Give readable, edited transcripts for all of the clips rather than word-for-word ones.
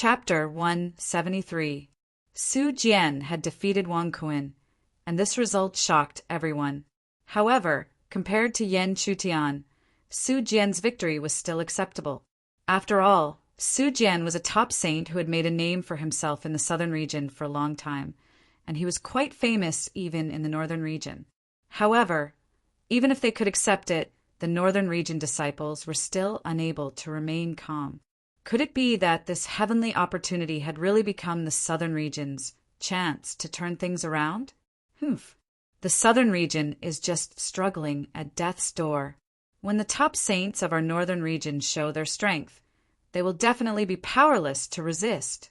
Chapter 173. Su Jian had defeated Wang Kun, and this result shocked everyone. However, compared to Yan Chutian, Su Jian's victory was still acceptable. After all, Su Jian was a top saint who had made a name for himself in the southern region for a long time, and he was quite famous even in the northern region. However, even if they could accept it, the northern region disciples were still unable to remain calm. Could it be that this heavenly opportunity had really become the southern region's chance to turn things around? The southern region is just struggling at death's door. When the top saints of our northern region show their strength, they will definitely be powerless to resist.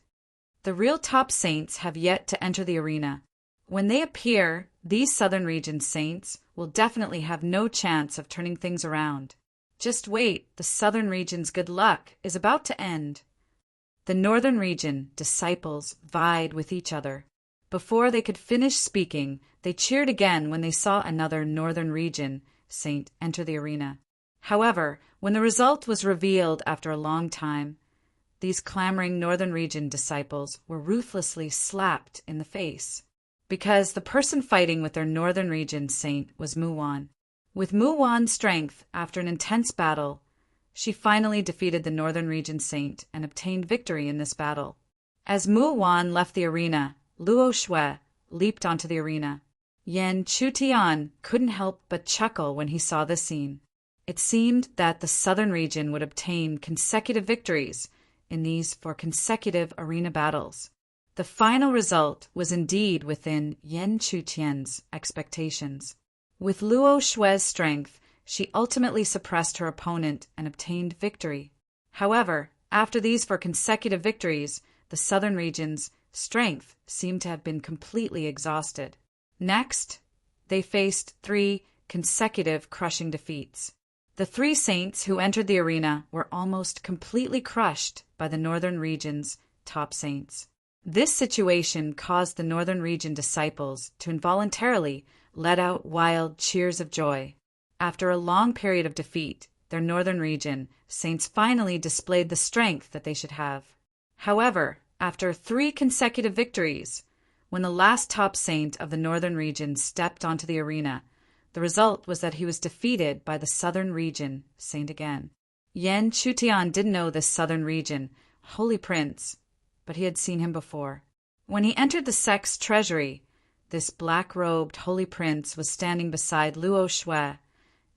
The real top saints have yet to enter the arena. When they appear, these southern region saints will definitely have no chance of turning things around. Just wait, the southern region's good luck is about to end. The northern region disciples vied with each other. Before they could finish speaking, they cheered again when they saw another northern region saint enter the arena. However, when the result was revealed after a long time, these clamoring northern region disciples were ruthlessly slapped in the face. Because the person fighting with their northern region saint was Mu Wan. With Mu Wan's strength, after an intense battle, she finally defeated the northern region saint and obtained victory in this battle. As Mu Wan left the arena, Luo Shui leaped onto the arena. Yan Chutian couldn't help but chuckle when he saw this scene. It seemed that the southern region would obtain consecutive victories in these 4 consecutive arena battles. The final result was indeed within Yan Chutian's expectations. With Luo Shui's strength, she ultimately suppressed her opponent and obtained victory. However, after these 4 consecutive victories, the southern region's strength seemed to have been completely exhausted. Next, they faced 3 consecutive crushing defeats. The 3 saints who entered the arena were almost completely crushed by the northern region's top saints. This situation caused the northern region disciples to involuntarily let out wild cheers of joy. After a long period of defeat, their northern region saints finally displayed the strength that they should have. However, after 3 consecutive victories, when the last top saint of the northern region stepped onto the arena, the result was that he was defeated by the southern region saint again. Yan Chutian didn't know this southern region holy prince, but he had seen him before. When he entered the sect's treasury, this black-robed holy prince was standing beside Luo Shui,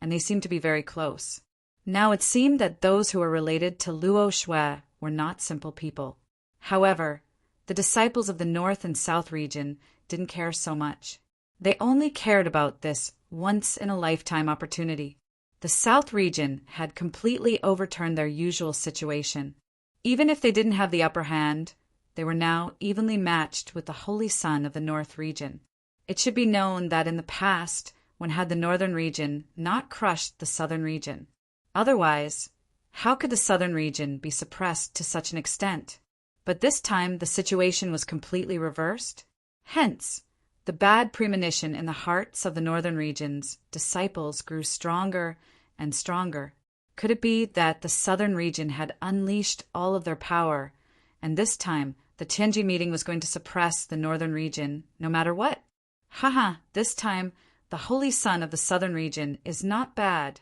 and they seemed to be very close. Now it seemed that those who were related to Luo Shui were not simple people. However, the disciples of the north and south region didn't care so much. They only cared about this once-in-a-lifetime opportunity. The south region had completely overturned their usual situation. Even if they didn't have the upper hand, they were now evenly matched with the holy son of the north region. It should be known that in the past, when had the northern region not crushed the southern region. Otherwise, how could the southern region be suppressed to such an extent? But this time the situation was completely reversed. Hence, the bad premonition in the hearts of the northern region's disciples grew stronger and stronger. Could it be that the southern region had unleashed all of their power, and this time the Tianji meeting was going to suppress the northern region no matter what? This time the holy son of the southern region is not bad.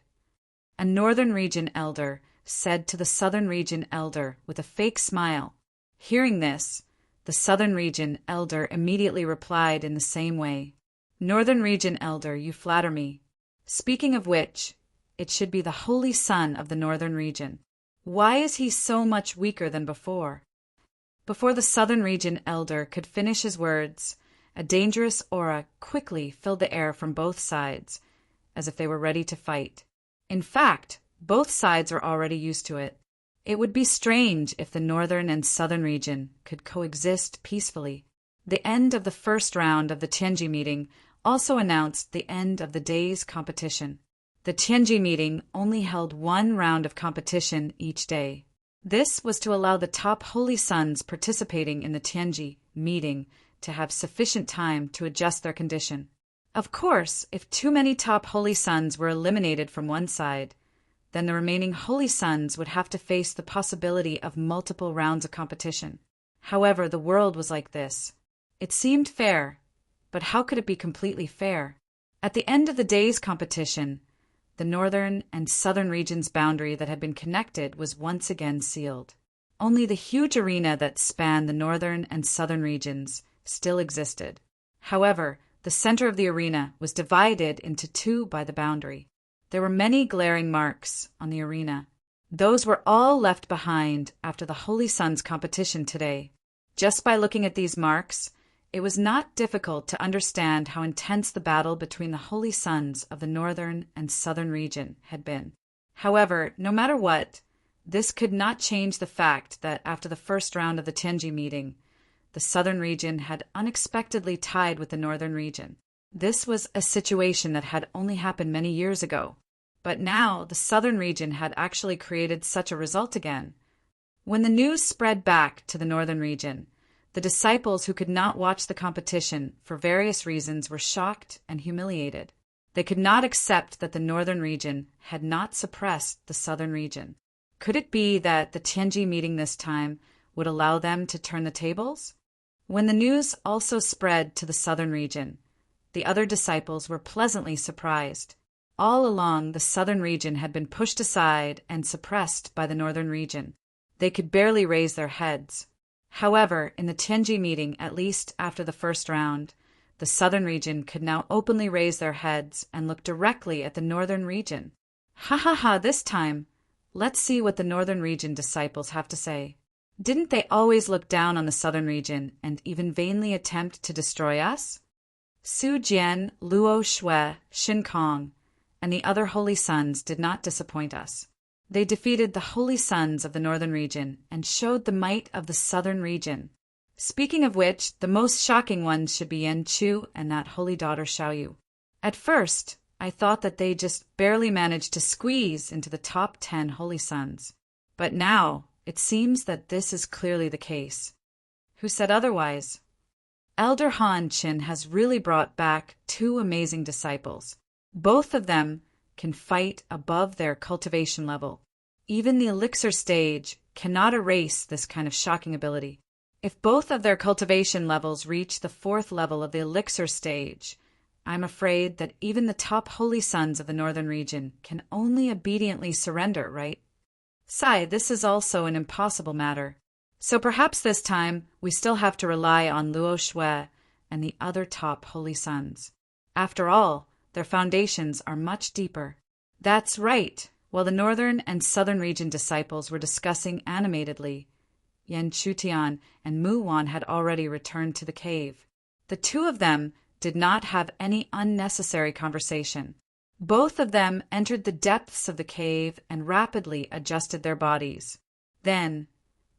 A northern region elder said to the southern region elder with a fake smile. Hearing this, the southern region elder immediately replied in the same way. Northern region elder, you flatter me. Speaking of which, it should be the holy son of the northern region. Why is he so much weaker than before? Before the southern region elder could finish his words, a dangerous aura quickly filled the air from both sides, as if they were ready to fight. In fact, both sides are already used to it. It would be strange if the northern and southern region could coexist peacefully. The end of the first round of the Tianji meeting also announced the end of the day's competition. The Tianji meeting only held 1 round of competition each day. This was to allow the top holy sons participating in the Tianji meeting to have sufficient time to adjust their condition. Of course, if too many top holy sons were eliminated from one side, then the remaining Holy Sons would have to face the possibility of multiple rounds of competition. However, the world was like this. It seemed fair, but how could it be completely fair? At the end of the day's competition, the northern and southern regions' boundary that had been connected was once again sealed. Only the huge arena that spanned the northern and southern regions still existed. However, the center of the arena was divided into two by the boundary. There were many glaring marks on the arena. Those were all left behind after the Holy Sons competition today. Just by looking at these marks, it was not difficult to understand how intense the battle between the Holy Sons of the northern and southern region had been. However, no matter what, this could not change the fact that after the first round of the Tianji meeting, the southern region had unexpectedly tied with the northern region. This was a situation that had only happened many years ago, but now the southern region had actually created such a result again. When the news spread back to the northern region, the disciples who could not watch the competition for various reasons were shocked and humiliated. They could not accept that the northern region had not suppressed the southern region. Could it be that the Tianji meeting this time would allow them to turn the tables? When the news also spread to the southern region, the other disciples were pleasantly surprised. All along, the southern region had been pushed aside and suppressed by the northern region. They could barely raise their heads. However, in the Tianji meeting, at least after the first round, the southern region could now openly raise their heads and look directly at the northern region. Ha ha ha, this time! Let's see what the northern region disciples have to say. Didn't they always look down on the southern region and even vainly attempt to destroy us? Su Jian, Luo Shui, Shin Kong, and the other Holy Sons did not disappoint us. They defeated the Holy Sons of the northern region and showed the might of the southern region. Speaking of which, the most shocking ones should be Yan Chu and that holy daughter Xiaoyu. At first, I thought that they just barely managed to squeeze into the top 10 Holy Sons. But now, it seems that this is clearly the case. Who said otherwise? Elder Han Qin has really brought back two amazing disciples. Both of them can fight above their cultivation level. Even the elixir stage cannot erase this kind of shocking ability. If both of their cultivation levels reach the 4th level of the elixir stage, I'm afraid that even the top Holy Sons of the northern region can only obediently surrender, right? Sai, this is also an impossible matter. So perhaps this time we still have to rely on Luo Shui and the other top Holy Sons. After all, their foundations are much deeper. That's right. While the northern and southern region disciples were discussing animatedly, Yan Chutian and Mu Wan had already returned to the cave. The two of them did not have any unnecessary conversation. Both of them entered the depths of the cave and rapidly adjusted their bodies. Then,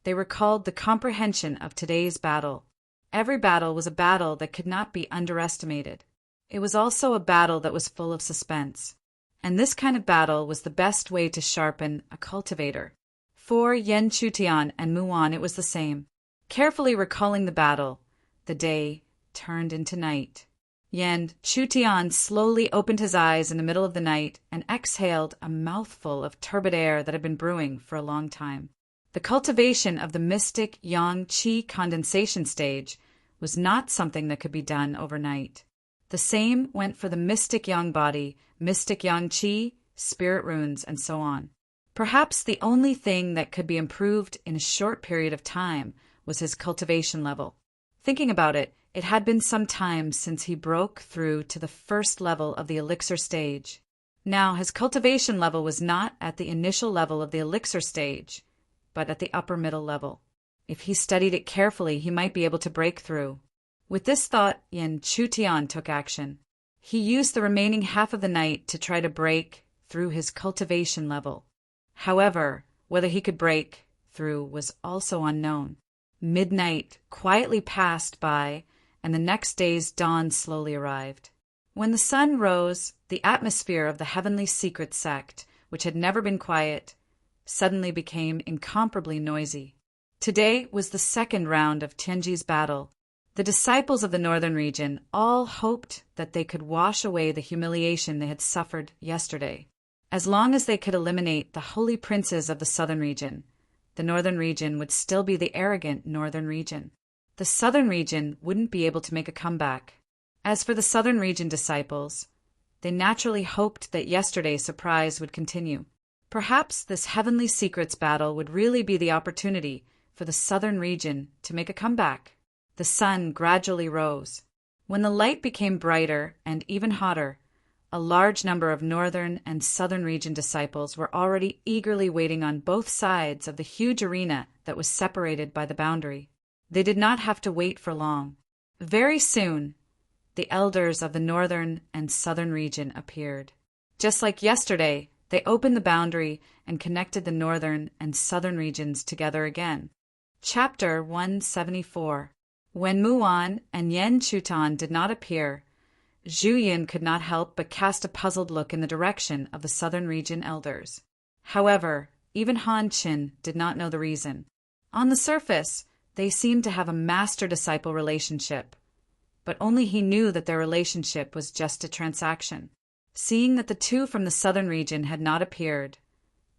they recalled the comprehension of today's battle. Every battle was a battle that could not be underestimated. It was also a battle that was full of suspense. And this kind of battle was the best way to sharpen a cultivator. For Yan Chutian and Muan, it was the same. Carefully recalling the battle, the day turned into night. Yan Chutian slowly opened his eyes in the middle of the night and exhaled a mouthful of turbid air that had been brewing for a long time. The cultivation of the mystic yang qi condensation stage was not something that could be done overnight. The same went for the mystic yang body, mystic yang qi, spirit runes, and so on. Perhaps the only thing that could be improved in a short period of time was his cultivation level. Thinking about it, it had been some time since he broke through to the first level of the elixir stage. Now, his cultivation level was not at the initial level of the elixir stage, but at the upper middle level. If he studied it carefully, he might be able to break through. With this thought, Yan Chutian took action. He used the remaining half of the night to try to break through his cultivation level. However, whether he could break through was also unknown. Midnight quietly passed by, and the next day's dawn slowly arrived. When the sun rose, the atmosphere of the heavenly secret sect, which had never been quiet, suddenly became incomparably noisy. Today was the second round of Tianji's battle. The disciples of the northern region all hoped that they could wash away the humiliation they had suffered yesterday. As long as they could eliminate the holy princes of the southern region, the northern region would still be the arrogant northern region. The southern region wouldn't be able to make a comeback. As for the southern region disciples, they naturally hoped that yesterday's surprise would continue. Perhaps this heavenly secrets battle would really be the opportunity for the southern region to make a comeback. The sun gradually rose. When the light became brighter and even hotter, a large number of northern and southern region disciples were already eagerly waiting on both sides of the huge arena that was separated by the boundary. They did not have to wait for long. Very soon, the elders of the northern and southern region appeared. Just like yesterday, they opened the boundary and connected the northern and southern regions together again. Chapter 174. When Muon and Yen Chutan did not appear, Zhu Yin could not help but cast a puzzled look in the direction of the southern region elders. However, even Han Qin did not know the reason. On the surface, they seemed to have a master-disciple relationship, but only he knew that their relationship was just a transaction. Seeing that the two from the southern region had not appeared,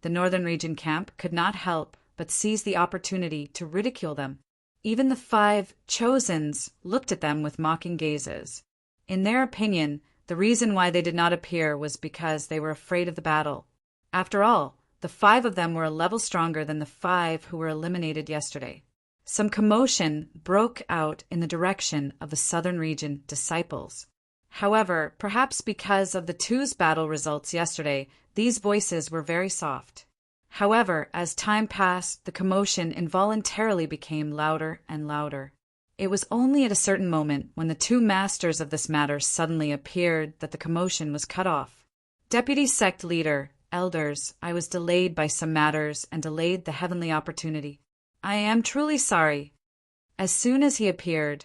the northern region camp could not help but seize the opportunity to ridicule them. Even the 5 chosens looked at them with mocking gazes. In their opinion, the reason why they did not appear was because they were afraid of the battle. After all, the 5 of them were a level stronger than the 5 who were eliminated yesterday. Some commotion broke out in the direction of the southern region disciples. However, perhaps because of the two's battle results yesterday, these voices were very soft. However, as time passed, the commotion involuntarily became louder and louder. It was only at a certain moment, when the 2 masters of this matter suddenly appeared, that the commotion was cut off. Deputy sect leader, elders, I was delayed by some matters and delayed the heavenly opportunity. I am truly sorry. As soon as he appeared,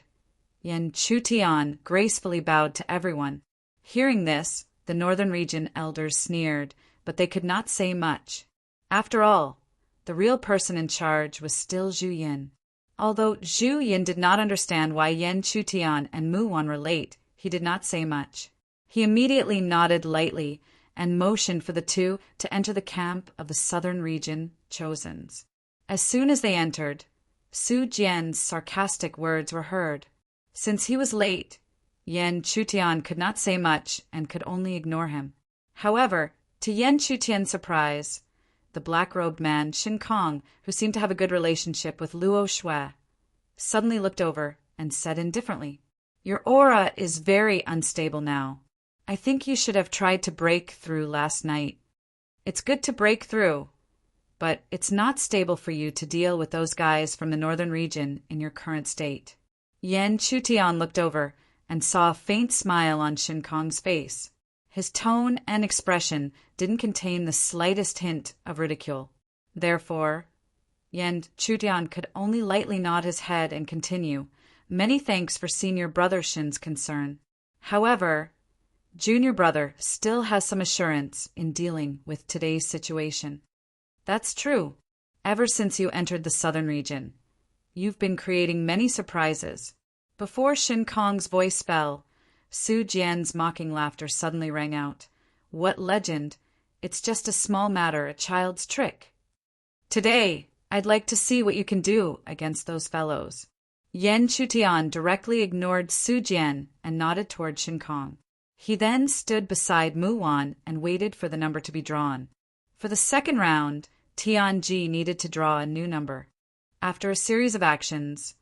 Yen Chutian gracefully bowed to everyone. Hearing this, the northern region elders sneered, but they could not say much. After all, the real person in charge was still Zhu Yin. Although Zhu Yin did not understand why Yen Chutian and Muon were late, he did not say much. He immediately nodded lightly and motioned for the 2 to enter the camp of the southern region chosens. As soon as they entered, Su Jian's sarcastic words were heard. Since he was late, Yen Chutian could not say much and could only ignore him. However, to Yen Chutian's surprise, the black-robed man, Shin Kong, who seemed to have a good relationship with Luo Shui, suddenly looked over and said indifferently, "Your aura is very unstable now. I think you should have tried to break through last night. It's good to break through, but it's not stable for you to deal with those guys from the northern region in your current state." Yen Chutian looked over and saw a faint smile on Shin Kong's face. His tone and expression didn't contain the slightest hint of ridicule. Therefore, Yen Chutian could only lightly nod his head and continue, "Many thanks for senior brother Shin's concern. However, junior brother still has some assurance in dealing with today's situation." "That's true. Ever since you entered the southern region, you've been creating many surprises." Before Shin Kong's voice fell, Su Jian's mocking laughter suddenly rang out. "What legend? It's just a small matter, a child's trick. Today, I'd like to see what you can do against those fellows." Yen Chutian directly ignored Su Jian and nodded toward Shin Kong. He then stood beside Muon and waited for the number to be drawn. For the second round, Tianji needed to draw a new number. After a series of actions,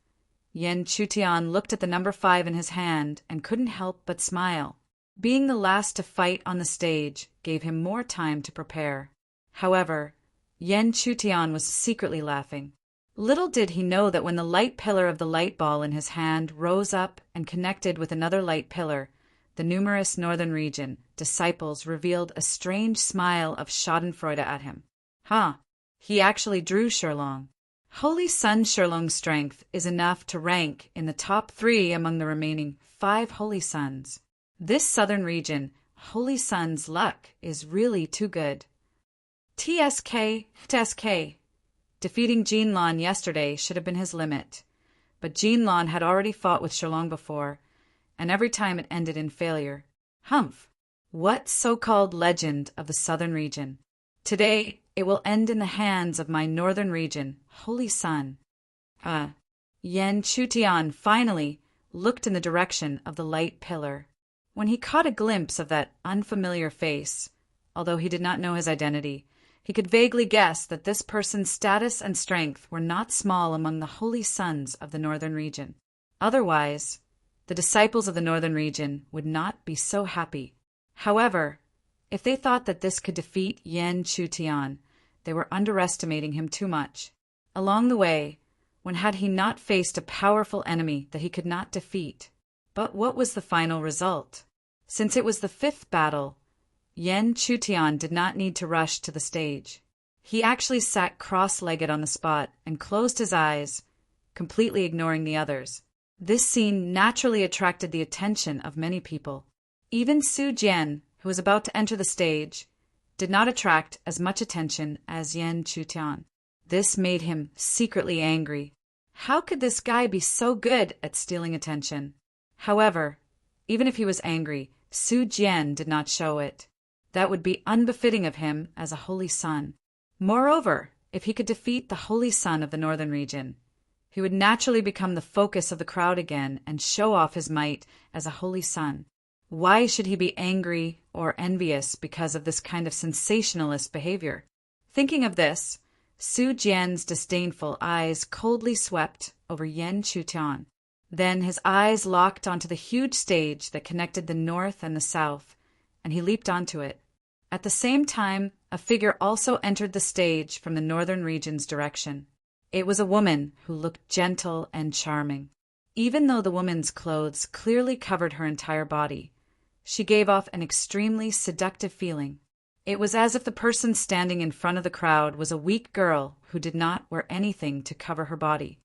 Yen Chutian looked at the number 5 in his hand and couldn't help but smile. Being the last to fight on the stage gave him more time to prepare. However, Yen Chutian was secretly laughing. Little did he know that when the light pillar of the light ball in his hand rose up and connected with another light pillar, the numerous northern region disciples revealed a strange smile of schadenfreude at him. He actually drew Sherlong. Holy Sun Sherlong's strength is enough to rank in the top 3 among the remaining 5 Holy Suns. This southern region, Holy Sun's luck is really too good. TSK. Defeating Jinlan yesterday should have been his limit, but Jinlan had already fought with Sherlong before, and every time it ended in failure. Humph! What so-called legend of the southern region? Today, it will end in the hands of my northern region, holy son. Yen Chutian finally looked in the direction of the light pillar. When he caught a glimpse of that unfamiliar face, although he did not know his identity, he could vaguely guess that this person's status and strength were not small among the holy sons of the northern region. Otherwise, the disciples of the northern region would not be so happy. However, if they thought that this could defeat Yen Chutian, they were underestimating him too much. Along the way, when had he not faced a powerful enemy that he could not defeat? But what was the final result? Since it was the fifth battle, Yen Chutian did not need to rush to the stage. He actually sat cross-legged on the spot and closed his eyes, completely ignoring the others. This scene naturally attracted the attention of many people. Even Su Jian, who was about to enter the stage, did not attract as much attention as Yen Chutian. This made him secretly angry. How could this guy be so good at stealing attention? However, even if he was angry, Su Jian did not show it. That would be unbefitting of him as a holy son. Moreover, if he could defeat the holy son of the northern region, he would naturally become the focus of the crowd again and show off his might as a holy son. Why should he be angry or envious because of this kind of sensationalist behavior? Thinking of this, Su Jian's disdainful eyes coldly swept over Yen Chutian. Then his eyes locked onto the huge stage that connected the north and the south, and he leaped onto it. At the same time, a figure also entered the stage from the northern region's direction. It was a woman who looked gentle and charming. Even though the woman's clothes clearly covered her entire body, she gave off an extremely seductive feeling. It was as if the person standing in front of the crowd was a weak girl who did not wear anything to cover her body.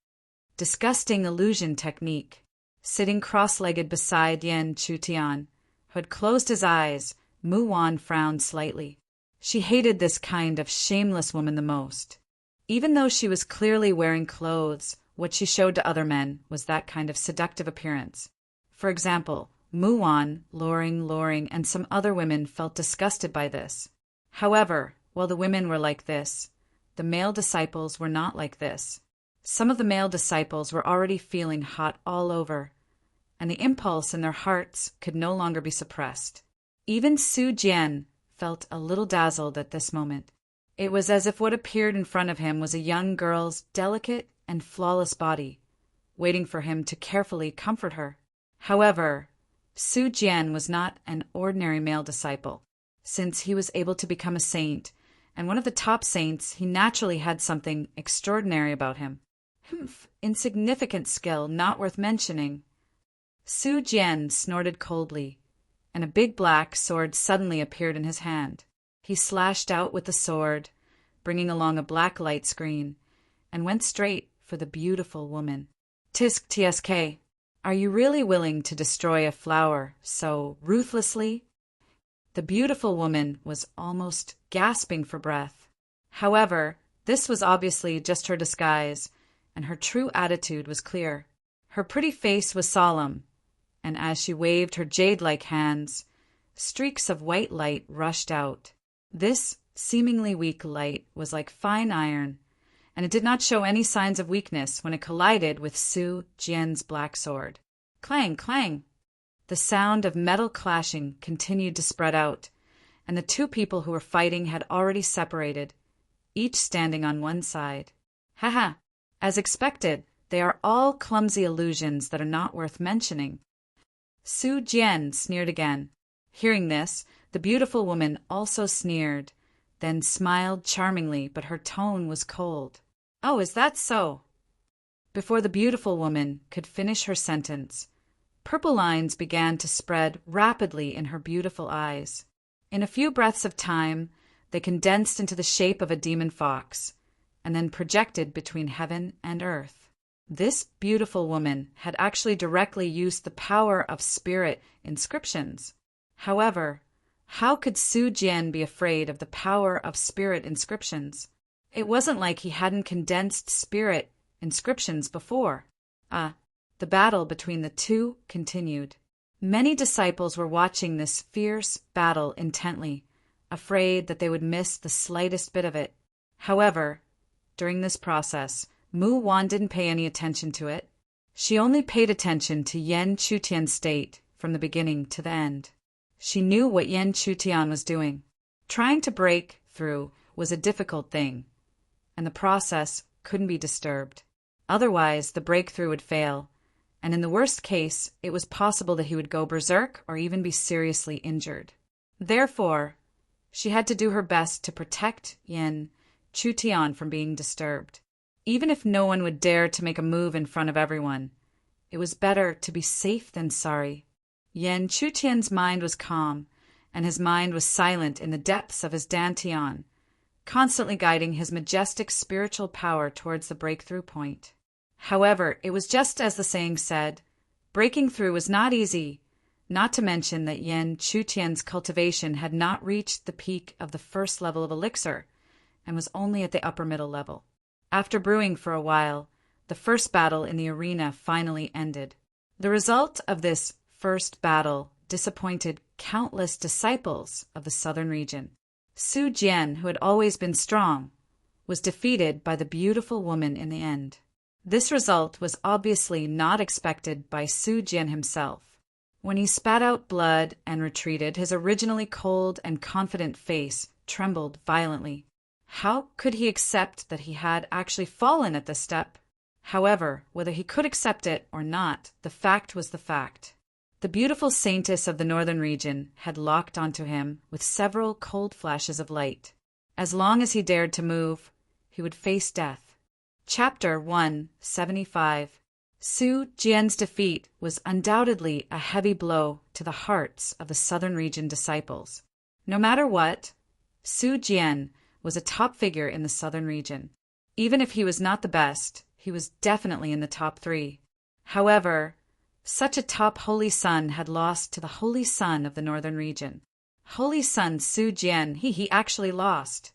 Disgusting illusion technique. Sitting cross-legged beside Yen Chutian, who had closed his eyes, Mu Wan frowned slightly. She hated this kind of shameless woman the most. Even though she was clearly wearing clothes, what she showed to other men was that kind of seductive appearance. For example, Mu Wan, Loring, and some other women felt disgusted by this. However, while the women were like this, the male disciples were not like this. Some of the male disciples were already feeling hot all over, and the impulse in their hearts could no longer be suppressed. Even Su Jian felt a little dazzled at this moment. It was as if what appeared in front of him was a young girl's delicate and flawless body, waiting for him to carefully comfort her. However, Su Jian was not an ordinary male disciple. Since he was able to become a saint, and one of the top saints, he naturally had something extraordinary about him. Insignificant skill, not worth mentioning. Su Jian snorted coldly, and a big black sword suddenly appeared in his hand. He slashed out with the sword, bringing along a black light screen, and went straight for the beautiful woman. Tisk TSK, are you really willing to destroy a flower so ruthlessly? The beautiful woman was almost gasping for breath. However, this was obviously just her disguise, and her true attitude was clear. Her pretty face was solemn, and as she waved her jade-like hands, streaks of white light rushed out. This seemingly weak light was like fine iron, and it did not show any signs of weakness when it collided with Su Jian's black sword. Clang, clang! The sound of metal clashing continued to spread out, and the two people who were fighting had already separated, each standing on one side. Haha! As expected, they are all clumsy illusions that are not worth mentioning. Su Jian sneered again. Hearing this, the beautiful woman also sneered, then smiled charmingly, but her tone was cold. Oh, is that so? Before the beautiful woman could finish her sentence, purple lines began to spread rapidly in her beautiful eyes. In a few breaths of time, they condensed into the shape of a demon fox, and then projected between heaven and earth. This beautiful woman had actually directly used the power of spirit inscriptions. However, how could Su Jian be afraid of the power of spirit inscriptions? It wasn't like he hadn't condensed spirit inscriptions before. The battle between the two continued. Many disciples were watching this fierce battle intently, afraid that they would miss the slightest bit of it. However, during this process, Mu Wan didn't pay any attention to it. She only paid attention to Yan Chutian's state from the beginning to the end. She knew what Yan Chutian was doing. Trying to break through was a difficult thing, and the process couldn't be disturbed. Otherwise, the breakthrough would fail, and in the worst case, it was possible that he would go berserk or even be seriously injured. Therefore, she had to do her best to protect Yan Chutian from being disturbed. Even if no one would dare to make a move in front of everyone, it was better to be safe than sorry. Yan Chutian's mind was calm, and his mind was silent in the depths of his dantian, constantly guiding his majestic spiritual power towards the breakthrough point. However, it was just as the saying said, breaking through was not easy, not to mention that Yan Chutian's cultivation had not reached the peak of the first level of elixir, and was only at the upper middle level. After brewing for a while, the first battle in the arena finally ended. The result of this first battle disappointed countless disciples of the southern region. Su Jian, who had always been strong, was defeated by the beautiful woman in the end. This result was obviously not expected by Su Jian himself. When he spat out blood and retreated, his originally cold and confident face trembled violently. How could he accept that he had actually fallen at this step? However, whether he could accept it or not, the fact was the fact. The beautiful saintess of the northern region had locked onto him with several cold flashes of light. As long as he dared to move, he would face death. Chapter 175. Su Jian's defeat was undoubtedly a heavy blow to the hearts of the southern region disciples. No matter what, Su Jian was a top figure in the southern region. Even if he was not the best, he was definitely in the top 3. However, such a top holy son had lost to the holy son of the northern region. Holy son Su Jian, he actually lost.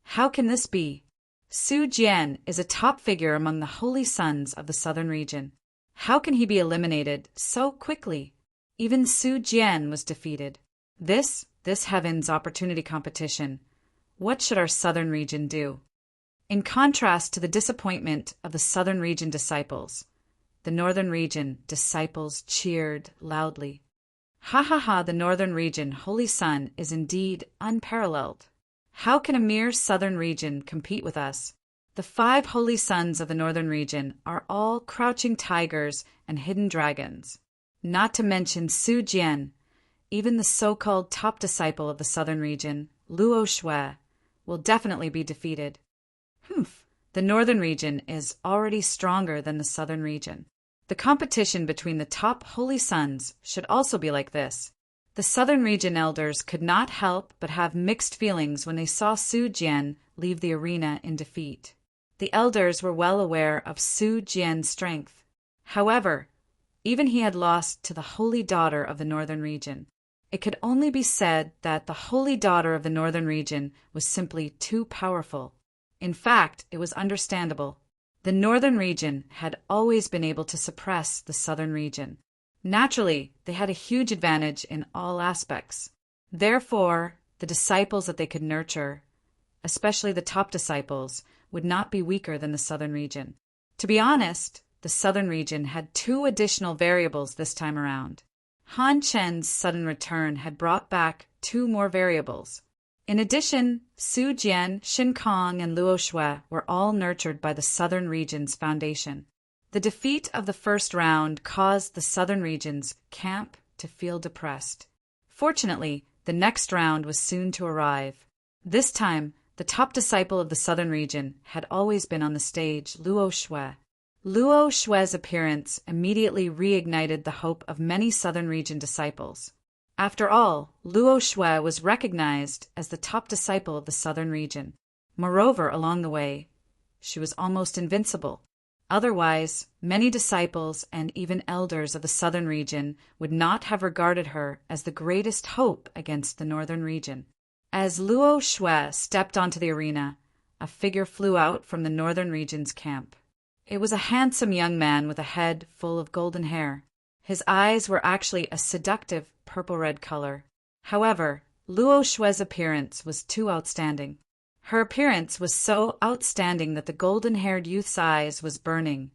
How can this be? Su Jian is a top figure among the holy sons of the southern region. How can he be eliminated so quickly? Even Su Jian was defeated. This heaven's opportunity competition. What should our southern region do? In contrast to the disappointment of the southern region disciples, the northern region disciples cheered loudly. Ha ha ha, the northern region holy son is indeed unparalleled. How can a mere southern region compete with us? The 5 holy sons of the northern region are all crouching tigers and hidden dragons. Not to mention Su Jian, even the so-called top disciple of the southern region, Luo Shui, will definitely be defeated. The northern region is already stronger than the southern region. The competition between the top holy sons should also be like this. The southern region elders could not help but have mixed feelings when they saw Su Jian leave the arena in defeat. The elders were well aware of Su Jian's strength. However, even he had lost to the holy daughter of the northern region. It could only be said that the holy daughter of the northern region was simply too powerful. In fact, it was understandable. The northern region had always been able to suppress the southern region. Naturally, they had a huge advantage in all aspects. Therefore, the disciples that they could nurture, especially the top disciples, would not be weaker than the southern region. To be honest, the southern region had 2 additional variables this time around. Han Chen's sudden return had brought back 2 more variables. In addition, Su Jian, Xin Kong, and Luo Shui were all nurtured by the southern region's foundation. The defeat of the first round caused the southern region's camp to feel depressed. Fortunately, the next round was soon to arrive. This time, the top disciple of the southern region had always been on the stage, Luo Shui. Luo Shui's appearance immediately reignited the hope of many southern region disciples. After all, Luo Shui was recognized as the top disciple of the southern region. Moreover, along the way, she was almost invincible. Otherwise, many disciples and even elders of the southern region would not have regarded her as the greatest hope against the northern region. As Luo Shui stepped onto the arena, a figure flew out from the northern region's camp. It was a handsome young man with a head full of golden hair. His eyes were actually a seductive purple-red color. However, Luo Xue's appearance was too outstanding. Her appearance was so outstanding that the golden-haired youth's eyes was burning.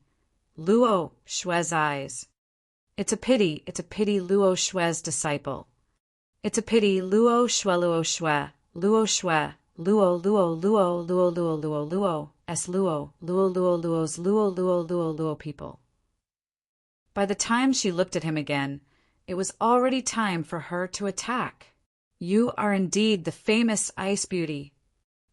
Luo Xue's eyes. It's a pity Luo Xue's disciple. It's a pity Luo Xue, Luo people. By the time she looked at him again, it was already time for her to attack. You are indeed the famous Ice Beauty.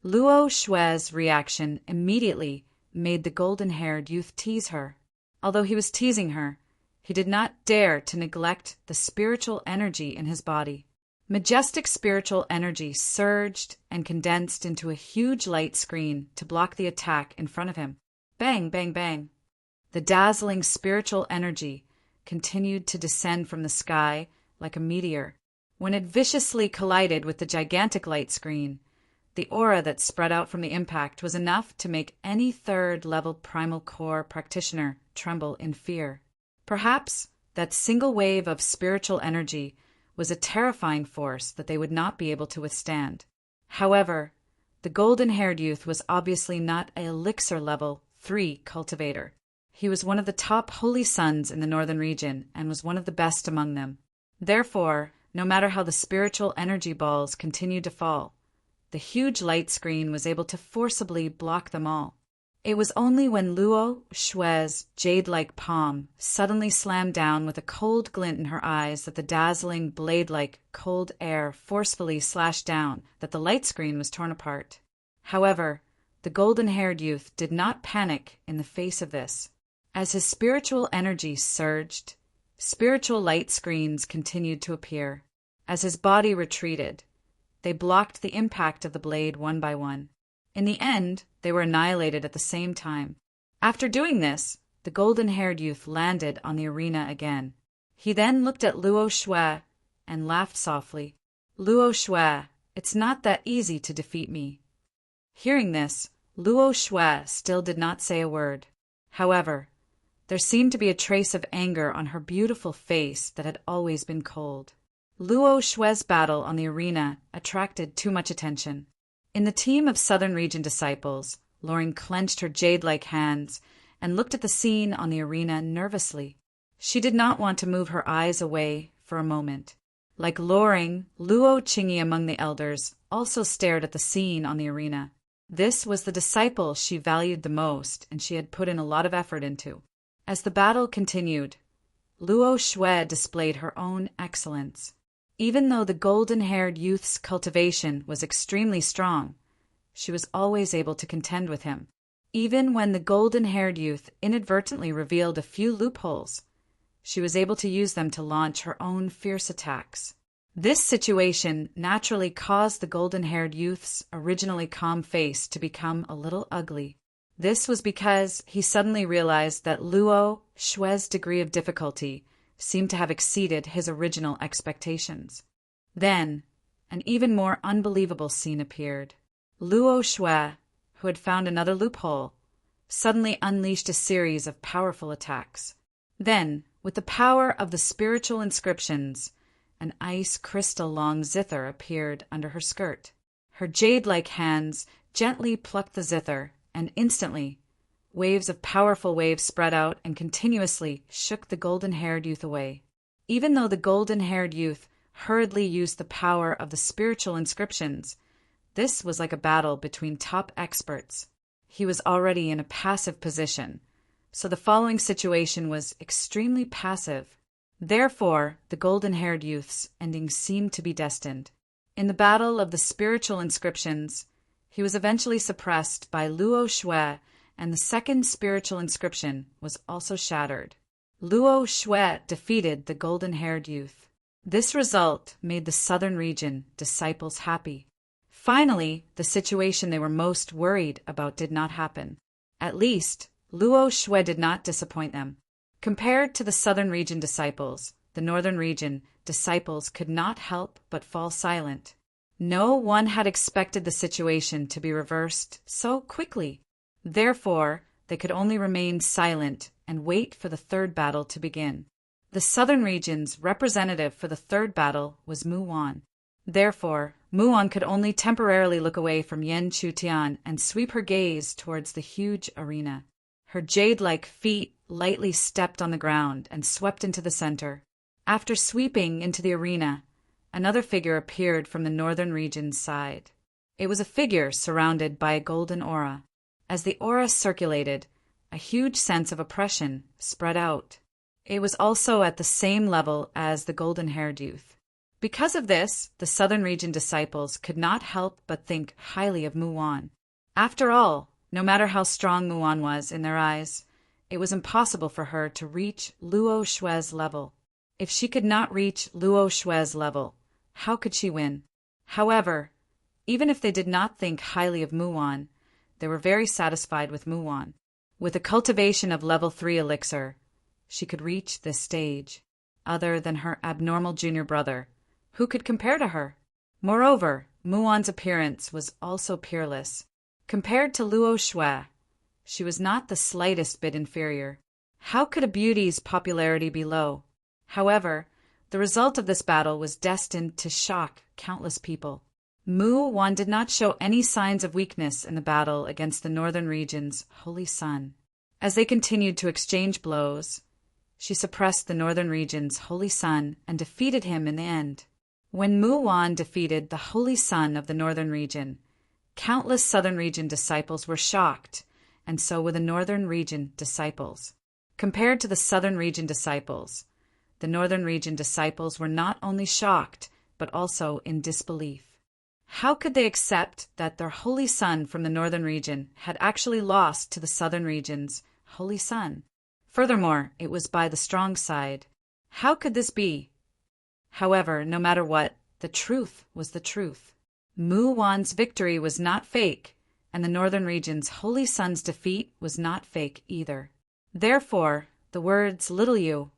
Luo Xue's reaction immediately made the golden-haired youth tease her. Although he was teasing her, he did not dare to neglect the spiritual energy in his body. Majestic spiritual energy surged and condensed into a huge light screen to block the attack in front of him. Bang, bang, bang. The dazzling spiritual energy continued to descend from the sky like a meteor. When it viciously collided with the gigantic light screen, the aura that spread out from the impact was enough to make any third-level primal core practitioner tremble in fear. Perhaps that single wave of spiritual energy was a terrifying force that they would not be able to withstand. However, the golden-haired youth was obviously not an elixir level 3 cultivator. He was one of the top holy sons in the northern region and was one of the best among them. Therefore, no matter how the spiritual energy balls continued to fall, the huge light screen was able to forcibly block them all. It was only when Luo Xue's jade-like palm suddenly slammed down with a cold glint in her eyes that the dazzling blade-like cold air forcefully slashed down that the light screen was torn apart. However, the golden-haired youth did not panic in the face of this. As his spiritual energy surged, spiritual light screens continued to appear. As his body retreated, they blocked the impact of the blade one by one. In the end, they were annihilated at the same time. After doing this, the golden-haired youth landed on the arena again. He then looked at Luo Xue and laughed softly. Luo Xue, it's not that easy to defeat me. Hearing this, Luo Xue still did not say a word. However, there seemed to be a trace of anger on her beautiful face that had always been cold. Luo Xue's battle on the arena attracted too much attention. In the team of Southern Region disciples, Lauren clenched her jade-like hands and looked at the scene on the arena nervously. She did not want to move her eyes away for a moment. Like Lauren, Luo Qingyi among the elders also stared at the scene on the arena. This was the disciple she valued the most and she had put in a lot of effort into. As the battle continued, Luo Xue displayed her own excellence. Even though the golden-haired youth's cultivation was extremely strong, she was always able to contend with him. Even when the golden-haired youth inadvertently revealed a few loopholes, she was able to use them to launch her own fierce attacks. This situation naturally caused the golden-haired youth's originally calm face to become a little ugly. This was because he suddenly realized that Luo Xue's degree of difficulty seemed to have exceeded his original expectations. Then, an even more unbelievable scene appeared. Luo Xue, who had found another loophole, suddenly unleashed a series of powerful attacks. Then, with the power of the spiritual inscriptions, an ice crystal-long zither appeared under her skirt. Her jade-like hands gently plucked the zither, and instantly, waves of powerful waves spread out and continuously shook the golden-haired youth away. Even though the golden-haired youth hurriedly used the power of the spiritual inscriptions, this was like a battle between top experts. He was already in a passive position, so the following situation was extremely passive. Therefore, the golden-haired youth's ending seemed to be destined. In the battle of the spiritual inscriptions, he was eventually suppressed by Luo Xue, and the second spiritual inscription was also shattered. Luo Xue defeated the golden-haired youth. This result made the Southern Region disciples happy. Finally, the situation they were most worried about did not happen. At least, Luo Xue did not disappoint them. Compared to the Southern Region disciples, the Northern Region disciples could not help but fall silent. No one had expected the situation to be reversed so quickly. Therefore, they could only remain silent and wait for the third battle to begin. The southern region's representative for the third battle was Mu Wan. Therefore, Mu Wan could only temporarily look away from Yan Chutian and sweep her gaze towards the huge arena. Her jade-like feet lightly stepped on the ground and swept into the center. After sweeping into the arena, another figure appeared from the northern region's side. It was a figure surrounded by a golden aura. As the aura circulated, a huge sense of oppression spread out. It was also at the same level as the golden-haired youth. Because of this, the southern region disciples could not help but think highly of Mu Wan. After all, no matter how strong Mu Wan was in their eyes, it was impossible for her to reach Luo Shue's level. If she could not reach Luo Shue's level, how could she win? However, even if they did not think highly of Mu Wan, they were very satisfied with Mu Wan. With the cultivation of level 3 elixir, she could reach this stage. Other than her abnormal junior brother, who could compare to her? Moreover, Mu Wan's appearance was also peerless. Compared to Luo Shue, she was not the slightest bit inferior. How could a beauty's popularity be low? However, the result of this battle was destined to shock countless people. Mu Wan did not show any signs of weakness in the battle against the northern region's holy sun. As they continued to exchange blows, she suppressed the northern region's holy sun and defeated him in the end. When Mu Wan defeated the holy sun of the northern region, countless southern region disciples were shocked, and so were the northern region disciples. Compared to the southern region disciples, the northern region disciples were not only shocked, but also in disbelief. How could they accept that their holy sun from the northern region had actually lost to the southern region's holy sun? Furthermore, it was by the strong side. How could this be? However, no matter what, the truth was the truth. Mu Wan's victory was not fake, and the northern region's holy sun's defeat was not fake either. Therefore, the words "little you"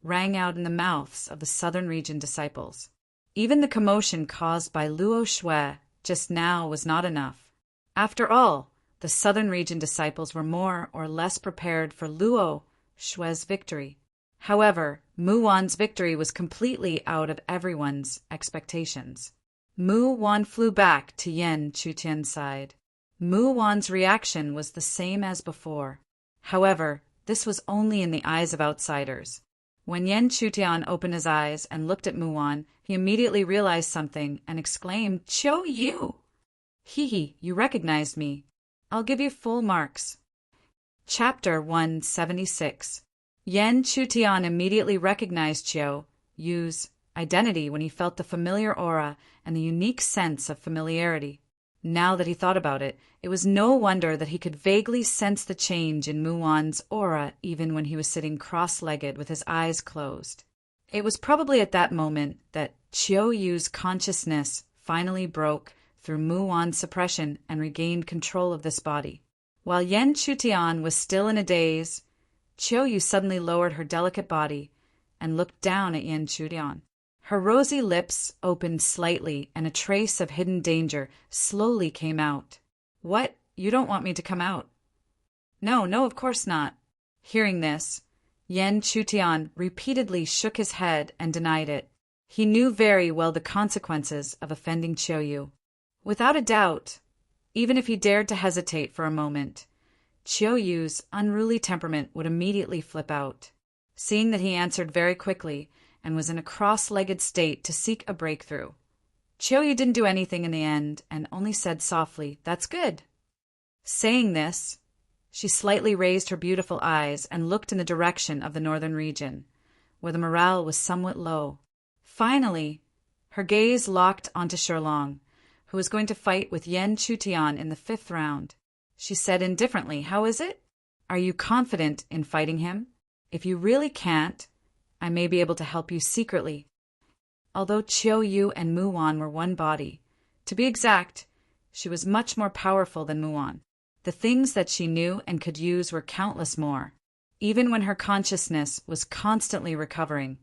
rang out in the mouths of the southern region disciples. Even the commotion caused by Luo Shue just now was not enough. After all, the southern region disciples were more or less prepared for Luo Shue's victory. However, Mu Wan's victory was completely out of everyone's expectations. Mu Wan flew back to Yan Chutian's side. Mu Wan's reaction was the same as before. However, this was only in the eyes of outsiders. When Yan Chutian opened his eyes and looked at Mu Wan, he immediately realized something and exclaimed, "Qiu Yu! Hee, you recognized me. I'll give you full marks." Chapter 176. Yan Chutian immediately recognized Qiu Yu's identity when he felt the familiar aura and the unique sense of familiarity. Now that he thought about it, it was no wonder that he could vaguely sense the change in Mu Wan's aura even when he was sitting cross-legged with his eyes closed. It was probably at that moment that Qiu Yu's consciousness finally broke through Mu Wan's suppression and regained control of this body. While Yan Chutian was still in a daze, Qiu Yu suddenly lowered her delicate body and looked down at Yan Chutian. Her rosy lips opened slightly and a trace of hidden danger slowly came out. "What? You don't want me to come out?" No, of course not." Hearing this, Yan Chutian repeatedly shook his head and denied it. He knew very well the consequences of offending Qiu Yu. Without a doubt, even if he dared to hesitate for a moment, Qiu Yu's unruly temperament would immediately flip out. Seeing that he answered very quickly and was in a cross-legged state to seek a breakthrough, Qiu Yu didn't do anything in the end and only said softly, "That's good." Saying this, she slightly raised her beautiful eyes and looked in the direction of the northern region, where the morale was somewhat low. Finally, her gaze locked onto Shurlong, who was going to fight with Yan Chutian in the 5th round. She said indifferently, "How is it? Are you confident in fighting him? If you really can't, I may be able to help you secretly." Although Qiu Yu and Mu Wan were one body, to be exact, she was much more powerful than Mu Wan. The things that she knew and could use were countless more. Even when her consciousness was constantly recovering,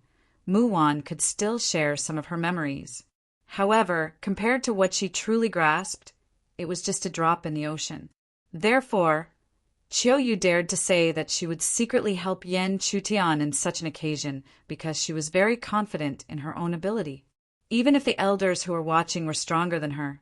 Mu Wan could still share some of her memories. However, compared to what she truly grasped, it was just a drop in the ocean. Therefore, Qiu dared to say that she would secretly help Yan Chutian in such an occasion because she was very confident in her own ability. Even if the elders who were watching were stronger than her,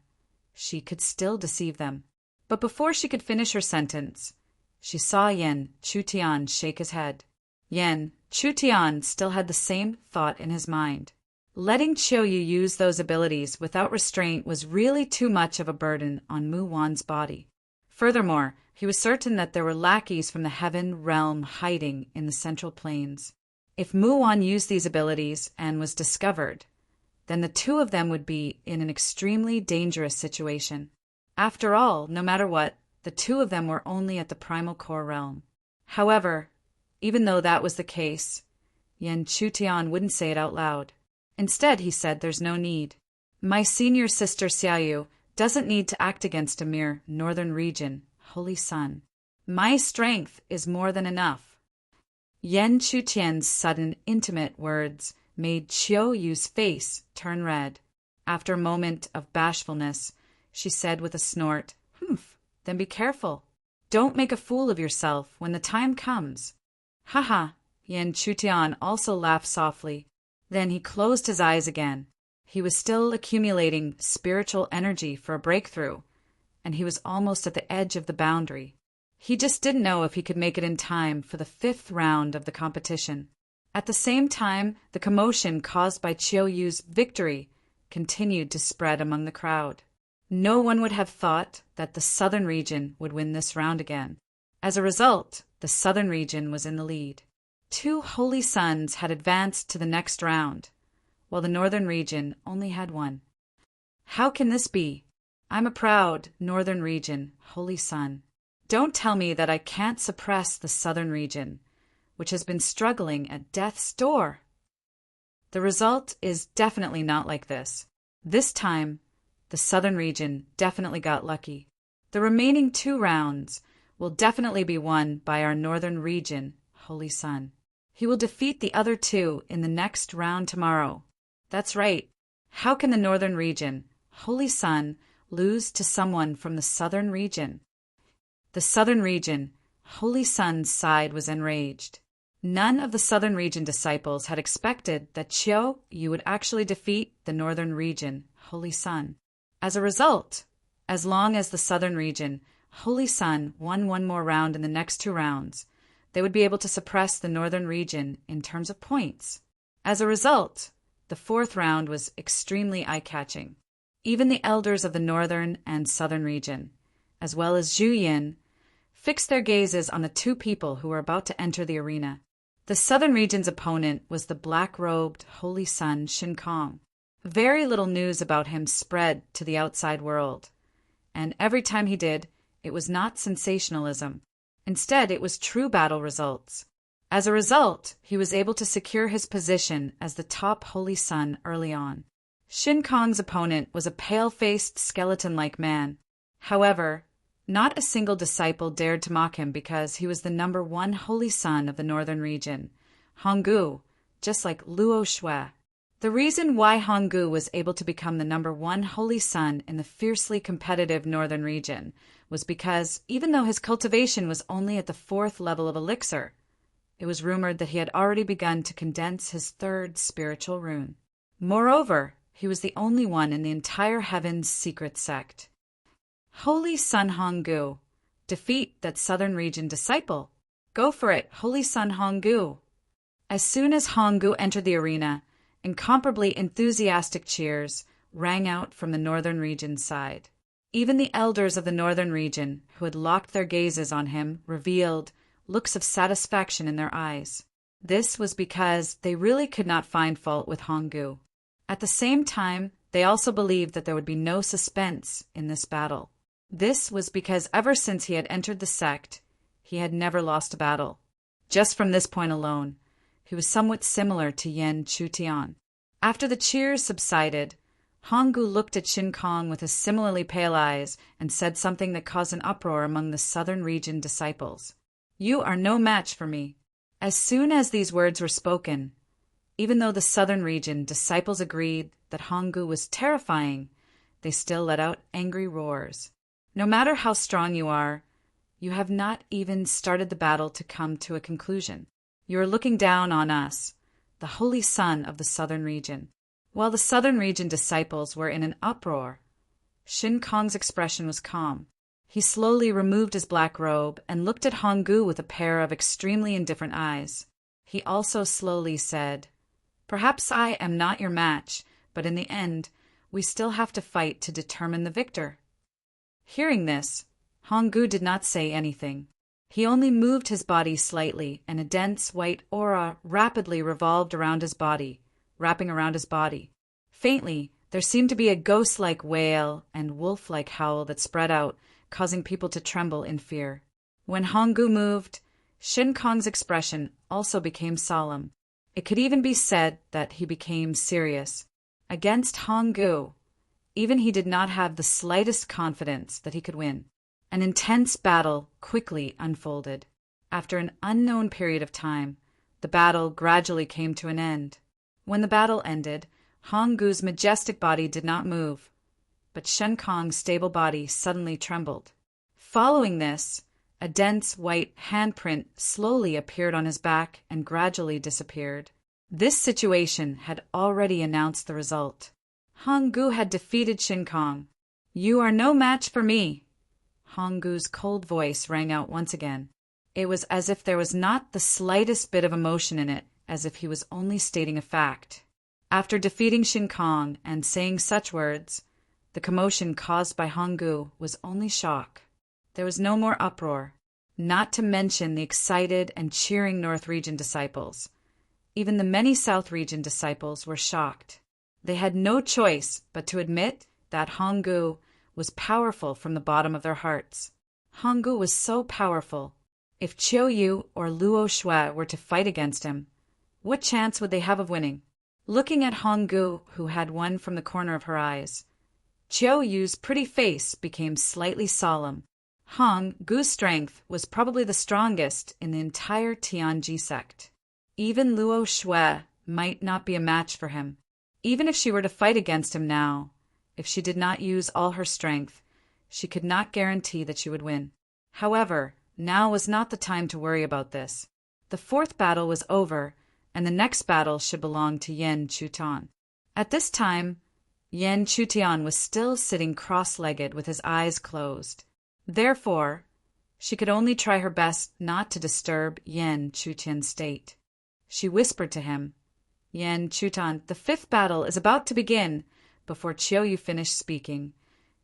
she could still deceive them. But before she could finish her sentence, she saw Yan Chutian shake his head. Yan Chutian still had the same thought in his mind. Letting Qiu use those abilities without restraint was really too much of a burden on Mu Wan's body. Furthermore, he was certain that there were lackeys from the heaven realm hiding in the central plains. If Mu Wan used these abilities and was discovered, then the two of them would be in an extremely dangerous situation. After all, no matter what, the two of them were only at the primal core realm. However, even though that was the case, Yan Chutian wouldn't say it out loud. Instead, he said there's no need. My senior sister Xiaoyu doesn't need to act against a mere northern region, Holy Sun. My strength is more than enough. Yan Chutian's sudden, intimate words made Qiu's face turn red. After a moment of bashfulness, she said with a snort, "Humph, then be careful. Don't make a fool of yourself when the time comes." "Haha," Yan Chutian also laughed softly. Then he closed his eyes again. He was still accumulating spiritual energy for a breakthrough, and he was almost at the edge of the boundary. He just didn't know if he could make it in time for the 5th round of the competition. At the same time, the commotion caused by Qiu's victory continued to spread among the crowd. No one would have thought that the southern region would win this round again. As a result, the southern region was in the lead. 2 holy suns had advanced to the next round, while the northern region only had 1. How can this be? I'm a proud northern region, holy sun. Don't tell me that I can't suppress the southern region, which has been struggling at death's door. The result is definitely not like this. This time, the southern region definitely got lucky. The remaining 2 rounds will definitely be won by our northern region, Holy Sun. He will defeat the other 2 in the next round tomorrow. That's right. How can the northern region, Holy Sun, lose to someone from the southern region? The southern region, Holy Sun's side was enraged. None of the southern region disciples had expected that Qiu would actually defeat the northern region, Holy Sun. As a result, as long as the southern region, Holy Sun, won 1 more round in the next 2 rounds, they would be able to suppress the northern region in terms of points. As a result, the 4th round was extremely eye-catching. Even the elders of the northern and southern region, as well as Zhu Yin, fixed their gazes on the 2 people who were about to enter the arena. The southern region's opponent was the black-robed Holy Sun Shin Kong. Very little news about him spread to the outside world, and every time he did, it was not sensationalism. Instead, it was true battle results. As a result, he was able to secure his position as the top Holy Sun early on. Shin Kong's opponent was a pale-faced, skeleton-like man. However, not a single disciple dared to mock him because he was the number 1 Holy Sun of the northern region, Honggu, just like Luo Shui. The reason why Honggu was able to become the number 1 Holy Sun in the fiercely competitive northern region was because, even though his cultivation was only at the 4th level of elixir, it was rumored that he had already begun to condense his 3rd spiritual rune. Moreover, he was the only one in the entire Heaven's secret sect. Holy Sun Honggu, defeat that southern region disciple. Go for it, Holy Sun Honggu. As soon as Honggu entered the arena, incomparably enthusiastic cheers rang out from the northern region's side. Even the elders of the northern region, who had locked their gazes on him, revealed looks of satisfaction in their eyes. This was because they really could not find fault with Honggu. At the same time, they also believed that there would be no suspense in this battle. This was because ever since he had entered the sect, he had never lost a battle. Just from this point alone, he was somewhat similar to Yan Chutian. After the cheers subsided, Honggu looked at Shin Kong with his similarly pale eyes and said something that caused an uproar among the southern region disciples. You are no match for me. As soon as these words were spoken, even though the southern region disciples agreed that Honggu was terrifying, they still let out angry roars. No matter how strong you are, You have not even started the battle to come to a conclusion. You are looking down on us, the holy son of the southern region." While the southern region disciples were in an uproar, Shin Kong's expression was calm. He slowly removed his black robe and looked at Honggu with a pair of extremely indifferent eyes. He also slowly said, "Perhaps I am not your match, but in the end, we still have to fight to determine the victor." Hearing this, Honggu did not say anything. He only moved his body slightly, and a dense white aura rapidly revolved around his body, wrapping around his body. Faintly, there seemed to be a ghost-like wail and wolf-like howl that spread out, causing people to tremble in fear. When Honggu moved, Shin Kong's expression also became solemn. It could even be said that he became serious. Against Honggu, even he did not have the slightest confidence that he could win. An intense battle quickly unfolded. After an unknown period of time, the battle gradually came to an end. When the battle ended, Honggu's majestic body did not move, but Shin Kong's stable body suddenly trembled. Following this, a dense white handprint slowly appeared on his back and gradually disappeared. This situation had already announced the result. Honggu had defeated Shin Kong. "You are no match for me." Honggu's cold voice rang out once again. It was as if there was not the slightest bit of emotion in it, as if he was only stating a fact. After defeating Shin Kong and saying such words, the commotion caused by Honggu was only shock. There was no more uproar, not to mention the excited and cheering North Region disciples. Even the many South Region disciples were shocked. They had no choice but to admit that Honggu was powerful from the bottom of their hearts. Honggu was so powerful. If Chiu Yu or Luo Shui were to fight against him, what chance would they have of winning? Looking at Honggu, who had won from the corner of her eyes, Chiu Yu's pretty face became slightly solemn. Honggu's strength was probably the strongest in the entire Tianji sect. Even Luo Shui might not be a match for him. Even if she were to fight against him now, if she did not use all her strength, she could not guarantee that she would win. However, now was not the time to worry about this. The fourth battle was over, and the next battle should belong to Yan Chutian. At this time, Yan Chutian was still sitting cross-legged with his eyes closed. Therefore, she could only try her best not to disturb Yan Chutian's state. She whispered to him, "Yan Chutian, the fifth battle is about to begin." Before Chiu Yu finished speaking,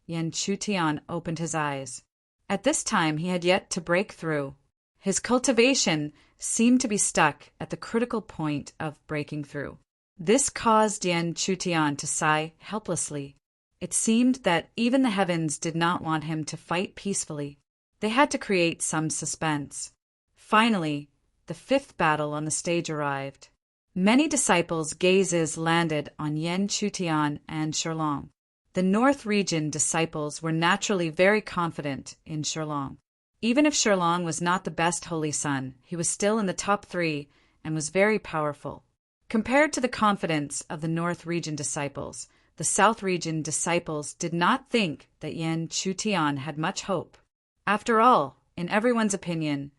Yan Chutian opened his eyes. At this time he had yet to break through. His cultivation seemed to be stuck at the critical point of breaking through. This caused Yan Chutian to sigh helplessly. It seemed that even the heavens did not want him to fight peacefully. They had to create some suspense. Finally, the fifth battle on the stage arrived. Many disciples' gazes landed on Yan Chutian and Shirlong. The North Region disciples were naturally very confident in Shirlong. Even if Shirlong was not the best holy son, he was still in the top 3 and was very powerful. Compared to the confidence of the North Region disciples, the South Region disciples did not think that Yan Chutian had much hope. After all, in everyone's opinion,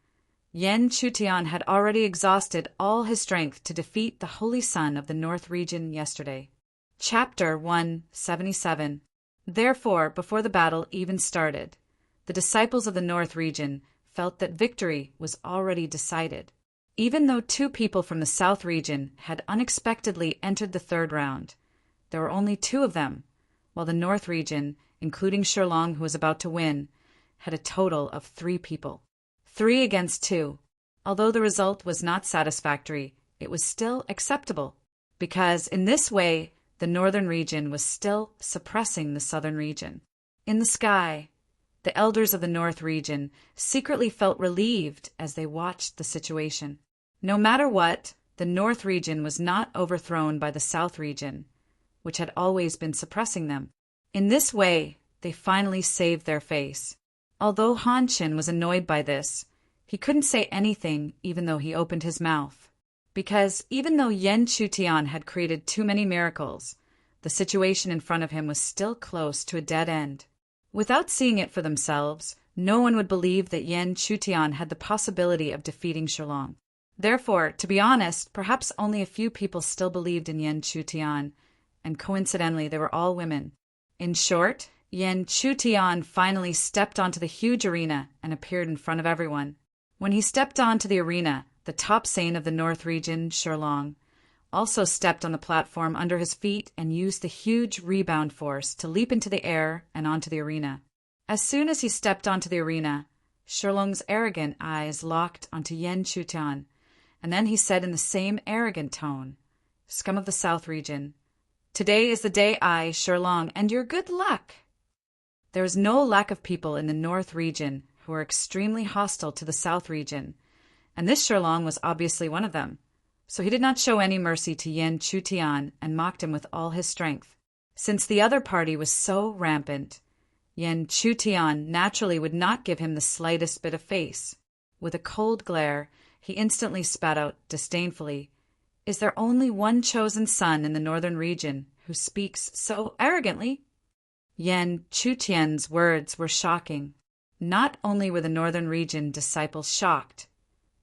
Yan Chutian had already exhausted all his strength to defeat the holy son of the North Region yesterday. Chapter 177. Therefore, before the battle even started, the disciples of the North Region felt that victory was already decided. Even though 2 people from the South Region had unexpectedly entered the third round, there were only 2 of them, while the North Region, including Shirlong, who was about to win, had a total of 3 people. 3 against 2. Although the result was not satisfactory, it was still acceptable, because in this way the Northern Region was still suppressing the Southern Region. In the sky, the elders of the North Region secretly felt relieved as they watched the situation. No matter what, the North Region was not overthrown by the South Region, which had always been suppressing them. In this way, they finally saved their face. Although Han Qin was annoyed by this, he couldn't say anything even though he opened his mouth. Because even though Yan Chutian had created too many miracles, the situation in front of him was still close to a dead end. Without seeing it for themselves, No one would believe that Yan Chutian had the possibility of defeating Shilong. Therefore, to be honest, perhaps only a few people still believed in Yan Chutian, and coincidentally they were all women. In short, Yan Chutian finally stepped onto the huge arena and appeared in front of everyone. When he stepped onto the arena, the top Saint of the North region, Shilong, also stepped on the platform under his feet and used the huge rebound force to leap into the air and onto the arena. As soon as he stepped onto the arena, Shilong's arrogant eyes locked onto Yan Chutian, and then he said in the same arrogant tone, "Scum of the South region, today is the day I, Shilong, end your good luck." There is no lack of people in the North region who are extremely hostile to the South region, and this Shilong was obviously one of them. So he did not show any mercy to Yan Chutian and mocked him with all his strength. Since the other party was so rampant, Yan Chutian naturally would not give him the slightest bit of face. With a cold glare, he instantly spat out disdainfully, "Is there only one chosen son in the northern region who speaks so arrogantly?" Yan Chutian's words were shocking. Not only were the northern region disciples shocked,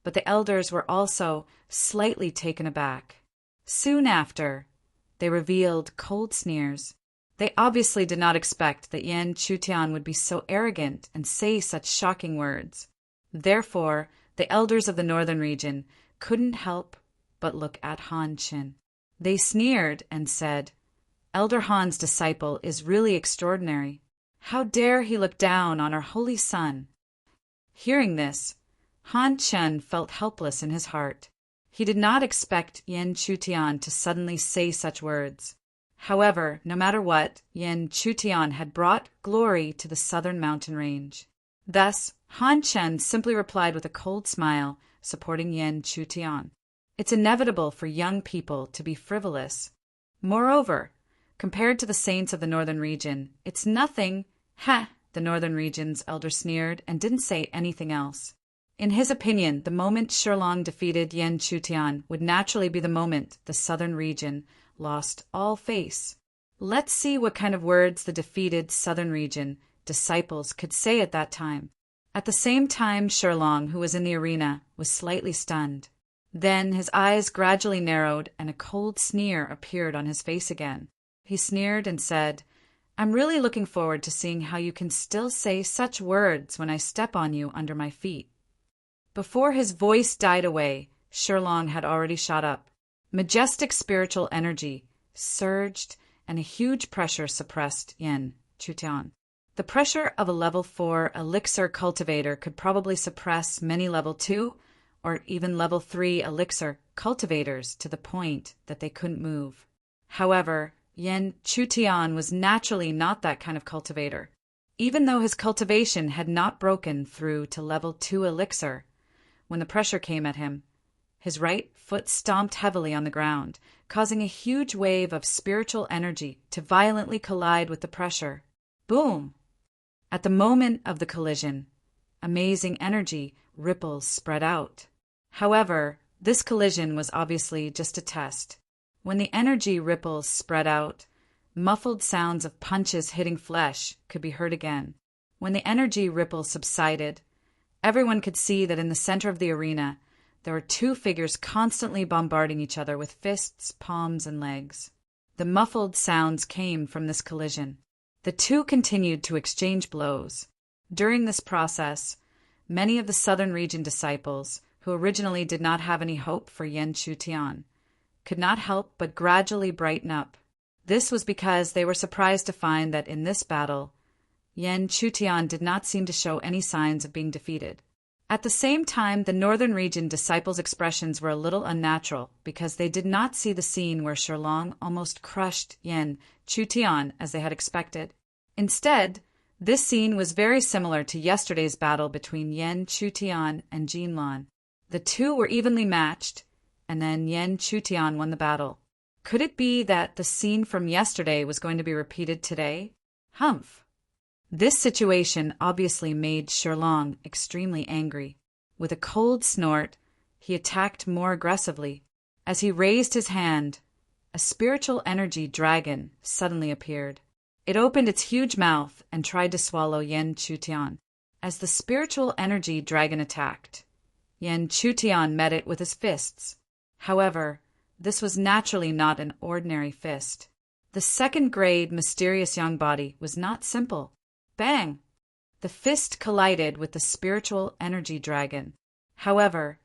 but the elders were also slightly taken aback. Soon after, they revealed cold sneers. They obviously did not expect that Yan Chutian would be so arrogant and say such shocking words. Therefore, the elders of the northern region couldn't help but look at Han Qin. They sneered and said, "Elder Han's disciple is really extraordinary. How dare he look down on our holy son?" Hearing this, Han Qin felt helpless in his heart. He did not expect Yan Chutian to suddenly say such words. However, no matter what, Yan Chutian had brought glory to the southern mountain range. Thus, Han Qin simply replied with a cold smile, supporting Yan Chutian. It's inevitable for young people to be frivolous. Moreover, compared to the saints of the northern region, it's nothing. Ha! The northern region's elder sneered and didn't say anything else. In his opinion, the moment Shilong defeated Yan Chutian would naturally be the moment the southern region lost all face. Let's see what kind of words the defeated southern region disciples could say at that time. At the same time, Shilong, who was in the arena, was slightly stunned. Then his eyes gradually narrowed and a cold sneer appeared on his face again. He sneered and said, "I'm really looking forward to seeing how you can still say such words when I step on you under my feet." Before his voice died away, Shilong had already shot up. Majestic spiritual energy surged, and a huge pressure suppressed Yan Chutian. The pressure of a level 4 elixir cultivator could probably suppress many level 2 or even level 3 elixir cultivators to the point that they couldn't move. However, Yan Chutian was naturally not that kind of cultivator. Even though his cultivation had not broken through to level 2 elixir, when the pressure came at him, his right foot stomped heavily on the ground, causing a huge wave of spiritual energy to violently collide with the pressure. Boom! At the moment of the collision, amazing energy ripples spread out. However, this collision was obviously just a test. When the energy ripples spread out, muffled sounds of punches hitting flesh could be heard again. When the energy ripple subsided, everyone could see that in the center of the arena, there were two figures constantly bombarding each other with fists, palms, and legs. The muffled sounds came from this collision. The two continued to exchange blows. During this process, many of the southern region disciples, who originally did not have any hope for Yan Chutian, could not help but gradually brighten up. This was because they were surprised to find that in this battle, Yan Chutian did not seem to show any signs of being defeated. At the same time, the northern region disciples' expressions were a little unnatural because they did not see the scene where Shilong almost crushed Yan Chutian as they had expected. Instead, this scene was very similar to yesterday's battle between Yan Chutian and Jinlan. The two were evenly matched, and then Yan Chutian won the battle. Could it be that the scene from yesterday was going to be repeated today? Humph! This situation obviously made Shilong extremely angry. With a cold snort, he attacked more aggressively. As he raised his hand, a spiritual energy dragon suddenly appeared. It opened its huge mouth and tried to swallow Yan Chutian. As the spiritual energy dragon attacked, Yan Chutian met it with his fists. However, this was naturally not an ordinary fist. The second-grade mysterious young body was not simple. Bang! The fist collided with the spiritual energy dragon. However,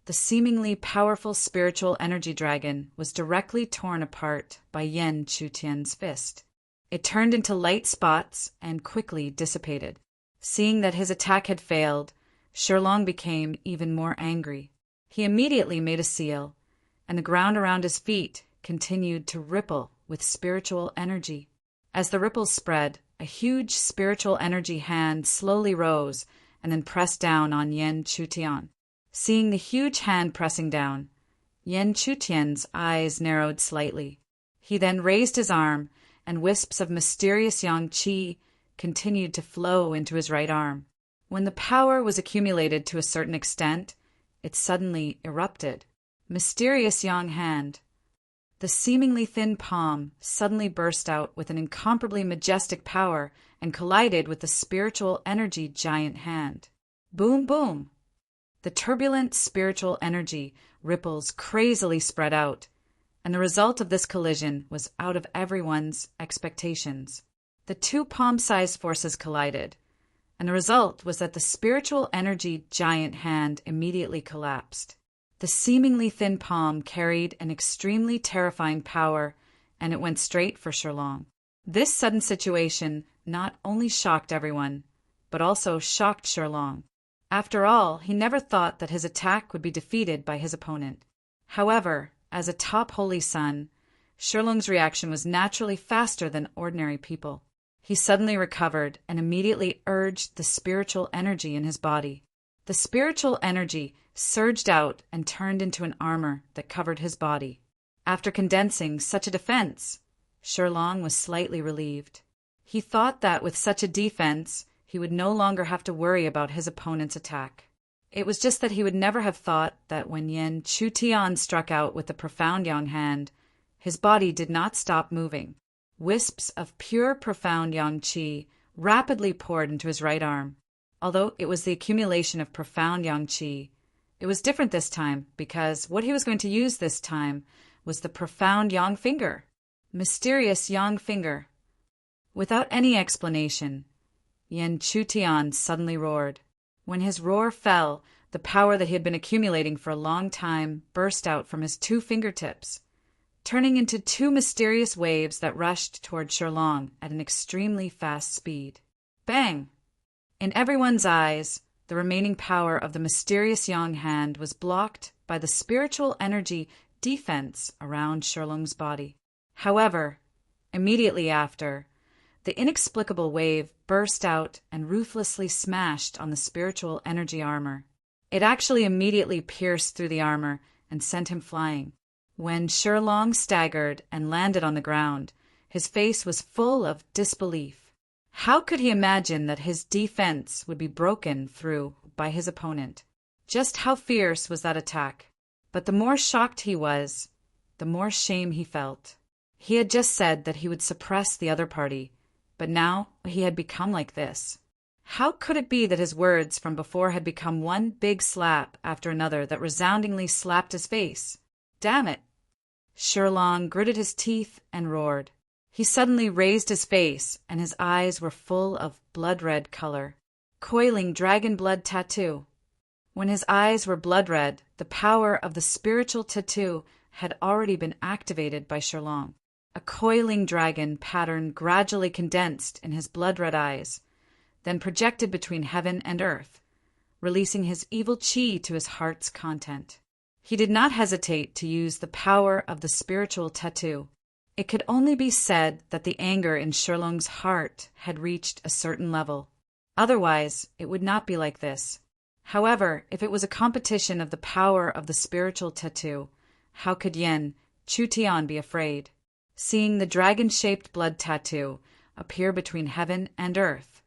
the seemingly powerful spiritual energy dragon was directly torn apart by Yan Chutian's fist. It turned into light spots and quickly dissipated. Seeing that his attack had failed, Shirlong became even more angry. He immediately made a seal, and the ground around his feet continued to ripple with spiritual energy. As the ripples spread, a huge spiritual energy hand slowly rose and then pressed down on Yan Chutian. Seeing the huge hand pressing down, Yan Chutian's eyes narrowed slightly. He then raised his arm, and wisps of mysterious yang qi continued to flow into his right arm. When the power was accumulated to a certain extent, it suddenly erupted. Mysterious yang hand. The seemingly thin palm suddenly burst out with an incomparably majestic power and collided with the spiritual energy giant hand. Boom, boom! The turbulent spiritual energy ripples crazily spread out, and the result of this collision was out of everyone's expectations. The two palm-sized forces collided, and the result was that the spiritual energy giant hand immediately collapsed. The seemingly thin palm carried an extremely terrifying power, and it went straight for Shirlong. This sudden situation not only shocked everyone, but also shocked Shirlong. After all, he never thought that his attack would be defeated by his opponent. However, as a top holy son, Shirlong's reaction was naturally faster than ordinary people. He suddenly recovered and immediately urged the spiritual energy in his body. The spiritual energy surged out and turned into an armor that covered his body. After condensing such a defense, Shirlong was slightly relieved. He thought that with such a defense, he would no longer have to worry about his opponent's attack. It was just that he would never have thought that when Yan Chutian struck out with the profound yang hand, his body did not stop moving. Wisps of pure profound yang qi rapidly poured into his right arm. Although it was the accumulation of profound yang qi, it was different this time because what he was going to use this time was the profound yang finger. Mysterious yang finger. Without any explanation, Yan Chutian suddenly roared. When his roar fell, the power that he had been accumulating for a long time burst out from his two fingertips, turning into two mysterious waves that rushed toward Shirlong at an extremely fast speed. Bang! In everyone's eyes, the remaining power of the mysterious yang hand was blocked by the spiritual energy defense around Shirlong's body. However, immediately after, the inexplicable wave burst out and ruthlessly smashed on the spiritual energy armor. It actually immediately pierced through the armor and sent him flying. When Shirlong staggered and landed on the ground, his face was full of disbelief. How could he imagine that his defense would be broken through by his opponent? Just how fierce was that attack? But the more shocked he was, the more shame he felt. He had just said that he would suppress the other party, but now he had become like this. How could it be that his words from before had become one big slap after another that resoundingly slapped his face? Damn it! Shirlong gritted his teeth and roared. He suddenly raised his face, and his eyes were full of blood-red color. Coiling dragon blood tattoo. When his eyes were blood-red, the power of the spiritual tattoo had already been activated by Shirlong. A coiling dragon pattern gradually condensed in his blood-red eyes, then projected between heaven and earth, releasing his evil qi to his heart's content. He did not hesitate to use the power of the spiritual tattoo. It could only be said that the anger in Shirlong's heart had reached a certain level. Otherwise, it would not be like this. However, if it was a competition of the power of the spiritual tattoo, how could Yan Chutian be afraid? Seeing the dragon-shaped blood tattoo appear between heaven and earth,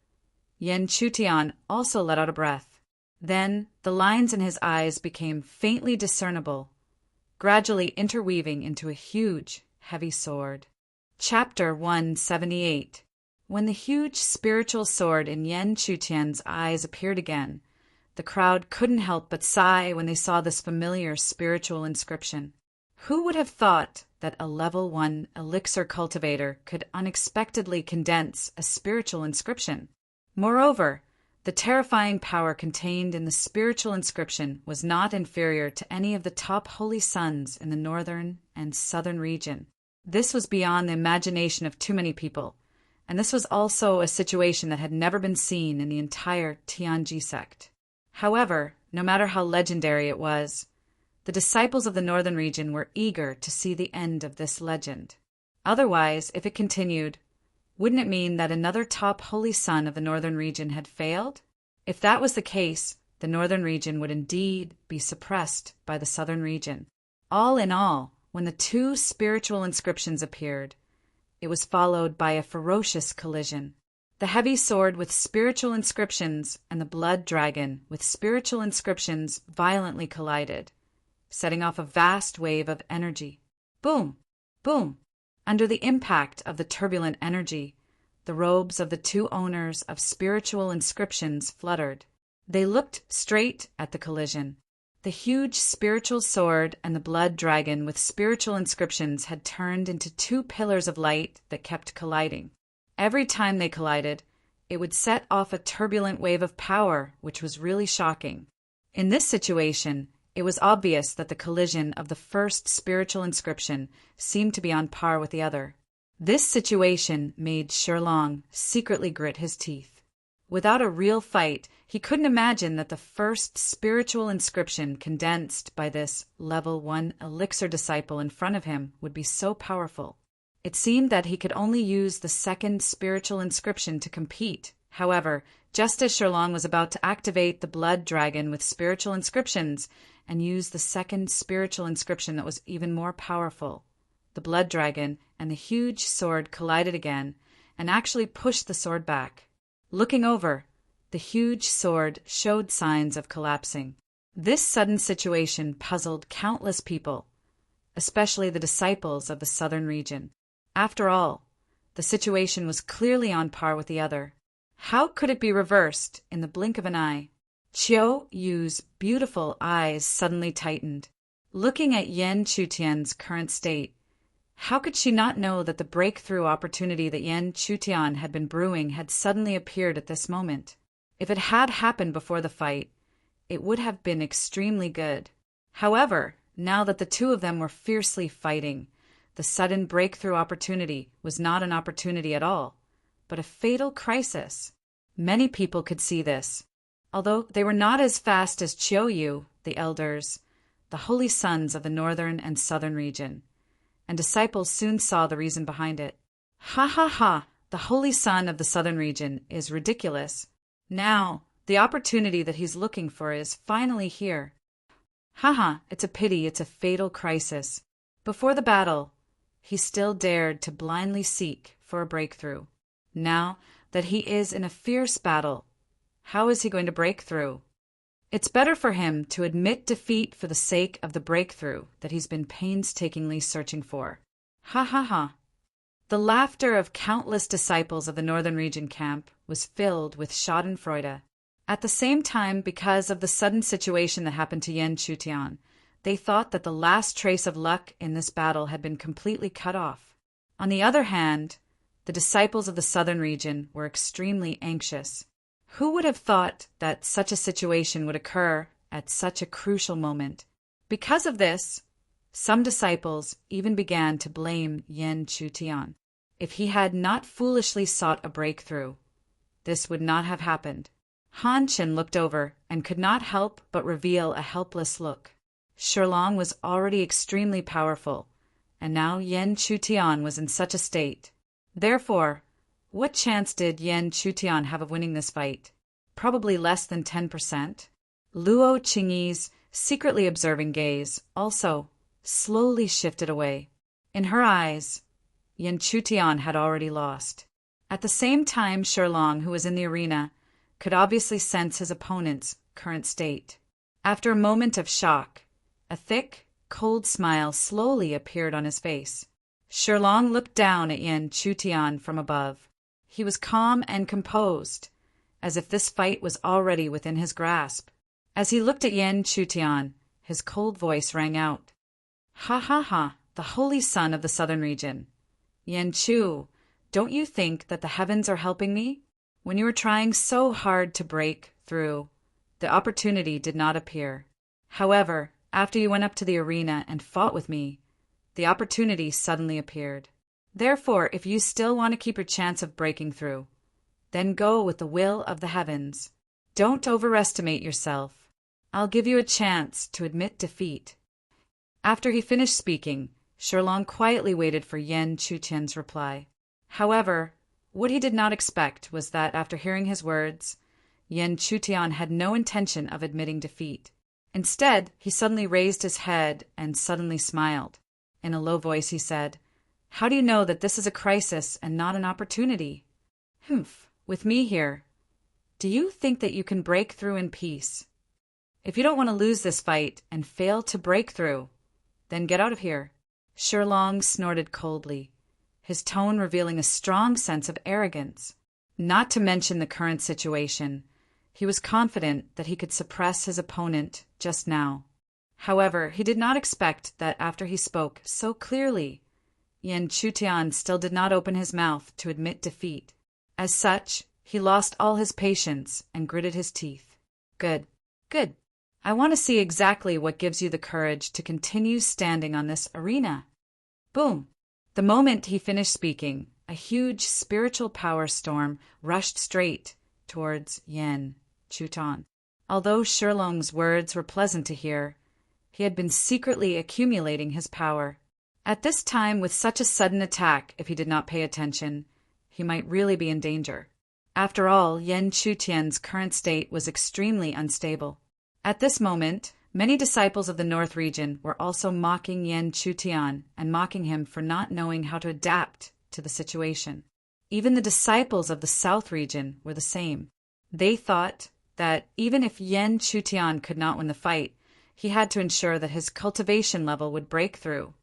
Yan Chutian also let out a breath. Then the lines in his eyes became faintly discernible, gradually interweaving into a huge, heavy sword. Chapter 178. When the huge spiritual sword in Yan Chutian's eyes appeared again, the crowd couldn't help but sigh when they saw this familiar spiritual inscription. Who would have thought that a level 1 elixir cultivator could unexpectedly condense a spiritual inscription? Moreover, the terrifying power contained in the spiritual inscription was not inferior to any of the top holy sons in the northern and southern region. This was beyond the imagination of too many people, and this was also a situation that had never been seen in the entire Tianji sect. However, no matter how legendary it was, the disciples of the northern region were eager to see the end of this legend. Otherwise, if it continued, wouldn't it mean that another top holy son of the northern region had failed? If that was the case, the northern region would indeed be suppressed by the southern region. All in all, when the two spiritual inscriptions appeared, it was followed by a ferocious collision. The heavy sword with spiritual inscriptions and the blood dragon with spiritual inscriptions violently collided, setting off a vast wave of energy. Boom! Boom! Under the impact of the turbulent energy, the robes of the two owners of spiritual inscriptions fluttered. They looked straight at the collision. The huge spiritual sword and the blood dragon with spiritual inscriptions had turned into two pillars of light that kept colliding. Every time they collided, it would set off a turbulent wave of power, which was really shocking. In this situation, it was obvious that the collision of the first spiritual inscription seemed to be on par with the other. This situation made Shirlong secretly grit his teeth. Without a real fight, he couldn't imagine that the first spiritual inscription condensed by this level 1 elixir disciple in front of him would be so powerful. It seemed that he could only use the second spiritual inscription to compete. However, just as Shirlong was about to activate the blood dragon with spiritual inscriptions and use the second spiritual inscription that was even more powerful, the blood dragon and the huge sword collided again and actually pushed the sword back. Looking over, the huge sword showed signs of collapsing. This sudden situation puzzled countless people, especially the disciples of the southern region. After all, the situation was clearly on par with the other. How could it be reversed in the blink of an eye? Qiu Yu's beautiful eyes suddenly tightened. Looking at Yan Chutian's current state, how could she not know that the breakthrough opportunity that Yan Chutian had been brewing had suddenly appeared at this moment? If it had happened before the fight, it would have been extremely good. However, now that the two of them were fiercely fighting, the sudden breakthrough opportunity was not an opportunity at all, but a fatal crisis. Many people could see this. Although they were not as fast as Qiu Yu, the elders, the holy sons of the northern and southern region, and disciples soon saw the reason behind it. Ha ha ha, the holy son of the southern region is ridiculous. Now, the opportunity that he's looking for is finally here. Ha ha, it's a pity, it's a fatal crisis. Before the battle, he still dared to blindly seek for a breakthrough. Now that he is in a fierce battle, how is he going to break through? It's better for him to admit defeat for the sake of the breakthrough that he's been painstakingly searching for. Ha ha ha. The laughter of countless disciples of the northern region camp was filled with schadenfreude. At the same time, because of the sudden situation that happened to Yan Chutian, they thought that the last trace of luck in this battle had been completely cut off. On the other hand, the disciples of the southern region were extremely anxious. Who would have thought that such a situation would occur at such a crucial moment? Because of this, some disciples even began to blame Yan Chutian. If he had not foolishly sought a breakthrough, this would not have happened. Han Chen looked over and could not help but reveal a helpless look. Shirlong was already extremely powerful, and now Yan Chutian was in such a state. Therefore, what chance did Yan Chutian have of winning this fight? Probably less than 10%. Luo Qingyi's secretly observing gaze also slowly shifted away. In her eyes, Yan Chutian had already lost. At the same time, Shirlong, who was in the arena, could obviously sense his opponent's current state. After a moment of shock, a thick, cold smile slowly appeared on his face. Shirlong looked down at Yan Chutian from above. He was calm and composed, as if this fight was already within his grasp. As he looked at Yan Chutian, his cold voice rang out. "Ha ha ha, the holy son of the southern region. Yan Chu, don't you think that the heavens are helping me? When you were trying so hard to break through, the opportunity did not appear. However, after you went up to the arena and fought with me, the opportunity suddenly appeared. Therefore, if you still want to keep your chance of breaking through, then go with the will of the heavens. Don't overestimate yourself. I'll give you a chance to admit defeat." After he finished speaking, Shirlong quietly waited for Yan Chutian's reply. However, what he did not expect was that after hearing his words, Yan Chutian had no intention of admitting defeat. Instead, he suddenly raised his head and suddenly smiled. In a low voice he said, "How do you know that this is a crisis and not an opportunity? Humph, with me here. Do you think that you can break through in peace? If you don't want to lose this fight and fail to break through, then get out of here." Shirlong snorted coldly, his tone revealing a strong sense of arrogance. Not to mention the current situation, he was confident that he could suppress his opponent just now. However, he did not expect that after he spoke so clearly, Yan Chutian still did not open his mouth to admit defeat. As such, he lost all his patience and gritted his teeth. "Good, good. I want to see exactly what gives you the courage to continue standing on this arena." Boom! The moment he finished speaking, a huge spiritual power storm rushed straight towards Yan Chutian. Although Shirlong's words were pleasant to hear, he had been secretly accumulating his power. At this time, with such a sudden attack, if he did not pay attention, he might really be in danger. After all, Yan Chutian's current state was extremely unstable. At this moment, many disciples of the North region were also mocking Yan Chutian and mocking him for not knowing how to adapt to the situation. Even the disciples of the South region were the same. They thought that even if Yan Chutian could not win the fight, he had to ensure that his cultivation level would break through.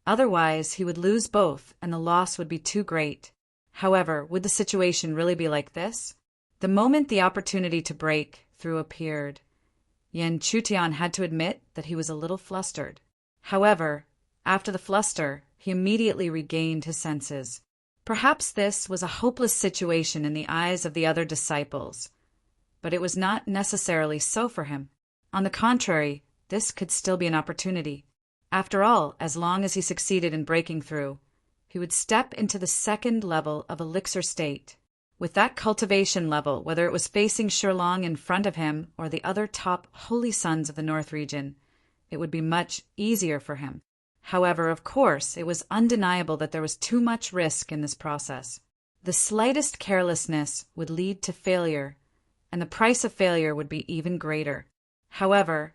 Otherwise, he would lose both and the loss would be too great. However, would the situation really be like this? The moment the opportunity to break through appeared, Yan Chutian had to admit that he was a little flustered. However, after the fluster, he immediately regained his senses. Perhaps this was a hopeless situation in the eyes of the other disciples, but it was not necessarily so for him. On the contrary, this could still be an opportunity. After all, as long as he succeeded in breaking through, he would step into the second level of elixir state. With that cultivation level, whether it was facing Shirlong in front of him or the other top holy sons of the North region, it would be much easier for him. However, of course, it was undeniable that there was too much risk in this process. The slightest carelessness would lead to failure, and the price of failure would be even greater. However,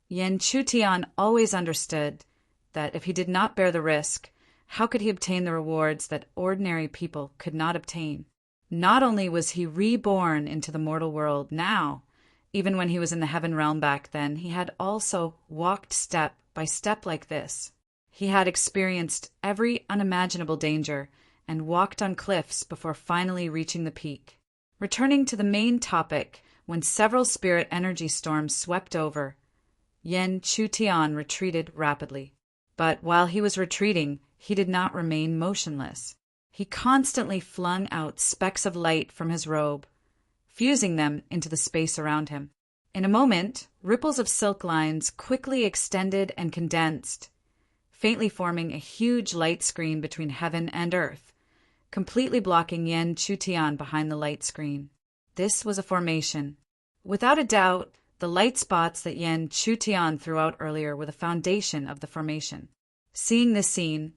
Yan Chutian always understood that if he did not bear the risk, how could he obtain the rewards that ordinary people could not obtain? Not only was he reborn into the mortal world now, even when he was in the heaven realm back then, he had also walked step by step like this. He had experienced every unimaginable danger and walked on cliffs before finally reaching the peak. Returning to the main topic, when several spirit energy storms swept over, Yan Chutian retreated rapidly. But while he was retreating, he did not remain motionless. He constantly flung out specks of light from his robe, fusing them into the space around him. In a moment, ripples of silk lines quickly extended and condensed, faintly forming a huge light screen between heaven and earth, completely blocking Yan Chutian behind the light screen. This was a formation. Without a doubt, the light spots that Yan Chutian threw out earlier were the foundation of the formation. Seeing this scene,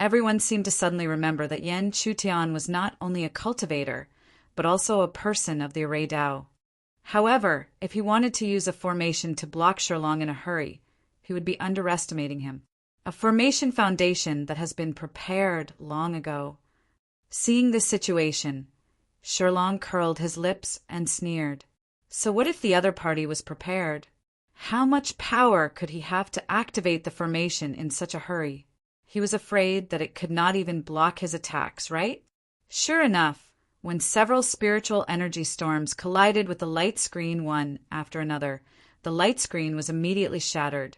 everyone seemed to suddenly remember that Yan Chutian was not only a cultivator, but also a person of the Array Tao. However, if he wanted to use a formation to block Shirlong in a hurry, he would be underestimating him. A formation foundation that has been prepared long ago. Seeing this situation, Shirlong curled his lips and sneered. So what if the other party was prepared? How much power could he have to activate the formation in such a hurry? He was afraid that it could not even block his attacks, right? Sure enough, when several spiritual energy storms collided with the light screen one after another. The light screen was immediately shattered,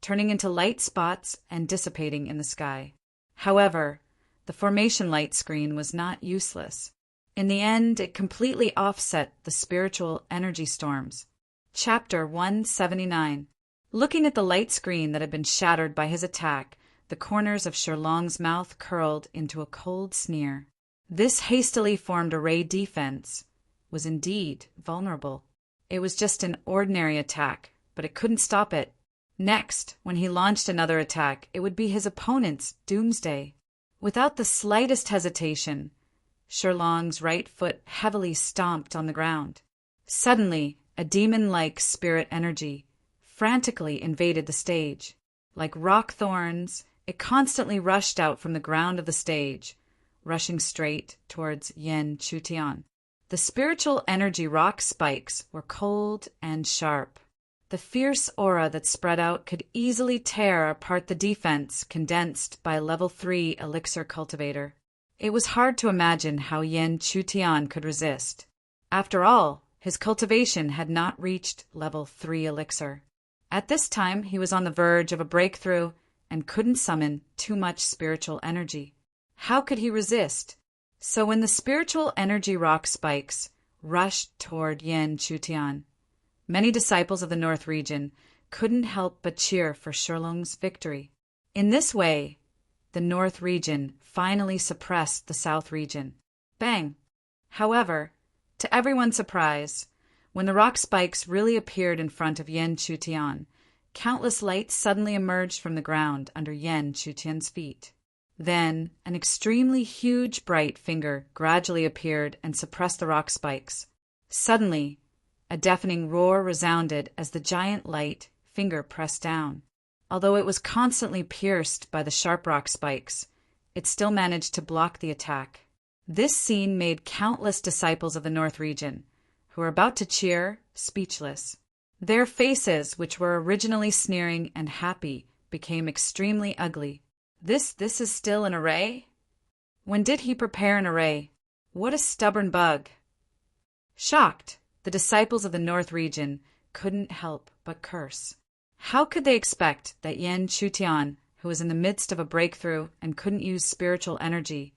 turning into light spots and dissipating in the sky. However, the formation light screen was not useless. In the end, it completely offset the spiritual energy storms. Chapter 179. Looking at the light screen that had been shattered by his attack, the corners of Sherlong's mouth curled into a cold sneer. This hastily formed array defense was indeed vulnerable. It was just an ordinary attack, but it couldn't stop it. Next, when he launched another attack, it would be his opponent's doomsday. Without the slightest hesitation, Sherlong's right foot heavily stomped on the ground. Suddenly, a demon-like spirit energy frantically invaded the stage. Like rock thorns, it constantly rushed out from the ground of the stage, rushing straight towards Yan Chutian. The spiritual energy rock spikes were cold and sharp. The fierce aura that spread out could easily tear apart the defense condensed by a level 3 elixir cultivator. It was hard to imagine how Yan Chutian could resist. After all, his cultivation had not reached level 3 elixir. At this time, he was on the verge of a breakthrough and couldn't summon too much spiritual energy. How could he resist? So when the spiritual energy rock spikes rushed toward Yan Chutian, many disciples of the North region couldn't help but cheer for Sherlong's victory. In this way, the North region finally suppressed the South region. Bang! However, to everyone's surprise, when the rock spikes really appeared in front of Yan Chutian, countless lights suddenly emerged from the ground under Yan Chutian's feet. Then, an extremely huge bright finger gradually appeared and suppressed the rock spikes. Suddenly, a deafening roar resounded as the giant light finger pressed down. Although it was constantly pierced by the sharp rock spikes, it still managed to block the attack. This scene made countless disciples of the North region, who were about to cheer, speechless. Their faces, which were originally sneering and happy, became extremely ugly. This is still an array? When did he prepare an array? What a stubborn bug. Shocked, the disciples of the North region couldn't help but curse. How could they expect that Yan Chutian, who was in the midst of a breakthrough and couldn't use spiritual energy,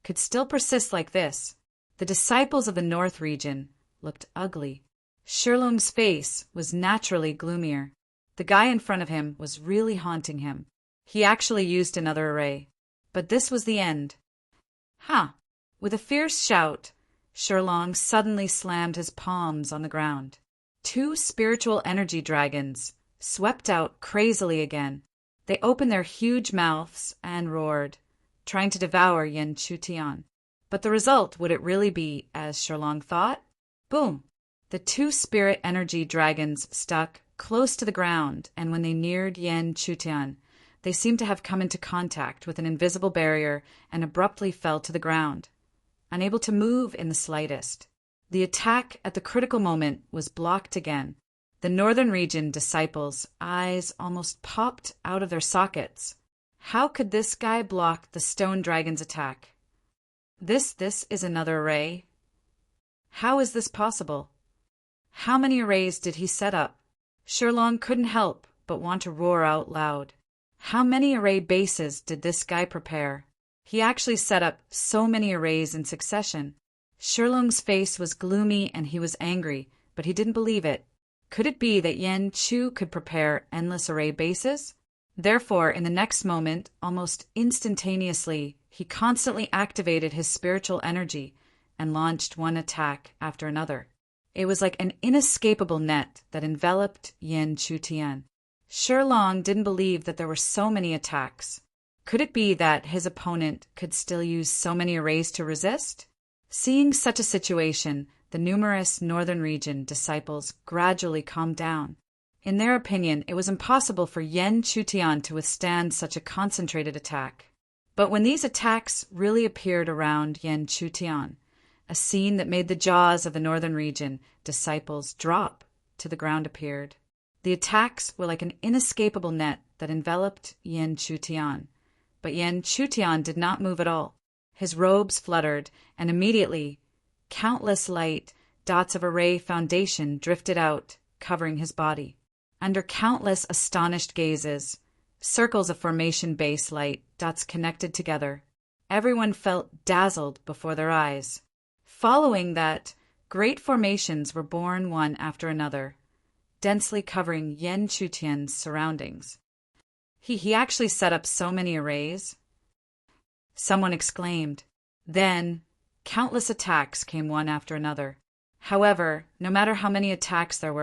could still persist like this? The disciples of the North region looked ugly. Sherlong's face was naturally gloomier. The guy in front of him was really haunting him. He actually used another array. But this was the end. Ha! With a fierce shout, Sherlong suddenly slammed his palms on the ground. 2 spiritual energy dragons swept out crazily again. They opened their huge mouths and roared, trying to devour Yan Chutian. But the result, would it really be as Sherlong thought? Boom! The 2 spirit energy dragons stuck close to the ground, and when they neared Yan Chutian, they seemed to have come into contact with an invisible barrier and abruptly fell to the ground, unable to move in the slightest. The attack at the critical moment was blocked again. The Northern region disciples' eyes almost popped out of their sockets. How could this guy block the stone dragon's attack? This is another array. How is this possible? How many arrays did he set up? Sherlong couldn't help but want to roar out loud. How many array bases did this guy prepare? He actually set up so many arrays in succession. Sherlong's face was gloomy and he was angry, but he didn't believe it. Could it be that Yan Chu could prepare endless array bases? Therefore, in the next moment, almost instantaneously, he constantly activated his spiritual energy and launched one attack after another. It was like an inescapable net that enveloped Yan Chutian. Sherlong didn't believe that there were so many attacks. Could it be that his opponent could still use so many arrays to resist? Seeing such a situation, the numerous Northern region disciples gradually calmed down. In their opinion, it was impossible for Yan Chutian to withstand such a concentrated attack. But when these attacks really appeared around Yan Chutian, a scene that made the jaws of the Northern region disciples drop to the ground appeared. The attacks were like an inescapable net that enveloped Yan Chutian. But Yan Chutian did not move at all. His robes fluttered, and immediately Countless light dots of array foundation drifted out, covering his body. Under countless astonished gazes, circles of formation base light dots connected together. Everyone felt dazzled before their eyes. Following that, great formations were born one after another, densely covering Yan Chutian's surroundings. He actually set up so many arrays? Someone exclaimed. Then, countless attacks came one after another. However, no matter how many attacks there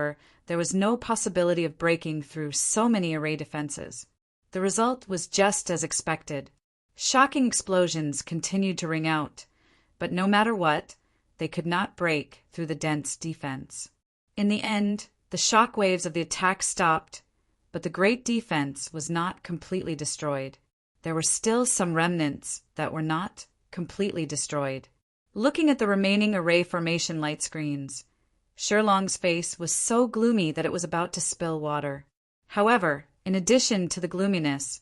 was no possibility of breaking through so many array defenses. The result was just as expected. Shocking explosions continued to ring out, but no matter what, they could not break through the dense defense. In the end, the shock waves of the attack stopped, but the great defense was not completely destroyed. There were still some remnants that were not completely destroyed. Looking at the remaining array formation light screens, Shirlong's face was so gloomy that it was about to spill water. However, in addition to the gloominess,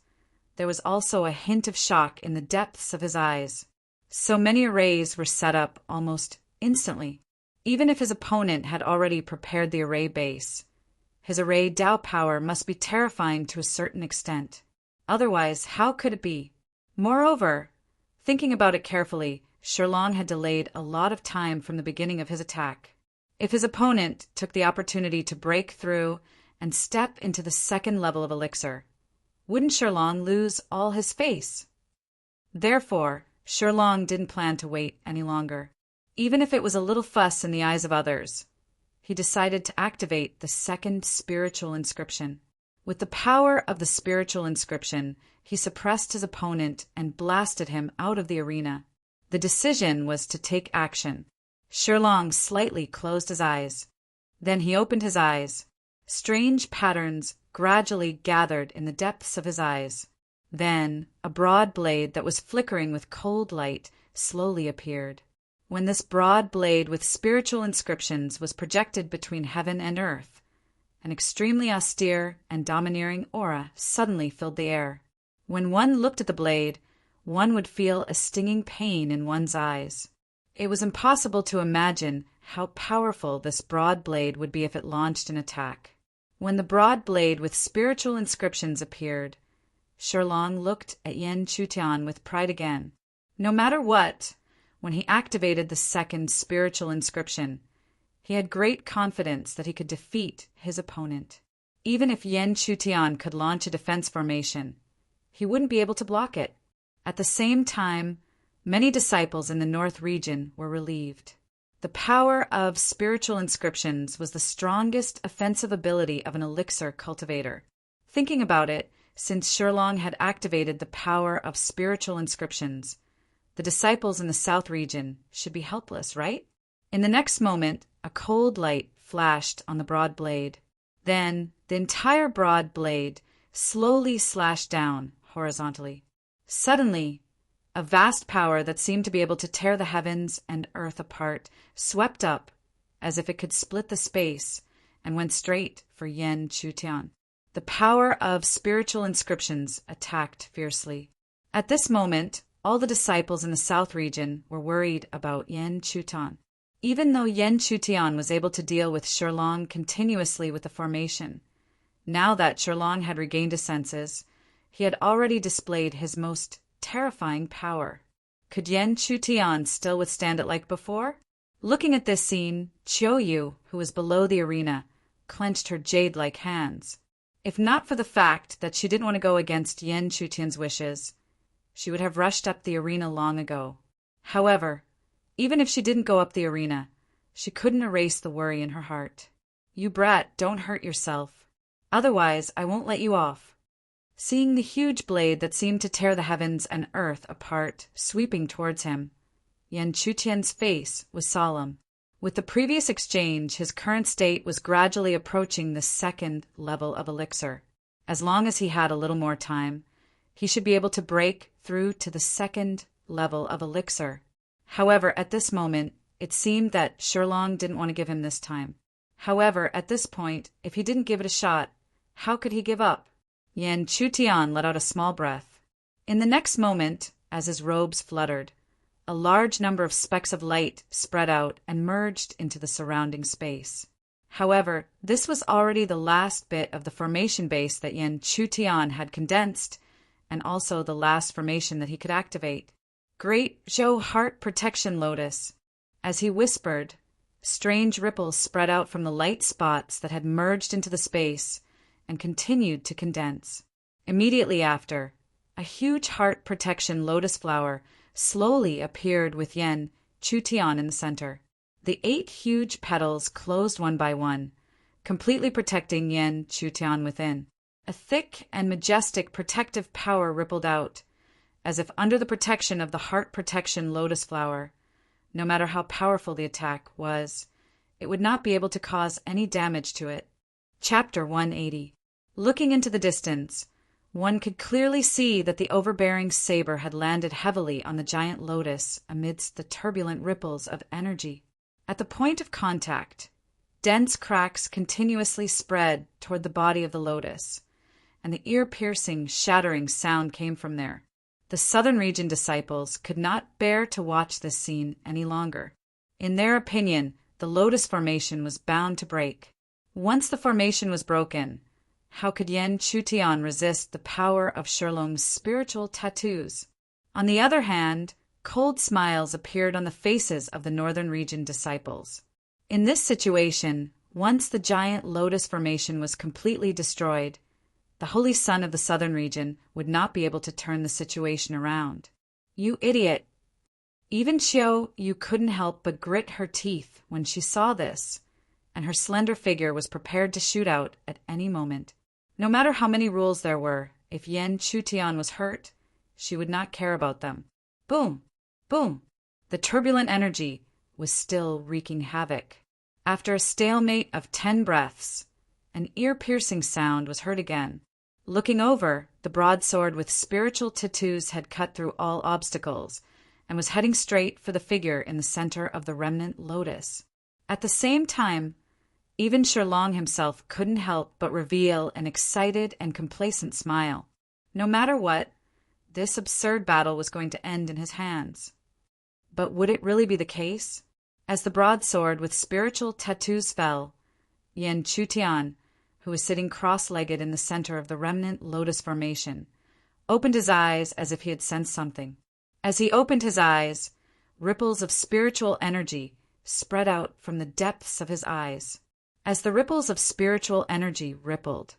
there was also a hint of shock in the depths of his eyes. So many arrays were set up almost instantly. Even if his opponent had already prepared the array base, his array Dao power must be terrifying to a certain extent. Otherwise, how could it be? Moreover, thinking about it carefully, Shirlong had delayed a lot of time from the beginning of his attack. If his opponent took the opportunity to break through and step into the second level of elixir, wouldn't Shirlong lose all his face? Therefore, Shirlong didn't plan to wait any longer. Even if it was a little fuss in the eyes of others, he decided to activate the second spiritual inscription. With the power of the spiritual inscription, he suppressed his opponent and blasted him out of the arena. The decision was to take action. Shirlong slightly closed his eyes. Then he opened his eyes. Strange patterns gradually gathered in the depths of his eyes. Then a broad blade that was flickering with cold light slowly appeared. When this broad blade with spiritual inscriptions was projected between heaven and earth, an extremely austere and domineering aura suddenly filled the air. When one looked at the blade, one would feel a stinging pain in one's eyes. It was impossible to imagine how powerful this broad blade would be if it launched an attack. When the broad blade with spiritual inscriptions appeared, Shirlong looked at Yan Chutian with pride again. No matter what, when he activated the second spiritual inscription, he had great confidence that he could defeat his opponent. Even if Yan Chutian could launch a defense formation, he wouldn't be able to block it. At the same time, many disciples in the north region were relieved. The power of spiritual inscriptions was the strongest offensive ability of an elixir cultivator. Thinking about it, since Shirlong had activated the power of spiritual inscriptions, the disciples in the south region should be helpless, right? In the next moment, a cold light flashed on the broad blade. Then, the entire broad blade slowly slashed down horizontally. Suddenly, a vast power that seemed to be able to tear the heavens and earth apart swept up as if it could split the space and went straight for Yan Chutian. The power of spiritual inscriptions attacked fiercely. At this moment, all the disciples in the south region were worried about Yan Chutian. Even though Yan Chutian was able to deal with Shirlong continuously with the formation, now that Shirlong had regained his senses, he had already displayed his most terrifying power. Could Yan Chutian still withstand it like before? Looking at this scene, Qiuyu, who was below the arena, clenched her jade-like hands. If not for the fact that she didn't want to go against Yan Chutian's wishes, she would have rushed up the arena long ago. However, even if she didn't go up the arena, she couldn't erase the worry in her heart. "You brat, don't hurt yourself. Otherwise, I won't let you off." Seeing the huge blade that seemed to tear the heavens and earth apart sweeping towards him, Yan Chutian's face was solemn. With the previous exchange, his current state was gradually approaching the second level of elixir. As long as he had a little more time, he should be able to break through to the second level of elixir. However, at this moment, it seemed that Shirlong didn't want to give him this time. However, at this point, if he didn't give it a shot, how could he give up? Yan Chutian let out a small breath. In the next moment, as his robes fluttered, a large number of specks of light spread out and merged into the surrounding space. However, this was already the last bit of the formation base that Yan Chutian had condensed, and also the last formation that he could activate. Great Zhou Heart Protection Lotus. As he whispered, strange ripples spread out from the light spots that had merged into the space and continued to condense. Immediately after, a huge heart protection lotus flower slowly appeared with Yan Chutian in the center. The 8 huge petals closed one by one, completely protecting Yan Chutian within. A thick and majestic protective power rippled out, as if under the protection of the heart protection lotus flower, no matter how powerful the attack was, it would not be able to cause any damage to it. Chapter 180. Looking into the distance, one could clearly see that the overbearing saber had landed heavily on the giant lotus amidst the turbulent ripples of energy. At the point of contact, dense cracks continuously spread toward the body of the lotus, and the ear-piercing, shattering sound came from there. The Southern Region disciples could not bear to watch this scene any longer. In their opinion, the lotus formation was bound to break. Once the formation was broken, how could Yan Chutian resist the power of Shirlong's spiritual tattoos? On the other hand, cold smiles appeared on the faces of the Northern Region disciples. In this situation, once the giant lotus formation was completely destroyed, the Holy Son of the Southern Region would not be able to turn the situation around. You idiot! Even Xiao Yu couldn't help but grit her teeth when she saw this, and her slender figure was prepared to shoot out at any moment. No matter how many rules there were, if Yan Chutian was hurt, she would not care about them. Boom! Boom! The turbulent energy was still wreaking havoc. After a stalemate of 10 breaths, an ear-piercing sound was heard again. Looking over, the broadsword with spiritual tattoos had cut through all obstacles and was heading straight for the figure in the center of the remnant lotus. At the same time, even Shirlong himself couldn't help but reveal an excited and complacent smile. No matter what, this absurd battle was going to end in his hands. But would it really be the case? As the broadsword with spiritual tattoos fell, Yan Chutian, who was sitting cross-legged in the center of the remnant lotus formation, opened his eyes as if he had sensed something. As he opened his eyes, ripples of spiritual energy spread out from the depths of his eyes. As the ripples of spiritual energy rippled,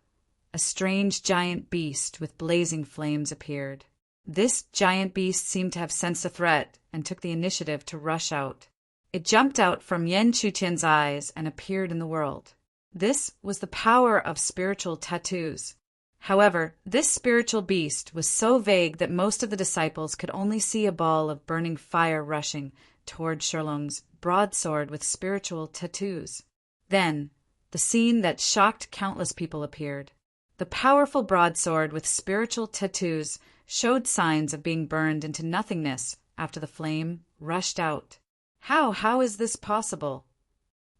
a strange giant beast with blazing flames appeared. This giant beast seemed to have sensed a threat and took the initiative to rush out. It jumped out from Yan Chutian's eyes and appeared in the world. This was the power of spiritual tattoos. However, this spiritual beast was so vague that most of the disciples could only see a ball of burning fire rushing toward Shirlong's broadsword with spiritual tattoos. Then, the scene that shocked countless people appeared. The powerful broadsword with spiritual tattoos showed signs of being burned into nothingness after the flame rushed out. How is this possible?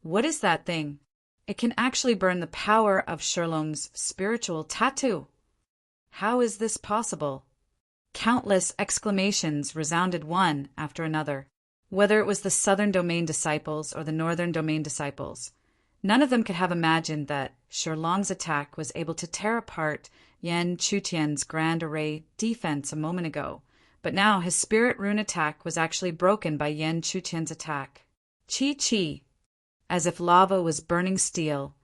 What is that thing? It can actually burn the power of Shirlong's spiritual tattoo. How is this possible? Countless exclamations resounded one after another. Whether it was the Southern Domain disciples or the Northern Domain disciples, none of them could have imagined that Shirlong's attack was able to tear apart Yan Chutian's Grand Array defense a moment ago, but now his spirit rune attack was actually broken by Yan Chutian's attack. Chi-chi! As if lava was burning steel,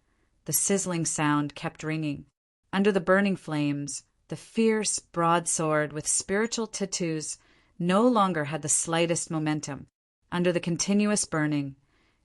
the sizzling sound kept ringing. Under the burning flames, the fierce broadsword with spiritual tattoos no longer had the slightest momentum. Under the continuous burning,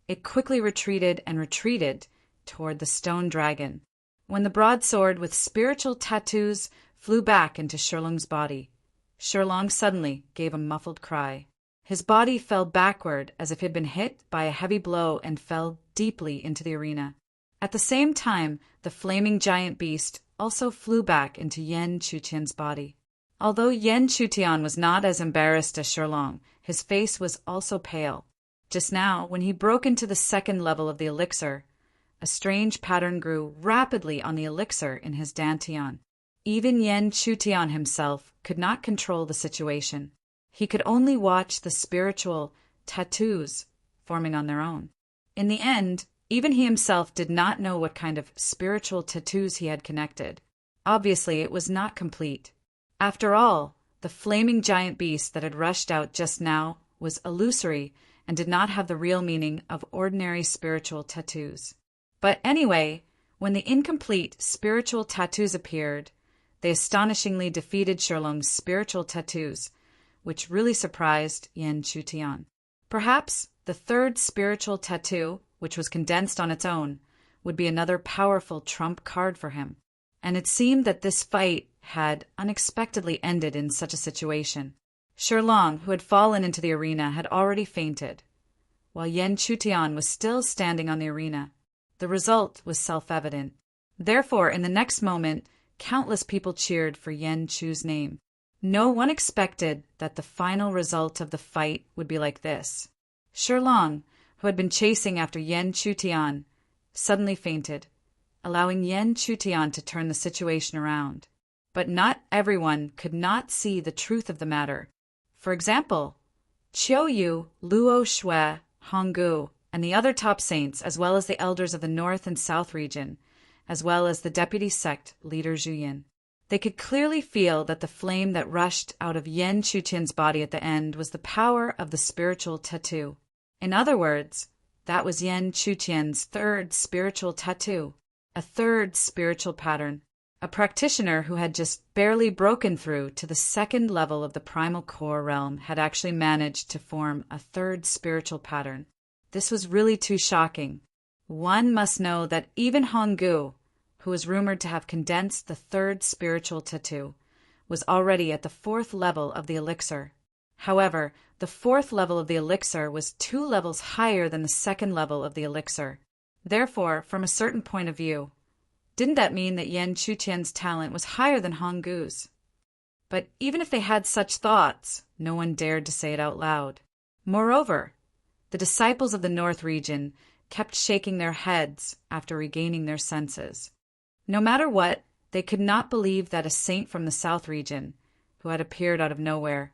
it quickly retreated and retreated toward the stone dragon. When the broadsword with spiritual tattoos flew back into Shirlong's body, Shirlong suddenly gave a muffled cry. His body fell backward as if he had been hit by a heavy blow and fell deeply into the arena. At the same time, the flaming giant beast also flew back into Yan Chutian's body. Although Yan Chutian was not as embarrassed as Shirlong, his face was also pale. Just now, when he broke into the second level of the elixir, a strange pattern grew rapidly on the elixir in his dantian. Even Yan Chutian himself could not control the situation. He could only watch the spiritual tattoos forming on their own. In the end, even he himself did not know what kind of spiritual tattoos he had connected. Obviously, it was not complete. After all, the flaming giant beast that had rushed out just now was illusory and did not have the real meaning of ordinary spiritual tattoos. But anyway, when the incomplete spiritual tattoos appeared, they astonishingly defeated Shirlong's spiritual tattoos, which really surprised Yen Chutian. Perhaps the third spiritual tattoo, which was condensed on its own, would be another powerful trump card for him. And it seemed that this fight had unexpectedly ended in such a situation. Shirlong, who had fallen into the arena, had already fainted, while Yen Chutian was still standing on the arena. The result was self-evident. Therefore, in the next moment, countless people cheered for Yen Chu's name. No one expected that the final result of the fight would be like this. Shirlong, who had been chasing after Yen Chutian, suddenly fainted, allowing Yen Chutian to turn the situation around. But not everyone could not see the truth of the matter. For example, Qiu Yu, Luo Shui, Honggu, and the other top saints, as well as the elders of the North and South region, as well as the deputy sect leader Zhuyin. They could clearly feel that the flame that rushed out of Yen Chutian's body at the end was the power of the spiritual tattoo. In other words, that was Yen Chutian's third spiritual tattoo, a third spiritual pattern. A practitioner who had just barely broken through to the second level of the primal core realm had actually managed to form a third spiritual pattern. This was really too shocking. One must know that even Honggu, who was rumored to have condensed the third spiritual tattoo, was already at the fourth level of the elixir. However, the fourth level of the elixir was 2 levels higher than the second level of the elixir. Therefore, from a certain point of view, didn't that mean that Yen Chutian's talent was higher than Honggu's? But even if they had such thoughts, no one dared to say it out loud. Moreover, the disciples of the North region kept shaking their heads after regaining their senses. No matter what, they could not believe that a saint from the South region, who had appeared out of nowhere,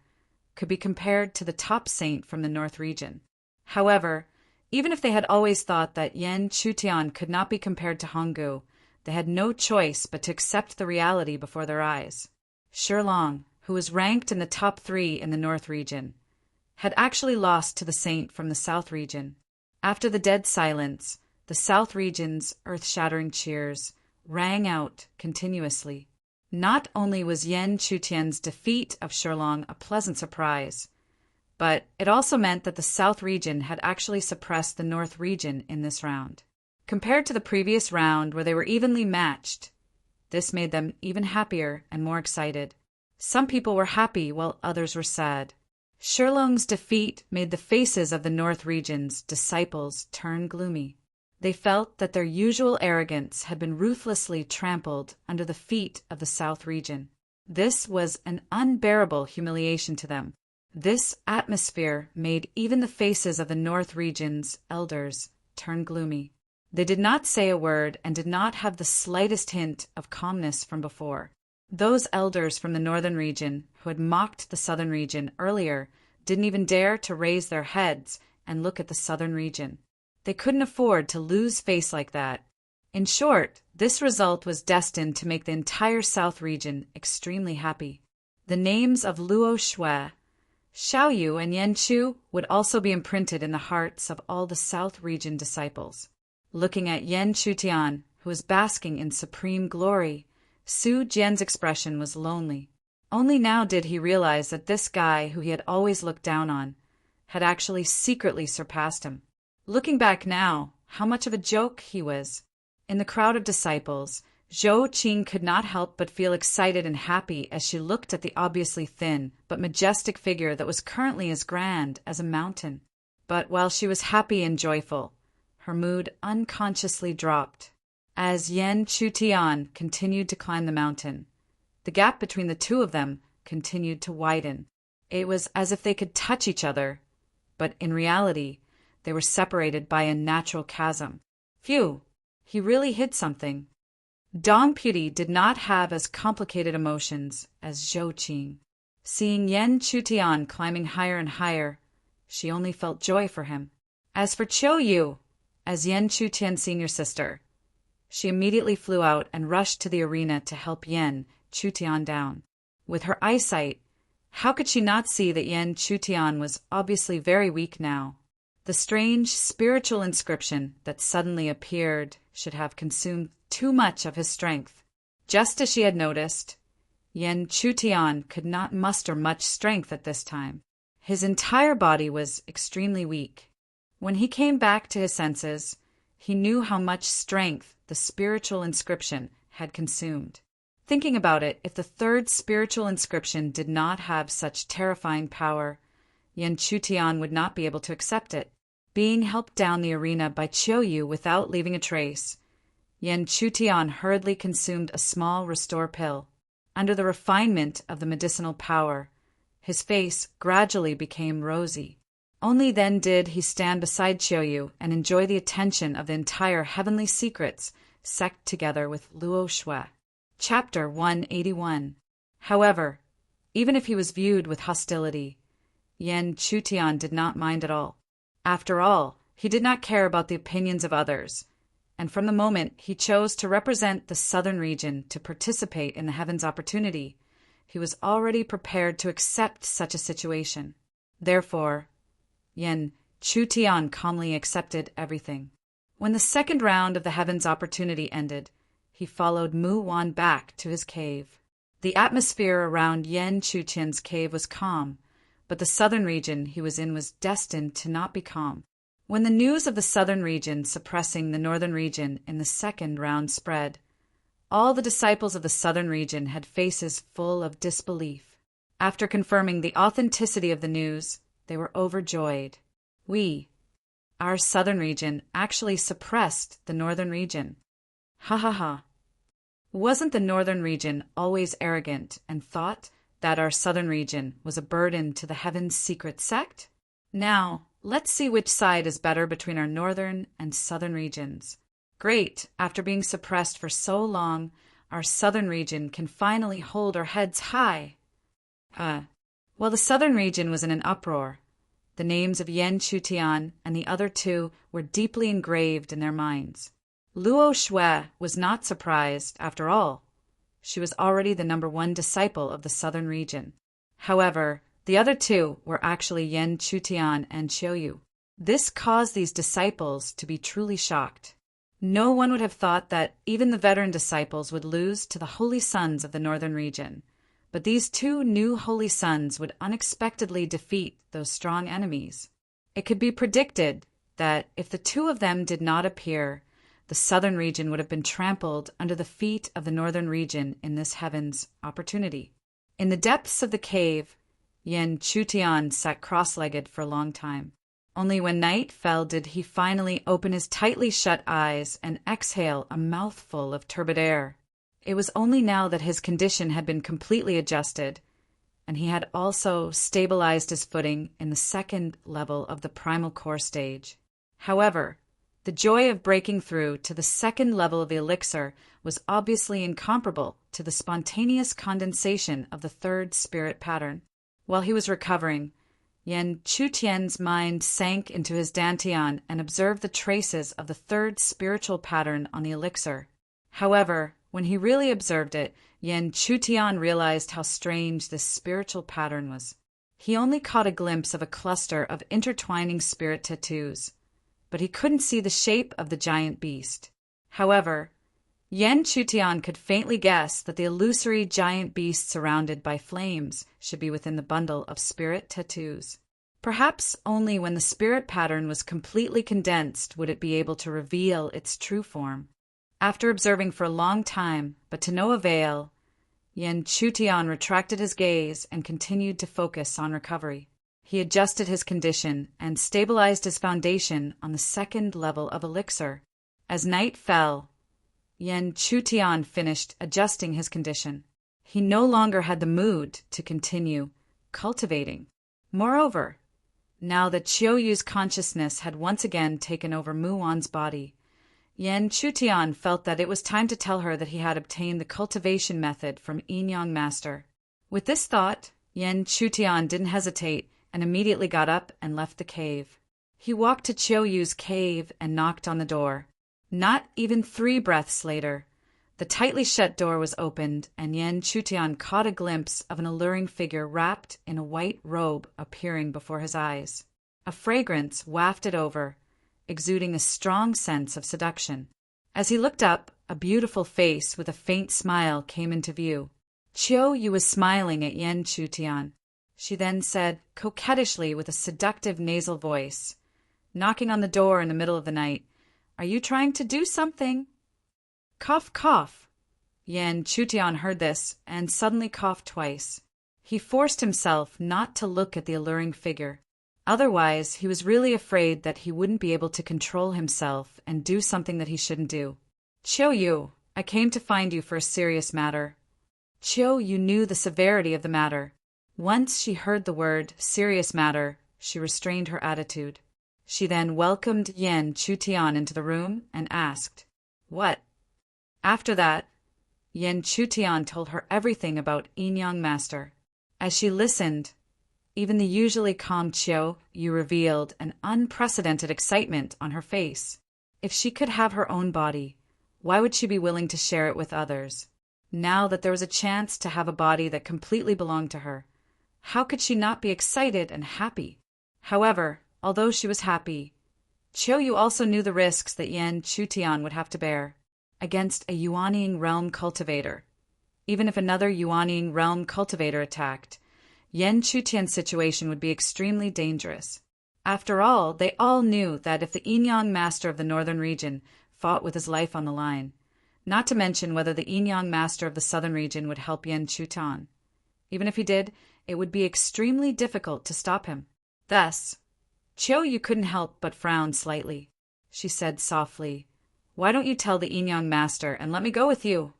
could be compared to the top saint from the North region. However, even if they had always thought that Yen Chutian could not be compared to Honggu, they had no choice but to accept the reality before their eyes. Shirlong, who was ranked in the top 3 in the North region, had actually lost to the saint from the South region. After the dead silence, the South region's earth-shattering cheers rang out continuously. Not only was Yen Chutian's defeat of Shirlong a pleasant surprise, but it also meant that the South region had actually suppressed the North region in this round. Compared to the previous round where they were evenly matched, this made them even happier and more excited. Some people were happy while others were sad. Shirlong's defeat made the faces of the North region's disciples turn gloomy. They felt that their usual arrogance had been ruthlessly trampled under the feet of the South region. This was an unbearable humiliation to them. This atmosphere made even the faces of the North region's elders turn gloomy. They did not say a word and did not have the slightest hint of calmness from before. Those elders from the Northern region who had mocked the Southern region earlier didn't even dare to raise their heads and look at the Southern region. They couldn't afford to lose face like that. In short, this result was destined to make the entire South region extremely happy. The names of Luo Shui, Xiaoyu, and Yen Chu would also be imprinted in the hearts of all the South region disciples. Looking at Yen Chutian, who was basking in supreme glory, Su Jian's expression was lonely. Only now did he realize that this guy who he had always looked down on had actually secretly surpassed him. Looking back now, how much of a joke he was. In the crowd of disciples, Zhou Qing could not help but feel excited and happy as she looked at the obviously thin but majestic figure that was currently as grand as a mountain. But while she was happy and joyful, her mood unconsciously dropped. As Yen Chutian continued to climb the mountain, the gap between the two of them continued to widen. It was as if they could touch each other, but in reality, they were separated by a natural chasm. Phew, he really hid something. Dong Puti did not have as complicated emotions as Zhou Qing. Seeing Yen Chutian climbing higher and higher, she only felt joy for him. As for Chiu Yu, as Yen Chutian's senior sister, she immediately flew out and rushed to the arena to help Yen Chutian down. With her eyesight, how could she not see that Yen Chutian was obviously very weak now? The strange spiritual inscription that suddenly appeared should have consumed too much of his strength. Just as she had noticed, Yen Chutian could not muster much strength at this time. His entire body was extremely weak. When he came back to his senses, he knew how much strength the spiritual inscription had consumed. Thinking about it, if the third spiritual inscription did not have such terrifying power, Yen Chutian would not be able to accept it. Being helped down the arena by Chiu Yu without leaving a trace, Yen Chutian hurriedly consumed a small restore pill. Under the refinement of the medicinal power, his face gradually became rosy. Only then did he stand beside Chiu Yu and enjoy the attention of the entire Heavenly Secrets sect together with Luo Shui. Chapter 181. However, even if he was viewed with hostility, Yen Chutian did not mind at all. After all, he did not care about the opinions of others, and from the moment he chose to represent the southern region to participate in the Heaven's opportunity, he was already prepared to accept such a situation. Therefore, Yen Chutian calmly accepted everything. When the second round of the Heaven's opportunity ended, he followed Mu Wan back to his cave. The atmosphere around Yen Chutian's cave was calm, but the southern region he was in was destined to not be calm. When the news of the southern region suppressing the northern region in the second round spread, all the disciples of the southern region had faces full of disbelief. After confirming the authenticity of the news, they were overjoyed. Our southern region, actually suppressed the northern region. Ha ha ha. Wasn't the northern region always arrogant and thought that our southern region was a burden to the Heaven's secret sect? Now, let's see which side is better between our northern and southern regions. Great! After being suppressed for so long, our southern region can finally hold our heads high. While the southern region was in an uproar, the names of Yen Chutian and the other two were deeply engraved in their minds. Luo Shui was not surprised, after all. She was already the #1 disciple of the southern region. However, the other two were actually Yen Chutian and Chiu Yu. This caused these disciples to be truly shocked. No one would have thought that even the veteran disciples would lose to the holy sons of the northern region, but these two new holy sons would unexpectedly defeat those strong enemies. It could be predicted that if the two of them did not appear, the southern region would have been trampled under the feet of the northern region in this Heaven's opportunity. In the depths of the cave, Yen Chutian sat cross-legged for a long time. Only when night fell did he finally open his tightly shut eyes and exhale a mouthful of turbid air. It was only now that his condition had been completely adjusted, and he had also stabilized his footing in the second level of the primal core stage. However, the joy of breaking through to the second level of the elixir was obviously incomparable to the spontaneous condensation of the third spirit pattern. While he was recovering, Yen Chutian's mind sank into his dantian and observed the traces of the third spiritual pattern on the elixir. However, when he really observed it, Yen Chutian realized how strange this spiritual pattern was. He only caught a glimpse of a cluster of intertwining spirit tattoos, but he couldn't see the shape of the giant beast. However, Yen Chutian could faintly guess that the illusory giant beast surrounded by flames should be within the bundle of spirit tattoos. Perhaps only when the spirit pattern was completely condensed would it be able to reveal its true form. After observing for a long time, but to no avail, Yen Chutian retracted his gaze and continued to focus on recovery. He adjusted his condition and stabilized his foundation on the second level of elixir. As night fell, Yen Chutian finished adjusting his condition. He no longer had the mood to continue cultivating. Moreover, now that Chiu Yu's consciousness had once again taken over Mu Wan's body, Yen Chutian felt that it was time to tell her that he had obtained the cultivation method from Yin Yang Master. With this thought, Yen Chutian didn't hesitate and immediately got up and left the cave. He walked to Chiu-Yu's cave and knocked on the door. Not even 3 breaths later, the tightly shut door was opened and Yen Chutian caught a glimpse of an alluring figure wrapped in a white robe appearing before his eyes. A fragrance wafted over, exuding a strong sense of seduction. As he looked up, a beautiful face with a faint smile came into view. Chiu-Yu was smiling at Yen Chutian. She then said, coquettishly with a seductive nasal voice, knocking on the door in the middle of the night, "Are you trying to do something?" Cough, cough. Yen Chutian heard this and suddenly coughed twice. He forced himself not to look at the alluring figure. Otherwise, he was really afraid that he wouldn't be able to control himself and do something that he shouldn't do. Chiu-Yu, I came to find you for a serious matter. Chiu-Yu knew the severity of the matter. Once she heard the word serious matter, she restrained her attitude. She then welcomed Yen Chutian into the room and asked, "What?" After that, Yen Chutian told her everything about Yin-Yang Master. As she listened, even the usually calm Chiu-Yu revealed an unprecedented excitement on her face. If she could have her own body, why would she be willing to share it with others? Now that there was a chance to have a body that completely belonged to her, how could she not be excited and happy? However, although she was happy, Chiu-Yu also knew the risks that Yen Chutian would have to bear against a Yuanying realm cultivator. Even if another Yuanying realm cultivator attacked, Yen Chutian's situation would be extremely dangerous. After all, they all knew that if the Yin-Yang Master of the northern region fought with his life on the line, not to mention whether the Yin-Yang Master of the southern region would help Yen Chutian. Even if he did, it would be extremely difficult to stop him. Thus, Chiu-Yu couldn't help but frown slightly. She said softly, "Why don't you tell the Yin-Yang Master and let me go with you?"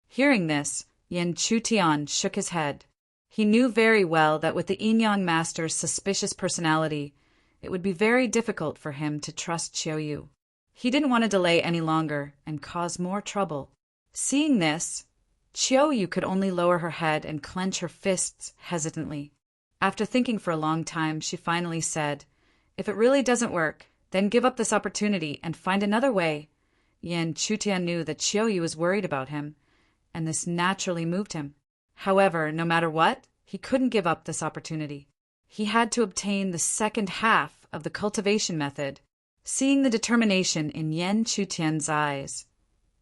Hearing this, Yen Chutian shook his head. He knew very well that with the Yin-Yang Master's suspicious personality, it would be very difficult for him to trust Chiu-Yu. He didn't want to delay any longer and cause more trouble. Seeing this, Chiu-Yu could only lower her head and clench her fists hesitantly. After thinking for a long time, she finally said, "If it really doesn't work, then give up this opportunity and find another way." Yen Chutian knew that Chiu-Yu was worried about him, and this naturally moved him. However, no matter what, he couldn't give up this opportunity. He had to obtain the second half of the cultivation method. Seeing the determination in Yen Chutian's eyes,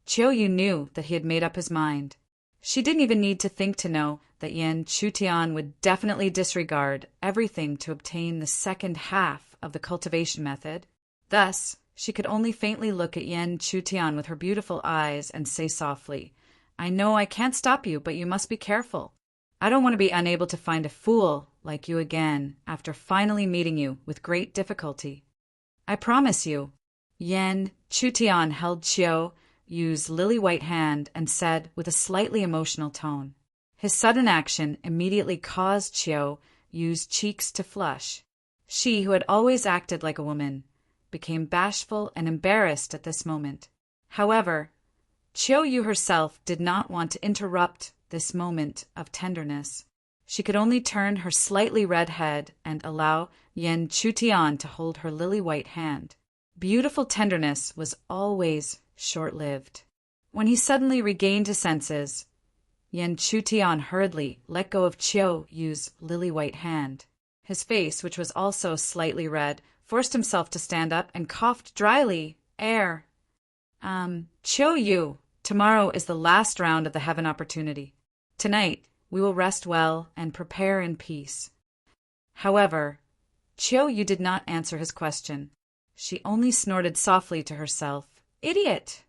Chiu-Yu knew that he had made up his mind. She didn't even need to think to know that Yen Chutian would definitely disregard everything to obtain the second half of the cultivation method. Thus, she could only faintly look at Yen Chutian with her beautiful eyes and say softly, "I know I can't stop you, but you must be careful. I don't want to be unable to find a fool like you again after finally meeting you with great difficulty. I promise you." Yen Chutian held Chiu-Yu's lily-white hand and said with a slightly emotional tone. His sudden action immediately caused Chiu-Yu's cheeks to flush. She, who had always acted like a woman, became bashful and embarrassed at this moment. However, Chiu-Yu herself did not want to interrupt this moment of tenderness. She could only turn her slightly red head and allow Yen Chutian to hold her lily-white hand. Beautiful tenderness was always short-lived. When he suddenly regained his senses, Yen Chutian hurriedly let go of Chiu-Yu's lily-white hand. His face, which was also slightly red, forced himself to stand up and coughed dryly. Chiu-Yu, tomorrow is the last round of the heaven opportunity. Tonight, we will rest well and prepare in peace." However, Chiu-Yu did not answer his question. She only snorted softly to herself, "Idiot!"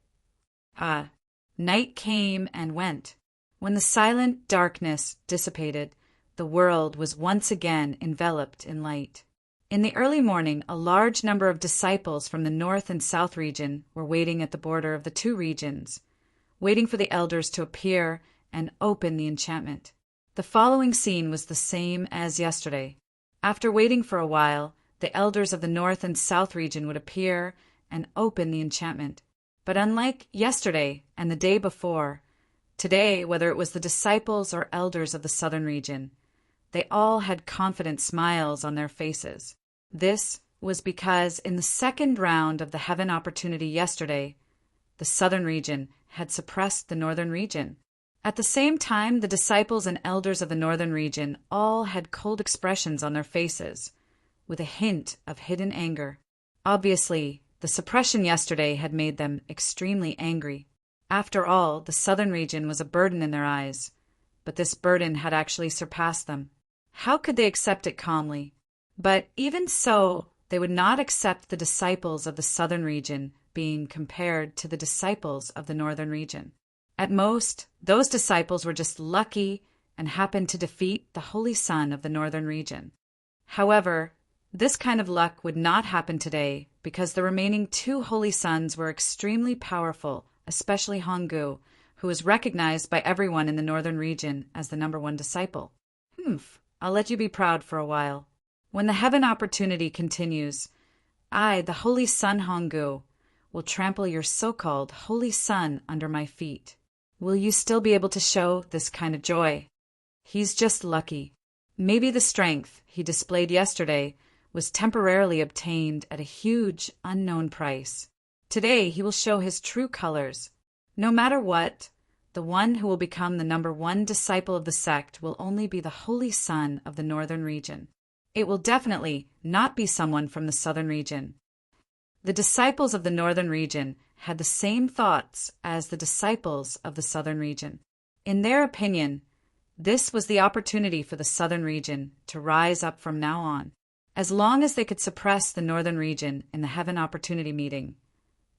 Night came and went. When the silent darkness dissipated, the world was once again enveloped in light. In the early morning, a large number of disciples from the north and south region were waiting at the border of the two regions, waiting for the elders to appear and open the enchantment. The following scene was the same as yesterday. After waiting for a while, the elders of the north and south region would appear and open the enchantment. But unlike yesterday and the day before, Today, whether it was the disciples or elders of the southern region, they all had confident smiles on their faces. This was because in the second round of the Heaven opportunity yesterday, the southern region had suppressed the northern region. At the same time, the disciples and elders of the northern region all had cold expressions on their faces, with a hint of hidden anger. Obviously, the suppression yesterday had made them extremely angry. After all, the southern region was a burden in their eyes, but this burden had actually surpassed them. How could they accept it calmly? But even so, they would not accept the disciples of the southern region being compared to the disciples of the northern region. At most, those disciples were just lucky and happened to defeat the Holy Son of the northern region. However, this kind of luck would not happen today because the remaining 2 Holy Sons were extremely powerful, especially Honggu, who was recognized by everyone in the northern region as the #1 disciple. I'll let you be proud for a while. When the Heaven opportunity continues, I, the Holy Son Honggu, will trample your so-called Holy Son under my feet. Will you still be able to show this kind of joy? He's just lucky. Maybe the strength he displayed yesterday was temporarily obtained at a huge, unknown price. Today he will show his true colors. No matter what, the one who will become the #1 disciple of the sect will only be the Holy Son of the northern region. It will definitely not be someone from the southern region. The disciples of the northern region had the same thoughts as the disciples of the southern region. In their opinion, this was the opportunity for the southern region to rise up from now on. As long as they could suppress the northern region in the Heaven opportunity meeting,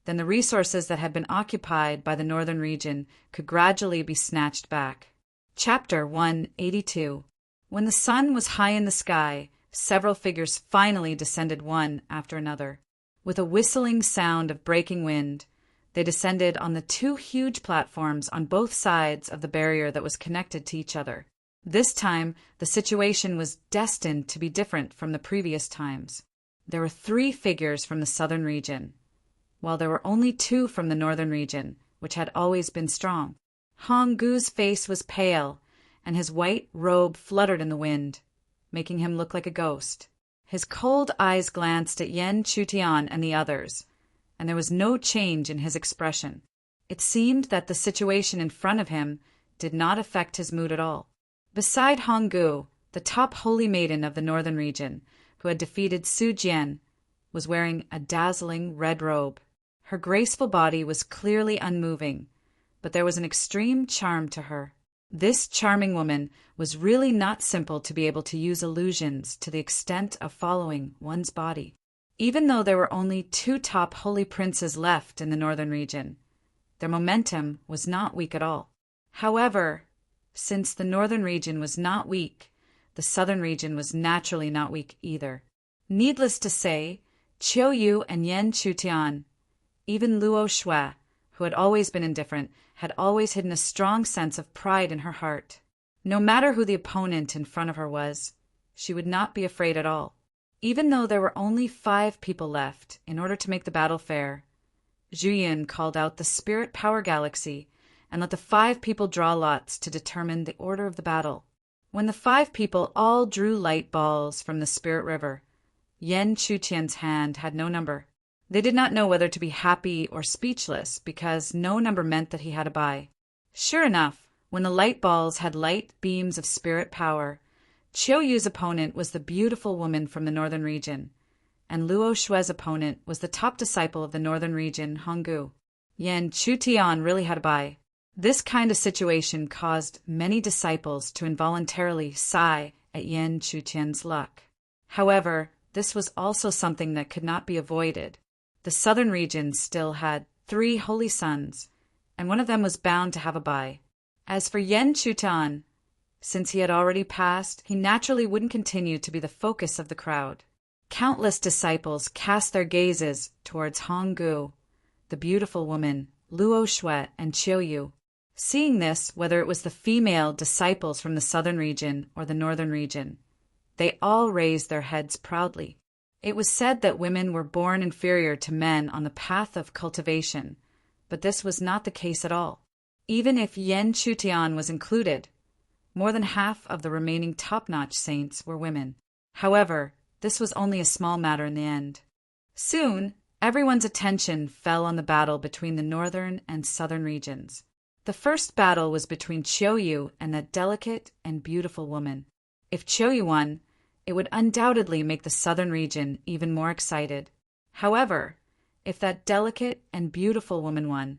then the resources that had been occupied by the northern region could gradually be snatched back. Chapter 182. When the sun was high in the sky, several figures finally descended one after another. With a whistling sound of breaking wind, they descended on the 2 huge platforms on both sides of the barrier that was connected to each other. This time, the situation was destined to be different from the previous times. There were 3 figures from the southern region, while there were only 2 from the northern region, which had always been strong. Honggu's face was pale, and his white robe fluttered in the wind, making him look like a ghost. His cold eyes glanced at Yan Chutian and the others, and there was no change in his expression. It seemed that the situation in front of him did not affect his mood at all. Beside Honggu, the top holy maiden of the northern region, who had defeated Su Jian, was wearing a dazzling red robe. Her graceful body was clearly unmoving, but there was an extreme charm to her. This charming woman was really not simple to be able to use illusions to the extent of following one's body. Even though there were only 2 top holy princes left in the northern region, their momentum was not weak at all. However, since the northern region was not weak, the southern region was naturally not weak either. Needless to say, Qiu Yu and Yan Chutian, even Luo Shui, who had always been indifferent, had always hidden a strong sense of pride in her heart. No matter who the opponent in front of her was, she would not be afraid at all. Even though there were only 5 people left, in order to make the battle fair, Zhu Yin called out the Spirit Power Galaxy and let the 5 people draw lots to determine the order of the battle. When the 5 people all drew light balls from the Spirit River, Yan Chutian's hand had no number. They did not know whether to be happy or speechless because no number meant that he had a buy. Sure enough, when the light balls had light beams of spirit power, Qiu Yu's opponent was the beautiful woman from the northern region, and Luo Shui's opponent was the top disciple of the northern region, Honggu. Yan Chutian really had a buy. This kind of situation caused many disciples to involuntarily sigh at Yan Chutian's luck. However, this was also something that could not be avoided. The southern region still had 3 holy sons, and one of them was bound to have a buy. As for Yan Chutian, since he had already passed, he naturally wouldn't continue to be the focus of the crowd. Countless disciples cast their gazes towards Honggu, the beautiful woman, Luo Shui, and Qiu Yu. Seeing this, whether it was the female disciples from the southern region or the northern region, they all raised their heads proudly. It was said that women were born inferior to men on the path of cultivation, but this was not the case at all. Even if Yen Chutian was included, more than half of the remaining top-notch saints were women. However, this was only a small matter in the end. Soon, everyone's attention fell on the battle between the northern and southern regions. The first battle was between Qiuyu and that delicate and beautiful woman. If Qiuyu won, it would undoubtedly make the southern region even more excited. However, if that delicate and beautiful woman won,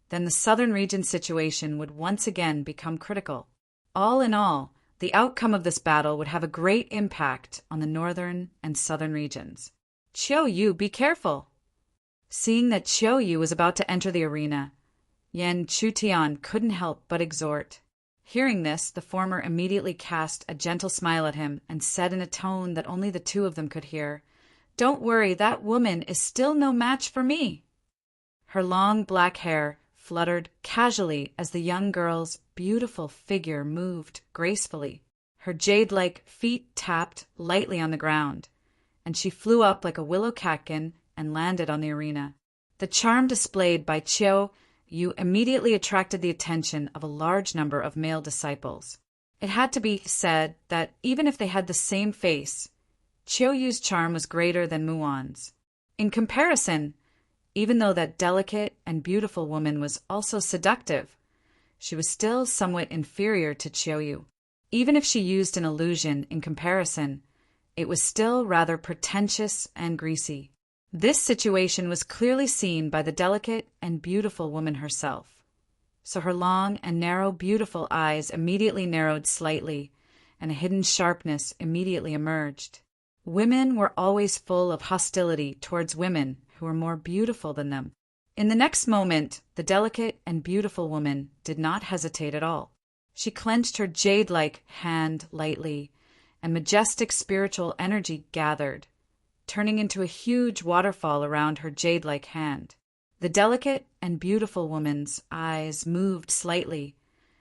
then the southern region's situation would once again become critical. All in all, the outcome of this battle would have a great impact on the northern and southern regions. Qiuyu, be careful! Seeing that Qiuyu was about to enter the arena, Yen Chutian couldn't help but exhort. Hearing this, the former immediately cast a gentle smile at him and said in a tone that only the two of them could hear, "Don't worry, that woman is still no match for me." Her long black hair fluttered casually as the young girl's beautiful figure moved gracefully. Her jade-like feet tapped lightly on the ground, and she flew up like a willow catkin and landed on the arena. The charm displayed by Qiuyu immediately attracted the attention of a large number of male disciples. It had to be said that even if they had the same face, Qiuyu's charm was greater than Muon's. In comparison, even though that delicate and beautiful woman was also seductive, she was still somewhat inferior to Qiuyu. Even if she used an illusion in comparison, it was still rather pretentious and greasy. This situation was clearly seen by the delicate and beautiful woman herself. So her long and narrow, beautiful eyes immediately narrowed slightly, and a hidden sharpness immediately emerged. Women were always full of hostility towards women who were more beautiful than them. In the next moment, the delicate and beautiful woman did not hesitate at all. She clenched her jade-like hand lightly, and majestic spiritual energy gathered, turning into a huge waterfall around her jade-like hand. The delicate and beautiful woman's eyes moved slightly,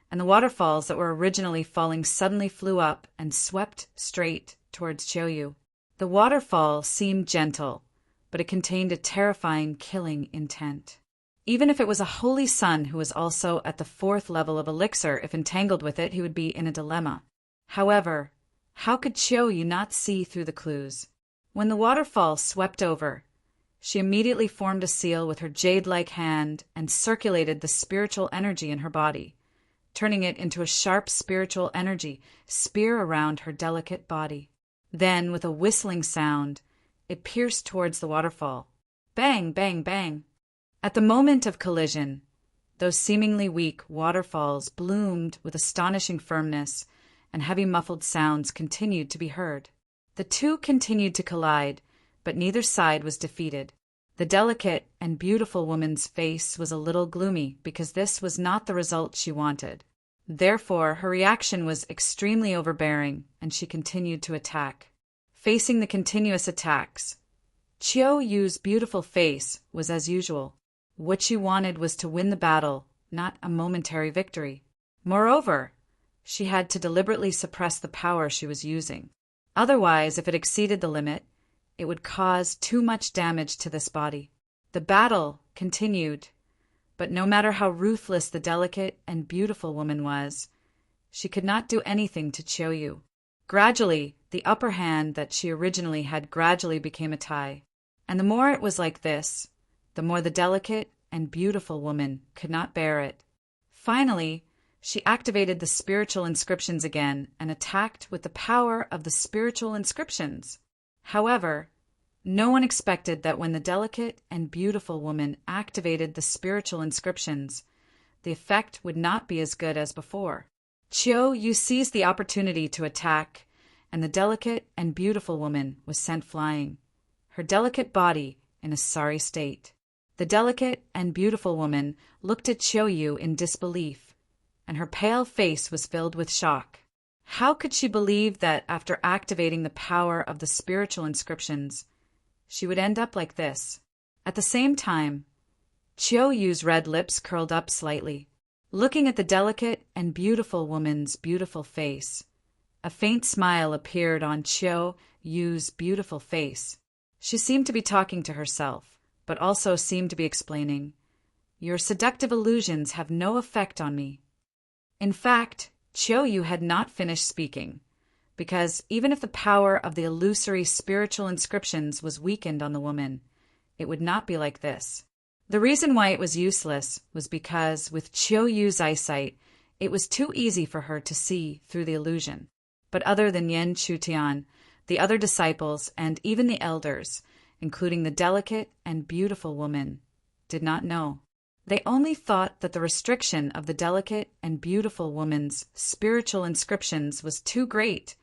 and the waterfalls that were originally falling suddenly flew up and swept straight towards Qiuyu. The waterfall seemed gentle, but it contained a terrifying, killing intent. Even if it was a holy sun who was also at the 4th level of elixir, if entangled with it, he would be in a dilemma. However, how could Qiuyu not see through the clues? When the waterfall swept over, she immediately formed a seal with her jade-like hand and circulated the spiritual energy in her body, turning it into a sharp spiritual energy spear around her delicate body. Then, with a whistling sound, it pierced towards the waterfall. Bang, bang, bang. At the moment of collision, those seemingly weak waterfalls bloomed with astonishing firmness, and heavy muffled sounds continued to be heard. The two continued to collide, but neither side was defeated. The delicate and beautiful woman's face was a little gloomy because this was not the result she wanted. Therefore, her reaction was extremely overbearing, and she continued to attack. Facing the continuous attacks, Qiuyu's beautiful face was as usual. What she wanted was to win the battle, not a momentary victory. Moreover, she had to deliberately suppress the power she was using. Otherwise, if it exceeded the limit, it would cause too much damage to this body. The battle continued, but no matter how ruthless the delicate and beautiful woman was, she could not do anything to Qiuyu. Gradually, the upper hand that she originally had gradually became a tie, and the more it was like this, the more the delicate and beautiful woman could not bear it. Finally, she activated the spiritual inscriptions again and attacked with the power of the spiritual inscriptions. However, no one expected that when the delicate and beautiful woman activated the spiritual inscriptions, the effect would not be as good as before. Qiuyu seized the opportunity to attack, and the delicate and beautiful woman was sent flying, her delicate body in a sorry state. The delicate and beautiful woman looked at Qiuyu in disbelief, and her pale face was filled with shock. How could she believe that after activating the power of the spiritual inscriptions, she would end up like this? At the same time, Qiuyu's red lips curled up slightly. Looking at the delicate and beautiful woman's beautiful face, a faint smile appeared on Qiuyu's beautiful face. She seemed to be talking to herself, but also seemed to be explaining, Your seductive illusions have no effect on me." In fact, Chiu had not finished speaking, because even if the power of the illusory spiritual inscriptions was weakened on the woman, it would not be like this. The reason why it was useless was because, with Chiu's eyesight, it was too easy for her to see through the illusion. But other than Yan Chutian, the other disciples, and even the elders, including the delicate and beautiful woman, did not know. They only thought that the restriction of the delicate and beautiful woman's spiritual inscriptions was too great,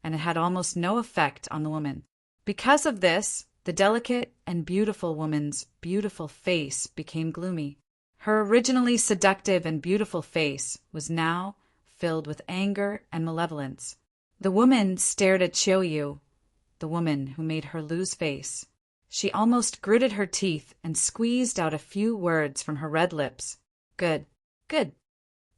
and it had almost no effect on the woman. Because of this, the delicate and beautiful woman's beautiful face became gloomy. Her originally seductive and beautiful face was now filled with anger and malevolence. The woman stared at Chiu, the woman who made her lose face. She almost gritted her teeth and squeezed out a few words from her red lips. "Good, good.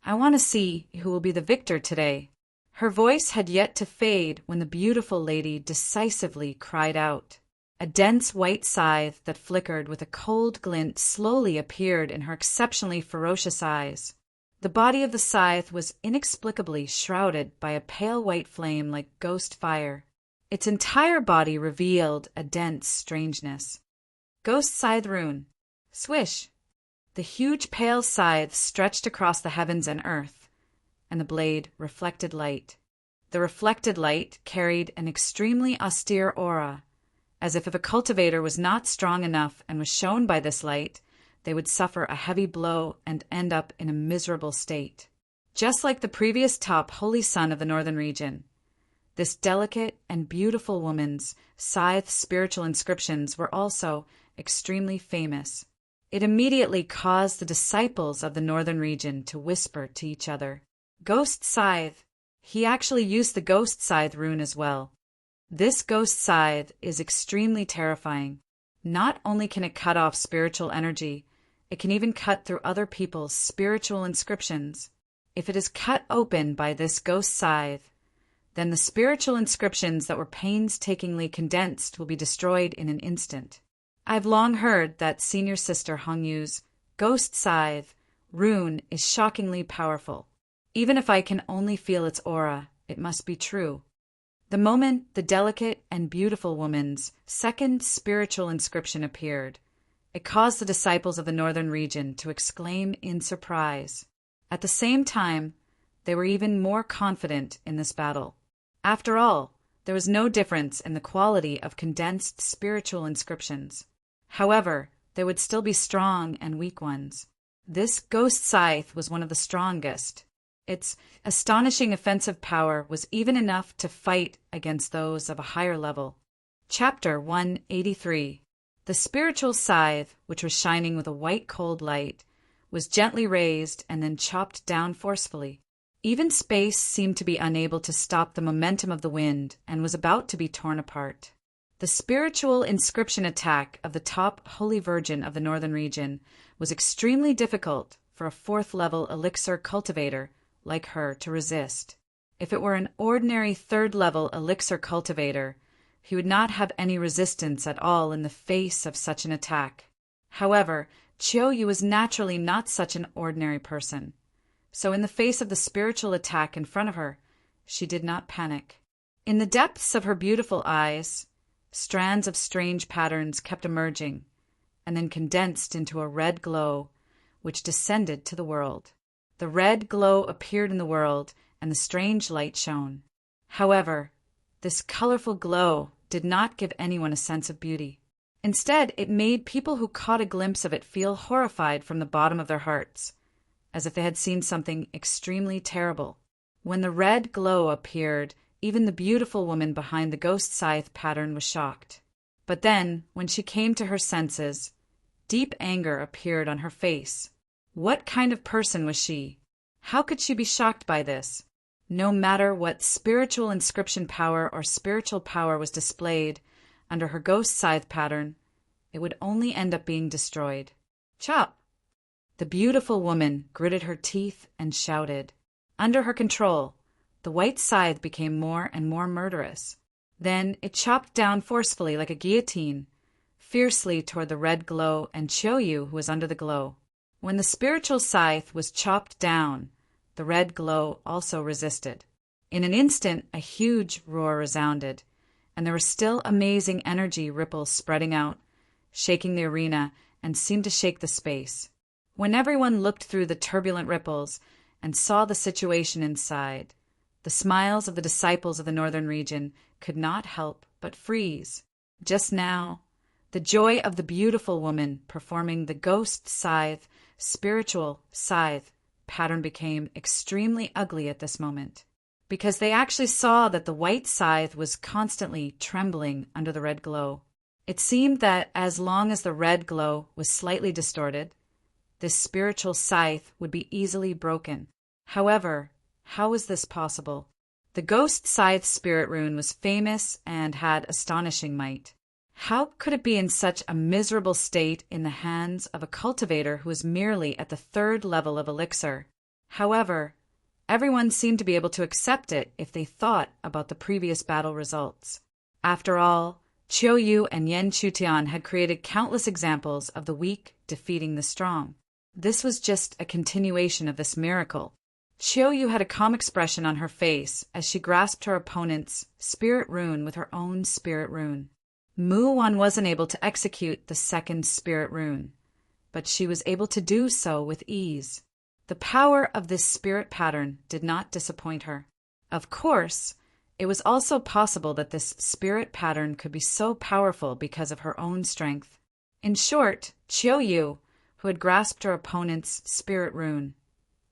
I want to see who will be the victor today." Her voice had yet to fade when the beautiful lady decisively cried out. A dense white scythe that flickered with a cold glint slowly appeared in her exceptionally ferocious eyes. The body of the scythe was inexplicably shrouded by a pale white flame like ghost fire. Its entire body revealed a dense strangeness. Ghost Scythe Rune. Swish! The huge pale scythe stretched across the heavens and earth, and the blade reflected light. The reflected light carried an extremely austere aura, as if a cultivator was not strong enough and was shown by this light, they would suffer a heavy blow and end up in a miserable state. Just like the previous top holy son of the northern region, this delicate and beautiful woman's scythe spiritual inscriptions were also extremely famous. It immediately caused the disciples of the northern region to whisper to each other, "Ghost Scythe." He actually used the Ghost Scythe rune as well. This Ghost Scythe is extremely terrifying. Not only can it cut off spiritual energy, it can even cut through other people's spiritual inscriptions. If it is cut open by this Ghost Scythe, then the spiritual inscriptions that were painstakingly condensed will be destroyed in an instant. I've long heard that Senior Sister Hongyu's Ghost Scythe rune is shockingly powerful. Even if I can only feel its aura, it must be true. The moment the delicate and beautiful woman's second spiritual inscription appeared, it caused the disciples of the northern region to exclaim in surprise. At the same time, they were even more confident in this battle. After all, there was no difference in the quality of condensed spiritual inscriptions. However, there would still be strong and weak ones. This Ghost Scythe was one of the strongest. Its astonishing offensive power was even enough to fight against those of a higher level. Chapter 183. The spiritual scythe, which was shining with a white cold light, was gently raised and then chopped down forcefully. Even space seemed to be unable to stop the momentum of the wind and was about to be torn apart. The spiritual inscription attack of the top Holy Virgin of the northern region was extremely difficult for a fourth-level elixir cultivator like her to resist. If it were an ordinary third-level elixir cultivator, he would not have any resistance at all in the face of such an attack. However, Chiu was naturally not such an ordinary person. So in the face of the spiritual attack in front of her, she did not panic. In the depths of her beautiful eyes, strands of strange patterns kept emerging, and then condensed into a red glow, which descended to the world. The red glow appeared in the world, and the strange light shone. However, this colorful glow did not give anyone a sense of beauty. Instead, it made people who caught a glimpse of it feel horrified from the bottom of their hearts, as if they had seen something extremely terrible. When the red glow appeared, even the beautiful woman behind the ghost scythe pattern was shocked. But then, when she came to her senses, deep anger appeared on her face. What kind of person was she? How could she be shocked by this? No matter what spiritual inscription power or spiritual power was displayed under her ghost scythe pattern, it would only end up being destroyed. Chop! The beautiful woman gritted her teeth and shouted. Under her control, the white scythe became more and more murderous. Then it chopped down forcefully like a guillotine, fiercely toward the red glow and Chiu, who was under the glow. When the spiritual scythe was chopped down, the red glow also resisted. In an instant, a huge roar resounded, and there were still amazing energy ripples spreading out, shaking the arena, and seemed to shake the space. When everyone looked through the turbulent ripples and saw the situation inside, the smiles of the disciples of the northern region could not help but freeze. Just now, the joy of the beautiful woman performing the ghost scythe, spiritual scythe pattern became extremely ugly at this moment, because they actually saw that the white scythe was constantly trembling under the red glow. It seemed that as long as the red glow was slightly distorted, this spiritual scythe would be easily broken. However, how was this possible? The ghost scythe spirit rune was famous and had astonishing might. How could it be in such a miserable state in the hands of a cultivator who was merely at the 3rd level of elixir? However, everyone seemed to be able to accept it if they thought about the previous battle results. After all, Qiu Yu and Yan Chutian had created countless examples of the weak defeating the strong. This was just a continuation of this miracle. Qiu Yu had a calm expression on her face as she grasped her opponent's spirit rune with her own spirit rune. Mu Wan wasn't able to execute the 2nd spirit rune, but she was able to do so with ease. The power of this spirit pattern did not disappoint her. Of course, it was also possible that this spirit pattern could be so powerful because of her own strength. In short, Qiu Yu, who had grasped her opponent's spirit rune,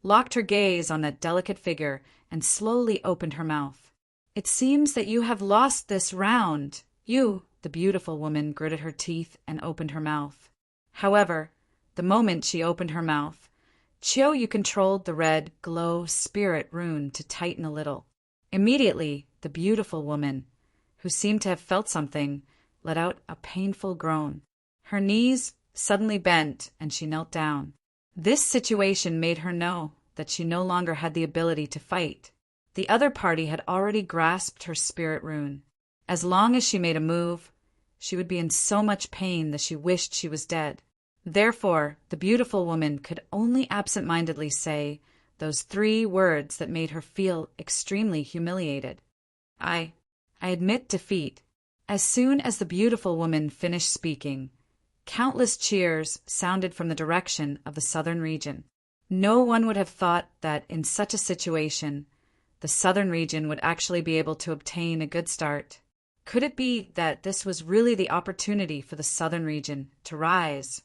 locked her gaze on that delicate figure and slowly opened her mouth. "It seems that you have lost this round." The beautiful woman gritted her teeth and opened her mouth. However, the moment she opened her mouth, Qiu Yu controlled the red glow spirit rune to tighten a little. Immediately, the beautiful woman, who seemed to have felt something, let out a painful groan. Her knees suddenly bent and she knelt down. This situation made her know that she no longer had the ability to fight. The other party had already grasped her spirit rune. As long as she made a move, she would be in so much pain that she wished she was dead. Therefore, the beautiful woman could only absent-mindedly say those 3 words that made her feel extremely humiliated. I admit defeat." As soon as the beautiful woman finished speaking, countless cheers sounded from the direction of the southern region. No one would have thought that in such a situation, the southern region would actually be able to obtain a good start. Could it be that this was really the opportunity for the southern region to rise?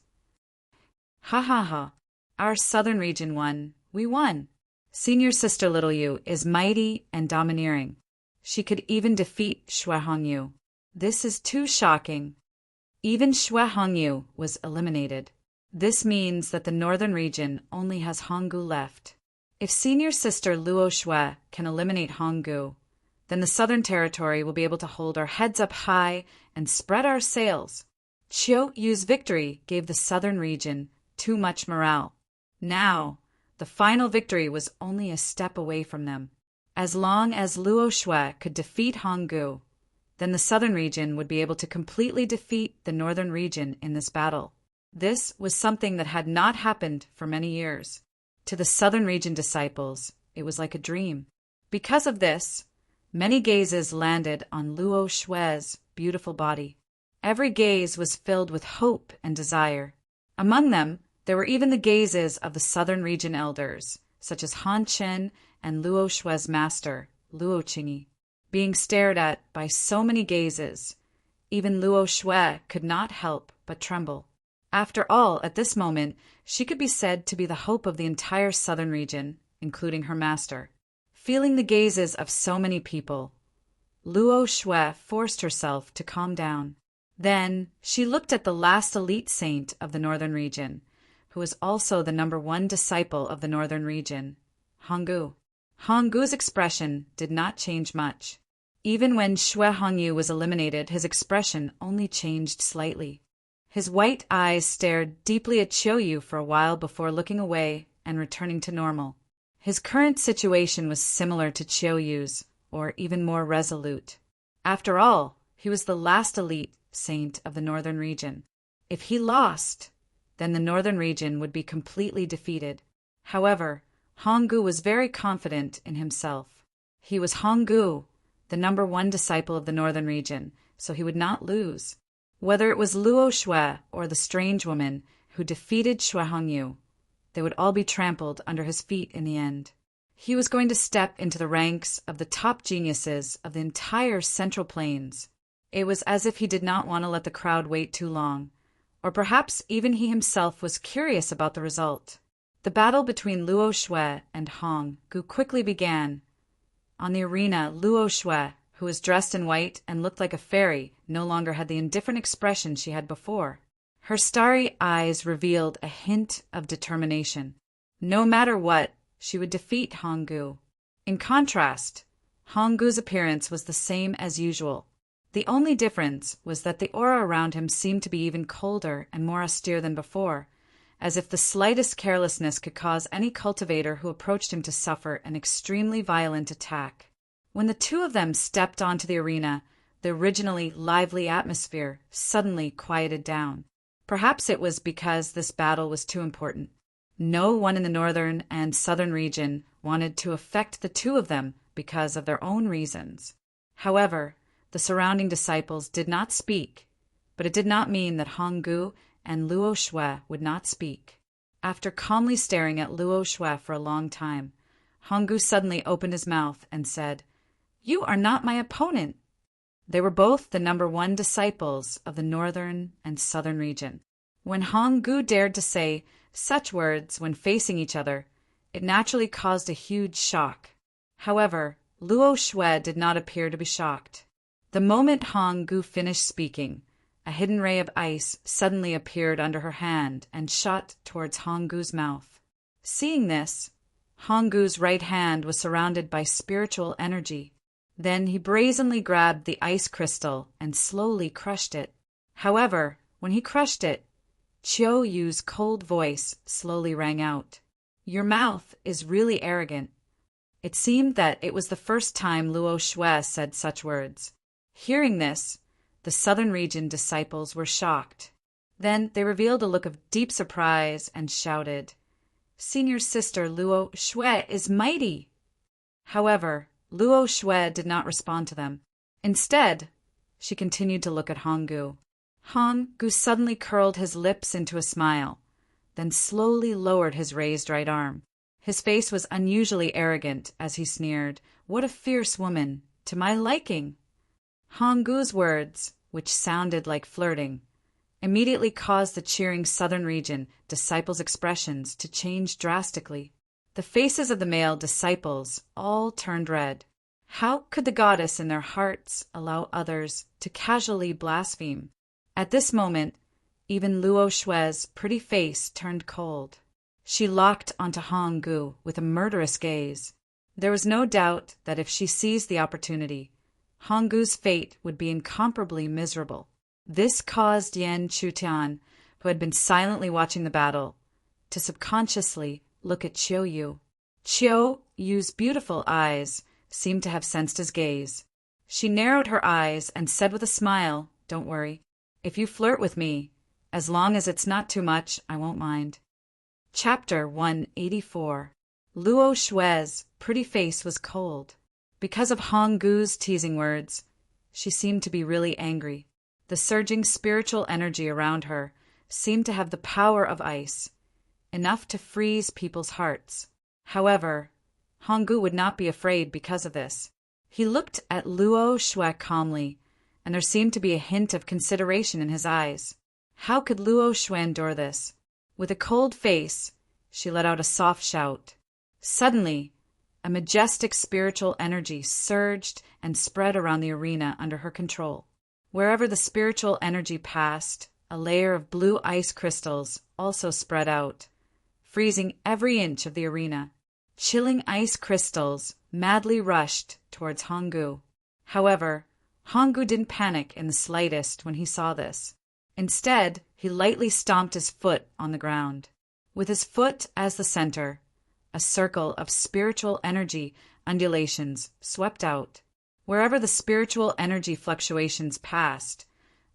Ha ha ha. Our southern region won. We won. Senior sister Little Yu is mighty and domineering. She could even defeat Xue Hongyu. This is too shocking. Even Xue Hongyu was eliminated. This means that the northern region only has Honggu left. If senior sister Luo Xue can eliminate Honggu, then the southern territory will be able to hold our heads up high and spread our sails. Qiu Yu's victory gave the southern region too much morale. Now, the final victory was only a step away from them. As long as Luo Xue could defeat Honggu, then the southern region would be able to completely defeat the northern region in this battle. This was something that had not happened for many years. To the southern region disciples, it was like a dream. Because of this, many gazes landed on Luo Xue's beautiful body. Every gaze was filled with hope and desire. Among them, there were even the gazes of the southern region elders, such as Han Chen and Luo Xue's master, Luo Qingyi. Being stared at by so many gazes, even Luo Xue could not help but tremble. After all, at this moment, she could be said to be the hope of the entire southern region, including her master. Feeling the gazes of so many people, Luo Xue forced herself to calm down. Then she looked at the last elite saint of the northern region, who was also the #1 disciple of the northern region, Honggu. Honggu's expression did not change much. Even when Xue Hongyu was eliminated, his expression only changed slightly. His white eyes stared deeply at Qiu Yu for a while before looking away and returning to normal. His current situation was similar to Qiu Yu's, or even more resolute. After all, he was the last elite saint of the northern region. If he lost, then the northern region would be completely defeated. However, Honggu was very confident in himself. He was Honggu, the number one disciple of the northern region, so he would not lose. Whether it was Luo Shui or the strange woman who defeated Shui Hongyu, they would all be trampled under his feet in the end. He was going to step into the ranks of the top geniuses of the entire Central Plains. It was as if he did not want to let the crowd wait too long, or perhaps even he himself was curious about the result. The battle between Luo Shui and Honggu quickly began. On the arena, Luo Shui, who was dressed in white and looked like a fairy, no longer had the indifferent expression she had before. Her starry eyes revealed a hint of determination. No matter what, she would defeat Honggu. In contrast, Honggu's appearance was the same as usual. The only difference was that the aura around him seemed to be even colder and more austere than before, as if the slightest carelessness could cause any cultivator who approached him to suffer an extremely violent attack. When the two of them stepped onto the arena, the originally lively atmosphere suddenly quieted down. Perhaps it was because this battle was too important. No one in the northern and southern region wanted to affect the two of them because of their own reasons. However, the surrounding disciples did not speak, but it did not mean that Honggu and Luo Shui would not speak. After calmly staring at Luo Shui for a long time, Honggu suddenly opened his mouth and said, "You are not my opponent." They were both the number one disciples of the northern and southern region. When Honggu dared to say such words when facing each other, it naturally caused a huge shock. However, Luo Shui did not appear to be shocked. The moment Honggu finished speaking, a hidden ray of ice suddenly appeared under her hand and shot towards Honggu's mouth. Seeing this, Honggu's right hand was surrounded by spiritual energy. Then he brazenly grabbed the ice crystal and slowly crushed it. However, when he crushed it, Chiu Yu's cold voice slowly rang out. "Your mouth is really arrogant." It seemed that it was the first time Luo Shui said such words. Hearing this, the southern region disciples were shocked. Then they revealed a look of deep surprise and shouted, "Senior sister Luo Shui is mighty!" However, Luo Shui did not respond to them. Instead, she continued to look at Honggu. Honggu suddenly curled his lips into a smile, then slowly lowered his raised right arm. His face was unusually arrogant as he sneered, "What a fierce woman! To my liking!" Honggu's words, which sounded like flirting, immediately caused the cheering southern region disciples' expressions to change drastically. The faces of the male disciples all turned red. How could the goddess in their hearts allow others to casually blaspheme? At this moment, even Luo Shui's pretty face turned cold. She locked onto Honggu with a murderous gaze. There was no doubt that if she seized the opportunity, Honggu's fate would be incomparably miserable. This caused Yan Chutian, who had been silently watching the battle, to subconsciously look at Chiu Yu. Chiu Yu's beautiful eyes seemed to have sensed his gaze. She narrowed her eyes and said with a smile, "Don't worry. If you flirt with me, as long as it's not too much, I won't mind." Chapter 184. Luo Shui's pretty face was cold. Because of Honggu's teasing words, she seemed to be really angry. The surging spiritual energy around her seemed to have the power of ice, enough to freeze people's hearts. However, Honggu would not be afraid because of this. He looked at Luo Shui calmly, and there seemed to be a hint of consideration in his eyes. How could Luo Shui endure this? With a cold face, she let out a soft shout. Suddenly, a majestic spiritual energy surged and spread around the arena under her control. Wherever the spiritual energy passed, a layer of blue ice crystals also spread out, freezing every inch of the arena. Chilling ice crystals madly rushed towards Honggu. However, Honggu didn't panic in the slightest when he saw this. Instead, he lightly stomped his foot on the ground. With his foot as the center, a circle of spiritual energy undulations swept out. Wherever the spiritual energy fluctuations passed,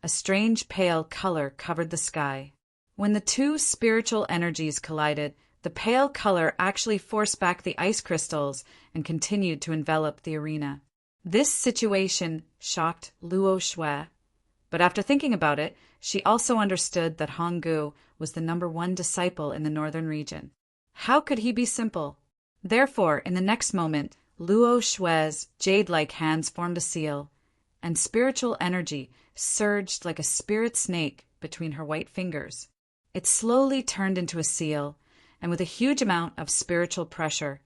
a strange pale color covered the sky. When the two spiritual energies collided, the pale color actually forced back the ice crystals and continued to envelop the arena. This situation shocked Luo Shui, but after thinking about it, she also understood that Honggu was the #1 disciple in the northern region. How could he be simple? Therefore, in the next moment, Luo Shui's jade-like hands formed a seal, and spiritual energy surged like a spirit snake between her white fingers. It slowly turned into a seal, and with a huge amount of spiritual pressure,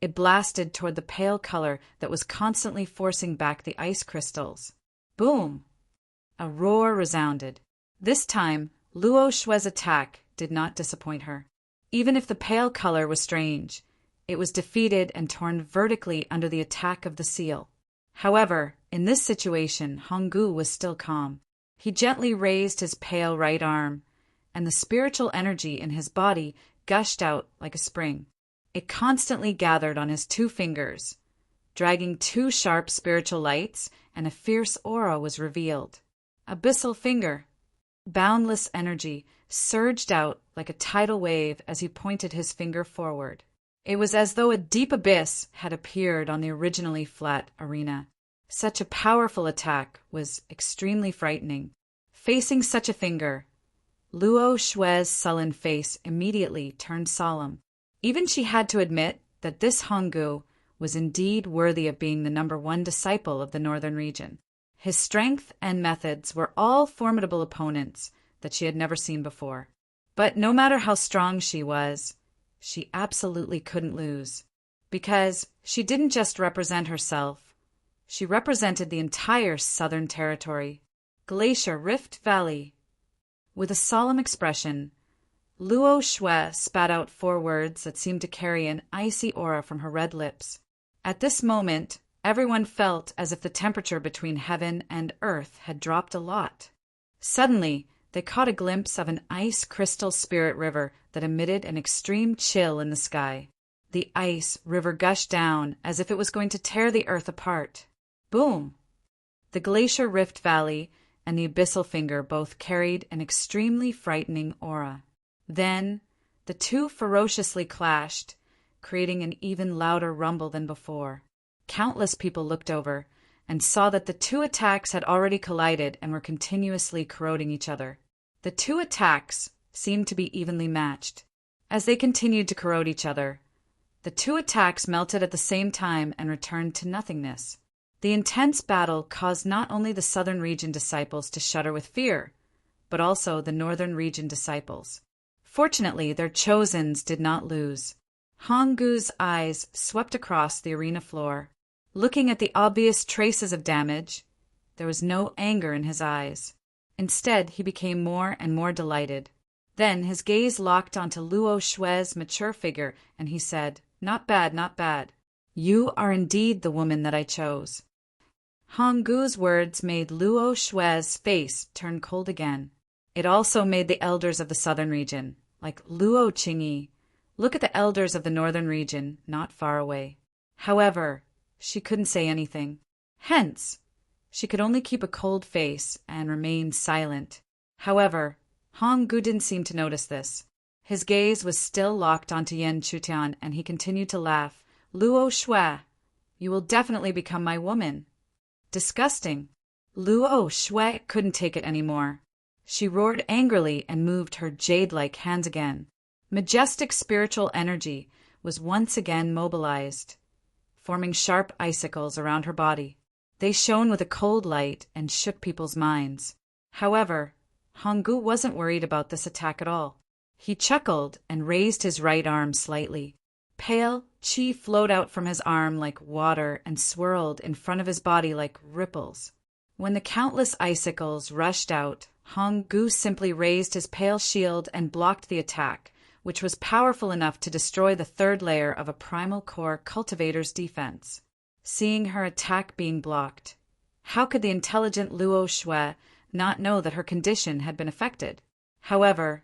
it blasted toward the pale color that was constantly forcing back the ice crystals. Boom! A roar resounded. This time, Luo Shui's attack did not disappoint her. Even if the pale color was strange, it was defeated and torn vertically under the attack of the seal. However, in this situation, Honggu was still calm. He gently raised his pale right arm, and the spiritual energy in his body gushed out like a spring. It constantly gathered on his 2 fingers, dragging 2 sharp spiritual lights, and a fierce aura was revealed. Abyssal finger. Boundless energy surged out like a tidal wave as he pointed his finger forward. It was as though a deep abyss had appeared on the originally flat arena. Such a powerful attack was extremely frightening. Facing such a finger, Luo Shui's sullen face immediately turned solemn. Even she had to admit that this Honggu was indeed worthy of being the #1 disciple of the northern region. His strength and methods were all formidable opponents that she had never seen before. But no matter how strong she was, she absolutely couldn't lose. Because she didn't just represent herself, she represented the entire Southern Territory. Glacier Rift Valley. With a solemn expression, Luo Shui spat out 4 words that seemed to carry an icy aura from her red lips. At this moment, everyone felt as if the temperature between heaven and earth had dropped a lot. Suddenly, they caught a glimpse of an ice crystal spirit river that emitted an extreme chill in the sky. The ice river gushed down as if it was going to tear the earth apart. Boom! The Glacier Rift Valley and the Abyssal Finger both carried an extremely frightening aura. Then, the 2 ferociously clashed, creating an even louder rumble than before. Countless people looked over and saw that the 2 attacks had already collided and were continuously corroding each other. The 2 attacks seemed to be evenly matched. As they continued to corrode each other, the 2 attacks melted at the same time and returned to nothingness. The intense battle caused not only the Southern Region disciples to shudder with fear, but also the Northern Region disciples. Fortunately, their chosens did not lose. Honggu's eyes swept across the arena floor. Looking at the obvious traces of damage, there was no anger in his eyes. Instead, he became more and more delighted. Then his gaze locked onto Luo Shui's mature figure, and he said, "Not bad, not bad. You are indeed the woman that I chose." Honggu's words made Luo Shui's face turn cold again. It also made the elders of the southern region, like Luo Qingyi, look at the elders of the northern region, not far away. However, she couldn't say anything. Hence, she could only keep a cold face and remain silent. However, Honggu didn't seem to notice this. His gaze was still locked onto Yan Chutian, and he continued to laugh. "Luo Shui, you will definitely become my woman." Disgusting. Luo Shui couldn't take it anymore. She roared angrily and moved her jade-like hands again. Majestic spiritual energy was once again mobilized, forming sharp icicles around her body. They shone with a cold light and shook people's minds. However, Honggu wasn't worried about this attack at all. He chuckled and raised his right arm slightly. Pale qi flowed out from his arm like water and swirled in front of his body like ripples. When the countless icicles rushed out, Honggu simply raised his pale shield and blocked the attack, which was powerful enough to destroy the 3rd layer of a primal core cultivator's defense. Seeing her attack being blocked, how could the intelligent Luo Shui not know that her condition had been affected? However,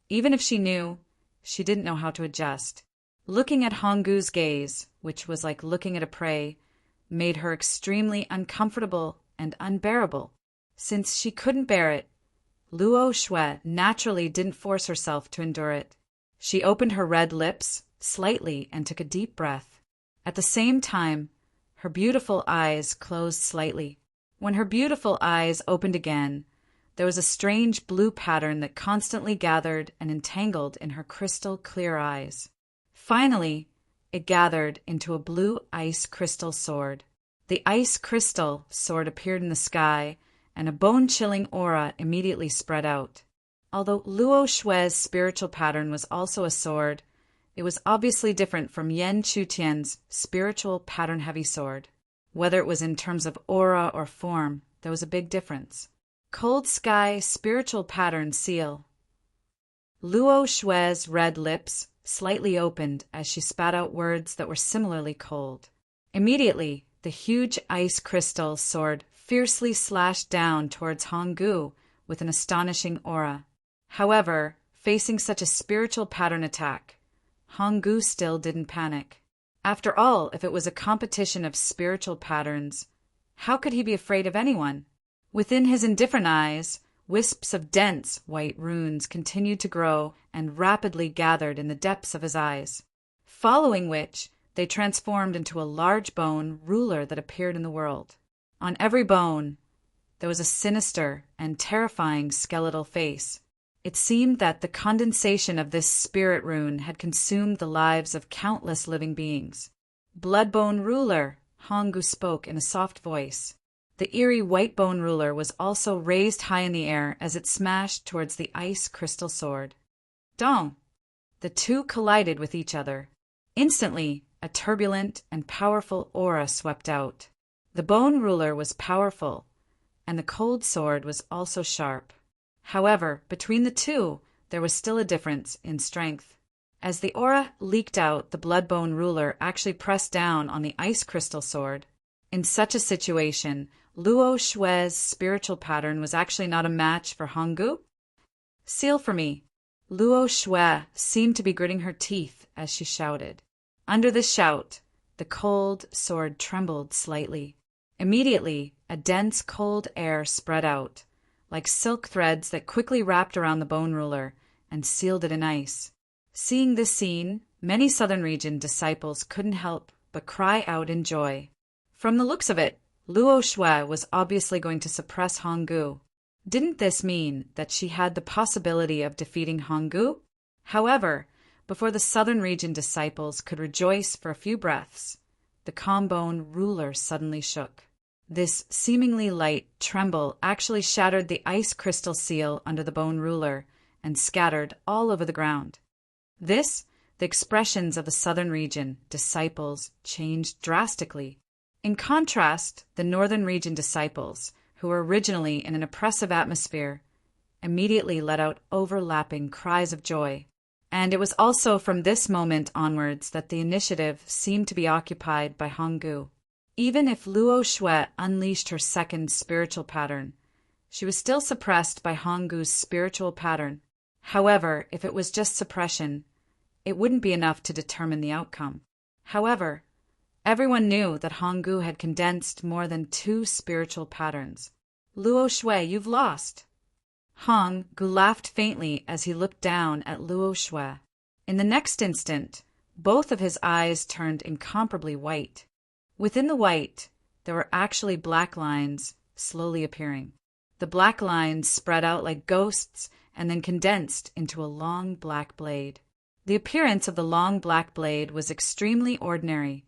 even if she knew, she didn't know how to adjust. Looking at Honggu's gaze, which was like looking at a prey, made her extremely uncomfortable and unbearable. Since she couldn't bear it, Luo Shui naturally didn't force herself to endure it. She opened her red lips slightly and took a deep breath. At the same time, her beautiful eyes closed slightly. When her beautiful eyes opened again, there was a strange blue pattern that constantly gathered and entangled in her crystal clear eyes. Finally, it gathered into a blue ice crystal sword. The ice crystal sword appeared in the sky, and a bone-chilling aura immediately spread out. Although Luo Shui's spiritual pattern was also a sword, it was obviously different from Yan Chutian's spiritual pattern-heavy sword. Whether it was in terms of aura or form, there was a big difference. Cold Sky Spiritual Pattern Seal. Luo Shui's red lips slightly opened as she spat out words that were similarly cold. Immediately, the huge ice crystal sword fiercely slashed down towards Honggu with an astonishing aura. However, facing such a spiritual pattern attack, Honggu still didn't panic. After all, if it was a competition of spiritual patterns, how could he be afraid of anyone? Within his indifferent eyes, wisps of dense white runes continued to grow and rapidly gathered in the depths of his eyes, following which they transformed into a large bone ruler that appeared in the world. On every bone, there was a sinister and terrifying skeletal face. It seemed that the condensation of this spirit rune had consumed the lives of countless living beings. Bloodbone ruler, Honggu spoke in a soft voice. The eerie white bone ruler was also raised high in the air as it smashed towards the ice crystal sword. Dong! The two collided with each other. Instantly, a turbulent and powerful aura swept out. The bone ruler was powerful, and the cold sword was also sharp. However, between the two, there was still a difference in strength. As the aura leaked out, the bloodbone ruler actually pressed down on the ice crystal sword. In such a situation, Luo Shui's spiritual pattern was actually not a match for Honggu. Seal for me. Luo Shui seemed to be gritting her teeth as she shouted. Under this shout, the cold sword trembled slightly. Immediately, a dense cold air spread out, like silk threads that quickly wrapped around the bone ruler and sealed it in ice. Seeing this scene, many Southern Region disciples couldn't help but cry out in joy. From the looks of it, Luo Shui was obviously going to suppress Honggu. Didn't this mean that she had the possibility of defeating Honggu? However, before the Southern Region disciples could rejoice for a few breaths, the calm bone ruler suddenly shook. This seemingly light tremble actually shattered the ice crystal seal under the bone ruler and scattered all over the ground. The expressions of the Southern Region disciples changed drastically. In contrast, the Northern Region disciples, who were originally in an oppressive atmosphere, immediately let out overlapping cries of joy. And it was also from this moment onwards that the initiative seemed to be occupied by Honggu. Even if Luo Shui unleashed her second spiritual pattern, she was still suppressed by Honggu's spiritual pattern. However, if it was just suppression, it wouldn't be enough to determine the outcome. However, everyone knew that Honggu had condensed more than 2 spiritual patterns. Luo Shui, you've lost. Honggu laughed faintly as he looked down at Luo Shui. In the next instant, both of his eyes turned incomparably white. Within the white, there were actually black lines slowly appearing. The black lines spread out like ghosts and then condensed into a long black blade. The appearance of the long black blade was extremely ordinary,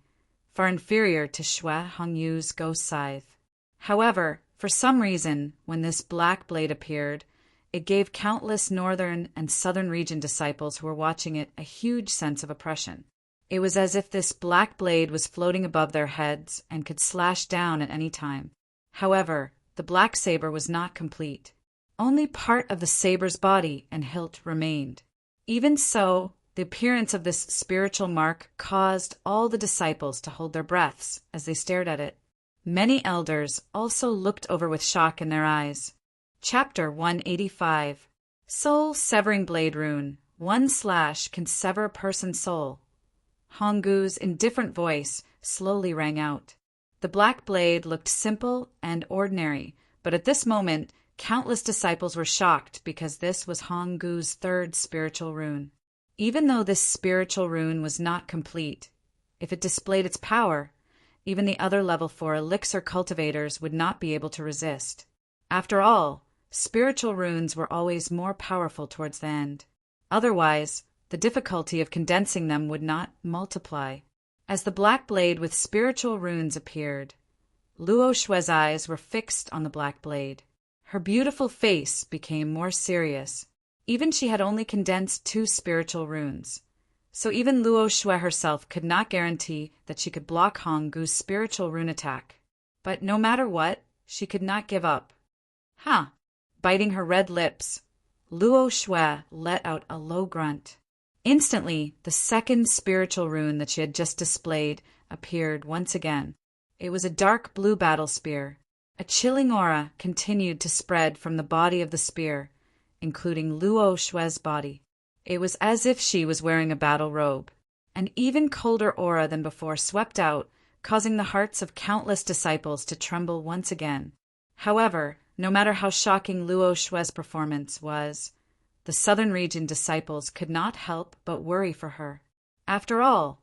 far inferior to Shui Hongyu's ghost scythe. However, for some reason, when this black blade appeared, it gave countless Northern and Southern Region disciples who were watching it a huge sense of oppression. It was as if this black blade was floating above their heads and could slash down at any time. However, the black saber was not complete. Only part of the saber's body and hilt remained. Even so, the appearance of this spiritual mark caused all the disciples to hold their breaths as they stared at it. Many elders also looked over with shock in their eyes. Chapter 185. Soul-severing blade rune. 1 slash can sever a person's soul. Honggu's indifferent voice slowly rang out. The black blade looked simple and ordinary, but at this moment countless disciples were shocked because this was Honggu's third spiritual rune. Even though this spiritual rune was not complete, if it displayed its power, even the other level 4 elixir cultivators would not be able to resist. After all, spiritual runes were always more powerful towards the end. Otherwise, the difficulty of condensing them would not multiply. As the black blade with spiritual runes appeared, Luo Shue's eyes were fixed on the black blade. Her beautiful face became more serious. Even she had only condensed 2 spiritual runes, so even Luo Shue herself could not guarantee that she could block Honggu's spiritual rune attack. But no matter what, she could not give up. Biting her red lips, Luo Shue let out a low grunt. Instantly, the second spiritual rune that she had just displayed appeared once again. It was a dark blue battle spear. A chilling aura continued to spread from the body of the spear, including Luo Shue's body. It was as if she was wearing a battle robe. An even colder aura than before swept out, causing the hearts of countless disciples to tremble once again. However, no matter how shocking Luo Shue's performance was, the southern region disciples could not help but worry for her. After all,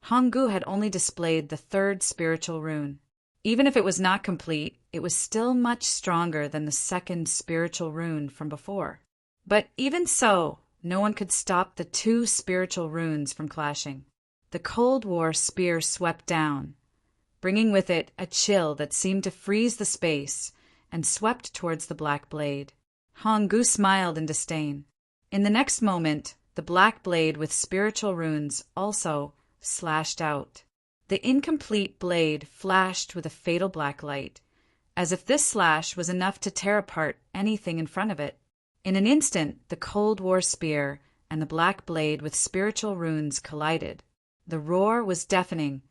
Honggu had only displayed the third spiritual rune. Even if it was not complete, it was still much stronger than the second spiritual rune from before. But even so, no one could stop the 2 spiritual runes from clashing. The Cold War spear swept down, bringing with it a chill that seemed to freeze the space, and swept towards the black blade. Honggu smiled in disdain. In the next moment, the black blade with spiritual runes also slashed out. The incomplete blade flashed with a fatal black light, as if this slash was enough to tear apart anything in front of it. In an instant, the Cold War spear and the black blade with spiritual runes collided. The roar was deafening,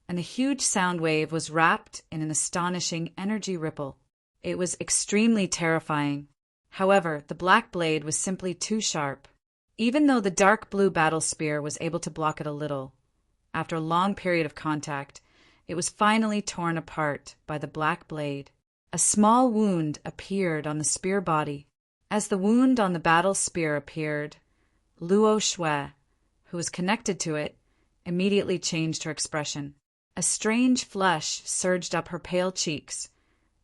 and the huge sound wave was wrapped in an astonishing energy ripple. It was extremely terrifying. However, the black blade was simply too sharp. Even though the dark blue battle spear was able to block it a little, after a long period of contact, it was finally torn apart by the black blade. A small wound appeared on the spear body. As the wound on the battle spear appeared, Luo Shue, who was connected to it, immediately changed her expression. A strange flush surged up her pale cheeks,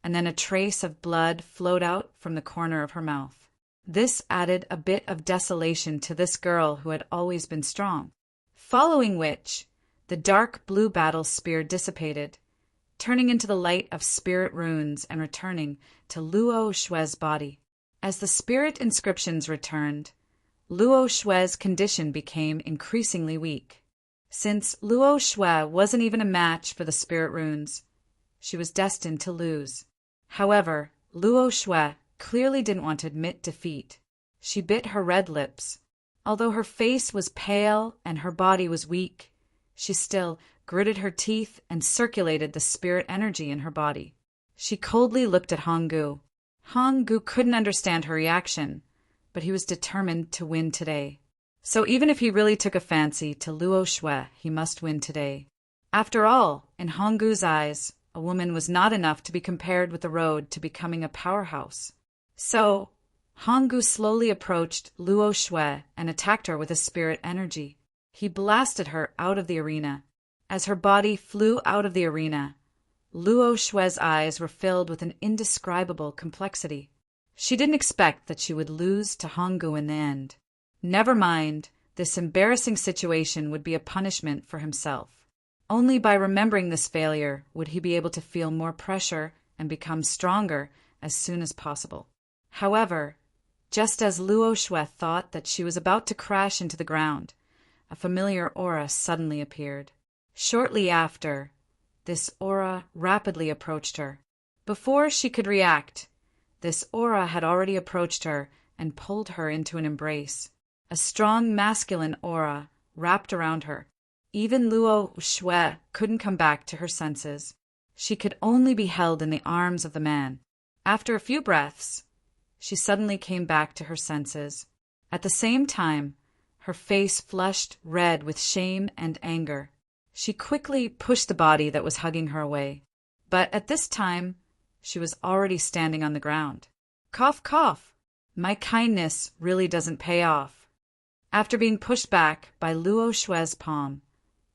and then a trace of blood flowed out from the corner of her mouth. This added a bit of desolation to this girl who had always been strong. Following which, the dark blue battle spear dissipated, turning into the light of spirit runes and returning to Luo Shue's body. As the spirit inscriptions returned, Luo Shue's condition became increasingly weak. Since Luo Shue wasn't even a match for the spirit runes, she was destined to lose. However, Luo Shue clearly didn't want to admit defeat. She bit her red lips. Although her face was pale and her body was weak, she still gritted her teeth and circulated the spirit energy in her body. She coldly looked at Honggu. Honggu couldn't understand her reaction, but he was determined to win today. So even if he really took a fancy to Luo Shue, he must win today. After all, in Honggu's eyes, a woman was not enough to be compared with the road to becoming a powerhouse. So, Honggu slowly approached Luo Shue and attacked her with his spirit energy. He blasted her out of the arena. As her body flew out of the arena, Luo Shue's eyes were filled with an indescribable complexity. She didn't expect that she would lose to Honggu in the end. Never mind, this embarrassing situation would be a punishment for himself. Only by remembering this failure would he be able to feel more pressure and become stronger as soon as possible. However, just as Luo Shue thought that she was about to crash into the ground, a familiar aura suddenly appeared. Shortly after, this aura rapidly approached her. Before she could react, this aura had already approached her and pulled her into an embrace. A strong masculine aura wrapped around her. Even Luo Shue couldn't come back to her senses. She could only be held in the arms of the man. After a few breaths, she suddenly came back to her senses. At the same time, her face flushed red with shame and anger. She quickly pushed the body that was hugging her away. But at this time, she was already standing on the ground. Cough, cough. My kindness really doesn't pay off. After being pushed back by Luo Shue's palm,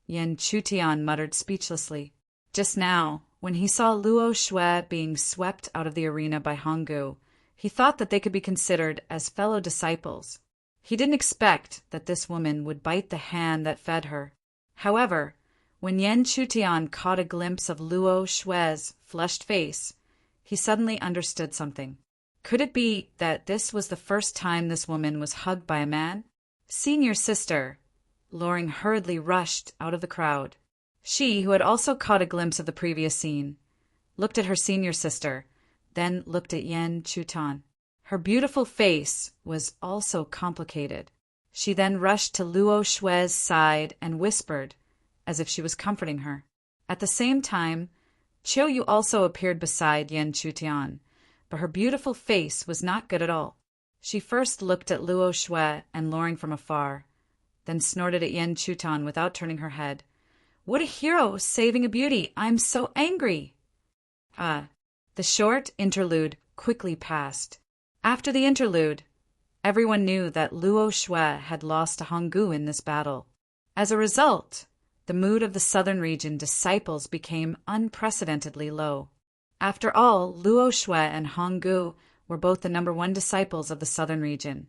Yan Chutian muttered speechlessly. Just now, when he saw Luo Shue being swept out of the arena by Honggu, he thought that they could be considered as fellow disciples. He didn't expect that this woman would bite the hand that fed her. However, when Yan Chutian caught a glimpse of Luo Shue's flushed face, he suddenly understood something. Could it be that this was the first time this woman was hugged by a man? Senior sister, Loring hurriedly rushed out of the crowd. She, who had also caught a glimpse of the previous scene, looked at her senior sister, then looked at Yan Chutan. Her beautiful face was also complicated. She then rushed to Luo Shue's side and whispered, as if she was comforting her. At the same time, Chiu Yu also appeared beside Yan Chutian, but her beautiful face was not good at all. She first looked at Luo Shue and Loring from afar, then snorted at Yan Chutan without turning her head. What a hero saving a beauty! I'm so angry! The short interlude quickly passed. After the interlude, everyone knew that Luo Shue had lost to Honggu in this battle. As a result, the mood of the southern region disciples became unprecedentedly low. After all, Luo Shue and Honggu were both the number one disciples of the southern region,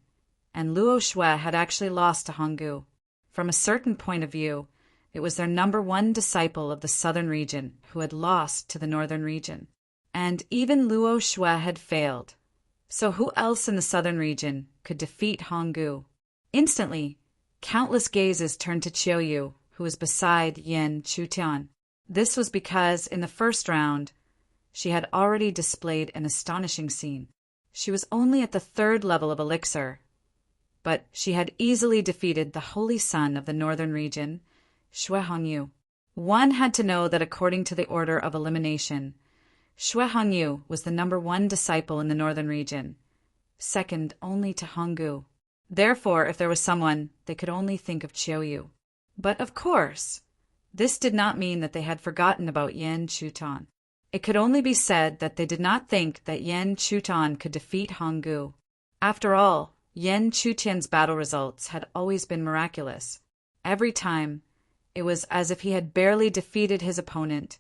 and Luo Shue had actually lost to Honggu. From a certain point of view, it was their number one disciple of the southern region who had lost to the northern region. And even Luo Shue had failed. So who else in the southern region could defeat Honggu? Instantly, countless gazes turned to Chiu Yu, who was beside Yan Chutian. This was because, in the first round, she had already displayed an astonishing scene. She was only at the 3rd level of elixir, but she had easily defeated the holy son of the northern region, Xue Hongyu. One had to know that according to the order of elimination, Xue Hongyu was the number one disciple in the northern region, second only to Honggu. Therefore, if there was someone, they could only think of Chiu Yu. But of course, this did not mean that they had forgotten about Yan Chutan. It could only be said that they did not think that Yan Chutan could defeat Honggu. After all, Yan Chutian's battle results had always been miraculous. Every time, it was as if he had barely defeated his opponent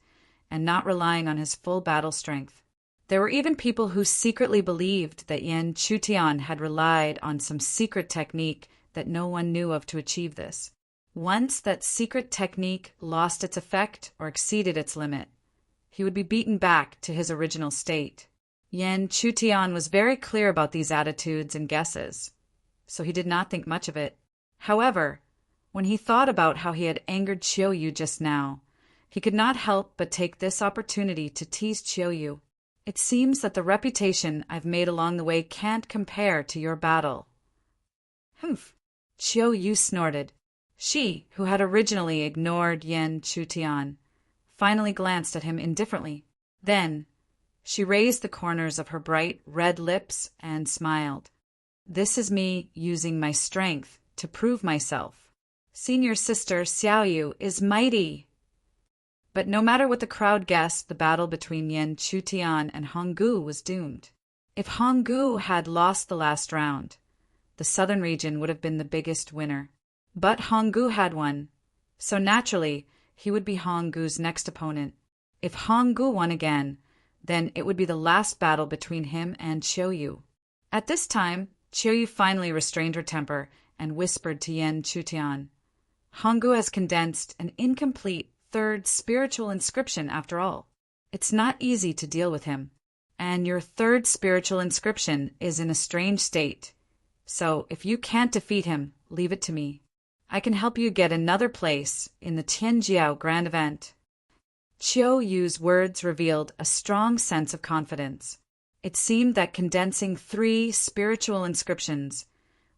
and not relying on his full battle strength. There were even people who secretly believed that Yan Chutian had relied on some secret technique that no one knew of to achieve this. Once that secret technique lost its effect or exceeded its limit, he would be beaten back to his original state. Yan Chutian was very clear about these attitudes and guesses, so he did not think much of it. However, when he thought about how he had angered Chiu Yu just now, he could not help but take this opportunity to tease Chiu Yu. It seems that the reputation I've made along the way can't compare to your battle. Humph! Chiu Yu snorted. She, who had originally ignored Yan Chutian, finally glanced at him indifferently. Then, she raised the corners of her bright red lips and smiled. This is me using my strength to prove myself. Senior sister Xiao Yu is mighty. But no matter what the crowd guessed, the battle between Yan Chutian and Honggu was doomed. If Honggu had lost the last round, the southern region would have been the biggest winner. But Honggu had won, so naturally, he would be Honggu's next opponent. If Honggu won again, then it would be the last battle between him and Chiu Yu. At this time, Chiu Yu finally restrained her temper and whispered to Yan Chutian, Honggu has condensed an incomplete 3rd spiritual inscription after all. It's not easy to deal with him, and your 3rd spiritual inscription is in a strange state. So if you can't defeat him, leave it to me. I can help you get another place in the Tianjiao Grand Event. Chiu Yu's words revealed a strong sense of confidence. It seemed that condensing 3 spiritual inscriptions,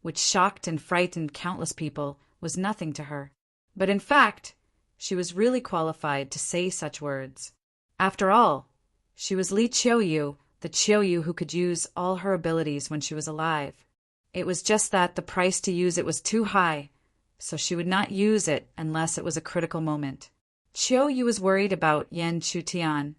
which shocked and frightened countless people, was nothing to her. But in fact, she was really qualified to say such words. After all, she was Li Chiu Yu, the Chiu Yu who could use all her abilities when she was alive. It was just that the price to use it was too high, so she would not use it unless it was a critical moment. Chiu Yu was worried about Yan Chutian,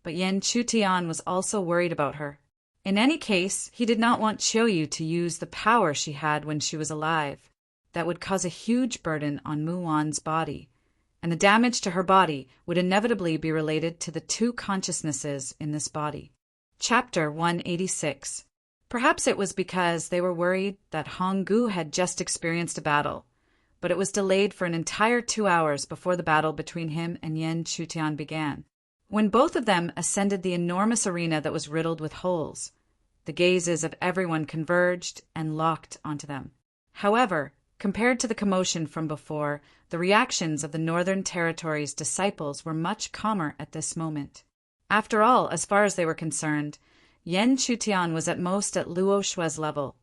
but Yan Chutian was also worried about her. In any case, he did not want Chiuyu to use the power she had when she was alive. That would cause a huge burden on Muwan's body, and the damage to her body would inevitably be related to the two consciousnesses in this body. Chapter 186. Perhaps it was because they were worried that Honggu had just experienced a battle, but it was delayed for an entire 2 hours before the battle between him and Yan Chutian began. When both of them ascended the enormous arena that was riddled with holes, the gazes of everyone converged and locked onto them. However, compared to the commotion from before, the reactions of the Northern Territory's disciples were much calmer at this moment. After all, as far as they were concerned, Yan Chutian was at most at Luo Shue's level,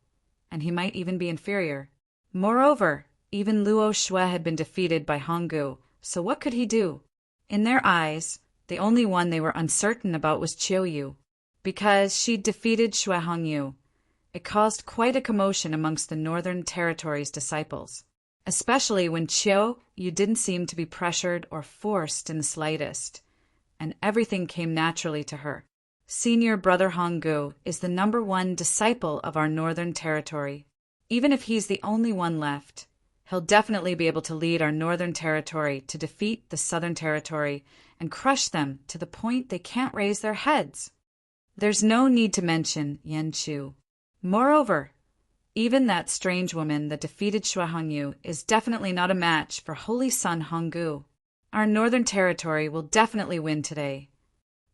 and he might even be inferior. Moreover, even Luo Shue had been defeated by Honggu, so what could he do? In their eyes, the only one they were uncertain about was Chiuyu, because she'd defeated Shue Hongyu. It caused quite a commotion amongst the Northern Territory's disciples, especially when Chiuyu didn't seem to be pressured or forced in the slightest, and everything came naturally to her. Senior Brother Honggu is the #1 disciple of our Northern Territory. Even if he's the only one left, he'll definitely be able to lead our Northern Territory to defeat the Southern Territory and crush them to the point they can't raise their heads. There's no need to mention Yan Chu. Moreover, even that strange woman that defeated Shue Hongyu is definitely not a match for Holy Son Honggu. Our Northern Territory will definitely win today.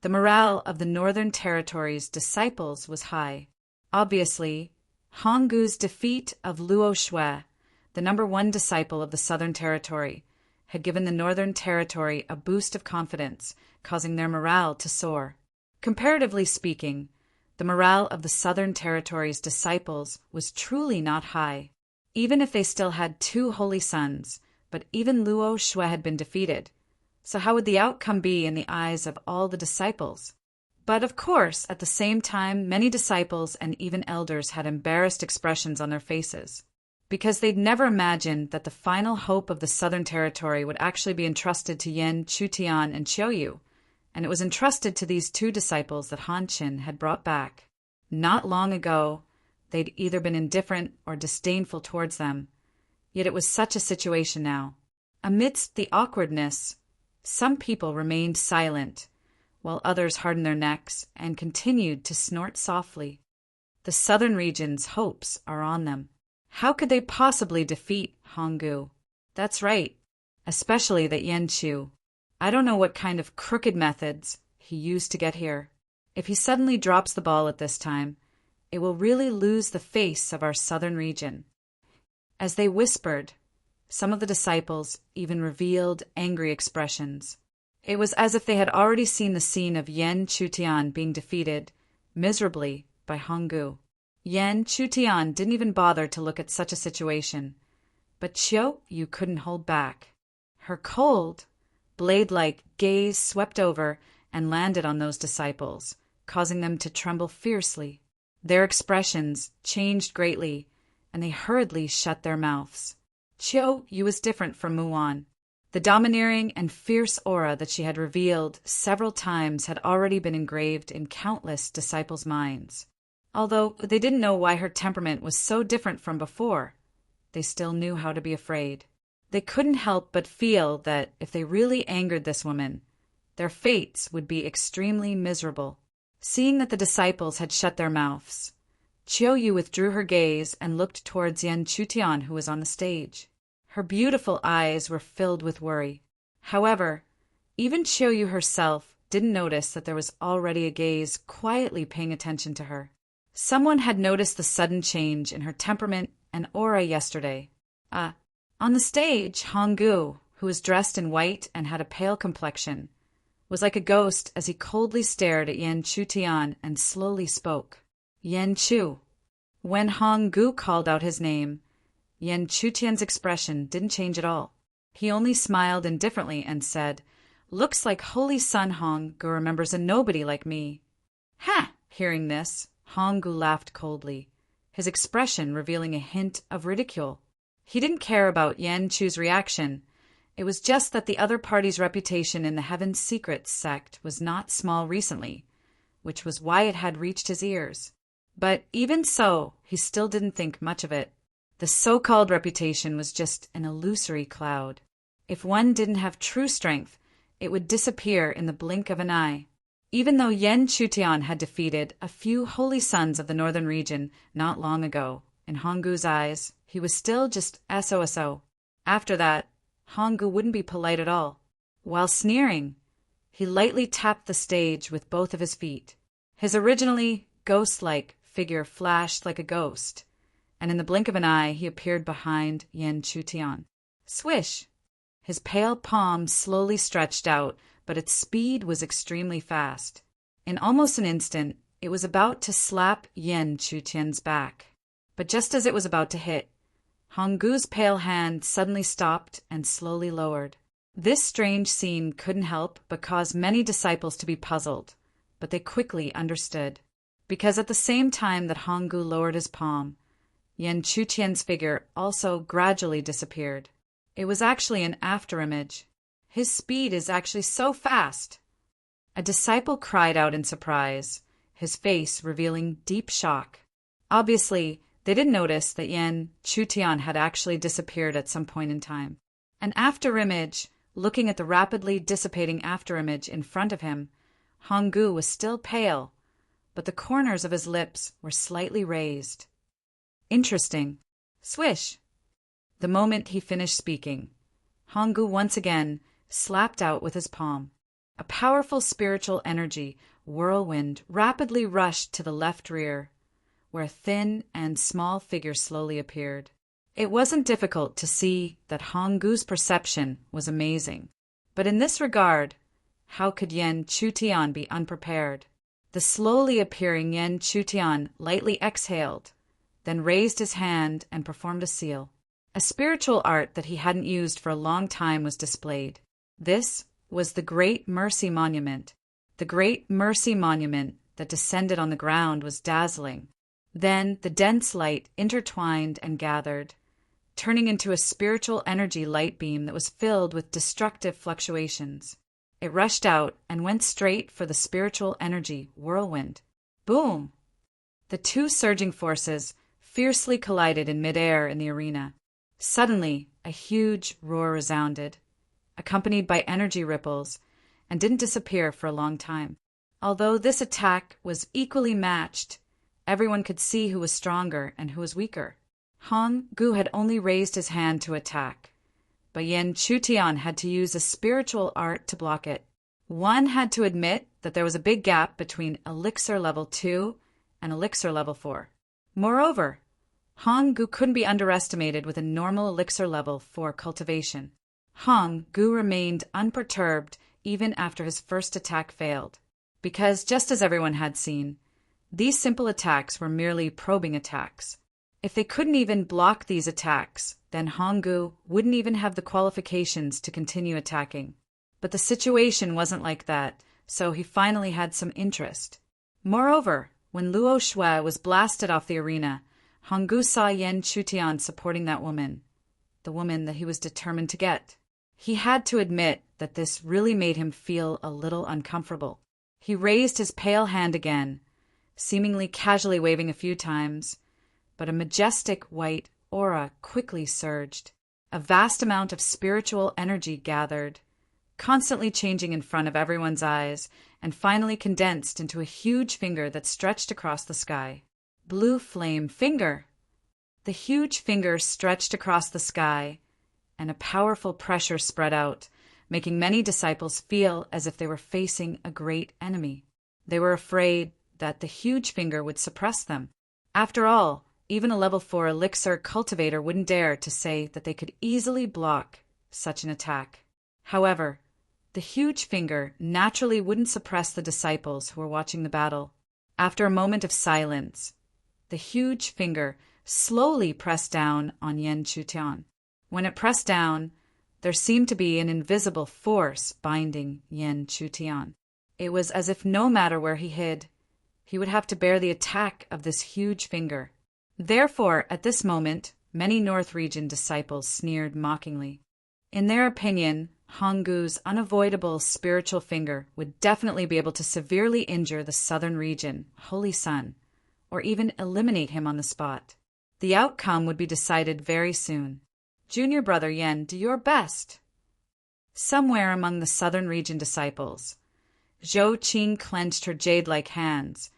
The morale of the Northern Territory's disciples was high. Obviously, Honggu's defeat of Luo Shue, the #1 disciple of the Southern Territory, had given the Northern Territory a boost of confidence, causing their morale to soar. Comparatively speaking, the morale of the Southern Territory's disciples was truly not high. Even if they still had 2 holy sons, but even Luo Shue had been defeated. So how would the outcome be in the eyes of all the disciples? But of course, at the same time, many disciples and even elders had embarrassed expressions on their faces, because they'd never imagined that the final hope of the Southern Territory would actually be entrusted to Yan Chutian and Chiuyu, and it was entrusted to these 2 disciples that Han Qin had brought back. Not long ago, they'd either been indifferent or disdainful towards them, yet it was such a situation now. Amidst the awkwardness, some people remained silent, while others hardened their necks and continued to snort softly. The southern region's hopes are on them. How could they possibly defeat Honggu? That's right, especially that Yan Chu. I don't know what kind of crooked methods he used to get here. If he suddenly drops the ball at this time, it will really lose the face of our southern region. As they whispered, some of the disciples even revealed angry expressions. It was as if they had already seen the scene of Yan Chutian being defeated miserably by Honggu. Yan Chutian didn't even bother to look at such a situation, but Chiuyu couldn't hold back. Her cold, blade-like gaze swept over and landed on those disciples, causing them to tremble fiercely. Their expressions changed greatly, and they hurriedly shut their mouths. Chiuyu was different from Muwan. The domineering and fierce aura that she had revealed several times had already been engraved in countless disciples' minds. Although they didn't know why her temperament was so different from before, they still knew how to be afraid. They couldn't help but feel that if they really angered this woman, their fates would be extremely miserable. Seeing that the disciples had shut their mouths, Chiuyu withdrew her gaze and looked towards Yan Chutian, who was on the stage. Her beautiful eyes were filled with worry. However, even Chiuyu herself didn't notice that there was already a gaze quietly paying attention to her. Someone had noticed the sudden change in her temperament and aura yesterday. On the stage, Honggu, who was dressed in white and had a pale complexion, was like a ghost as he coldly stared at Yan Chutian and slowly spoke. Yan Chu. When Honggu called out his name, Yan Chutian's expression didn't change at all. He only smiled indifferently and said, "Looks like Holy Son Honggu remembers a nobody like me." "Ha!" Hearing this, Honggu laughed coldly, his expression revealing a hint of ridicule. He didn't care about Yan Chu's reaction. It was just that the other party's reputation in the Heaven Secrets sect was not small recently, which was why it had reached his ears. But even so, he still didn't think much of it. The so-called reputation was just an illusory cloud. If one didn't have true strength, it would disappear in the blink of an eye. Even though Yen Chutian had defeated a few holy sons of the northern region not long ago, in Honggu's eyes, he was still just SOSO. After that, Honggu wouldn't be polite at all. While sneering, he lightly tapped the stage with both of his feet. His originally ghost-like figure flashed like a ghost, and in the blink of an eye he appeared behind Yen Chutian. Swish! His pale palm slowly stretched out, but its speed was extremely fast. In almost an instant, it was about to slap Yen Chutian's back. But just as it was about to hit, Honggu's pale hand suddenly stopped and slowly lowered. This strange scene couldn't help but cause many disciples to be puzzled, but they quickly understood. Because at the same time that Honggu lowered his palm, Yen Chutian's figure also gradually disappeared. It was actually an afterimage. His speed is actually so fast. A disciple cried out in surprise, his face revealing deep shock. Obviously, they didn't notice that Yen Chutian had actually disappeared at some point in time. An afterimage, looking at the rapidly dissipating afterimage in front of him, Honggu was still pale, but the corners of his lips were slightly raised. Interesting. Swish! The moment he finished speaking, Honggu once again slapped out with his palm. A powerful spiritual energy whirlwind rapidly rushed to the left rear, where a thin and small figure slowly appeared. It wasn't difficult to see that Honggu's perception was amazing. But in this regard, how could Yen Chutian be unprepared? The slowly appearing Yen Chutian lightly exhaled, then raised his hand and performed a seal. A spiritual art that he hadn't used for a long time was displayed. This was the Great Mercy Monument. The Great Mercy Monument that descended on the ground was dazzling. Then the dense light intertwined and gathered, turning into a spiritual energy light beam that was filled with destructive fluctuations. It rushed out and went straight for the spiritual energy whirlwind. Boom! The two surging forces fiercely collided in midair in the arena. Suddenly, a huge roar resounded, accompanied by energy ripples, and didn't disappear for a long time. Although this attack was equally matched, everyone could see who was stronger and who was weaker. Honggu had only raised his hand to attack, but Yen Chutian had to use a spiritual art to block it. One had to admit that there was a big gap between Elixir Level 2 and Elixir Level 4. Moreover, Honggu couldn't be underestimated with a normal Elixir Level 4 cultivation. Honggu remained unperturbed even after his first attack failed, because just as everyone had seen, these simple attacks were merely probing attacks. If they couldn't even block these attacks, then Honggu wouldn't even have the qualifications to continue attacking. But the situation wasn't like that, so he finally had some interest. Moreover, when Luo Shui was blasted off the arena, Honggu saw Yen Chutian supporting that woman, the woman that he was determined to get. He had to admit that this really made him feel a little uncomfortable. He raised his pale hand again, seemingly casually waving a few times, but a majestic white aura quickly surged. A vast amount of spiritual energy gathered, constantly changing in front of everyone's eyes, and finally condensed into a huge finger that stretched across the sky. Blue flame finger! The huge finger stretched across the sky, and a powerful pressure spread out, making many disciples feel as if they were facing a great enemy. They were afraid that the huge finger would suppress them. After all, even a level 4 elixir cultivator wouldn't dare to say that they could easily block such an attack. However, the huge finger naturally wouldn't suppress the disciples who were watching the battle. After a moment of silence, the huge finger slowly pressed down on Yen Chutian. When it pressed down, there seemed to be an invisible force binding Yen Chutian. It was as if no matter where he hid, he would have to bear the attack of this huge finger. Therefore, at this moment, many North Region disciples sneered mockingly. In their opinion, Honggu's unavoidable spiritual finger would definitely be able to severely injure the Southern Region, Holy Sun, or even eliminate him on the spot. The outcome would be decided very soon. Junior brother Yen, do your best. Somewhere among the southern region disciples, Zhou Qing clenched her jade-like hands,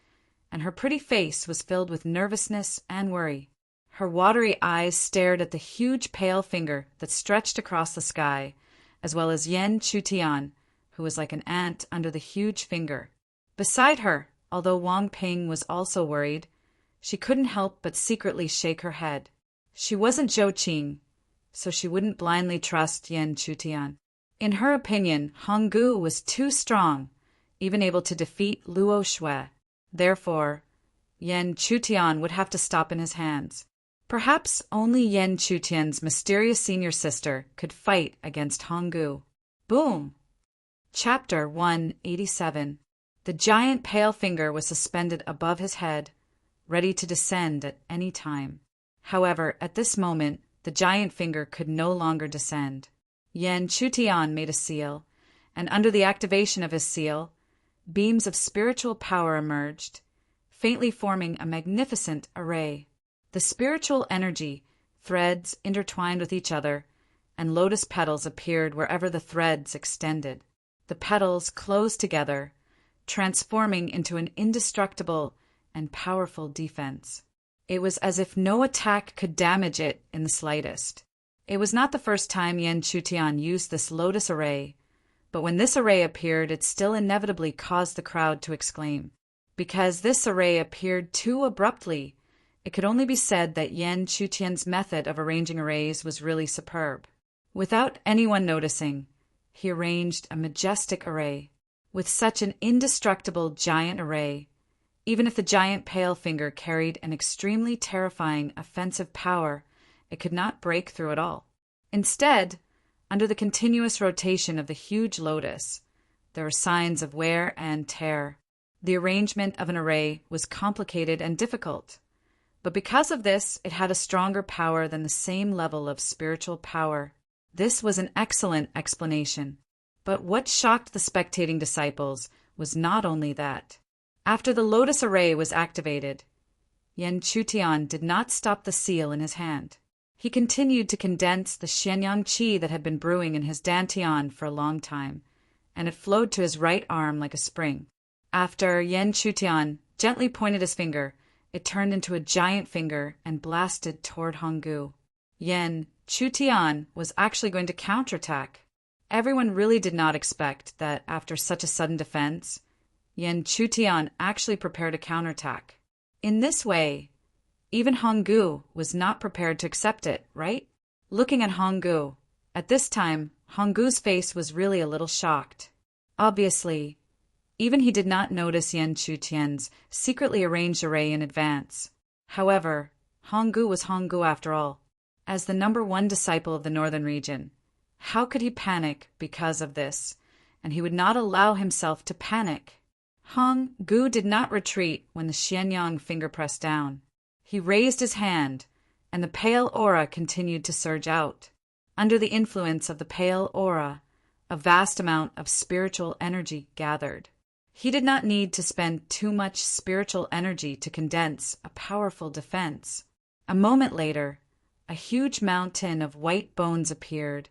and her pretty face was filled with nervousness and worry. Her watery eyes stared at the huge pale finger that stretched across the sky, as well as Yen Chutian, who was like an ant under the huge finger. Beside her, although Wang Ping was also worried, she couldn't help but secretly shake her head. She wasn't Zhou Qing, so she wouldn't blindly trust Yen Chutian. In her opinion, Honggu was too strong, even able to defeat Luo Shui. Therefore, Yen Chutian would have to stop in his hands. Perhaps only Yen Chutian's mysterious senior sister could fight against Honggu. Boom! Chapter 187. The giant pale finger was suspended above his head, ready to descend at any time. However, at this moment, the giant finger could no longer descend. Yen Chutian made a seal, and under the activation of his seal, beams of spiritual power emerged, faintly forming a magnificent array. The spiritual energy, threads intertwined with each other, and lotus petals appeared wherever the threads extended. The petals closed together, transforming into an indestructible and powerful defense. It was as if no attack could damage it in the slightest. It was not the first time Yen Chutian used this lotus array, but when this array appeared, it still inevitably caused the crowd to exclaim. Because this array appeared too abruptly, it could only be said that Yen Chutian's method of arranging arrays was really superb. Without anyone noticing, he arranged a majestic array. With such an indestructible giant array, even if the giant pale finger carried an extremely terrifying offensive power, it could not break through it all. Instead, under the continuous rotation of the huge lotus, there were signs of wear and tear. The arrangement of an array was complicated and difficult, but because of this, it had a stronger power than the same level of spiritual power. This was an excellent explanation. But what shocked the spectating disciples was not only that. After the lotus array was activated, Yen Chutian did not stop the seal in his hand. He continued to condense the Xianyang qi that had been brewing in his dantian for a long time, and it flowed to his right arm like a spring. After Yen Chutian gently pointed his finger, it turned into a giant finger and blasted toward Honggu. Yen Chutian was actually going to counterattack. Everyone really did not expect that after such a sudden defense, Yen Chutian actually prepared a counterattack. In this way, even Honggu was not prepared to accept it, right? Looking at Honggu, at this time, Honggu's face was really a little shocked. Obviously, even he did not notice Yen Chutian's secretly arranged array in advance. However, Honggu was Honggu after all. As the #1 disciple of the northern region, how could he panic because of this? And he would not allow himself to panic. Honggu did not retreat when the Xianyang finger pressed down. He raised his hand, and the pale aura continued to surge out. Under the influence of the pale aura, a vast amount of spiritual energy gathered. He did not need to spend too much spiritual energy to condense a powerful defense. A moment later, a huge mountain of white bones appeared,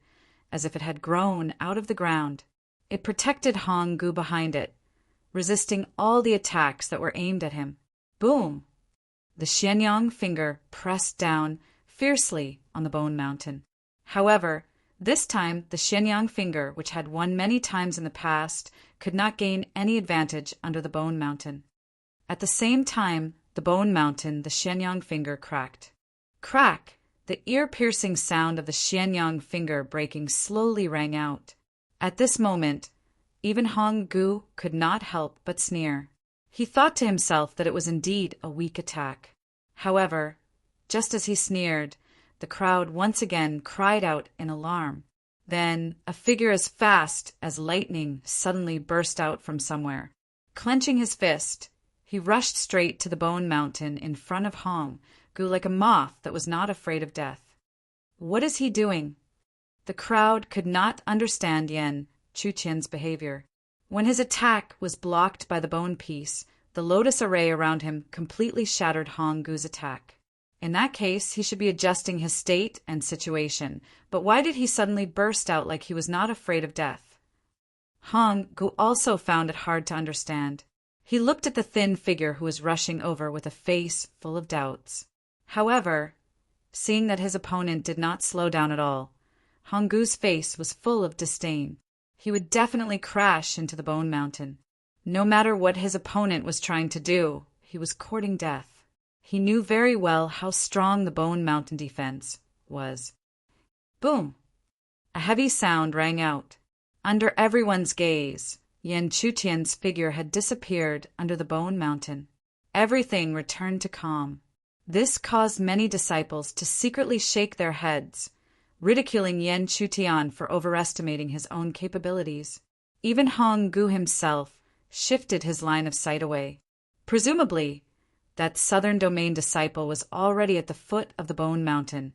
as if it had grown out of the ground. It protected Honggu behind it, resisting all the attacks that were aimed at him. Boom! The Xianyang finger pressed down fiercely on the bone mountain. However, this time the Xianyang finger, which had won many times in the past, could not gain any advantage under the bone mountain. At the same time, the bone mountain, the Xianyang finger cracked. Crack! The ear-piercing sound of the Xianyang finger breaking slowly rang out. At this moment, even Honggu could not help but sneer. He thought to himself that it was indeed a weak attack. However, just as he sneered, the crowd once again cried out in alarm. Then a figure as fast as lightning suddenly burst out from somewhere. Clenching his fist, he rushed straight to the bone mountain in front of Honggu like a moth that was not afraid of death. What is he doing? The crowd could not understand Yen Chutian's behavior. When his attack was blocked by the bone piece, The lotus array around him completely shattered Hong Gu's attack. In that case, he should be adjusting his state and situation, but why did he suddenly burst out like he was not afraid of death? Hong Gu also found it hard to understand. He looked at the thin figure who was rushing over with a face full of doubts. However, seeing that his opponent did not slow down at all, Hong Gu's face was full of disdain. He would definitely crash into the Bone Mountain. No matter what his opponent was trying to do, he was courting death. He knew very well how strong the Bone Mountain defense was. Boom! A heavy sound rang out. Under everyone's gaze, Yan Chutian's figure had disappeared under the Bone Mountain. Everything returned to calm. This caused many disciples to secretly shake their heads, ridiculing Yan Chutian for overestimating his own capabilities. Even Hong Gu himself shifted his line of sight away. Presumably, that southern domain disciple was already at the foot of the Bone Mountain,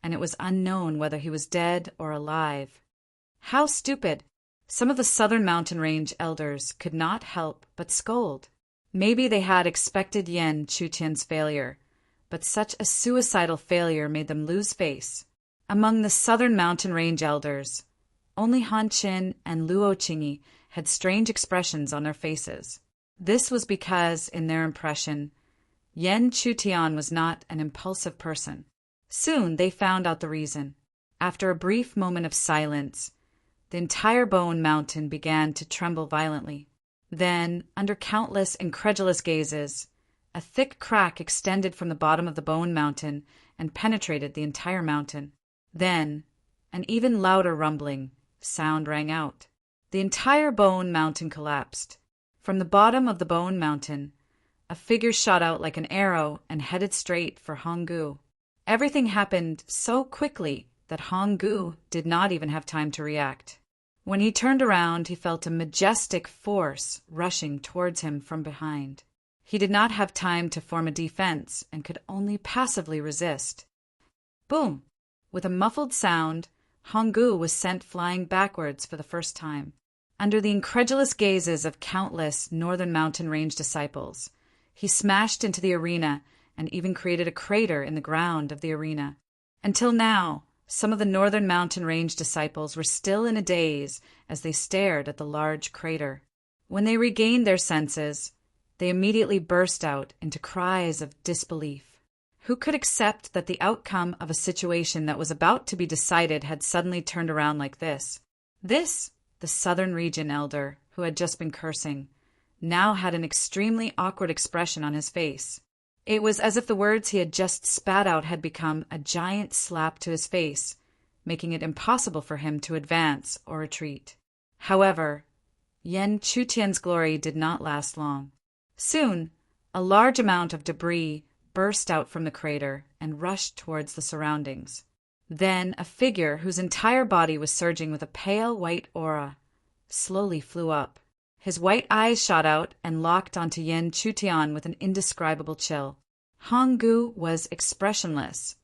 and it was unknown whether he was dead or alive. How stupid! Some of the southern mountain range elders could not help but scold. Maybe they had expected Yan Chutian's failure, but such a suicidal failure made them lose face. Among the southern mountain range elders, only Han Qin and Luo Qingyi had strange expressions on their faces. This was because, in their impression, Yan Chutian was not an impulsive person. Soon they found out the reason. After a brief moment of silence, the entire Bone Mountain began to tremble violently. Then, under countless incredulous gazes, a thick crack extended from the bottom of the Bone Mountain and penetrated the entire mountain. Then, an even louder rumbling sound rang out. The entire Bone Mountain collapsed. From the bottom of the Bone Mountain, a figure shot out like an arrow and headed straight for Hong Gu. Everything happened so quickly that Hong Gu did not even have time to react. When he turned around, he felt a majestic force rushing towards him from behind. He did not have time to form a defense and could only passively resist. Boom! With a muffled sound, Hong Gu was sent flying backwards for the first time. Under the incredulous gazes of countless northern mountain range disciples, he smashed into the arena and even created a crater in the ground of the arena. Until now, some of the northern mountain range disciples were still in a daze as they stared at the large crater. When they regained their senses, they immediately burst out into cries of disbelief. Who could accept that the outcome of a situation that was about to be decided had suddenly turned around like this? This, the southern region elder, who had just been cursing, now had an extremely awkward expression on his face. It was as if the words he had just spat out had become a giant slap to his face, making it impossible for him to advance or retreat. However, Yan Chutian's glory did not last long. Soon, a large amount of debris burst out from the crater and rushed towards the surroundings. Then a figure whose entire body was surging with a pale white aura slowly flew up. His white eyes shot out and locked onto Yan Chutian with an indescribable chill. Hong Gu was expressionless,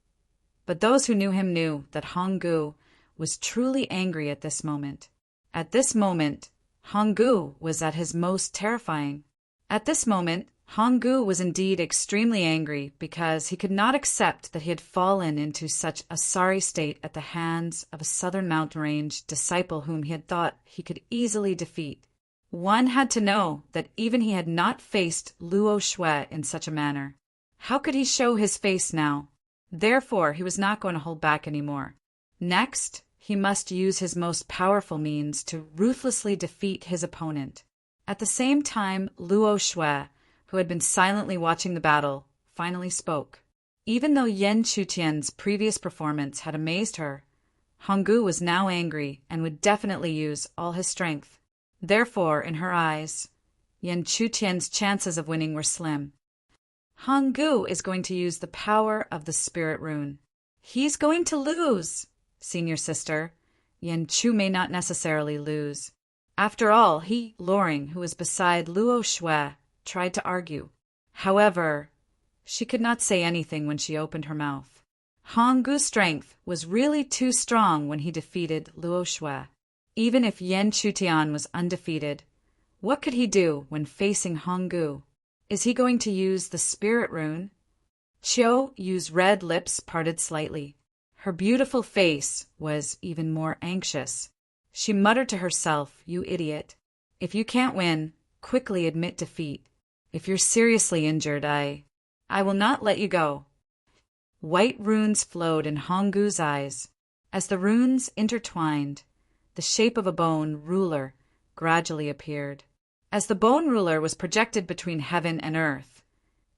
but those who knew him knew that Hong Gu was truly angry at this moment. At this moment, Hong Gu was at his most terrifying. At this moment, Hong Gu was indeed extremely angry because he could not accept that he had fallen into such a sorry state at the hands of a southern mountain range disciple whom he had thought he could easily defeat. One had to know that even he had not faced Luo Shui in such a manner. How could he show his face now? Therefore, he was not going to hold back anymore. Next, he must use his most powerful means to ruthlessly defeat his opponent. At the same time, Luo Shui, who had been silently watching the battle, finally spoke. Even though Yan Chutian's previous performance had amazed her, Hong Gu was now angry and would definitely use all his strength. Therefore, in her eyes, Yan Chutian's chances of winning were slim. Hong Gu is going to use the power of the spirit rune. He's going to lose, senior sister. Yan Chu may not necessarily lose. After all, he, Loring, who was beside Luo Shui, tried to argue. However, she could not say anything when she opened her mouth. Hong Gu's strength was really too strong when he defeated Luo Shui. Even if Yan Chutian was undefeated, what could he do when facing Hong Gu? Is he going to use the spirit rune? Xiao Yu's red lips parted slightly. Her beautiful face was even more anxious. She muttered to herself, "You idiot. If you can't win, quickly admit defeat. If you're seriously injured, I will not let you go." White runes flowed in Honggu's eyes. As the runes intertwined, the shape of a bone ruler gradually appeared. As the bone ruler was projected between heaven and earth,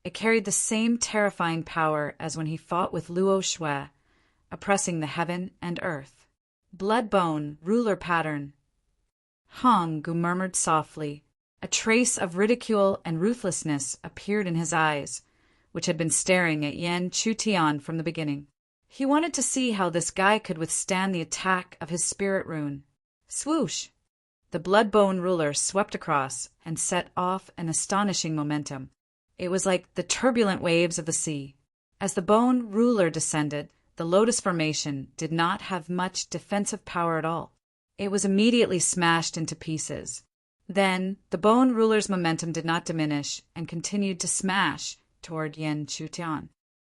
it carried the same terrifying power as when he fought with Luo Shui, oppressing the heaven and earth. Blood bone, ruler pattern. Honggu murmured softly. A trace of ridicule and ruthlessness appeared in his eyes, which had been staring at Yan Chutian from the beginning. He wanted to see how this guy could withstand the attack of his spirit rune. Swoosh! The blood-bone ruler swept across and set off an astonishing momentum. It was like the turbulent waves of the sea. As the bone ruler descended, the lotus formation did not have much defensive power at all. It was immediately smashed into pieces. Then, the bone ruler's momentum did not diminish and continued to smash toward Yan Chutian.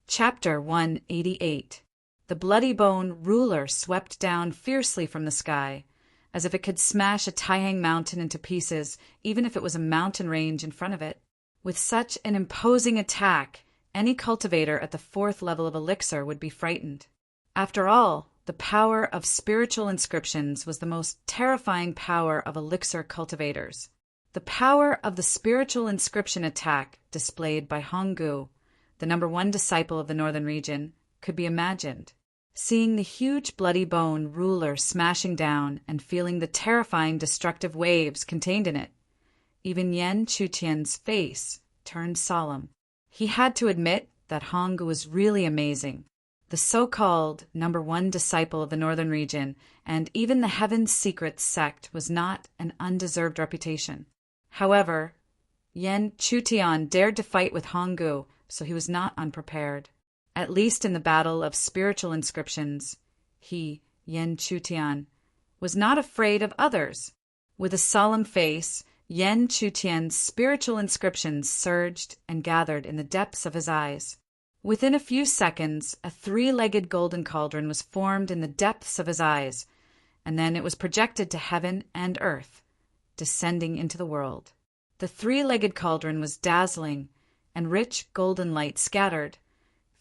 Chapter 188. The bloody bone ruler swept down fiercely from the sky, as if it could smash a Taihang mountain into pieces, even if it was a mountain range in front of it. With such an imposing attack, any cultivator at the 4th level of elixir would be frightened. After all, the power of spiritual inscriptions was the most terrifying power of elixir cultivators. The power of the spiritual inscription attack displayed by Honggu, the #1 disciple of the northern region, could be imagined. Seeing the huge bloody bone ruler smashing down and feeling the terrifying destructive waves contained in it, even Yan Chutian's face turned solemn. He had to admit that Honggu was really amazing. The so-called #1 disciple of the northern region and even the Heaven's Secrets sect was not an undeserved reputation. However, Yan Chutian dared to fight with Honggu, so he was not unprepared. At least in the battle of spiritual inscriptions, he, Yan Chutian, was not afraid of others. With a solemn face, Yan Chutian's spiritual inscriptions surged and gathered in the depths of his eyes. Within a few seconds, a 3-legged golden cauldron was formed in the depths of his eyes, and then it was projected to heaven and earth, descending into the world. The 3-legged cauldron was dazzling, and rich golden light scattered,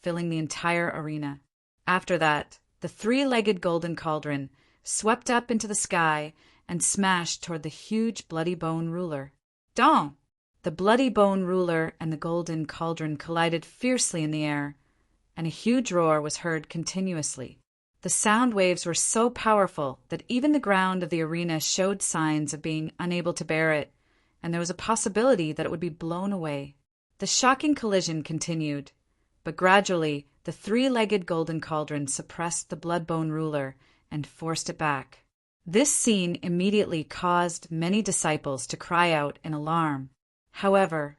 filling the entire arena. After that, the 3-legged golden cauldron swept up into the sky and smashed toward the huge bloody bone ruler. Dong! The bloody bone ruler and the golden cauldron collided fiercely in the air, and a huge roar was heard continuously. The sound waves were so powerful that even the ground of the arena showed signs of being unable to bear it, and there was a possibility that it would be blown away. The shocking collision continued, but gradually the 3-legged golden cauldron suppressed the blood-bone ruler and forced it back. This scene immediately caused many disciples to cry out in alarm. However,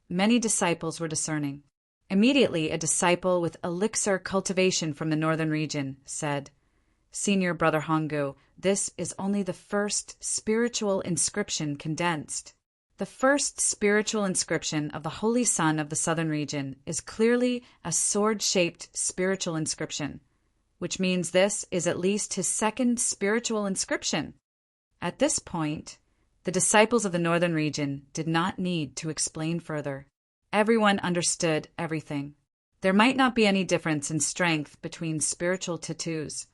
many disciples were discerning. Immediately, a disciple with elixir cultivation from the northern region said, "Senior Brother Honggu, this is only the first spiritual inscription condensed. The first spiritual inscription of the Holy Son of the southern region is clearly a sword-shaped spiritual inscription, which means this is at least his 2nd spiritual inscription." At this point, the disciples of the northern region did not need to explain further. Everyone understood everything. There might not be any difference in strength between spiritual tattoos,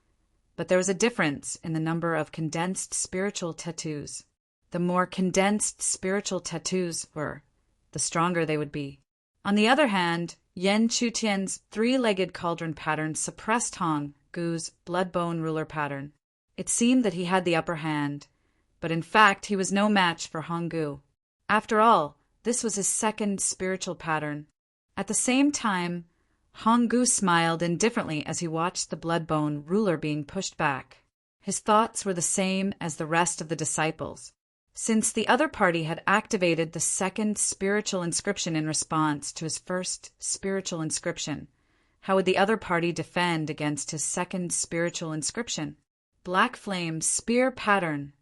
but there was a difference in the number of condensed spiritual tattoos. The more condensed spiritual tattoos were, the stronger they would be. On the other hand, Yan Chutian's 3-legged cauldron pattern suppressed Honggu's blood-bone ruler pattern. It seemed that he had the upper hand, but in fact he was no match for Honggu. After all, this was his 2nd spiritual pattern. At the same time, Honggu smiled indifferently as he watched the blood-bone ruler being pushed back. His thoughts were the same as the rest of the disciples. Since the other party had activated the 2nd spiritual inscription in response to his 1st spiritual inscription, how would the other party defend against his 2nd spiritual inscription? Black Flame spear pattern.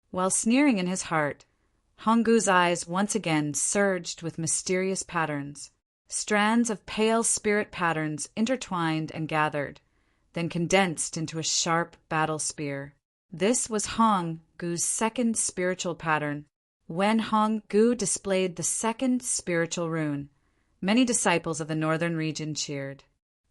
While sneering in his heart, Honggu's eyes once again surged with mysterious patterns. Strands of pale spirit patterns intertwined and gathered, then condensed into a sharp battle spear. This was Honggu's second spiritual pattern. When Honggu displayed the second spiritual rune, many disciples of the northern region cheered.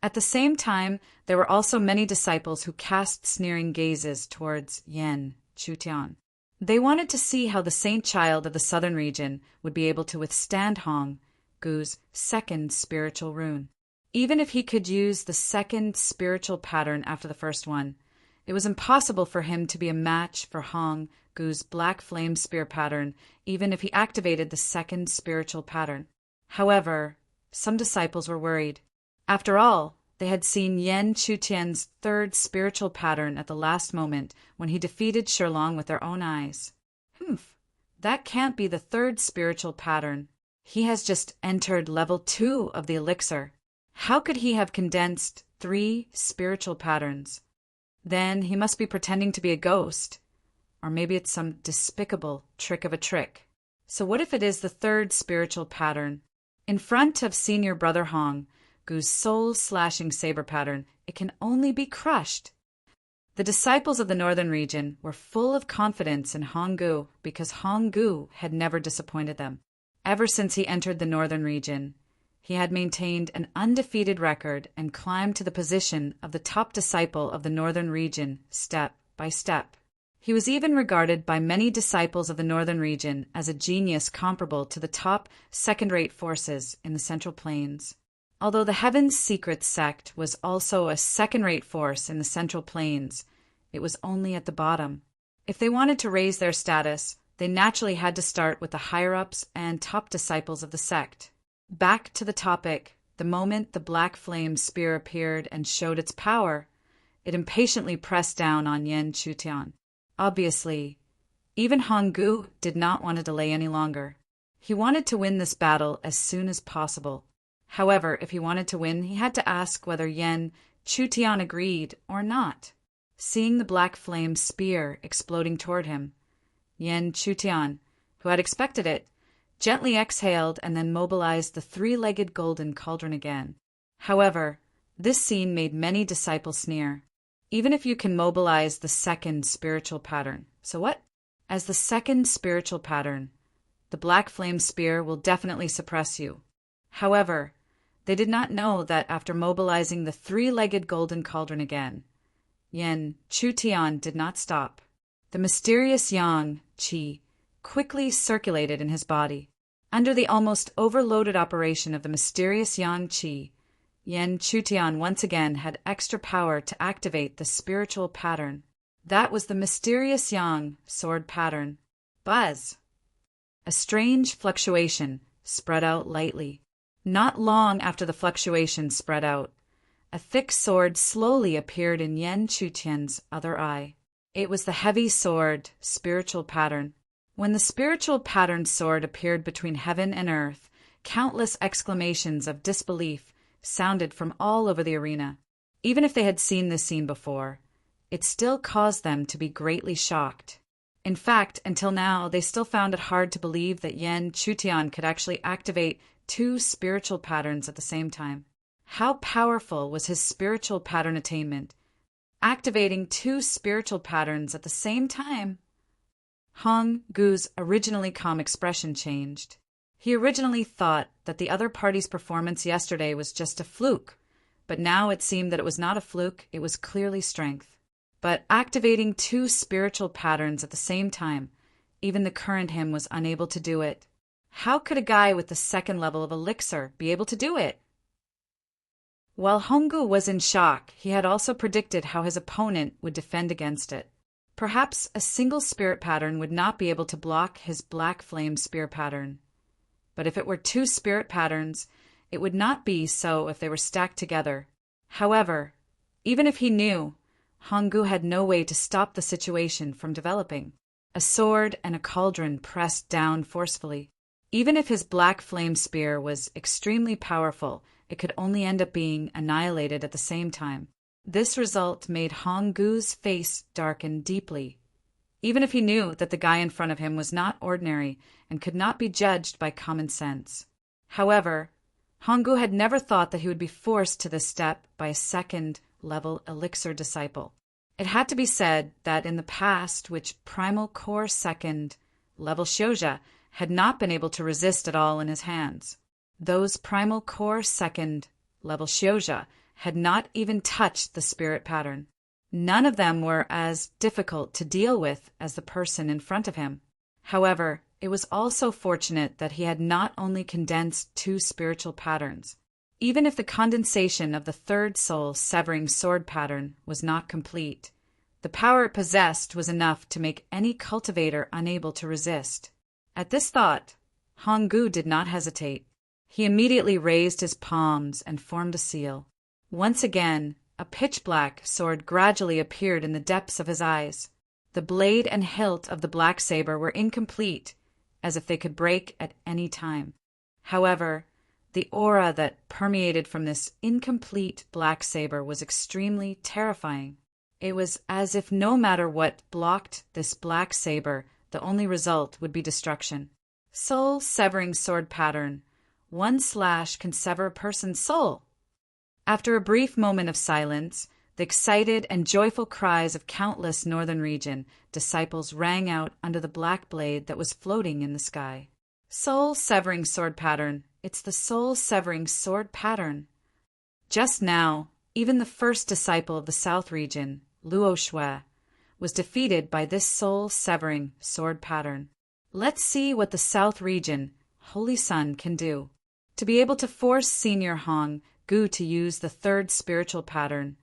At the same time, there were also many disciples who cast sneering gazes towards Yan Chutian. They wanted to see how the saint child of the southern region would be able to withstand Honggu's second spiritual rune. Even if he could use the second spiritual pattern after the first one, it was impossible for him to be a match for Honggu's black flame spear pattern, even if he activated the second spiritual pattern. However, some disciples were worried. After all, they had seen Yan Chutian's third spiritual pattern at the last moment when he defeated Shirlong with their own eyes. That can't be the third spiritual pattern. He has just entered level 2 of the elixir. How could he have condensed 3 spiritual patterns? Then he must be pretending to be a ghost. Or maybe it's some despicable trick of a trick. So what if it is the third spiritual pattern? In front of senior brother Honggu's soul-slashing saber pattern, it can only be crushed. The disciples of the northern region were full of confidence in Honggu because Honggu had never disappointed them. Ever since he entered the northern region, he had maintained an undefeated record and climbed to the position of the top disciple of the northern region step by step. He was even regarded by many disciples of the northern region as a genius comparable to the top second-rate forces in the Central Plains. Although the Heaven's Secret sect was also a second-rate force in the Central Plains, it was only at the bottom. If they wanted to raise their status, they naturally had to start with the higher-ups and top disciples of the sect. Back to the topic, the moment the black flame spear appeared and showed its power, it impatiently pressed down on Yan Chutian. Obviously, even Honggu did not want to delay any longer. He wanted to win this battle as soon as possible. However, if he wanted to win, he had to ask whether Yan Chutian agreed or not. Seeing the black flame spear exploding toward him, Yan Chutian, who had expected it, gently exhaled and then mobilized the 3-legged golden cauldron again. However, this scene made many disciples sneer. Even if you can mobilize the second spiritual pattern, so what? As the second spiritual pattern, the black flame spear will definitely suppress you. However, they did not know that after mobilizing the 3-legged golden cauldron again, Yan Chutian did not stop. The mysterious yang qi quickly circulated in his body. Under the almost overloaded operation of the mysterious yang qi, Yan Chutian once again had extra power to activate the spiritual pattern. That was the mysterious yang sword pattern. Buzz! A strange fluctuation spread out lightly. Not long after the fluctuation spread out, a thick sword slowly appeared in Yan Chutian's other eye. It was the heavy sword spiritual pattern. When the spiritual pattern sword appeared between heaven and earth, countless exclamations of disbelief sounded from all over the arena. Even if they had seen this scene before, it still caused them to be greatly shocked. In fact, until now, they still found it hard to believe that Yan Chutian could actually activate 2 spiritual patterns at the same time. How powerful was his spiritual pattern attainment? Activating 2 spiritual patterns at the same time? Honggu's originally calm expression changed. He originally thought that the other party's performance yesterday was just a fluke, but now it seemed that it was not a fluke, it was clearly strength. But activating 2 spiritual patterns at the same time, even the current him was unable to do it. How could a guy with the 2nd level of elixir be able to do it? While Honggu was in shock, he had also predicted how his opponent would defend against it. Perhaps a single spirit pattern would not be able to block his black flame spear pattern. But if it were 2 spirit patterns, it would not be so if they were stacked together. However, even if he knew, Honggu had no way to stop the situation from developing. A sword and a cauldron pressed down forcefully. Even if his black flame spear was extremely powerful, it could only end up being annihilated at the same time. This result made Honggu's face darken deeply. even if he knew that the guy in front of him was not ordinary and could not be judged by common sense. However, Honggu had never thought that he would be forced to this step by a second-level elixir disciple. It had to be said that in the past, which primal core second-level Xiuzha had not been able to resist at all in his hands. Those primal core second-level Xiuzha had not even touched the spirit pattern. None of them were as difficult to deal with as the person in front of him. However, it was also fortunate that he had not only condensed 2 spiritual patterns. Even if the condensation of the third soul severing sword pattern was not complete, the power it possessed was enough to make any cultivator unable to resist. At this thought, Honggu did not hesitate. He immediately raised his palms and formed a seal. Once again, a pitch-black sword gradually appeared in the depths of his eyes. The blade and hilt of the black saber were incomplete, as if they could break at any time. However, the aura that permeated from this incomplete black saber was extremely terrifying. It was as if no matter what blocked this black saber, the only result would be destruction. Soul-severing sword pattern. 1 slash can sever a person's soul. After a brief moment of silence, the excited and joyful cries of countless northern region disciples rang out under the black blade that was floating in the sky. Soul-severing sword pattern. It's the soul-severing sword pattern. Just now, even the first disciple of the south region, Luo Shui, was defeated by this soul-severing sword pattern. Let's see what the south region, Holy Sun, can do. To be able to force Senior Hong Gu to use the third spiritual pattern,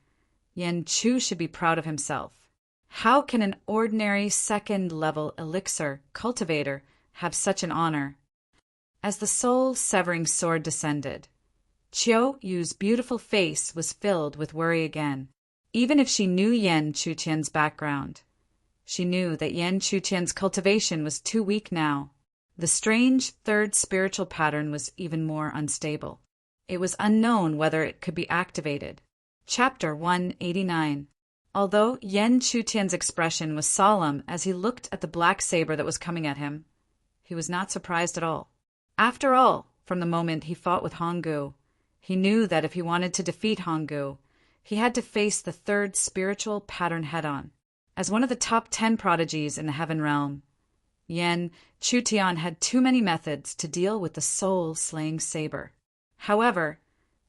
Yan Chu should be proud of himself. How can an ordinary second-level elixir cultivator have such an honor? As the soul-severing sword descended, Qiu Yu's beautiful face was filled with worry again. Even if she knew Yan Chuqian's background, she knew that Yan Chuqian's cultivation was too weak now. The strange third spiritual pattern was even more unstable. It was unknown whether it could be activated. Chapter 189. Although Yan Chuqian's expression was solemn as he looked at the black saber that was coming at him, he was not surprised at all. After all, from the moment he fought with Honggu, he knew that if he wanted to defeat Honggu, he had to face the third spiritual pattern head-on. As one of the top 10 prodigies in the heaven realm, Yan Chutian had too many methods to deal with the soul-slaying saber. However,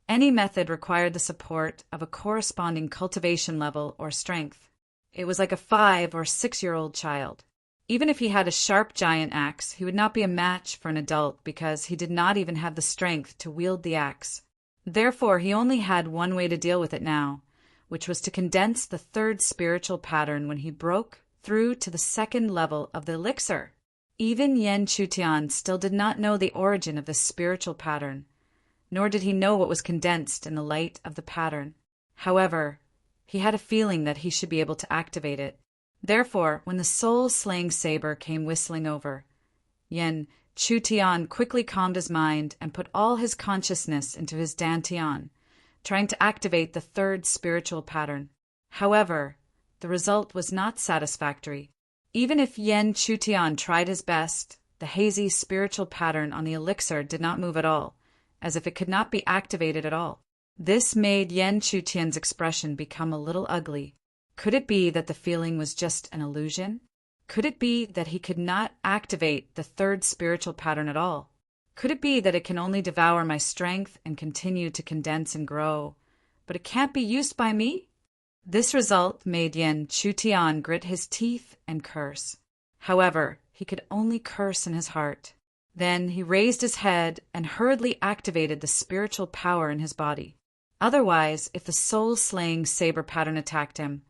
any method required the support of a corresponding cultivation level or strength. It was like a 5- or 6-year-old child. Even if he had a sharp giant axe, he would not be a match for an adult because he did not even have the strength to wield the axe. Therefore, he only had one way to deal with it now, which was to condense the third spiritual pattern when he broke through to the second level of the elixir. Even Yan Chutian still did not know the origin of this spiritual pattern, nor did he know what was condensed in the light of the pattern. However, he had a feeling that he should be able to activate it. Therefore, when the soul-slaying saber came whistling over, Yan Chutian quickly calmed his mind and put all his consciousness into his dantian, trying to activate the third spiritual pattern. However, the result was not satisfactory. Even if Yan Chutian tried his best, the hazy spiritual pattern on the elixir did not move at all, as if it could not be activated at all. This made Yan Chutian's expression become a little ugly. Could it be that the feeling was just an illusion? Could it be that he could not activate the third spiritual pattern at all? Could it be that it can only devour my strength and continue to condense and grow, but it can't be used by me? This result made Yan Chutian grit his teeth and curse. However, he could only curse in his heart. Then he raised his head and hurriedly activated the spiritual power in his body. Otherwise, if the soul-slaying saber pattern attacked him,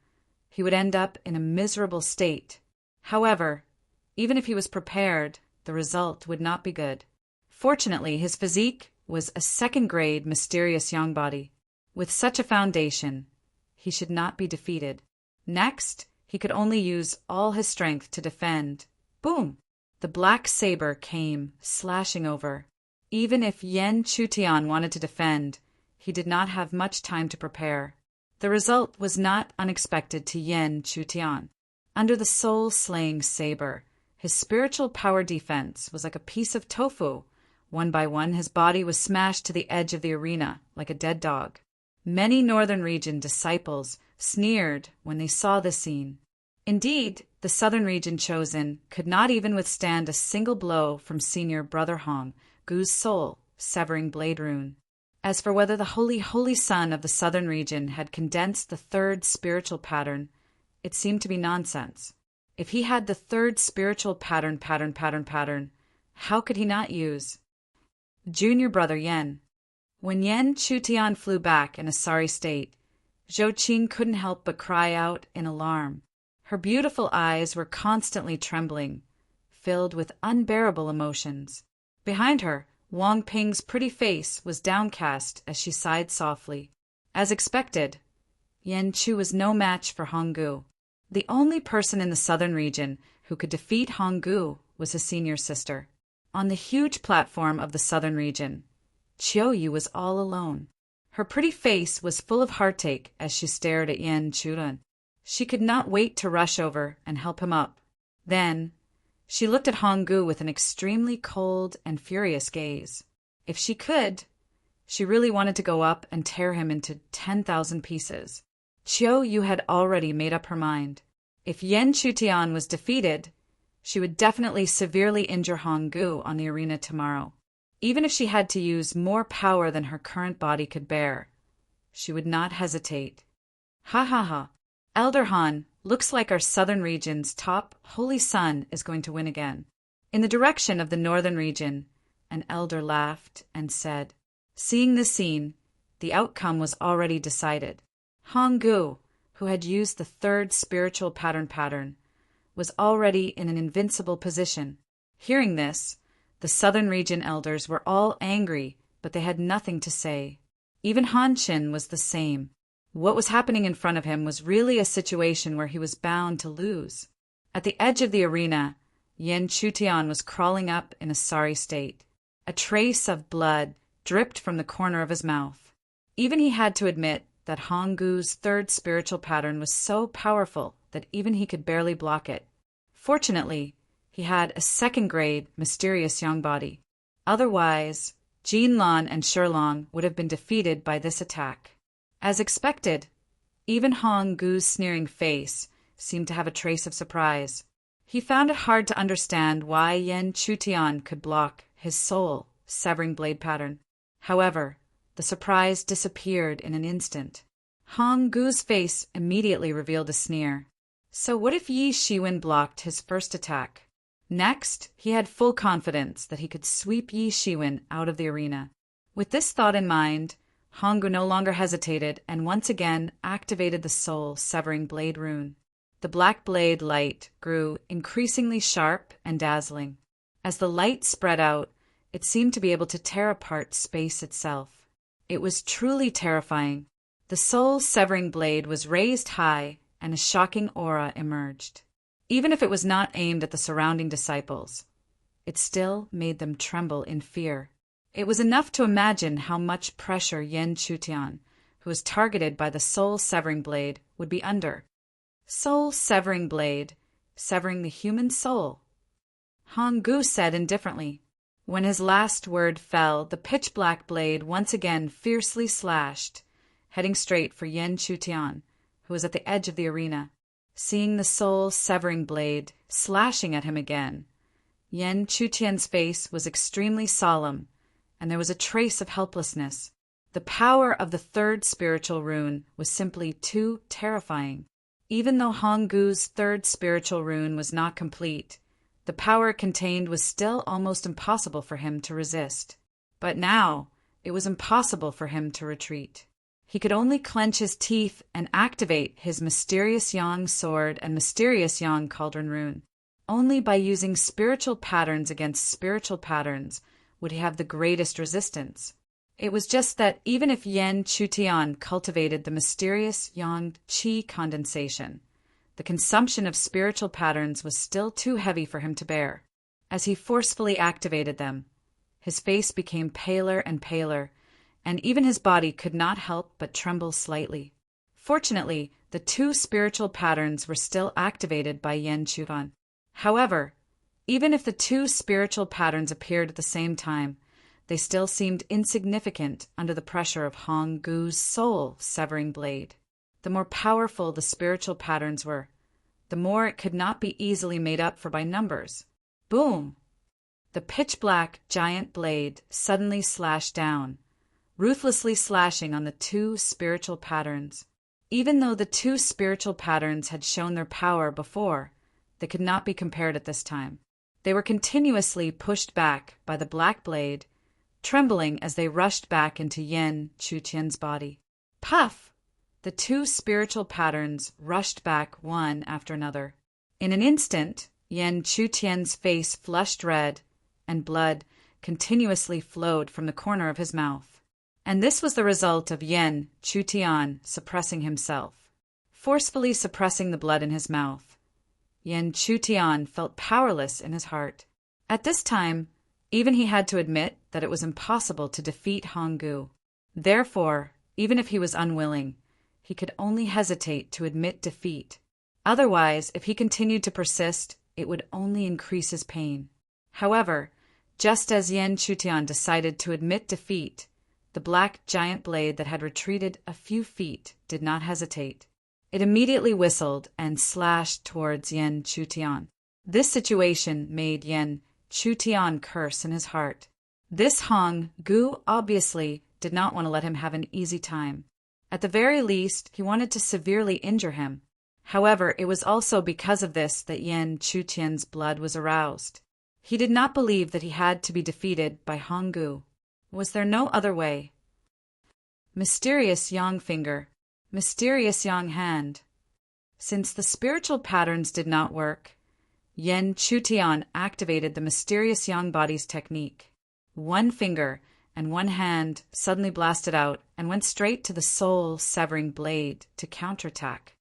he would end up in a miserable state. However, even if he was prepared, the result would not be good. Fortunately, his physique was a second-grade mysterious young body. With such a foundation, he should not be defeated. Next, he could only use all his strength to defend. Boom! The black saber came, slashing over. Even if Yan Chutian wanted to defend, he did not have much time to prepare. The result was not unexpected to Yan Chutian. Under the soul-slaying saber, his spiritual power defense was like a piece of tofu. One by one, his body was smashed to the edge of the arena like a dead dog. Many Northern Region disciples sneered when they saw the scene. Indeed, the Southern Region chosen could not even withstand a single blow from senior Brother Hong Gu's soul-severing blade rune. As for whether the holy son of the Southern Region had condensed the third spiritual pattern, it seemed to be nonsense. If he had the third spiritual pattern, how could he not use Junior Brother Yen? When Yen Chutian flew back in a sorry state, Zhou Qing couldn't help but cry out in alarm. Her beautiful eyes were constantly trembling, filled with unbearable emotions. Behind her, Wang Ping's pretty face was downcast as she sighed softly. As expected, Yen Chu was no match for Hong Gu. The only person in the Southern Region who could defeat Hong Gu was his senior sister. On the huge platform of the Southern Region, Qiu Yu was all alone. Her pretty face was full of heartache as she stared at Yen Churen. She could not wait to rush over and help him up. Then, she looked at Hong Gu with an extremely cold and furious gaze. If she could, she really wanted to go up and tear him into 10,000 pieces. Qiu Yu had already made up her mind. If Yen Chutian was defeated, she would definitely severely injure Hong Gu on the arena tomorrow. Even if she had to use more power than her current body could bear, she would not hesitate. Ha ha ha. Elder Han, looks like our Southern Region's top holy son is going to win again. In the direction of the Northern Region, an elder laughed and said, seeing this scene, the outcome was already decided. Hong Gu, who had used the third spiritual pattern, was already in an invincible position. Hearing this, the Southern Region elders were all angry, but they had nothing to say. Even Han Qin was the same. What was happening in front of him was really a situation where he was bound to lose. At the edge of the arena, Yen Chutian was crawling up in a sorry state. A trace of blood dripped from the corner of his mouth. Even he had to admit that Hong Gu's third spiritual pattern was so powerful that even he could barely block it. Fortunately, he had a second-grade mysterious young body. Otherwise, Jin Lan and Shilong would have been defeated by this attack. As expected, even Hong Gu's sneering face seemed to have a trace of surprise. He found it hard to understand why Yen Chutian could block his soul-severing blade pattern. However, the surprise disappeared in an instant. Hong Gu's face immediately revealed a sneer. So what if Yi Shiwen blocked his first attack? Next, he had full confidence that he could sweep Yi Shiwen out of the arena. With this thought in mind, Hong Gu no longer hesitated and once again activated the soul-severing blade rune. The black blade light grew increasingly sharp and dazzling. As the light spread out, it seemed to be able to tear apart space itself. It was truly terrifying. The soul-severing blade was raised high, and a shocking aura emerged. Even if it was not aimed at the surrounding disciples, it still made them tremble in fear. It was enough to imagine how much pressure Yen Chutian, who was targeted by the soul-severing blade, would be under. Soul-severing blade, severing the human soul. Hong Gu said indifferently. When his last word fell, the pitch-black blade once again fiercely slashed, heading straight for Yen Chutian, who was at the edge of the arena. Seeing the soul-severing blade slashing at him again, Yen Chutian's face was extremely solemn, and there was a trace of helplessness. The power of the third spiritual rune was simply too terrifying. Even though Hong Gu's third spiritual rune was not complete, the power it contained was still almost impossible for him to resist. But now, it was impossible for him to retreat. He could only clench his teeth and activate his Mysterious Yang sword and Mysterious Yang cauldron rune. Only by using spiritual patterns against spiritual patterns would he have the greatest resistance. It was just that even if Yen Chutian cultivated the mysterious Yang Qi condensation, the consumption of spiritual patterns was still too heavy for him to bear. As he forcefully activated them, his face became paler and paler, and even his body could not help but tremble slightly. Fortunately, the two spiritual patterns were still activated by Yen Chutan. However, even if the two spiritual patterns appeared at the same time, they still seemed insignificant under the pressure of Hong Gu's soul-severing blade. The more powerful the spiritual patterns were, the more it could not be easily made up for by numbers. Boom! The pitch-black giant blade suddenly slashed down, ruthlessly slashing on the two spiritual patterns. Even though the two spiritual patterns had shown their power before, they could not be compared at this time. They were continuously pushed back by the black blade, trembling as they rushed back into Yen Chutian's body. Puff! The two spiritual patterns rushed back one after another. In an instant, Yen Chutian's face flushed red, and blood continuously flowed from the corner of his mouth. And this was the result of Yen Chutian suppressing himself. Forcefully suppressing the blood in his mouth, Yen Chutian felt powerless in his heart. At this time, even he had to admit that it was impossible to defeat Hong Gu. Therefore, even if he was unwilling, he could only hesitate to admit defeat. Otherwise, if he continued to persist, it would only increase his pain. However, just as Yen Chutian decided to admit defeat, the black giant blade that had retreated a few feet did not hesitate. It immediately whistled and slashed towards Yen Chutian. This situation made Yen Chutian curse in his heart. This Hong Gu obviously did not want to let him have an easy time. At the very least, he wanted to severely injure him. However, it was also because of this that Yen Chutian's blood was aroused. He did not believe that he had to be defeated by Hong Gu. Was there no other way? Mysterious Yang Finger, mysterious Yang Hand. Since the spiritual patterns did not work, Yen Chutian activated the mysterious Yang Body's technique. One finger and one hand suddenly blasted out and went straight to the soul-severing blade to counterattack.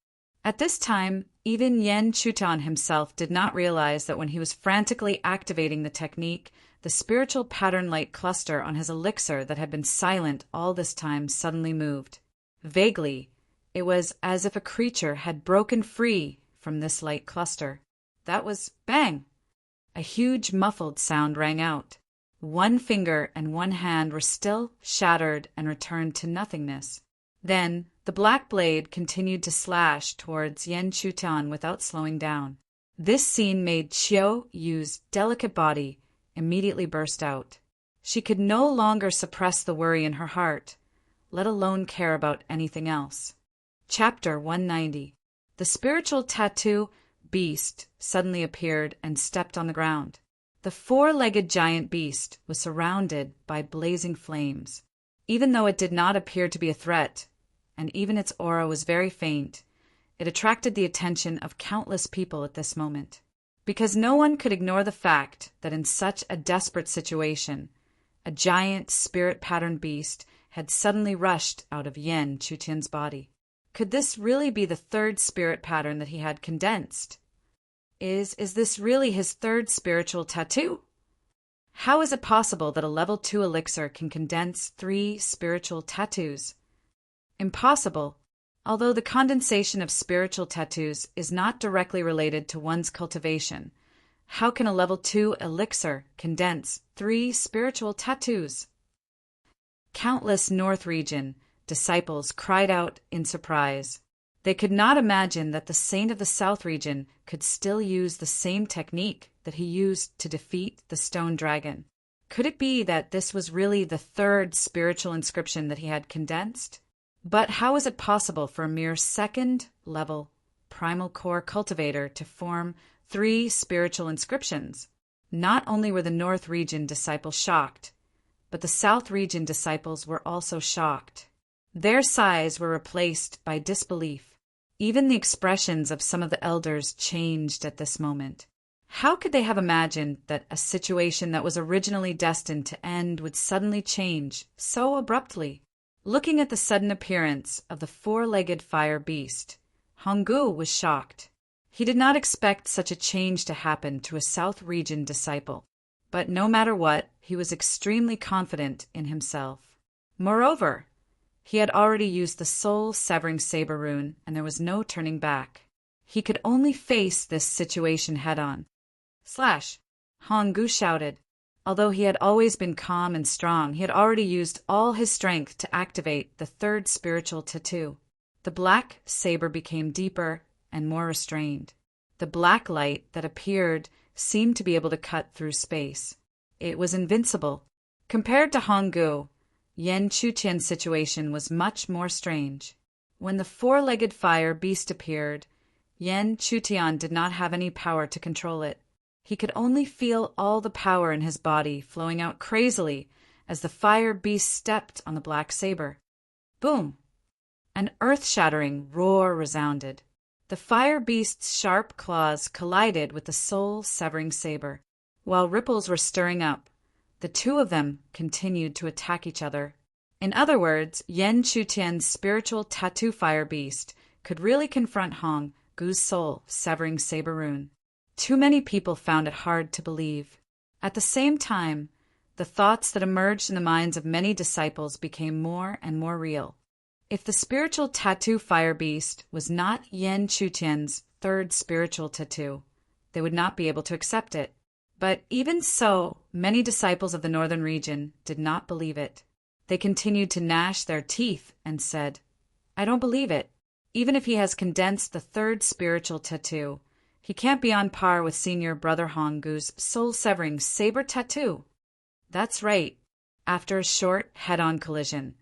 At this time, even Yen Chutian himself did not realize that when he was frantically activating the technique, the spiritual pattern light cluster on his elixir that had been silent all this time suddenly moved. Vaguely, it was as if a creature had broken free from this light cluster. That was bang! A huge muffled sound rang out. One finger and one hand were still shattered and returned to nothingness. Then, the black blade continued to slash towards Yen Chutian without slowing down. This scene made Xiao Yu's delicate body immediately burst out. She could no longer suppress the worry in her heart, let alone care about anything else. Chapter 190. The spiritual tattoo beast suddenly appeared and stepped on the ground. The four-legged giant beast was surrounded by blazing flames. Even though it did not appear to be a threat, and even its aura was very faint, it attracted the attention of countless people at this moment. Because no one could ignore the fact that in such a desperate situation, a giant spirit-patterned beast had suddenly rushed out of Yen Chutian's body. Could this really be the third spirit pattern that he had condensed? Is this really his third spiritual tattoo? How is it possible that a level 2 elixir can condense 3 spiritual tattoos? Impossible. Although the condensation of spiritual tattoos is not directly related to one's cultivation, how can a level 2 elixir condense 3 spiritual tattoos? Countless North Region disciples cried out in surprise. They could not imagine that the Saint of the South Region could still use the same technique that he used to defeat the stone dragon. Could it be that this was really the third spiritual inscription that he had condensed? But how is it possible for a mere second-level primal core cultivator to form 3 spiritual inscriptions? Not only were the North Region disciples shocked, but the South Region disciples were also shocked. Their sighs were replaced by disbelief. Even the expressions of some of the elders changed at this moment. How could they have imagined that a situation that was originally destined to end would suddenly change so abruptly? Looking at the sudden appearance of the 4-legged fire beast, Hong Gu was shocked. He did not expect such a change to happen to a South Region disciple, but no matter what, he was extremely confident in himself. Moreover, He had already used the soul-severing saber rune, and there was no turning back. He could only face this situation head-on. Slash! Hong-gu shouted. Although he had always been calm and strong, he had already used all his strength to activate the third spiritual tattoo. The black saber became deeper and more restrained. The black light that appeared seemed to be able to cut through space. It was invincible. Compared to Hong-gu, Yan Chutian's situation was much more strange. When the four-legged fire beast appeared, Yan Chutian did not have any power to control it. He could only feel all the power in his body flowing out crazily as the fire beast stepped on the black saber. Boom! An earth-shattering roar resounded. The fire beast's sharp claws collided with the soul-severing saber. While ripples were stirring up, the two of them continued to attack each other. In other words, Yan Chutian's spiritual tattoo fire beast could really confront Hong-gu's soul-severing saber rune. Too many people found it hard to believe. At the same time, the thoughts that emerged in the minds of many disciples became more and more real. If the spiritual tattoo fire beast was not Yan Chutian's third spiritual tattoo, they would not be able to accept it. But even so, many disciples of the northern region did not believe it. They continued to gnash their teeth and said, "I don't believe it. Even if he has condensed the third spiritual tattoo, he can't be on par with senior brother Hong-gu's soul-severing saber tattoo." That's right. After a short head-on collision,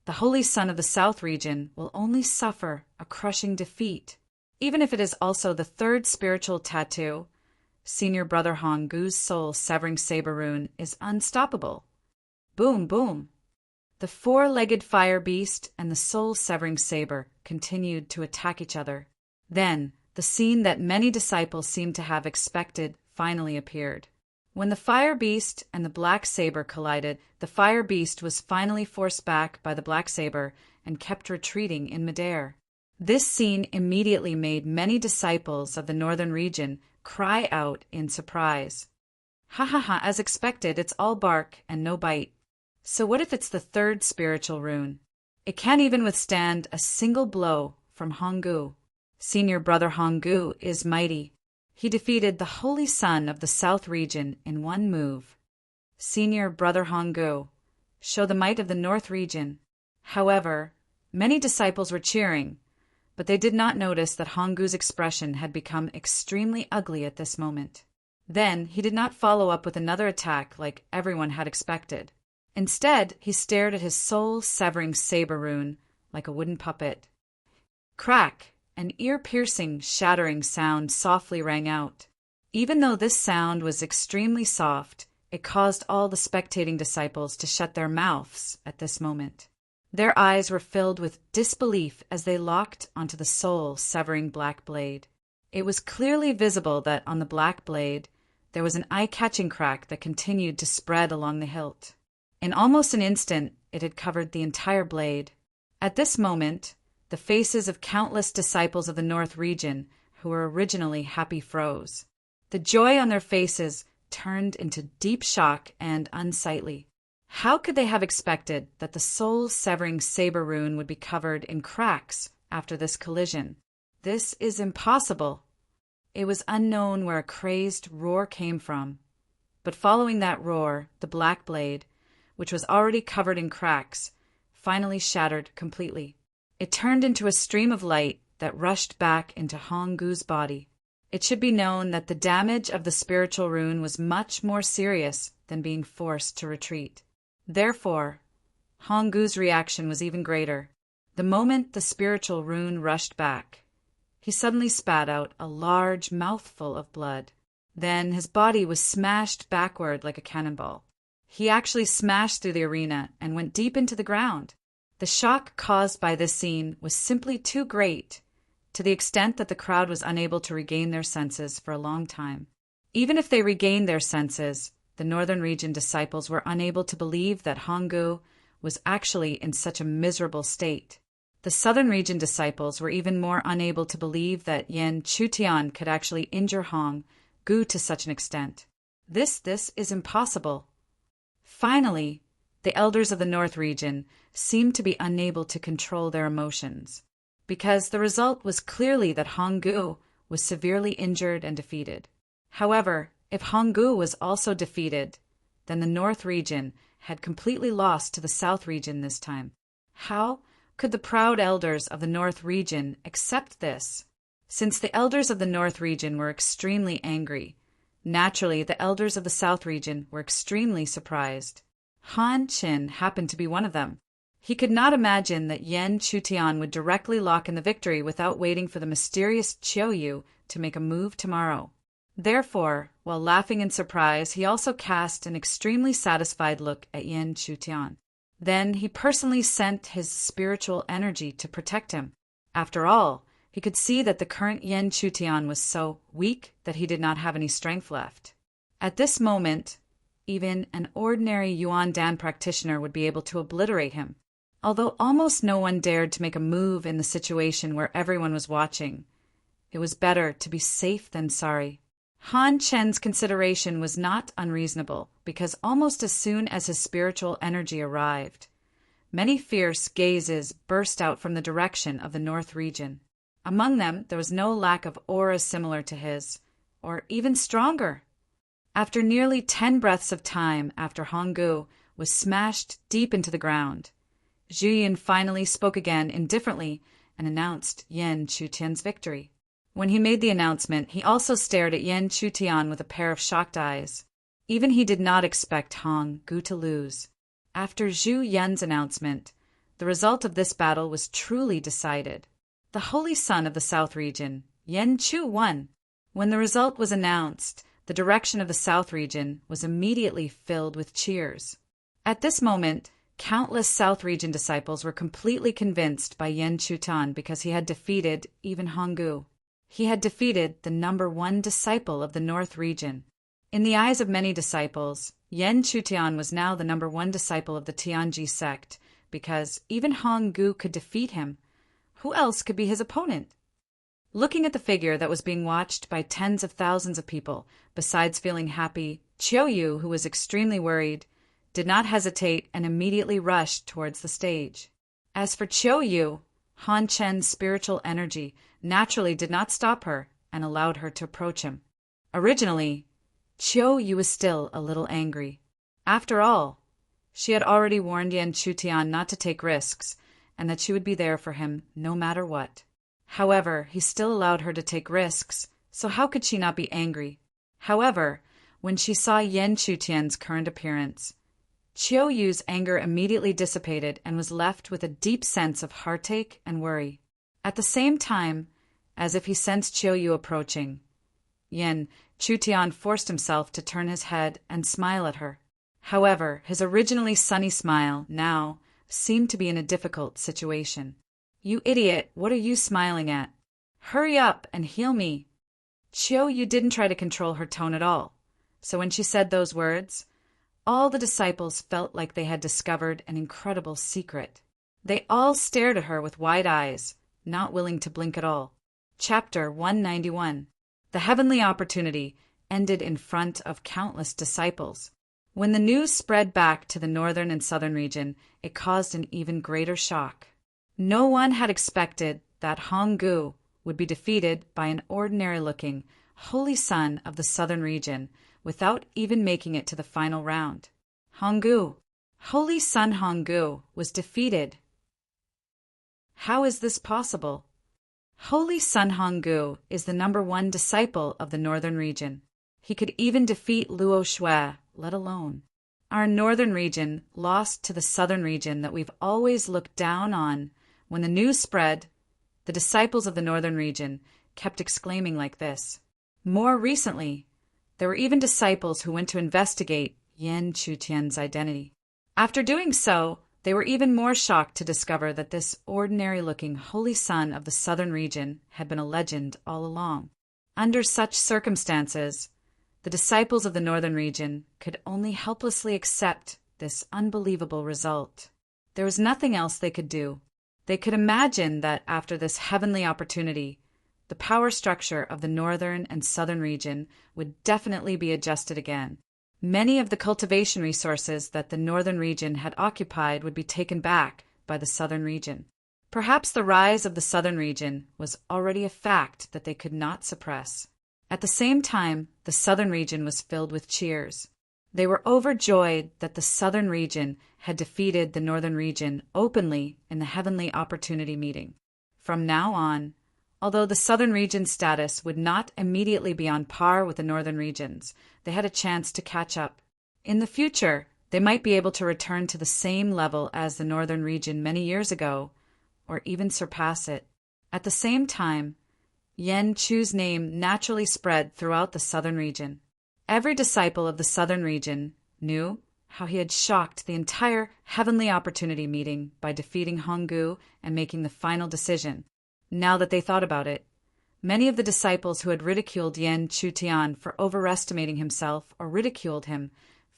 the Holy Son of the South region will only suffer a crushing defeat. Even if it is also the third spiritual tattoo, senior brother Hong-gu's soul-severing saber rune is unstoppable. Boom, boom. The four-legged fire beast and the soul-severing saber continued to attack each other. Then, the scene that many disciples seemed to have expected finally appeared. When the fire beast and the black saber collided, the fire beast was finally forced back by the black saber and kept retreating in midair. This scene immediately made many disciples of the northern region cry out in surprise. Ha ha ha, as expected, it's all bark and no bite. So what if it's the third spiritual rune? It can't even withstand a single blow from Hong-gu. Senior brother Hong-gu is mighty. He defeated the Holy Son of the South region in one move. Senior brother Hong-gu, show the might of the North region. However, many disciples were cheering, but they did not notice that Hong-gu's expression had become extremely ugly at this moment. Then he did not follow up with another attack like everyone had expected. Instead, he stared at his soul-severing saber rune like a wooden puppet. Crack! An ear-piercing, shattering sound softly rang out. Even though this sound was extremely soft, it caused all the spectating disciples to shut their mouths at this moment. Their eyes were filled with disbelief as they locked onto the soul-severing black blade. It was clearly visible that on the black blade there was an eye-catching crack that continued to spread along the hilt. In almost an instant, it had covered the entire blade. At this moment, the faces of countless disciples of the North region who were originally happy froze. The joy on their faces turned into deep shock and unsightly. How could they have expected that the soul-severing saber rune would be covered in cracks after this collision? This is impossible. It was unknown where a crazed roar came from. But following that roar, the black blade, which was already covered in cracks, finally shattered completely. It turned into a stream of light that rushed back into Hong-gu's body. It should be known that the damage of the spiritual rune was much more serious than being forced to retreat. Therefore, Hong-gu's reaction was even greater. The moment the spiritual rune rushed back, he suddenly spat out a large mouthful of blood. Then his body was smashed backward like a cannonball. He actually smashed through the arena and went deep into the ground. The shock caused by this scene was simply too great, to the extent that the crowd was unable to regain their senses for a long time. Even if they regained their senses, the Northern Region disciples were unable to believe that Hong-gu was actually in such a miserable state. The Southern Region disciples were even more unable to believe that Yan Chutian could actually injure Hong-gu to such an extent. This is impossible. Finally, the elders of the North region seemed to be unable to control their emotions, because the result was clearly that Honggu was severely injured and defeated. However, if Honggu was also defeated, then the North region had completely lost to the South region this time. How could the proud elders of the North region accept this? Since the elders of the North region were extremely angry, naturally the elders of the South region were extremely surprised. Han Qin happened to be one of them. He could not imagine that Yan Chutian would directly lock in the victory without waiting for the mysterious Qiu Yu to make a move tomorrow. Therefore, while laughing in surprise, he also cast an extremely satisfied look at Yan Chutian. Then he personally sent his spiritual energy to protect him. After all, he could see that the current Yan Chutian was so weak that he did not have any strength left. At this moment, even an ordinary Yuan Dan practitioner would be able to obliterate him. Although almost no one dared to make a move in the situation where everyone was watching, it was better to be safe than sorry. Han Chen's consideration was not unreasonable, because almost as soon as his spiritual energy arrived, many fierce gazes burst out from the direction of the North region. Among them, there was no lack of auras similar to his, or even stronger. After nearly 10 breaths of time after Honggu was smashed deep into the ground, Zhu Yin finally spoke again indifferently and announced Yan Chutian's victory. When he made the announcement, he also stared at Yan Chutian with a pair of shocked eyes. Even he did not expect Honggu to lose. After Zhu Yin's announcement, the result of this battle was truly decided. The Holy Son of the South region, Yan Chu, won. When the result was announced, the direction of the South region was immediately filled with cheers. At this moment, countless South region disciples were completely convinced by Yan Chutian because he had defeated even Honggu. He had defeated the #1 disciple of the North region. In the eyes of many disciples, Yan Chutian was now the #1 disciple of the Tianji sect, because even Honggu could defeat him. Who else could be his opponent? Looking at the figure that was being watched by tens of thousands of people, besides feeling happy, Qiu Yu, who was extremely worried, did not hesitate and immediately rushed towards the stage. As for Qiu Yu, Han Chen's spiritual energy naturally did not stop her and allowed her to approach him. Originally, Qiu Yu was still a little angry. After all, she had already warned Yan Chutian not to take risks and that she would be there for him no matter what. However, he still allowed her to take risks, so how could she not be angry? However, when she saw Yan Chutian's current appearance, Qiu Yu's anger immediately dissipated and was left with a deep sense of heartache and worry. At the same time, as if he sensed Qiu Yu approaching, Yan Chutian forced himself to turn his head and smile at her. However, his originally sunny smile now seemed to be in a difficult situation. "You idiot, what are you smiling at? Hurry up and heal me." Qiu Yu didn't try to control her tone at all, so when she said those words, all the disciples felt like they had discovered an incredible secret. They all stared at her with wide eyes, not willing to blink at all. Chapter 191. The heavenly opportunity ended in front of countless disciples. When the news spread back to the northern and southern region, it caused an even greater shock. No one had expected that Honggu would be defeated by an ordinary-looking, holy son of the southern region without even making it to the final round. Honggu, holy son Honggu, was defeated. How is this possible? Holy son Honggu is the #1 disciple of the northern region. He could even defeat Luo Shui, let alone. Our northern region lost to the southern region that we've always looked down on. When the news spread, the disciples of the northern region kept exclaiming like this. More recently, there were even disciples who went to investigate Yan Chutian's identity. After doing so, they were even more shocked to discover that this ordinary-looking holy son of the southern region had been a legend all along. Under such circumstances, the disciples of the northern region could only helplessly accept this unbelievable result. There was nothing else they could do. They could imagine that after this heavenly opportunity, the power structure of the northern and southern region would definitely be adjusted again. Many of the cultivation resources that the northern region had occupied would be taken back by the southern region. Perhaps the rise of the southern region was already a fact that they could not suppress. At the same time, the southern region was filled with cheers. They were overjoyed that the southern region had defeated the northern region openly in the Heavenly Opportunity meeting. From now on, although the southern region's status would not immediately be on par with the northern regions, they had a chance to catch up. In the future, they might be able to return to the same level as the northern region many years ago, or even surpass it. At the same time, Yen Chu's name naturally spread throughout the southern region. Every disciple of the southern region knew how he had shocked the entire Heavenly Opportunity meeting by defeating Honggu and making the final decision. Now that they thought about it, many of the disciples who had ridiculed Yen Chutian for overestimating himself or ridiculed him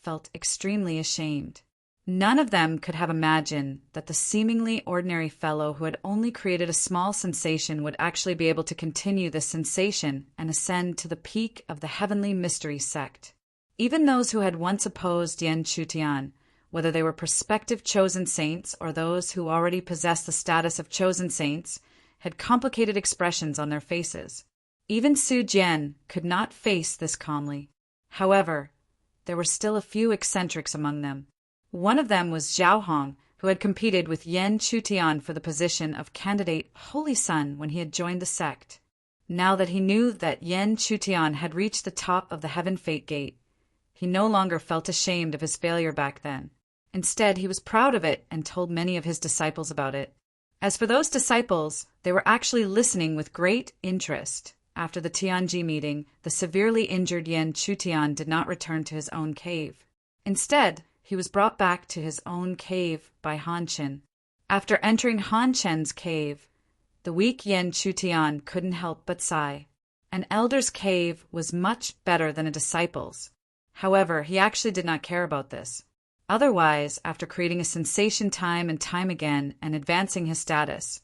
felt extremely ashamed. None of them could have imagined that the seemingly ordinary fellow who had only created a small sensation would actually be able to continue this sensation and ascend to the peak of the heavenly mystery sect. Even those who had once opposed Yen Chutian, whether they were prospective chosen saints or those who already possessed the status of chosen saints, had complicated expressions on their faces. Even Su Jian could not face this calmly. However, there were still a few eccentrics among them. One of them was Zhao Hong, who had competed with Yen Chutian for the position of candidate Holy Son when he had joined the sect. Now that he knew that Yen Chutian had reached the top of the Heaven Fate Gate, he no longer felt ashamed of his failure back then. Instead, he was proud of it and told many of his disciples about it. As for those disciples, they were actually listening with great interest. After the Tianji meeting, the severely injured Yen Chutian did not return to his own cave. Instead, he was brought back to his own cave by Han Chen. After entering Han Chen's cave, the weak Yen Chutian couldn't help but sigh. An elder's cave was much better than a disciple's. However, he actually did not care about this. Otherwise, after creating a sensation time and time again and advancing his status,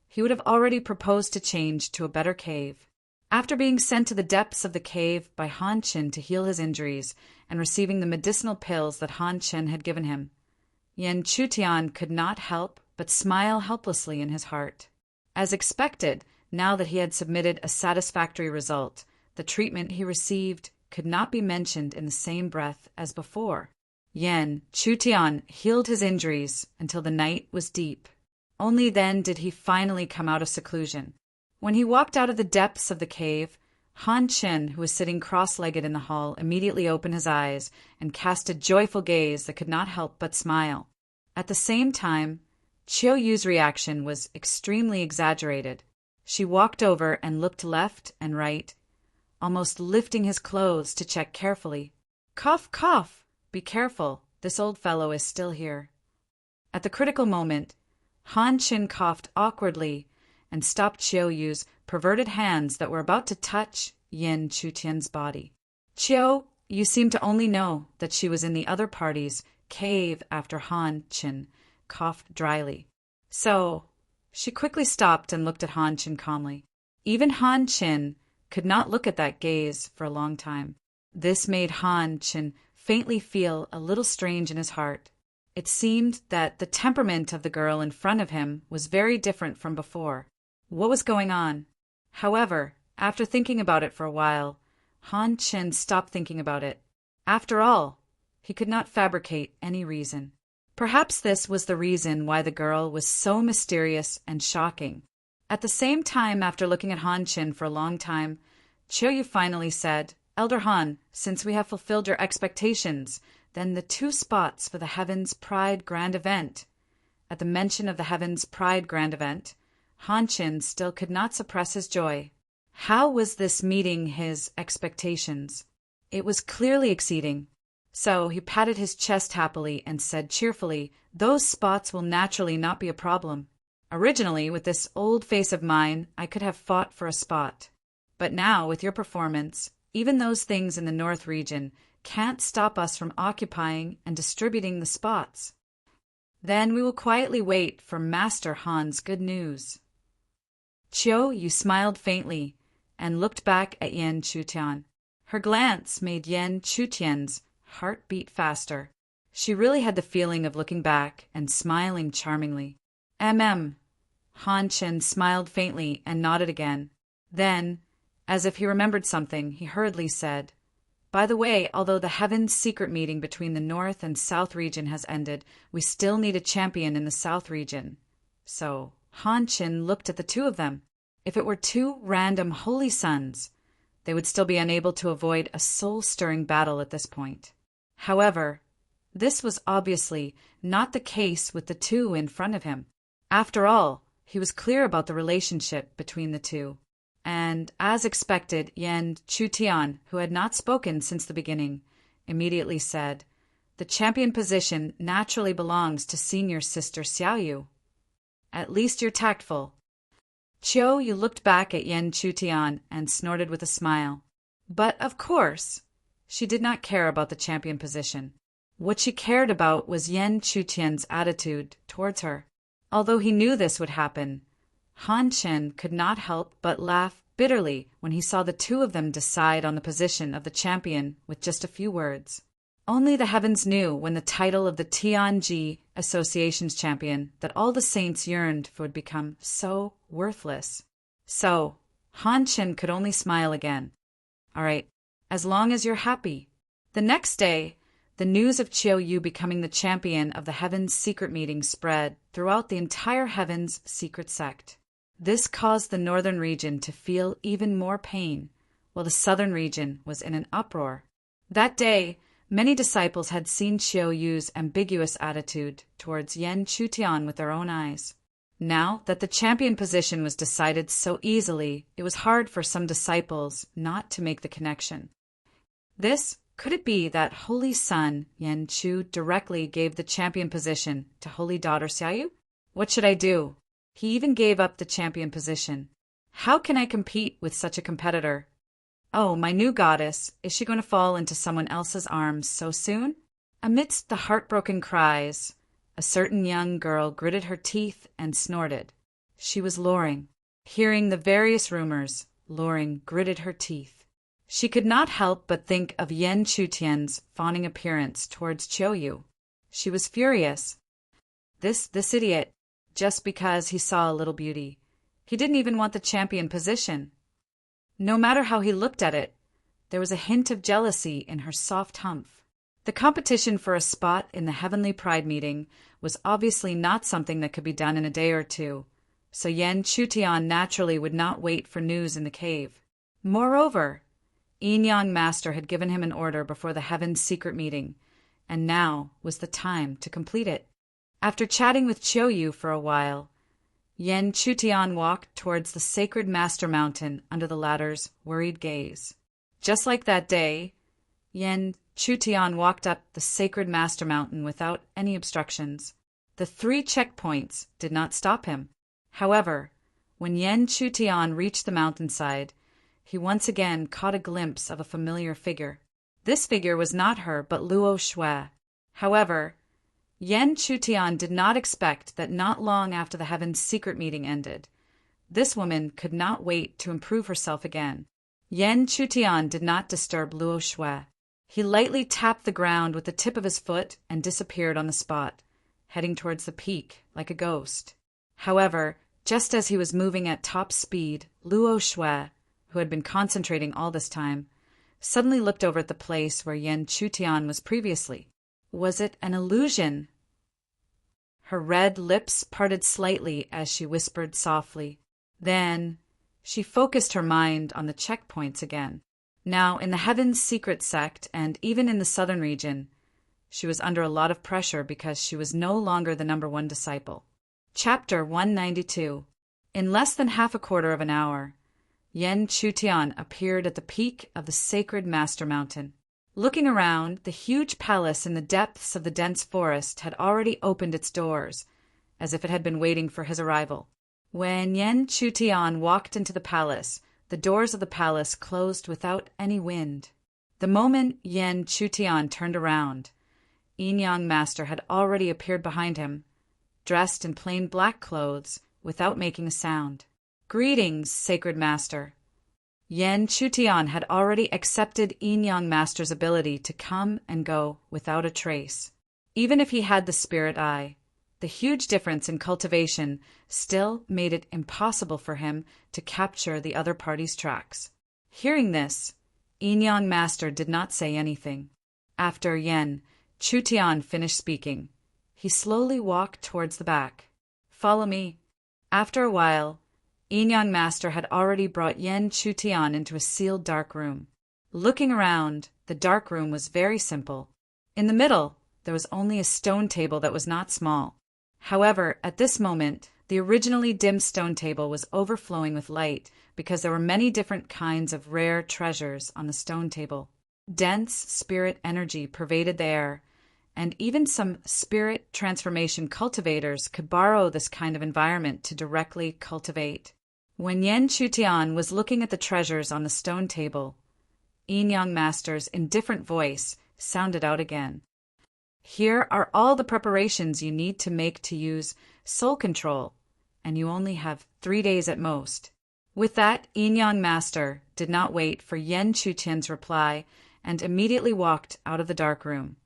he would have already proposed to change to a better cave. After being sent to the depths of the cave by Han Chen to heal his injuries and receiving the medicinal pills that Han Chen had given him, Yen Chutian could not help but smile helplessly in his heart. As expected, now that he had submitted a satisfactory result, the treatment he received could not be mentioned in the same breath as before. Yen Chutian healed his injuries until the night was deep. Only then did he finally come out of seclusion. When he walked out of the depths of the cave, Han Chen, who was sitting cross-legged in the hall, immediately opened his eyes and cast a joyful gaze that could not help but smile. At the same time, Chiu Yu's reaction was extremely exaggerated. She walked over and looked left and right, almost lifting his clothes to check carefully. "Cough, cough! Be careful, this old fellow is still here." At the critical moment, Han Chen coughed awkwardly and stopped Chiu Yu's perverted hands that were about to touch Yen Chutian's body. "Chiu, you seem to only know that she was in the other party's cave after Han Chen coughed dryly. So," she quickly stopped and looked at Han Chen calmly. Even Han Chen could not look at that gaze for a long time. This made Han Chen faintly feel a little strange in his heart. It seemed that the temperament of the girl in front of him was very different from before. What was going on? However, after thinking about it for a while, Han Chen stopped thinking about it. After all, he could not fabricate any reason. Perhaps this was the reason why the girl was so mysterious and shocking. At the same time, after looking at Han Chen for a long time, Chiu Yu finally said, "Elder Han, since we have fulfilled your expectations, then the 2 spots for the Heaven's Pride Grand Event." At the mention of the Heaven's Pride Grand Event, Han Chen still could not suppress his joy. How was this meeting his expectations? It was clearly exceeding. So he patted his chest happily and said cheerfully, "Those spots will naturally not be a problem. Originally, with this old face of mine, I could have fought for a spot. But now, with your performance, even those things in the North region can't stop us from occupying and distributing the spots. Then we will quietly wait for Master Han's good news." Chiu Yu smiled faintly and looked back at Yen Chutian. Her glance made Yen Chutian's heart beat faster. She really had the feeling of looking back and smiling charmingly. Han Chen smiled faintly and nodded again. Then, as if he remembered something, he hurriedly said, "By the way, although the Heaven's secret meeting between the North and South region has ended, we still need a champion in the South region." So, Han Chen looked at the two of them. If it were two random holy sons, they would still be unable to avoid a soul-stirring battle at this point. However, this was obviously not the case with the two in front of him. After all, he was clear about the relationship between the two. And, as expected, Yan Chutian, who had not spoken since the beginning, immediately said, "The champion position naturally belongs to senior sister Xiaoyu. At least you're tactful." Xiaoyu looked back at Yan Chutian and snorted with a smile. But, of course, she did not care about the champion position. What she cared about was Yan Chutian's attitude towards her. Although he knew this would happen, Han Chen could not help but laugh bitterly when he saw the two of them decide on the position of the champion with just a few words. Only the heavens knew when the title of the Tianji Association's champion that all the saints yearned for would become so worthless. So, Han Chen could only smile again. "All right, as long as you're happy." The next day, the news of Qiu Yu becoming the champion of the Heaven's secret meeting spread throughout the entire Heaven's secret sect. This caused the northern region to feel even more pain, while the southern region was in an uproar. That day, many disciples had seen Qiu Yu's ambiguous attitude towards Yan Chutian with their own eyes. Now that the champion position was decided so easily, it was hard for some disciples not to make the connection. Could it be that Holy Son Yan Chu directly gave the champion position to Holy Daughter Xiaoyu? What should I do? He even gave up the champion position. How can I compete with such a competitor? Oh, my new goddess, is she going to fall into someone else's arms so soon? Amidst the heartbroken cries, a certain young girl gritted her teeth and snorted. She was Loring. Hearing the various rumors, Loring gritted her teeth. She could not help but think of Yan Chutian's fawning appearance towards Qiu Yu. She was furious. This idiot, just because he saw a little beauty. He didn't even want the champion position. No matter how he looked at it, there was a hint of jealousy in her soft humph. The competition for a spot in the Heavenly Pride meeting was obviously not something that could be done in a day or two, so Yan Chutian naturally would not wait for news in the cave. Moreover, Yin Yang Master had given him an order before the Heaven's secret meeting, and now was the time to complete it. After chatting with Qiu Yu for a while, Yan Chutian walked towards the sacred Master Mountain under the latter's worried gaze. Just like that day, Yan Chutian walked up the sacred Master Mountain without any obstructions. The 3 checkpoints did not stop him. However, when Yan Chutian reached the mountainside, he once again caught a glimpse of a familiar figure. This figure was not her, but Luo Shui. However, Yan Chutian did not expect that not long after the Heaven's secret meeting ended, this woman could not wait to improve herself again. Yan Chutian did not disturb Luo Shui. He lightly tapped the ground with the tip of his foot and disappeared on the spot, heading towards the peak like a ghost. However, just as he was moving at top speed, Luo Shui, who had been concentrating all this time, suddenly looked over at the place where Yan Chutian was previously. Was it an illusion? Her red lips parted slightly as she whispered softly. Then she focused her mind on the checkpoints again. Now, in the Heaven's secret sect, and even in the southern region, she was under a lot of pressure because she was no longer the number 1 disciple. Chapter 192. In less than half a quarter of an hour, Yan Chutian appeared at the peak of the sacred Master Mountain. Looking around, the huge palace in the depths of the dense forest had already opened its doors, as if it had been waiting for his arrival. When Yan Chutian walked into the palace, the doors of the palace closed without any wind. The moment Yan Chutian turned around, Yin Yang Master had already appeared behind him, dressed in plain black clothes, without making a sound. "Greetings, Sacred Master." Yan Chutian had already accepted Yin Yang Master's ability to come and go without a trace. Even if he had the spirit eye, the huge difference in cultivation still made it impossible for him to capture the other party's tracks. Hearing this, Yin Yang Master did not say anything. After Yan Chutian finished speaking, he slowly walked towards the back. "Follow me." After a while, Yin Yang Master had already brought Yan Chutian into a sealed dark room. Looking around, the dark room was very simple. In the middle, there was only a stone table that was not small. However, at this moment, the originally dim stone table was overflowing with light because there were many different kinds of rare treasures on the stone table. Dense spirit energy pervaded the air, and even some spirit transformation cultivators could borrow this kind of environment to directly cultivate. When Yan Chutian was looking at the treasures on the stone table, Yin Yang Master's indifferent voice sounded out again. "Here are all the preparations you need to make to use soul control, and you only have 3 days at most." With that, Yin Yang Master did not wait for Yan Chutian's reply and immediately walked out of the dark room,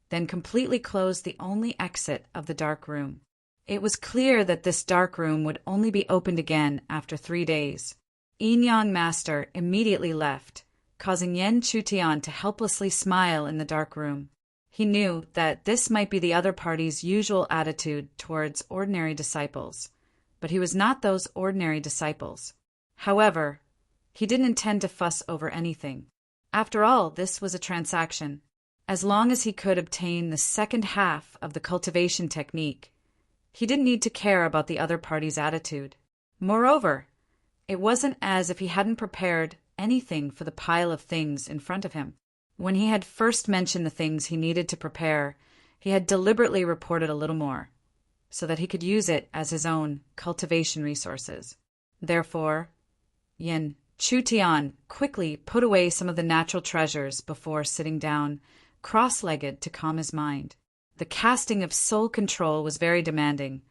then completely closed the only exit of the dark room. It was clear that this dark room would only be opened again after 3 days. Yin Yang Master immediately left, causing Yan Chutian to helplessly smile in the dark room. He knew that this might be the other party's usual attitude towards ordinary disciples, but he was not those ordinary disciples. However, he didn't intend to fuss over anything. After all, this was a transaction. As long as he could obtain the second half of the cultivation technique, he didn't need to care about the other party's attitude. Moreover, it wasn't as if he hadn't prepared anything for the pile of things in front of him. When he had first mentioned the things he needed to prepare, he had deliberately reported a little more, so that he could use it as his own cultivation resources. Therefore, Yan Chutian quickly put away some of the natural treasures before sitting down, cross-legged, to calm his mind. The casting of soul control was very demanding,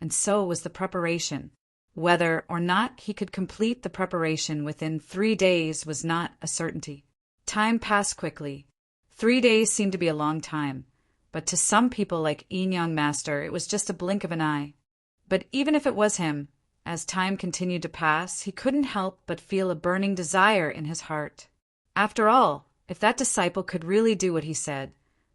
and so was the preparation. Whether or not he could complete the preparation within 3 days was not a certainty. Time passed quickly. 3 days seemed to be a long time, but to some people like Yin Yang Master it was just a blink of an eye. But even if it was him, as time continued to pass, he couldn't help but feel a burning desire in his heart. After all, if that disciple could really do what he said,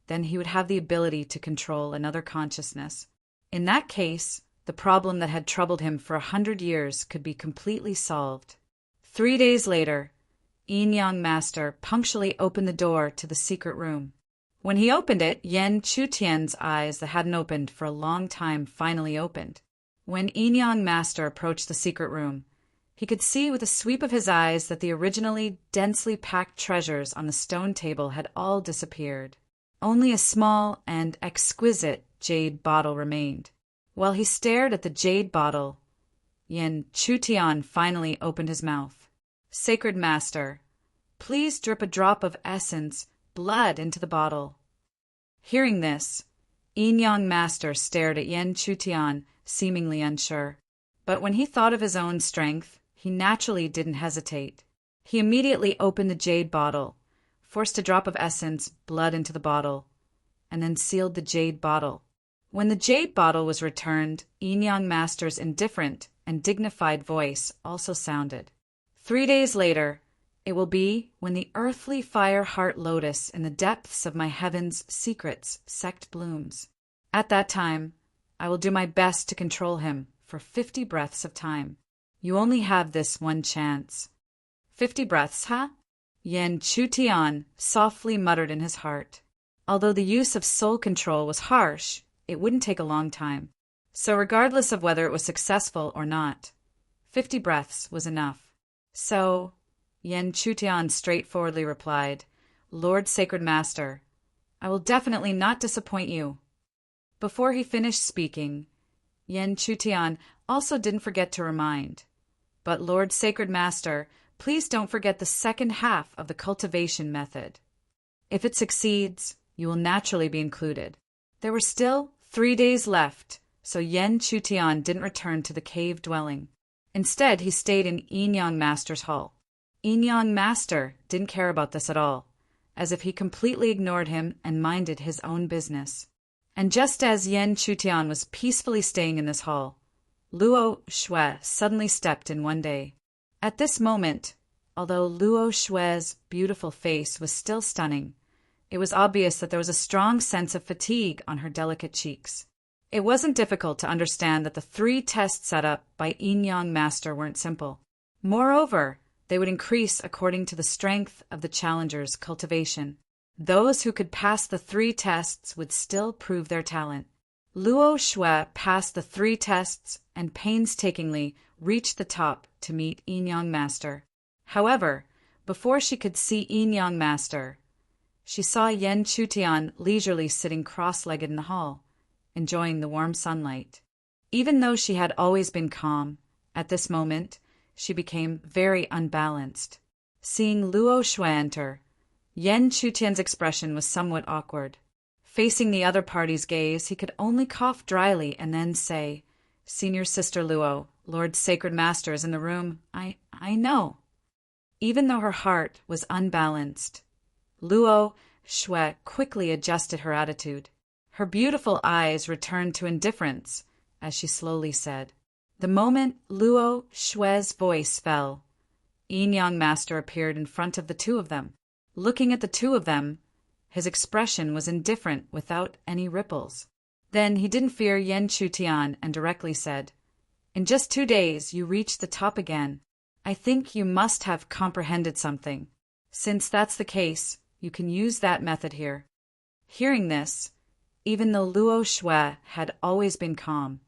then he would have the ability to control another consciousness. In that case, the problem that had troubled him for 100 years could be completely solved. 3 days later, Yin Yang Master punctually opened the door to the secret room. When he opened it, Yan Chutian's eyes that hadn't opened for a long time finally opened. When Yin Yang Master approached the secret room, he could see with a sweep of his eyes that the originally densely packed treasures on the stone table had all disappeared. Only a small and exquisite jade bottle remained. While he stared at the jade bottle, Yan Chutian finally opened his mouth. "Sacred Master, please drip a drop of essence, blood, into the bottle." Hearing this, Yin Yang Master stared at Yan Chutian, seemingly unsure. But when he thought of his own strength, he naturally didn't hesitate. He immediately opened the jade bottle, forced a drop of essence, blood, into the bottle, and then sealed the jade bottle. When the jade bottle was returned, Yin Yang Master's indifferent and dignified voice also sounded. 3 days later, it will be when the earthly fire heart lotus in the depths of my heaven's secrets sect blooms. At that time, I will do my best to control him for 50 breaths of time. You only have this one chance. 50 breaths, huh? Yan Chutian softly muttered in his heart. Although the use of soul control was harsh, it wouldn't take a long time. So regardless of whether it was successful or not, 50 breaths was enough. So, Yan Chutian straightforwardly replied, "Lord Sacred Master, I will definitely not disappoint you." Before he finished speaking, Yan Chutian also didn't forget to remind, "But Lord Sacred Master, please don't forget the second half of the cultivation method. If it succeeds, you will naturally be included." There were still 3 days left, so Yan Chutian didn't return to the cave dwelling. Instead, he stayed in Yin Yang Master's hall. Yin Yang Master didn't care about this at all, as if he completely ignored him and minded his own business. And just as Yan Chutian was peacefully staying in this hall, Luo Shui suddenly stepped in one day. At this moment, although Luo Shui's beautiful face was still stunning, it was obvious that there was a strong sense of fatigue on her delicate cheeks. It wasn't difficult to understand that the 3 tests set up by Yin Yang Master weren't simple. Moreover, they would increase according to the strength of the challenger's cultivation. Those who could pass the 3 tests would still prove their talent. Luo Shui passed the 3 tests and painstakingly reached the top to meet Yin Yang Master. However, before she could see Yin Yang Master, she saw Yan Chutian leisurely sitting cross-legged in the hall, enjoying the warm sunlight. Even though she had always been calm, at this moment, she became very unbalanced. Seeing Luo Shui enter, Yan Chutian's expression was somewhat awkward. Facing the other party's gaze, he could only cough dryly and then say, "Senior Sister Luo, Lord's Sacred Master is in the room. I know." Even though her heart was unbalanced, Luo Shui quickly adjusted her attitude. Her beautiful eyes returned to indifference as she slowly said, "The moment Luo Shui's voice fell, Yin Yang Master appeared in front of the 2 of them. Looking at the 2 of them, his expression was indifferent without any ripples. Then he didn't fear Yan Chutian and directly said, "In just 2 days you reached the top again. I think you must have comprehended something. Since that's the case, you can use that method here." Hearing this, even though Luo Shui had always been calm,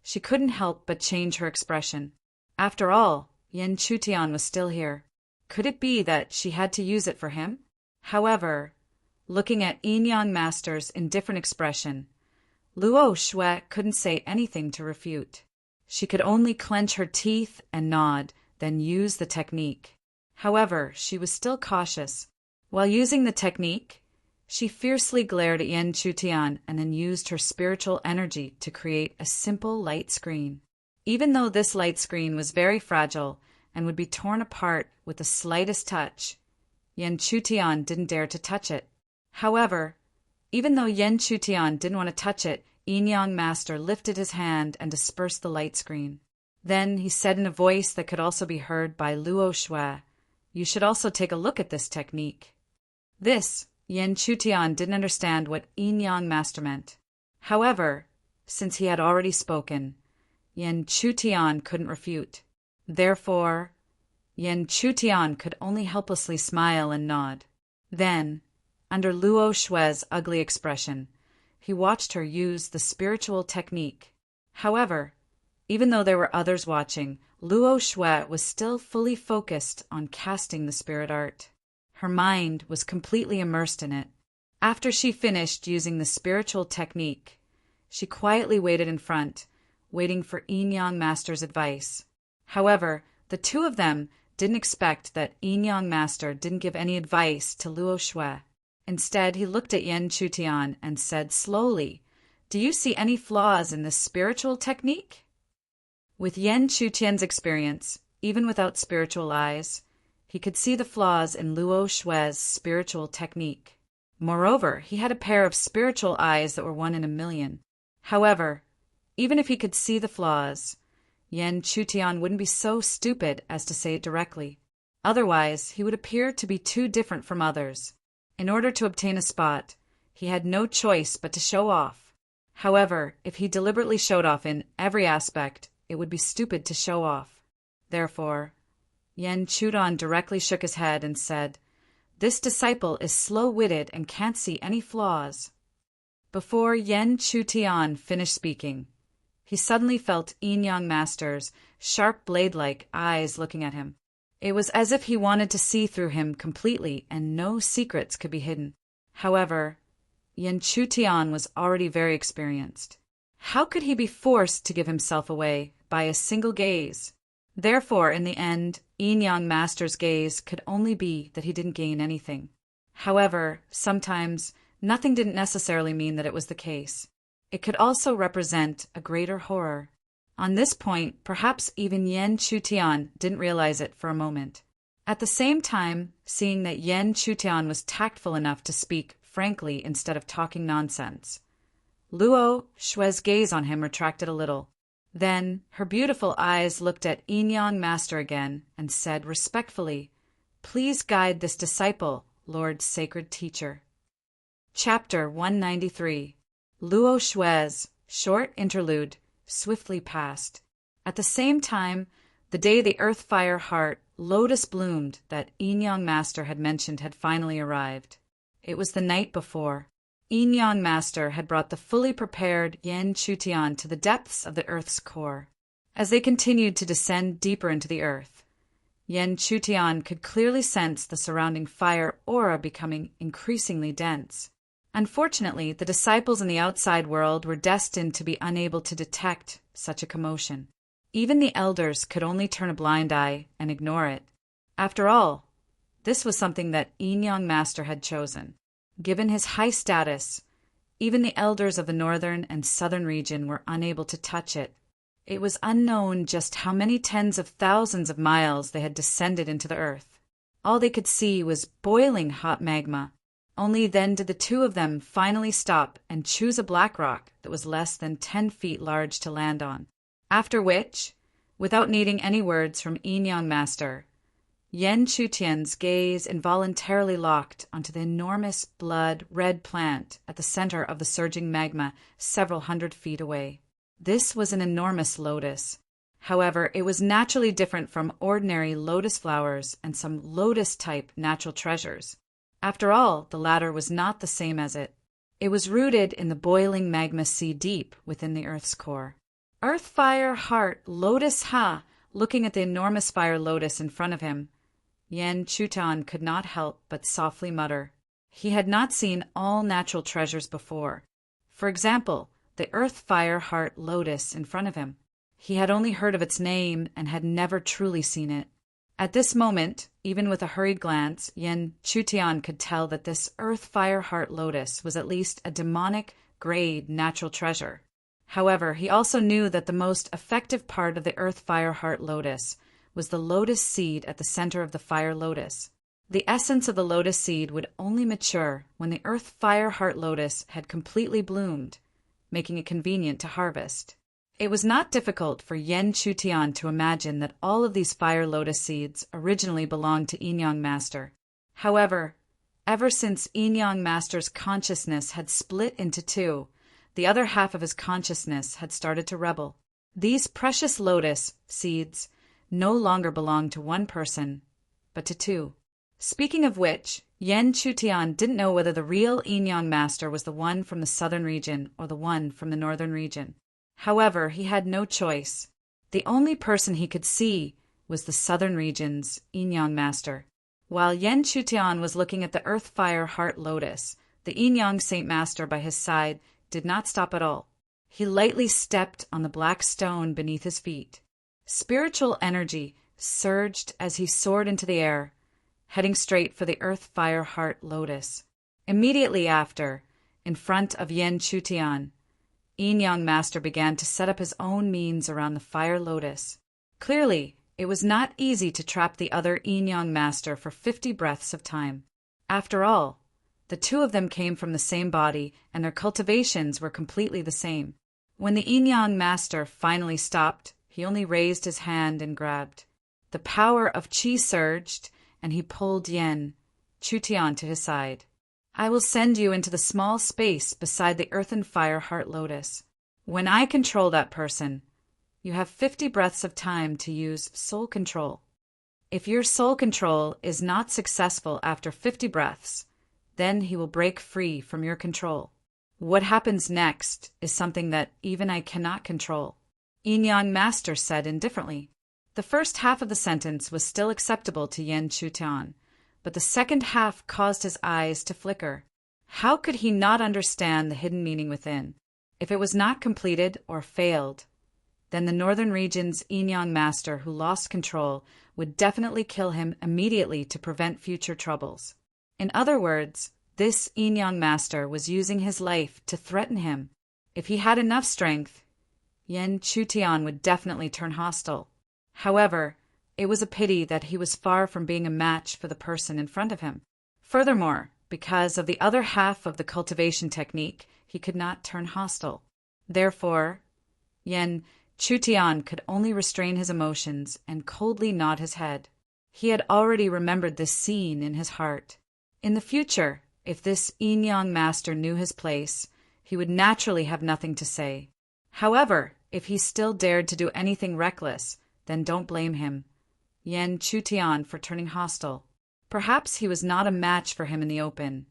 she couldn't help but change her expression. After all, Yan Chutian was still here. Could it be that she had to use it for him? However, looking at Yin Yang Master's indifferent expression, Luo Shui couldn't say anything to refute. She could only clench her teeth and nod, then use the technique. However, she was still cautious. While using the technique, she fiercely glared at Yan Chutian and then used her spiritual energy to create a simple light screen. Even though this light screen was very fragile and would be torn apart with the slightest touch, Yan Chutian didn't dare to touch it. However, even though Yan Chutian didn't want to touch it, Yin Yang Master lifted his hand and dispersed the light screen. Then he said in a voice that could also be heard by Luo Shui, "You should also take a look at this technique." This, Yan Chutian didn't understand what Yin Yang Master meant. However, since he had already spoken, Yan Chutian couldn't refute. Therefore, Yan Chutian could only helplessly smile and nod. Then, under Luo Shui's ugly expression, he watched her use the spiritual technique. However, even though there were others watching, Luo Shui was still fully focused on casting the spirit art. Her mind was completely immersed in it. After she finished using the spiritual technique, she quietly waited in front, waiting for Yin Yang Master's advice. However, the 2 of them didn't expect that Yin Yang Master didn't give any advice to Luo Shui. Instead, he looked at Yan Chutian and said slowly, "Do you see any flaws in this spiritual technique?" With Yan Chutian's experience, even without spiritual eyes, he could see the flaws in Luo Shui's spiritual technique. Moreover, he had a pair of spiritual eyes that were 1 in a million. However, even if he could see the flaws, Yan Chutian wouldn't be so stupid as to say it directly. Otherwise, he would appear to be too different from others. In order to obtain a spot, he had no choice but to show off. However, if he deliberately showed off in every aspect, it would be stupid to show off. Therefore, Yan Chutian directly shook his head and said, "This disciple is slow-witted and can't see any flaws." Before Yan Chutian finished speaking, he suddenly felt Yin Yang Master's sharp blade-like eyes looking at him. It was as if he wanted to see through him completely and no secrets could be hidden. However, Yan Chutian was already very experienced. How could he be forced to give himself away by a single gaze? Therefore, in the end, Yin Yang Master's gaze could only be that he didn't gain anything. However, sometimes nothing didn't necessarily mean that it was the case. It could also represent a greater horror. On this point, perhaps even Yan Chutian didn't realize it for a moment. At the same time, seeing that Yen Chutian was tactful enough to speak frankly instead of talking nonsense, Luo Shui's gaze on him retracted a little. Then her beautiful eyes looked at Yin Yang Master again and said respectfully, "Please guide this disciple, Lord Sacred Teacher." Chapter 193. Luo Shui's short interlude swiftly passed. At the same time, the day the Earth Fire Heart Lotus bloomed that Yin Yang Master had mentioned had finally arrived. It was the night before. Yin Yang Master had brought the fully prepared Yen Chutian to the depths of the Earth's core. As they continued to descend deeper into the Earth, Yen Chutian could clearly sense the surrounding fire aura becoming increasingly dense. Unfortunately, the disciples in the outside world were destined to be unable to detect such a commotion. Even the elders could only turn a blind eye and ignore it. After all, this was something that Yin Yang Master had chosen. Given his high status, even the elders of the northern and southern region were unable to touch it. It was unknown just how many tens of thousands of miles they had descended into the earth. All they could see was boiling hot magma. Only then did the two of them finally stop and choose a black rock that was less than 10 feet large to land on. After which, without needing any words from Yin Yang Master, Yen Chutian's gaze involuntarily locked onto the enormous blood-red plant at the center of the surging magma several hundred feet away. This was an enormous lotus. However, it was naturally different from ordinary lotus flowers and some lotus-type natural treasures. After all, the latter was not the same as it. It was rooted in the boiling magma sea deep within the Earth's core. Earth Fire Heart Lotus Ha, looking at the enormous fire lotus in front of him, Yen Chutian could not help but softly mutter. He had not seen all natural treasures before. For example, the Earth Fire Heart Lotus in front of him. He had only heard of its name and had never truly seen it. At this moment, even with a hurried glance, Yen Chutian could tell that this Earth Fire Heart Lotus was at least a demonic grade natural treasure. However, he also knew that the most effective part of the Earth Fire Heart Lotus was the lotus seed at the center of the fire lotus. The essence of the lotus seed would only mature when the Earth Fire Heart Lotus had completely bloomed, making it convenient to harvest. It was not difficult for Yen Chutian to imagine that all of these fire lotus seeds originally belonged to Yin Yang Master. However, ever since Yin Yang Master's consciousness had split into two, the other half of his consciousness had started to rebel. These precious lotus seeds no longer belonged to one person, but to two. Speaking of which, Yen Chutian didn't know whether the real Yin Yang Master was the one from the southern region or the one from the northern region. However, he had no choice. The only person he could see was the southern region's Yin Yang Master. While Yen Chutian was looking at the Earth Fire Heart Lotus, the Yin Yang Saint Master by his side did not stop at all. He lightly stepped on the black stone beneath his feet. Spiritual energy surged as he soared into the air, heading straight for the Earth Fire Heart Lotus. Immediately after, in front of Yen Chutian, Yin Yang Master began to set up his own means around the fire lotus. Clearly, it was not easy to trap the other Yin Yang Master for 50 breaths of time. After all, the two of them came from the same body, and their cultivations were completely the same. When the Yin Yang Master finally stopped, he only raised his hand and grabbed. The power of Qi surged, and he pulled Yen Chutian to his side. "I will send you into the small space beside the Earth and Fire Heart Lotus. When I control that person, you have 50 breaths of time to use soul control. If your soul control is not successful after 50 breaths, then he will break free from your control. What happens next is something that even I cannot control," Yin Yang Master said indifferently. The first half of the sentence was still acceptable to Yen Chutian, but the second half caused his eyes to flicker. How could he not understand the hidden meaning within? If it was not completed or failed, then the northern region's Yin Yang Master who lost control would definitely kill him immediately to prevent future troubles. In other words, this Yin Yang Master was using his life to threaten him. If he had enough strength, Yen Chutian would definitely turn hostile. However, It was a pity that he was far from being a match for the person in front of him. Furthermore, because of the other half of the cultivation technique, he could not turn hostile. Therefore, Yen Chutian could only restrain his emotions and coldly nod his head. He had already remembered this scene in his heart. In the future, if this yin-yang master knew his place, he would naturally have nothing to say. However, if he still dared to do anything reckless, then don't blame him, Yen Chutian, for turning hostile. Perhaps he was not a match for him in the open,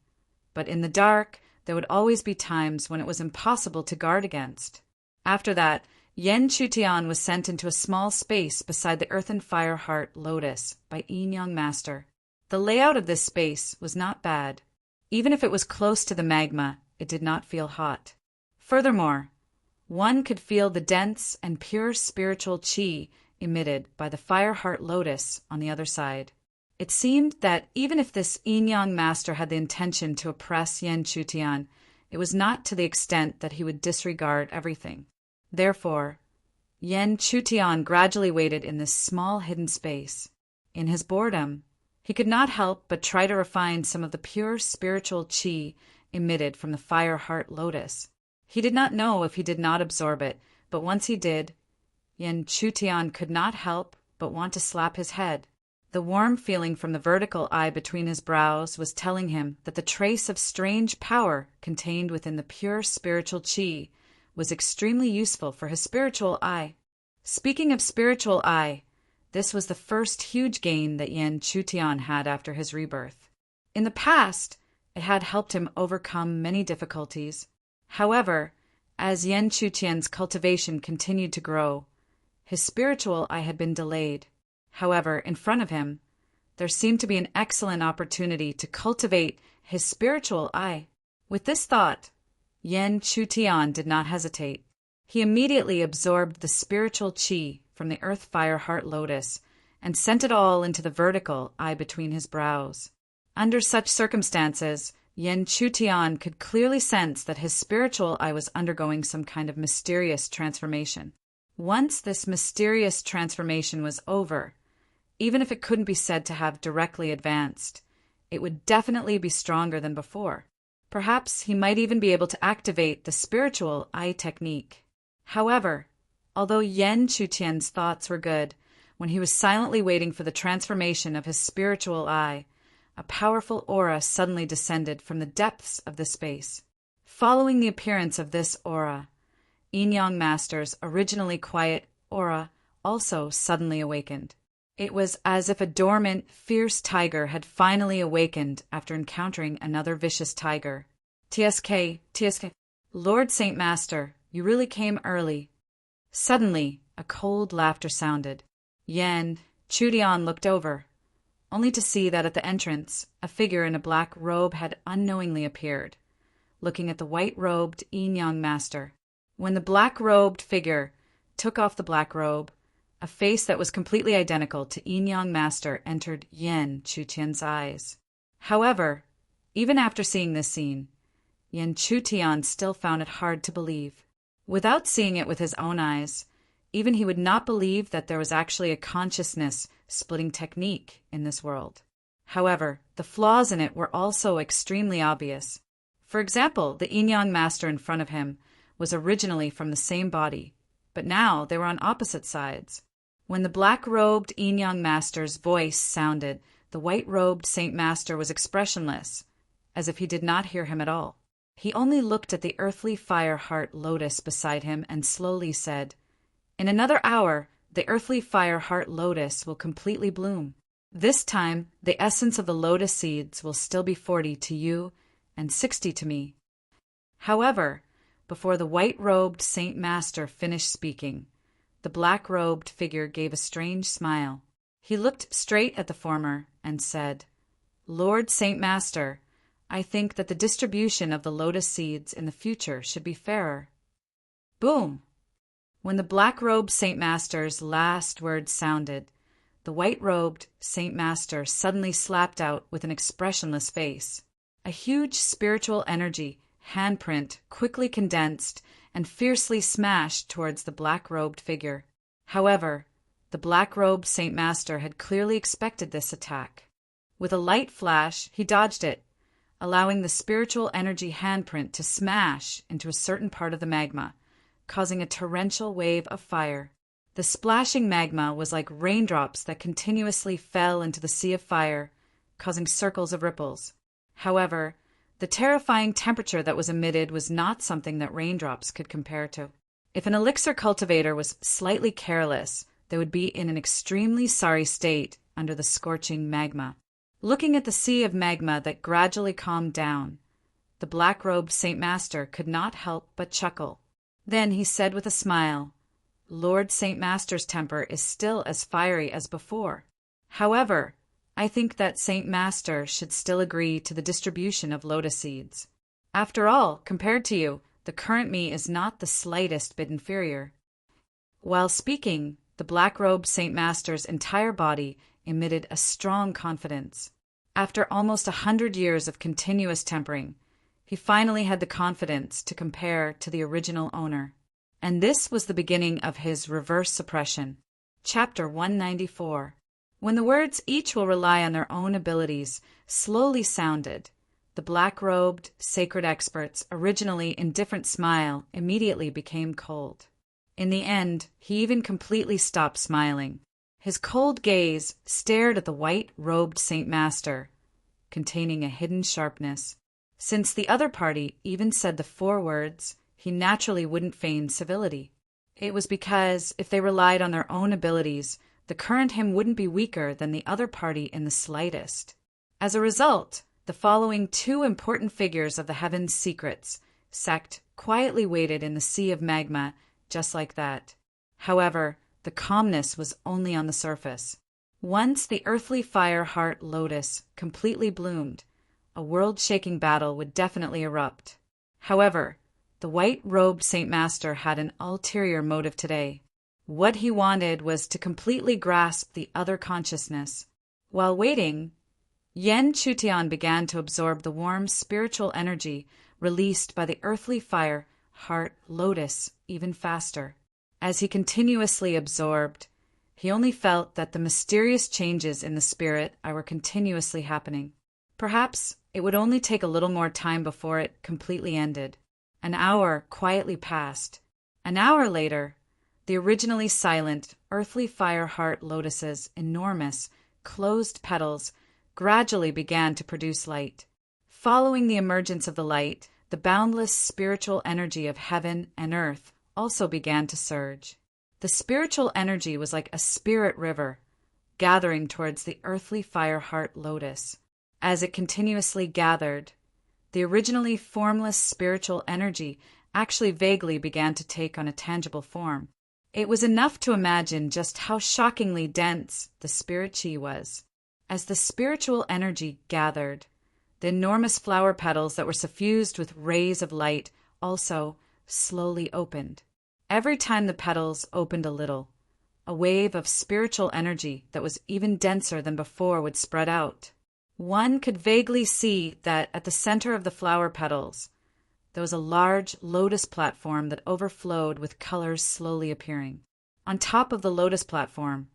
but in the dark there would always be times when it was impossible to guard against. After that, Yen Chutian was sent into a small space beside the earthen fire heart lotus by Yin-Yang Master. The layout of this space was not bad. Even if it was close to the magma, it did not feel hot. Furthermore, one could feel the dense and pure spiritual qi emitted by the fire heart lotus on the other side. It seemed that even if this Yin-Yang Master had the intention to oppress Yen Chutian, it was not to the extent that he would disregard everything. Therefore, Yen Chutian gradually waited in this small hidden space. In his boredom, he could not help but try to refine some of the pure spiritual qi emitted from the fire heart lotus. He did not know if he did not absorb it, but once he did, Yen Chutian could not help but want to slap his head. The warm feeling from the vertical eye between his brows was telling him that the trace of strange power contained within the pure spiritual qi was extremely useful for his spiritual eye. Speaking of spiritual eye, this was the first huge gain that Yen Chutian had after his rebirth. In the past, it had helped him overcome many difficulties. However, as Yen Chutian's cultivation continued to grow, his spiritual eye had been delayed. However, in front of him, there seemed to be an excellent opportunity to cultivate his spiritual eye. With this thought, Yen Chutian did not hesitate. He immediately absorbed the spiritual qi from the earth fire heart lotus and sent it all into the vertical eye between his brows. Under such circumstances, Yen Chutian could clearly sense that his spiritual eye was undergoing some kind of mysterious transformation. Once this mysterious transformation was over, even if it couldn't be said to have directly advanced, it would definitely be stronger than before. Perhaps he might even be able to activate the spiritual eye technique. However, although Yen Chutian's thoughts were good, when he was silently waiting for the transformation of his spiritual eye, a powerful aura suddenly descended from the depths of the space. Following the appearance of this aura, Yin-Yang Master's originally quiet aura also suddenly awakened. It was as if a dormant, fierce tiger had finally awakened after encountering another vicious tiger. TSK, Lord Saint Master, you really came early. Suddenly, a cold laughter sounded. Yen Chutian looked over, only to see that at the entrance, a figure in a black robe had unknowingly appeared, looking at the white-robed Yin-Yang Master. When the black-robed figure took off the black robe, a face that was completely identical to Yin-Yang Master entered Yen Chutian's eyes. However, even after seeing this scene, Yen Chutian still found it hard to believe. Without seeing it with his own eyes, even he would not believe that there was actually a consciousness-splitting technique in this world. However, the flaws in it were also extremely obvious. For example, the Yin-Yang Master in front of him was originally from the same body, but now they were on opposite sides. When the black-robed Yin-Yang Master's voice sounded, the white-robed Saint Master was expressionless, as if he did not hear him at all. He only looked at the earthly fire heart lotus beside him and slowly said, "In another hour, the earthly fire heart lotus will completely bloom. This time, the essence of the lotus seeds will still be 40 to you and 60 to me." However, before the white-robed Saint Master finished speaking, the black-robed figure gave a strange smile. He looked straight at the former and said, "Lord Saint Master, I think that the distribution of the lotus seeds in the future should be fairer." Boom! When the black-robed Saint Master's last words sounded, the white-robed Saint Master suddenly slapped out with an expressionless face. A huge spiritual energy, handprint, quickly condensed and fiercely smashed towards the black-robed figure. However, the black-robed Saint Master had clearly expected this attack. With a light flash, he dodged it, allowing the spiritual energy handprint to smash into a certain part of the magma, causing a torrential wave of fire. The splashing magma was like raindrops that continuously fell into the sea of fire, causing circles of ripples. However, the terrifying temperature that was emitted was not something that raindrops could compare to. If an elixir cultivator was slightly careless, they would be in an extremely sorry state under the scorching magma. Looking at the sea of magma that gradually calmed down, the black-robed Saint Master could not help but chuckle. Then he said with a smile, "Lord Saint Master's temper is still as fiery as before. However, I think that Saint Master should still agree to the distribution of lotus seeds. After all, compared to you, the current me is not the slightest bit inferior." While speaking, the black-robed Saint Master's entire body emitted a strong confidence. After almost 100 years of continuous tempering, he finally had the confidence to compare to the original owner. And this was the beginning of his reverse suppression. Chapter 194. When the words "each will rely on their own abilities" slowly sounded, the black-robed, sacred expert's originally indifferent smile immediately became cold. In the end, he even completely stopped smiling. His cold gaze stared at the white-robed Saint Master, containing a hidden sharpness. Since the other party even said the 4 words, he naturally wouldn't feign civility. It was because, if they relied on their own abilities, the current him wouldn't be weaker than the other party in the slightest. As a result, the following 2 important figures of the Heaven's secrets sect quietly waited in the sea of magma just like that. However, the calmness was only on the surface. Once the earthly fire heart lotus completely bloomed, a world-shaking battle would definitely erupt. However, the white-robed Saint Master had an ulterior motive today. What he wanted was to completely grasp the other consciousness. While waiting, Yen Chutian began to absorb the warm spiritual energy released by the earthly fire heart lotus even faster. As he continuously absorbed, he only felt that the mysterious changes in the spirit were continuously happening. Perhaps it would only take a little more time before it completely ended. An hour quietly passed. An hour later, the originally silent, earthly fire heart lotus's enormous, closed petals gradually began to produce light. Following the emergence of the light, the boundless spiritual energy of heaven and earth also began to surge. The spiritual energy was like a spirit river, gathering towards the earthly fire heart lotus. As it continuously gathered, the originally formless spiritual energy actually vaguely began to take on a tangible form. It was enough to imagine just how shockingly dense the spirit chi was. As the spiritual energy gathered, the enormous flower petals that were suffused with rays of light also slowly opened. Every time the petals opened a little, a wave of spiritual energy that was even denser than before would spread out. One could vaguely see that at the center of the flower petals, there was a large lotus platform that overflowed with colors slowly appearing. On top of the lotus platform,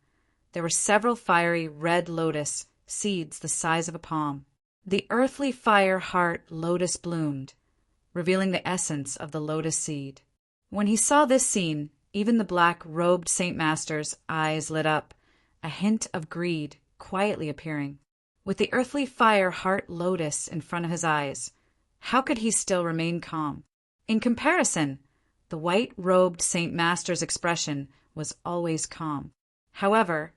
there were several fiery red lotus seeds the size of a palm. The earthly fire heart lotus bloomed, revealing the essence of the lotus seed. When he saw this scene, even the black-robed Saint Master's eyes lit up, a hint of greed quietly appearing. With the earthly fire heart lotus in front of his eyes, how could he still remain calm? In comparison, the white-robed Saint Master's expression was always calm. However,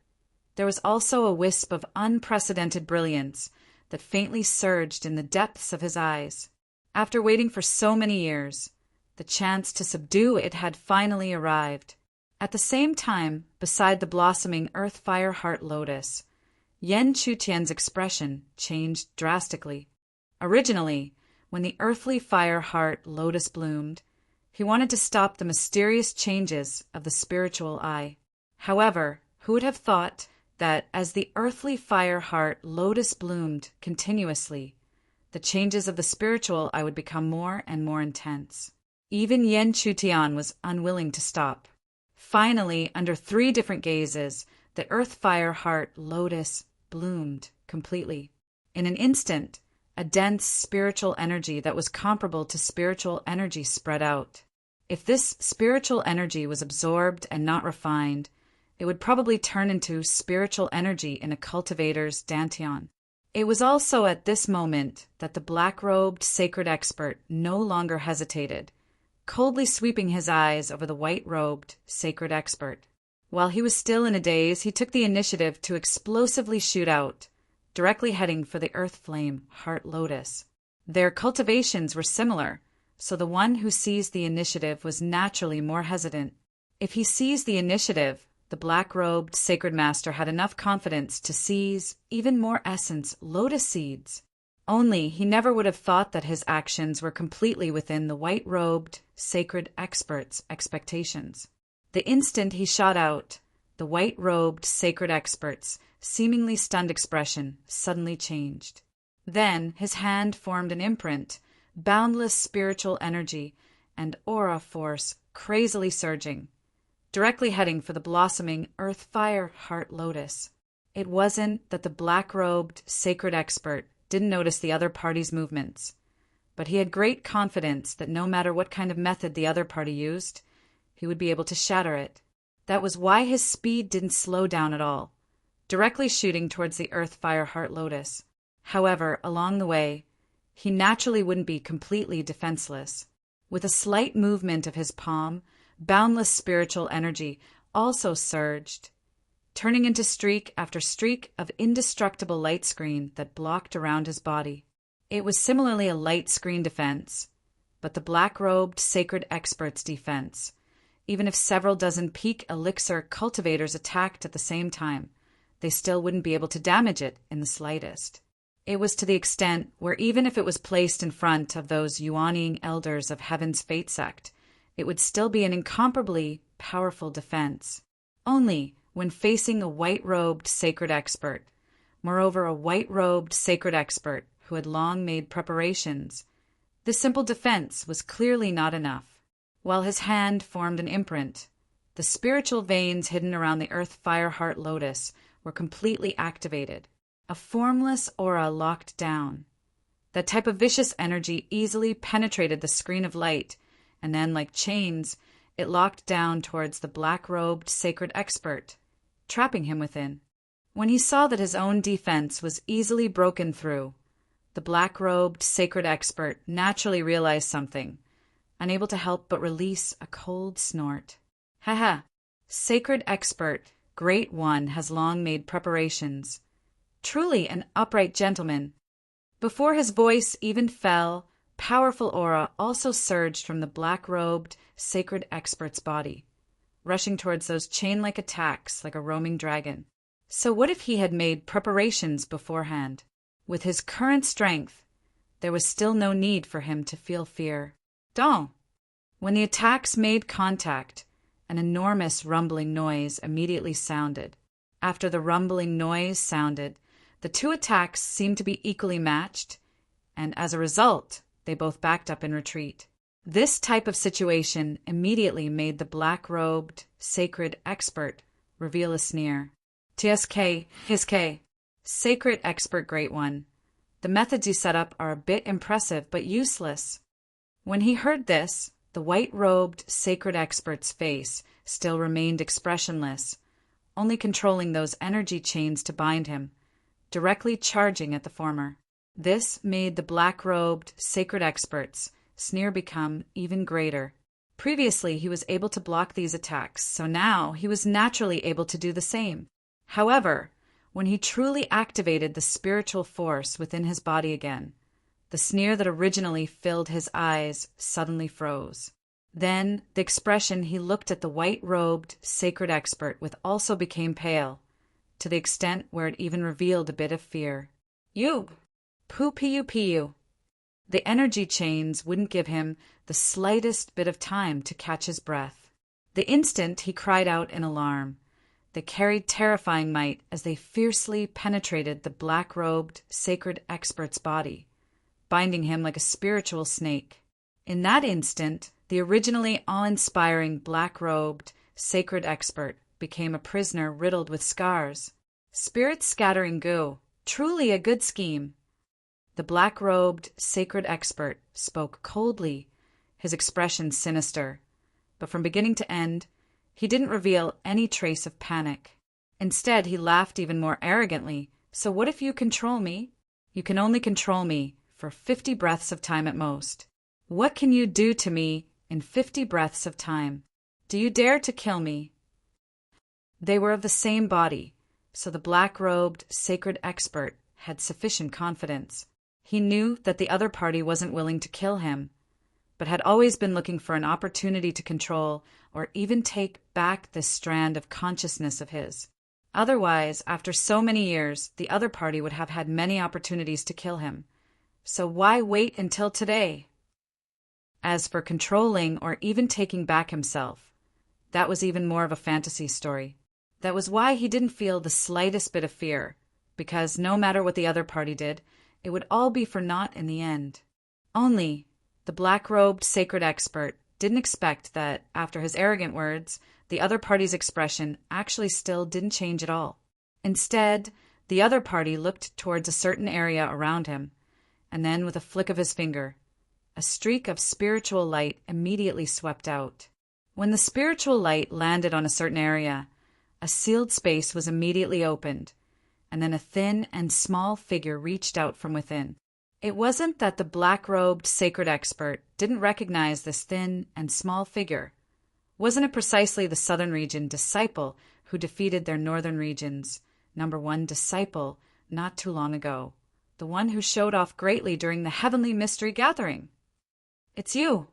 there was also a wisp of unprecedented brilliance that faintly surged in the depths of his eyes. After waiting for so many years, the chance to subdue it had finally arrived. At the same time, beside the blossoming earth fire heart lotus, Yen Chutian's expression changed drastically. Originally, when the earthly fire heart lotus bloomed, he wanted to stop the mysterious changes of the spiritual eye. However, who would have thought that as the earthly fire heart lotus bloomed continuously, the changes of the spiritual eye would become more and more intense. Even Yen Chutian was unwilling to stop. Finally, under 3 different gazes, the earth fire heart lotus bloomed completely. In an instant, a dense spiritual energy that was comparable to spiritual energy spread out. If this spiritual energy was absorbed and not refined, it would probably turn into spiritual energy in a cultivator's dantian. It was also at this moment that the black-robed sacred expert no longer hesitated, coldly sweeping his eyes over the white-robed sacred expert. While he was still in a daze, he took the initiative to explosively shoot out, directly heading for the earth flame heart lotus. Their cultivations were similar, so the one who seized the initiative was naturally more hesitant. If he seized the initiative, the black-robed sacred master had enough confidence to seize even more essence lotus seeds. Only he never would have thought that his actions were completely within the white-robed sacred expert's expectations. The instant he shot out, the white-robed sacred expert's seemingly stunned expression suddenly changed. Then his hand formed an imprint, boundless spiritual energy and aura force crazily surging, directly heading for the blossoming earth fire heart lotus. It wasn't that the black-robed sacred expert didn't notice the other party's movements, but he had great confidence that no matter what kind of method the other party used, he would be able to shatter it. That was why his speed didn't slow down at all, directly shooting towards the earth fire heart lotus. However, along the way, he naturally wouldn't be completely defenseless. With a slight movement of his palm, boundless spiritual energy also surged, turning into streak after streak of indestructible light screen that blocked around his body. It was similarly a light screen defense, but the black-robed sacred expert's defense. Even if several dozen peak elixir cultivators attacked at the same time, they still wouldn't be able to damage it in the slightest. It was to the extent where even if it was placed in front of those Yuaniing elders of Heaven's Fate sect, it would still be an incomparably powerful defense. Only when facing a white-robed sacred expert, moreover a white-robed sacred expert who had long made preparations, this simple defense was clearly not enough. While his hand formed an imprint, the spiritual veins hidden around the earth fire heart lotus were completely activated. A formless aura locked down. That type of vicious energy easily penetrated the screen of light, and then, like chains, it locked down towards the black-robed sacred expert, trapping him within. When he saw that his own defense was easily broken through, the black-robed sacred expert naturally realized something, unable to help but release a cold snort. Haha, sacred expert, great one, has long made preparations. Truly an upright gentleman. Before his voice even fell, powerful aura also surged from the black-robed sacred expert's body, rushing towards those chain-like attacks like a roaming dragon. So what if he had made preparations beforehand? With his current strength, there was still no need for him to feel fear. When the attacks made contact, an enormous rumbling noise immediately sounded. After the rumbling noise sounded, the 2 attacks seemed to be equally matched, and as a result, they both backed up in retreat. This type of situation immediately made the black-robed sacred expert reveal a sneer. TSK, HSK, sacred expert great one. The methods you set up are a bit impressive but useless. When he heard this, the white-robed sacred expert's face still remained expressionless, only controlling those energy chains to bind him, directly charging at the former. This made the black-robed sacred expert's sneer become even greater. Previously, he was able to block these attacks, so now he was naturally able to do the same. However, when he truly activated the spiritual force within his body again, the sneer that originally filled his eyes suddenly froze. Then the expression he looked at the white-robed sacred expert with also became pale, to the extent where it even revealed a bit of fear. You! Poo-pee-you-pee-you! The energy chains wouldn't give him the slightest bit of time to catch his breath. The instant he cried out in alarm, they carried terrifying might as they fiercely penetrated the black-robed sacred expert's body, binding him like a spiritual snake. In that instant, the originally awe-inspiring black-robed sacred expert became a prisoner riddled with scars. Spirits scattering goo. Truly a good scheme. The black-robed, sacred expert spoke coldly, his expression sinister. But from beginning to end, he didn't reveal any trace of panic. Instead, he laughed even more arrogantly. So what if you control me? You can only control me for 50 breaths of time at most. What can you do to me in 50 breaths of time? Do you dare to kill me? They were of the same body, so the black-robed, sacred expert had sufficient confidence. He knew that the other party wasn't willing to kill him, but had always been looking for an opportunity to control or even take back this strand of consciousness of his. Otherwise, after so many years, the other party would have had many opportunities to kill him. So why wait until today? As for controlling or even taking back himself, that was even more of a fantasy story. That was why he didn't feel the slightest bit of fear, because no matter what the other party did, it would all be for naught in the end. Only, the black-robed sacred expert didn't expect that, after his arrogant words, the other party's expression actually still didn't change at all. Instead, the other party looked towards a certain area around him, and then with a flick of his finger, a streak of spiritual light immediately swept out. When the spiritual light landed on a certain area, a sealed space was immediately opened, and then a thin and small figure reached out from within. It wasn't that the black-robed sacred expert didn't recognize this thin and small figure. Wasn't it precisely the Southern Region disciple who defeated their Northern Region's #1 disciple not too long ago? The one who showed off greatly during the Heavenly Mystery Gathering? It's you!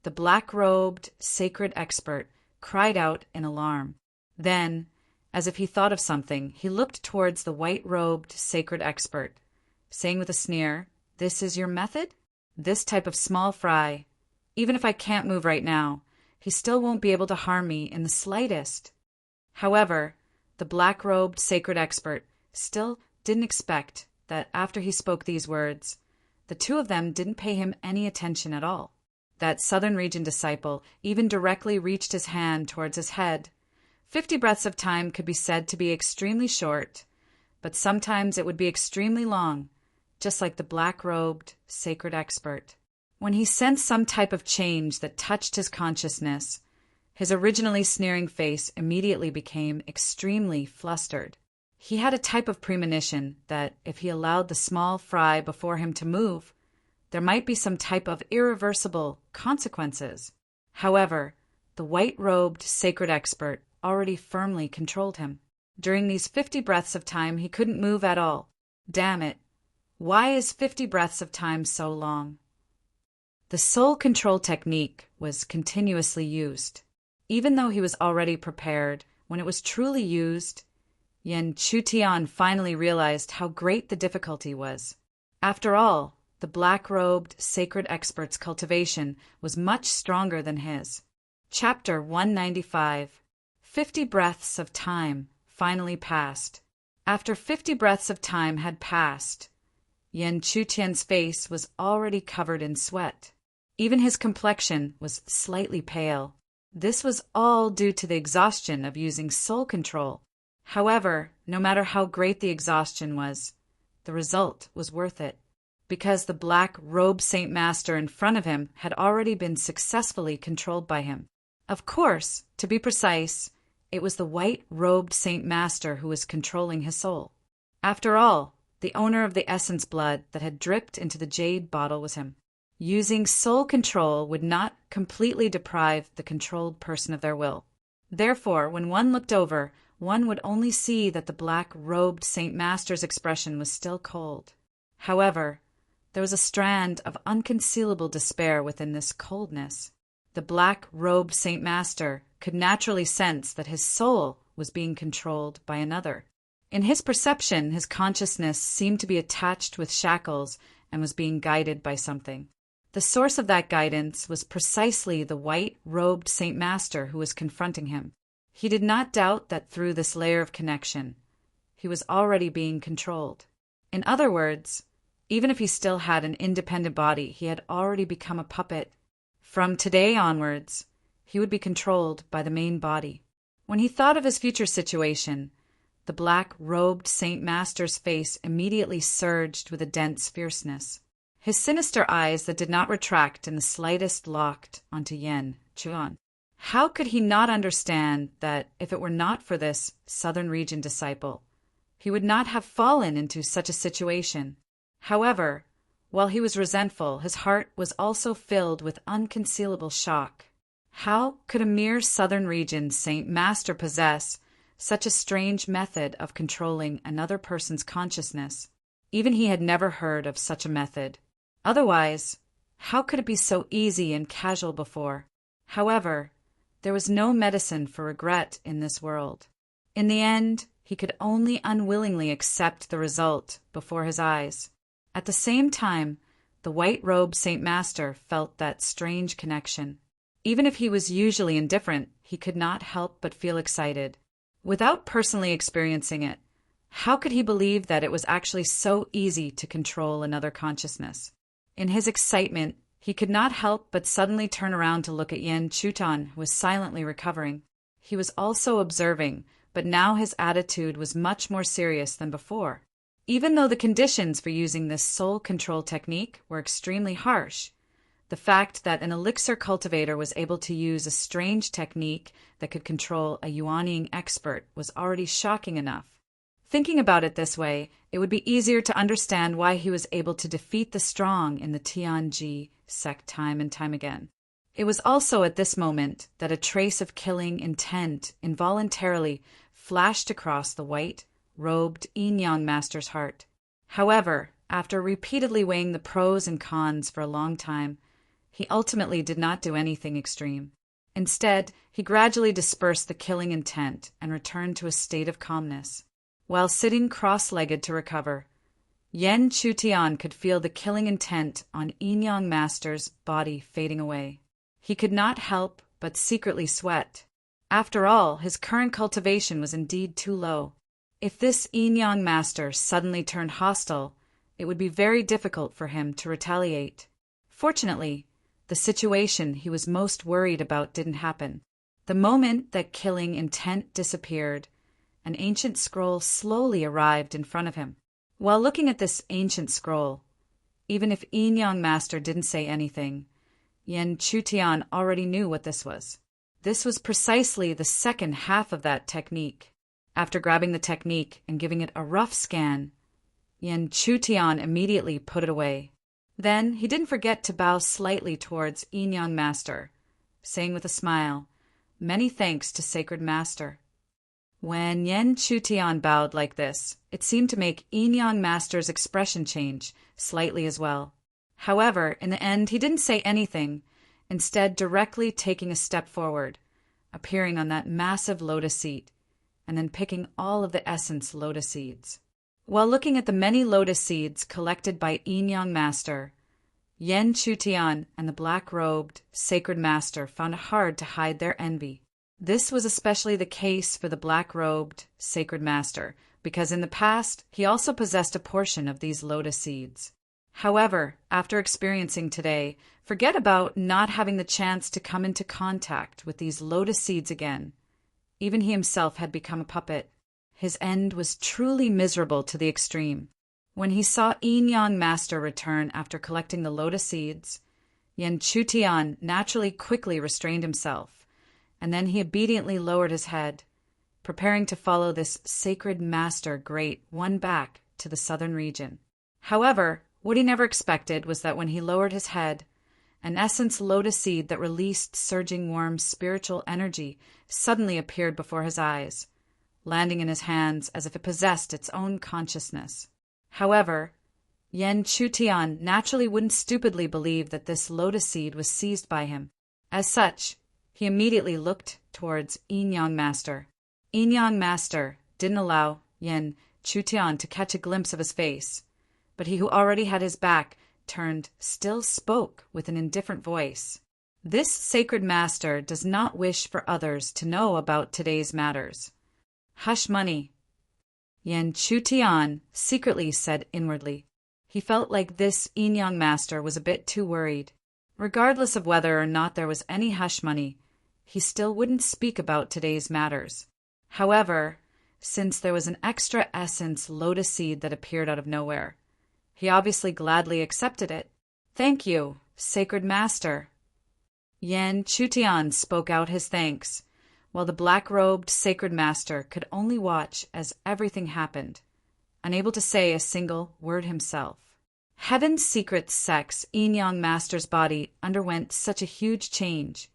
The black-robed sacred expert cried out in alarm. Then, as if he thought of something, he looked towards the white-robed sacred expert, saying with a sneer, "This is your method? This type of small fry. Even if I can't move right now, he still won't be able to harm me in the slightest." However, the black-robed sacred expert still didn't expect that after he spoke these words, the two of them didn't pay him any attention at all. That Southern Region disciple even directly reached his hand towards his head. 50 breaths of time could be said to be extremely short, but sometimes it would be extremely long, just like the black-robed sacred expert. When he sensed some type of change that touched his consciousness, his originally sneering face immediately became extremely flustered. He had a type of premonition that if he allowed the small fry before him to move, there might be some type of irreversible consequences. However, the white-robed sacred expert already firmly controlled him. During these 50 breaths of time, he couldn't move at all. Damn it! Why is 50 breaths of time so long? The soul control technique was continuously used. Even though he was already prepared, when it was truly used, Yen Chutian finally realized how great the difficulty was. After all, the black-robed sacred expert's cultivation was much stronger than his. Chapter 195. 50 breaths of time finally passed. After 50 breaths of time had passed, Yen Chutian's face was already covered in sweat. Even his complexion was slightly pale. This was all due to the exhaustion of using soul control. However, no matter how great the exhaustion was, the result was worth it, because the black-robed Saint Master in front of him had already been successfully controlled by him. Of course, to be precise, it was the white-robed Saint Master who was controlling his soul. After all, the owner of the essence blood that had dripped into the jade bottle was him. Using soul control would not completely deprive the controlled person of their will. Therefore, when one looked over, one would only see that the black-robed Saint Master's expression was still cold. However, there was a strand of unconcealable despair within this coldness. The black-robed Saint Master could naturally sense that his soul was being controlled by another. In his perception, his consciousness seemed to be attached with shackles and was being guided by something. The source of that guidance was precisely the white-robed Saint Master who was confronting him. He did not doubt that through this layer of connection, he was already being controlled. In other words, even if he still had an independent body, he had already become a puppet. From today onwards, he would be controlled by the main body. When he thought of his future situation, the black-robed Saint Master's face immediately surged with a dense fierceness. His sinister eyes that did not retract in the slightest locked onto Yen Chuan. How could he not understand that if it were not for this Southern Region disciple, he would not have fallen into such a situation? However, while he was resentful, his heart was also filled with unconcealable shock. How could a mere Southern Region Saint Master possess such a strange method of controlling another person's consciousness? Even he had never heard of such a method. Otherwise, how could it be so easy and casual before? However, there was no medicine for regret in this world. In the end, he could only unwillingly accept the result before his eyes. At the same time, the white-robed Saint Master felt that strange connection. Even if he was usually indifferent, he could not help but feel excited. Without personally experiencing it, how could he believe that it was actually so easy to control another consciousness? In his excitement, he could not help but suddenly turn around to look at Yen Chutan, who was silently recovering. He was also observing, but now his attitude was much more serious than before. Even though the conditions for using this soul control technique were extremely harsh, the fact that an elixir cultivator was able to use a strange technique that could control a yuanying expert was already shocking enough. Thinking about it this way, it would be easier to understand why he was able to defeat the strong in the Tianji sect time and time again. It was also at this moment that a trace of killing intent involuntarily flashed across the white-robed Yin-Yang Master's heart. However, after repeatedly weighing the pros and cons for a long time, he ultimately did not do anything extreme. Instead, he gradually dispersed the killing intent and returned to a state of calmness. While sitting cross-legged to recover, Yen Chutian could feel the killing intent on Yin-Yang Master's body fading away. He could not help but secretly sweat. After all, his current cultivation was indeed too low. If this Yin-Yang Master suddenly turned hostile, it would be very difficult for him to retaliate. Fortunately, the situation he was most worried about didn't happen. The moment that killing intent disappeared, an ancient scroll slowly arrived in front of him. While looking at this ancient scroll, even if Yin-Yang Master didn't say anything, Yen Chutian already knew what this was. This was precisely the second half of that technique. After grabbing the technique and giving it a rough scan, Yen Chutian immediately put it away. Then he didn't forget to bow slightly towards Yin-Yang Master, saying with a smile, "Many thanks to Sacred Master." When Yen Chutian bowed like this, it seemed to make Yin-Yang Master's expression change slightly as well. However, in the end, he didn't say anything, instead directly taking a step forward, appearing on that massive lotus seat, and then picking all of the essence lotus seeds. While looking at the many lotus seeds collected by Yin-Yang Master, Yen Chutian and the black-robed Sacred Master found it hard to hide their envy. This was especially the case for the black-robed Sacred Master, because in the past he also possessed a portion of these lotus seeds. However, after experiencing today, forget about not having the chance to come into contact with these lotus seeds again. Even he himself had become a puppet. His end was truly miserable to the extreme. When he saw Yin-Yang Master return after collecting the lotus seeds, Yen Chutian naturally quickly restrained himself, and then he obediently lowered his head, preparing to follow this Sacred Master great one back to the Southern Region. However, what he never expected was that when he lowered his head, an essence lotus seed that released surging warm spiritual energy suddenly appeared before his eyes, landing in his hands as if it possessed its own consciousness. However, Yen Chutian naturally wouldn't stupidly believe that this lotus seed was seized by him. As such, he immediately looked towards Yin-Yang Master. Yin-Yang Master didn't allow Yen Chutian to catch a glimpse of his face, but he who already had his back turned still spoke with an indifferent voice. "This Sacred Master does not wish for others to know about today's matters. Hush money," Yen Chutian secretly said inwardly. He felt like this Yin-Yang Master was a bit too worried. Regardless of whether or not there was any hush money, he still wouldn't speak about today's matters. However, since there was an extra essence lotus seed that appeared out of nowhere, he obviously gladly accepted it. "Thank you, sacred master." Yen Chutian spoke out his thanks, while the black-robed sacred master could only watch as everything happened, unable to say a single word himself. Heaven's secret sex Yin-Yang master's body underwent such a huge change,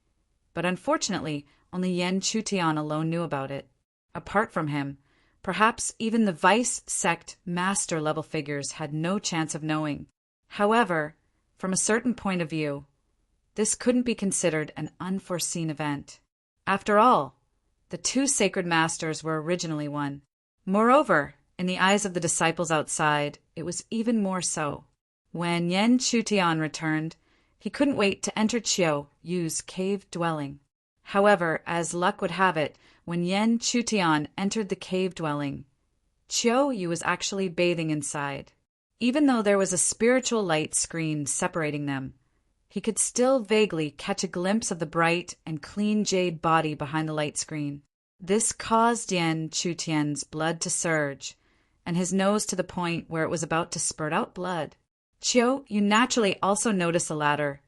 but unfortunately only Yen Chutian alone knew about it. Apart from him, perhaps even the vice sect master-level figures had no chance of knowing. However, from a certain point of view, this couldn't be considered an unforeseen event. After all, the two sacred masters were originally one. Moreover, in the eyes of the disciples outside, it was even more so. When Yen Chutian returned, he couldn't wait to enter Chiao Yu's cave dwelling. However, as luck would have it, when Yen Chutian entered the cave dwelling, Chiao Yu was actually bathing inside. Even though there was a spiritual light screen separating them, he could still vaguely catch a glimpse of the bright and clean jade body behind the light screen. This caused Yen Chutian's blood to surge, and his nose to the point where it was about to spurt out blood. Chiao Yu naturally also noticed the latter,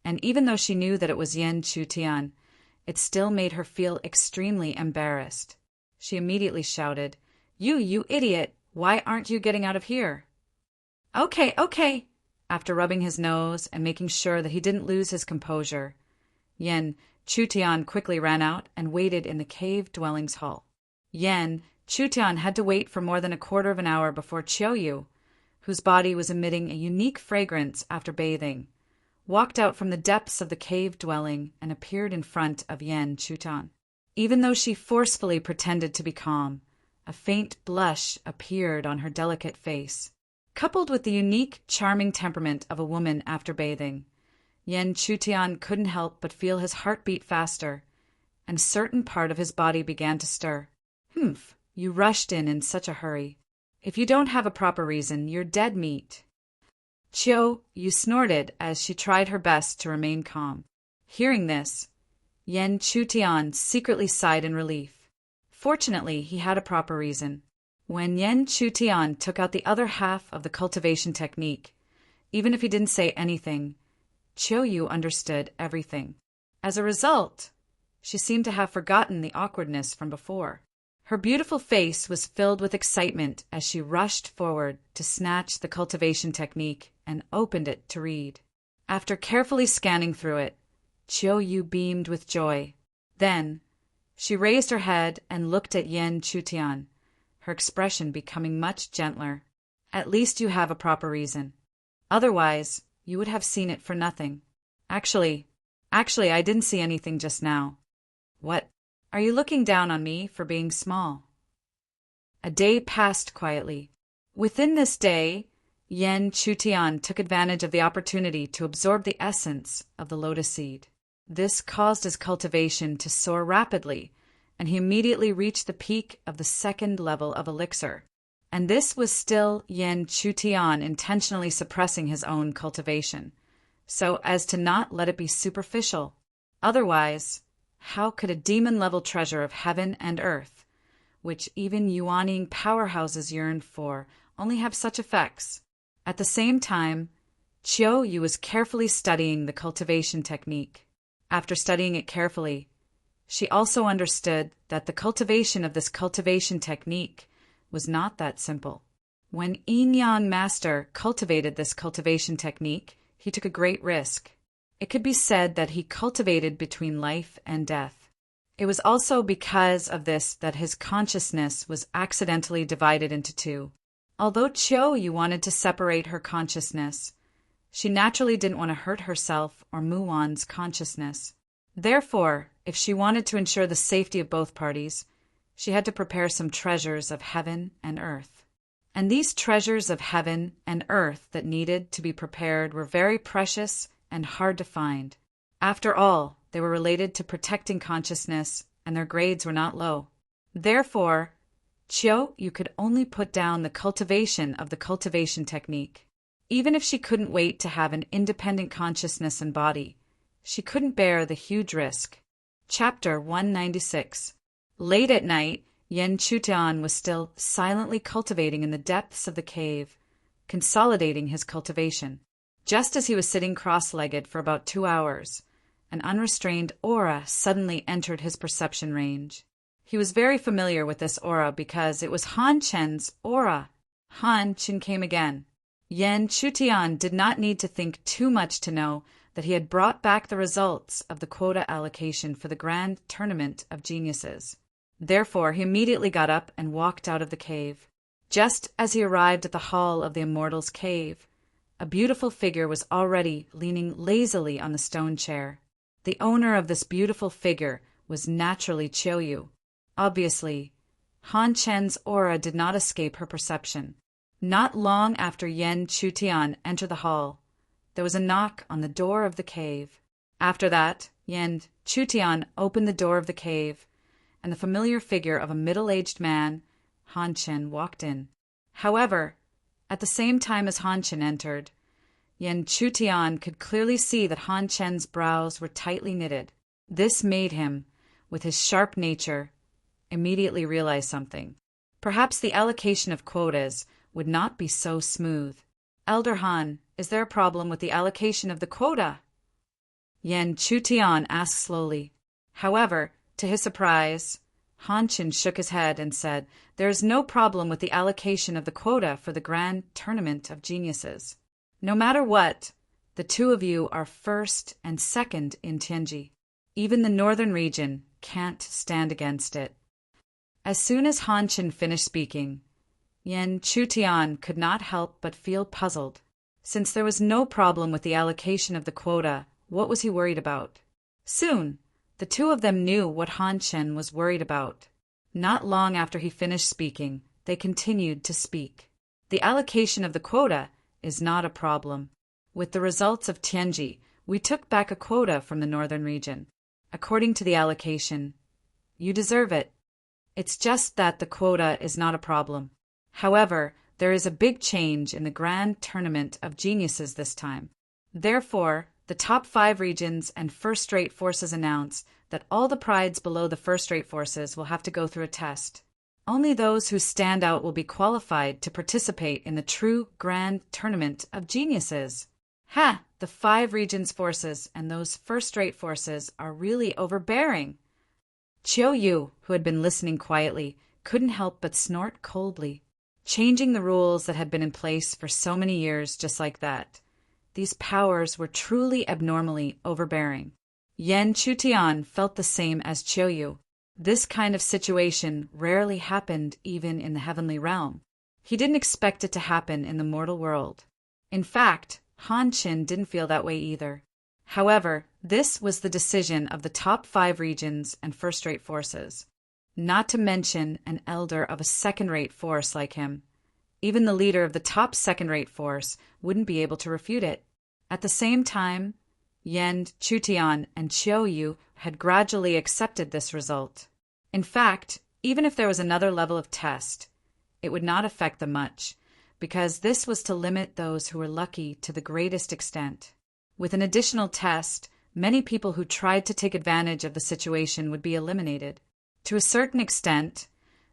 and even though she knew that it was Yen Chutian, it still made her feel extremely embarrassed. She immediately shouted, You idiot! Why aren't you getting out of here?" Okay. After rubbing his nose and making sure that he didn't lose his composure, Yen Chutian quickly ran out and waited in the cave dwelling's hall. Yen Chutian had to wait for more than a quarter of an hour before Chiao Yu, whose body was emitting a unique fragrance after bathing, walked out from the depths of the cave dwelling and appeared in front of Yen Chutian. Even though she forcefully pretended to be calm, a faint blush appeared on her delicate face. Coupled with the unique, charming temperament of a woman after bathing, Yen Chutian couldn't help but feel his heart beat faster, and a certain part of his body began to stir. "Humph, you rushed in such a hurry. If you don't have a proper reason, you're dead meat." Chiao Yu snorted as she tried her best to remain calm. Hearing this, Yen Chutian secretly sighed in relief. Fortunately, he had a proper reason. When Yen Chutian took out the other half of the cultivation technique, even if he didn't say anything, Chiao Yu understood everything. As a result, she seemed to have forgotten the awkwardness from before. Her beautiful face was filled with excitement as she rushed forward to snatch the cultivation technique and opened it to read. After carefully scanning through it, Chiao Yu beamed with joy. Then, she raised her head and looked at Yen Chutian, her expression becoming much gentler. "At least you have a proper reason. Otherwise, you would have seen it for nothing." Actually, I didn't see anything just now." "What? Are you looking down on me for being small?" A day passed quietly. Within this day, Yen Chutian took advantage of the opportunity to absorb the essence of the lotus seed. This caused his cultivation to soar rapidly, and he immediately reached the peak of the second level of elixir. And this was still Yen Chutian intentionally suppressing his own cultivation, so as to not let it be superficial. Otherwise, how could a demon-level treasure of heaven and earth, which even Yuaning powerhouses yearned for, only have such effects? At the same time, Chiao Yu was carefully studying the cultivation technique. After studying it carefully, she also understood that the cultivation of this cultivation technique was not that simple. When Yin-Yang Master cultivated this cultivation technique, he took a great risk. It could be said that he cultivated between life and death. It was also because of this that his consciousness was accidentally divided into two. Although Chiao Yu wanted to separate her consciousness, she naturally didn't want to hurt herself or Muwan's consciousness. Therefore, if she wanted to ensure the safety of both parties, she had to prepare some treasures of heaven and earth. And these treasures of heaven and earth that needed to be prepared were very precious and hard to find. After all, they were related to protecting consciousness, and their grades were not low. Therefore, Chiao Yu could only put down the cultivation of the cultivation technique. Even if she couldn't wait to have an independent consciousness and body, she couldn't bear the huge risk. Chapter 196. Late at night, Yen Chutian was still silently cultivating in the depths of the cave, consolidating his cultivation. Just as he was sitting cross-legged for about 2 hours, an unrestrained aura suddenly entered his perception range. He was very familiar with this aura because it was Han Chen's aura. Han Chen came again. Yen Chutian did not need to think too much to know that he had brought back the results of the quota allocation for the Grand Tournament of Geniuses. Therefore, he immediately got up and walked out of the cave. Just as he arrived at the hall of the Immortals' cave, a beautiful figure was already leaning lazily on the stone chair. The owner of this beautiful figure was naturally Chiuyu. Obviously, Han Chen's aura did not escape her perception. Not long after Yen Chutian entered the hall, there was a knock on the door of the cave. After that, Yen Chutian opened the door of the cave, and the familiar figure of a middle-aged man, Han Chen, walked in. However, at the same time as Han Chen entered, Yen Chutian could clearly see that Han Chen's brows were tightly knitted. This made him, with his sharp nature, immediately realize something. Perhaps the allocation of quotas would not be so smooth. Elder Han, is there a problem with the allocation of the quota? Yen Chutian asked slowly. However, to his surprise, Han Chen shook his head and said, "There is no problem with the allocation of the quota for the Grand Tournament of Geniuses. No matter what, the two of you are first and second in Tianji. Even the northern region can't stand against it." As soon as Han Chen finished speaking, Yen Chutian could not help but feel puzzled. Since there was no problem with the allocation of the quota, what was he worried about? Soon, the two of them knew what Han Chen was worried about. Not long after he finished speaking, they continued to speak. The allocation of the quota is not a problem. With the results of Tianji, we took back a quota from the northern region. According to the allocation, you deserve it. It's just that the quota is not a problem. However, there is a big change in the Grand Tournament of Geniuses this time. Therefore, the top 5 regions and first-rate forces announce that all the prides below the first-rate forces will have to go through a test. Only those who stand out will be qualified to participate in the true Grand Tournament of Geniuses. Ha! The 5 regions' forces and those first-rate forces are really overbearing. Chiuyu, who had been listening quietly, couldn't help but snort coldly. Changing the rules that had been in place for so many years just like that. These powers were truly abnormally overbearing. Yen Chutian felt the same as Chiuyu. This kind of situation rarely happened even in the heavenly realm. He didn't expect it to happen in the mortal world. In fact, Han Chen didn't feel that way either. However, this was the decision of the top 5 regions and first-rate forces. Not to mention an elder of a second-rate force like him. Even the leader of the top second-rate force wouldn't be able to refute it. At the same time, Yen Chutian and Chiuyu had gradually accepted this result. In fact, even if there was another level of test, it would not affect them much, because this was to limit those who were lucky to the greatest extent. With an additional test, many people who tried to take advantage of the situation would be eliminated. To a certain extent,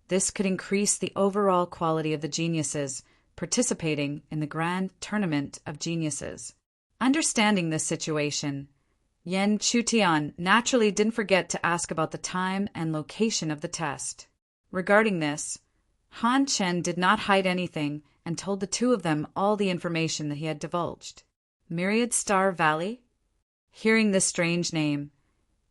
this could increase the overall quality of the geniuses participating in the Grand Tournament of Geniuses. Understanding this situation, Yen Chutian naturally didn't forget to ask about the time and location of the test. Regarding this, Han Chen did not hide anything and told the two of them all the information that he had divulged. Myriad Star Valley? Hearing this strange name,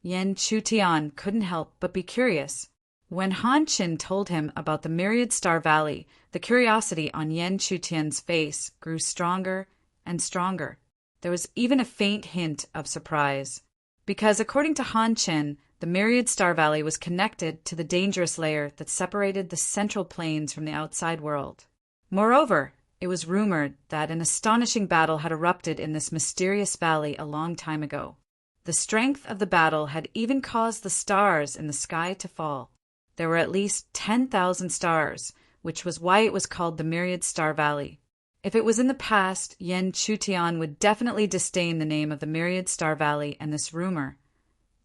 Yen Chutian couldn't help but be curious. When Han Chen told him about the Myriad Star Valley, the curiosity on Yen Chutian's face grew stronger and stronger. There was even a faint hint of surprise. Because according to Han Chen, the Myriad Star Valley was connected to the dangerous layer that separated the central plains from the outside world. Moreover, it was rumored that an astonishing battle had erupted in this mysterious valley a long time ago. The strength of the battle had even caused the stars in the sky to fall. There were at least 10,000 stars, which was why it was called the Myriad Star Valley. If it was in the past, Yen Chutian would definitely disdain the name of the Myriad Star Valley and this rumor.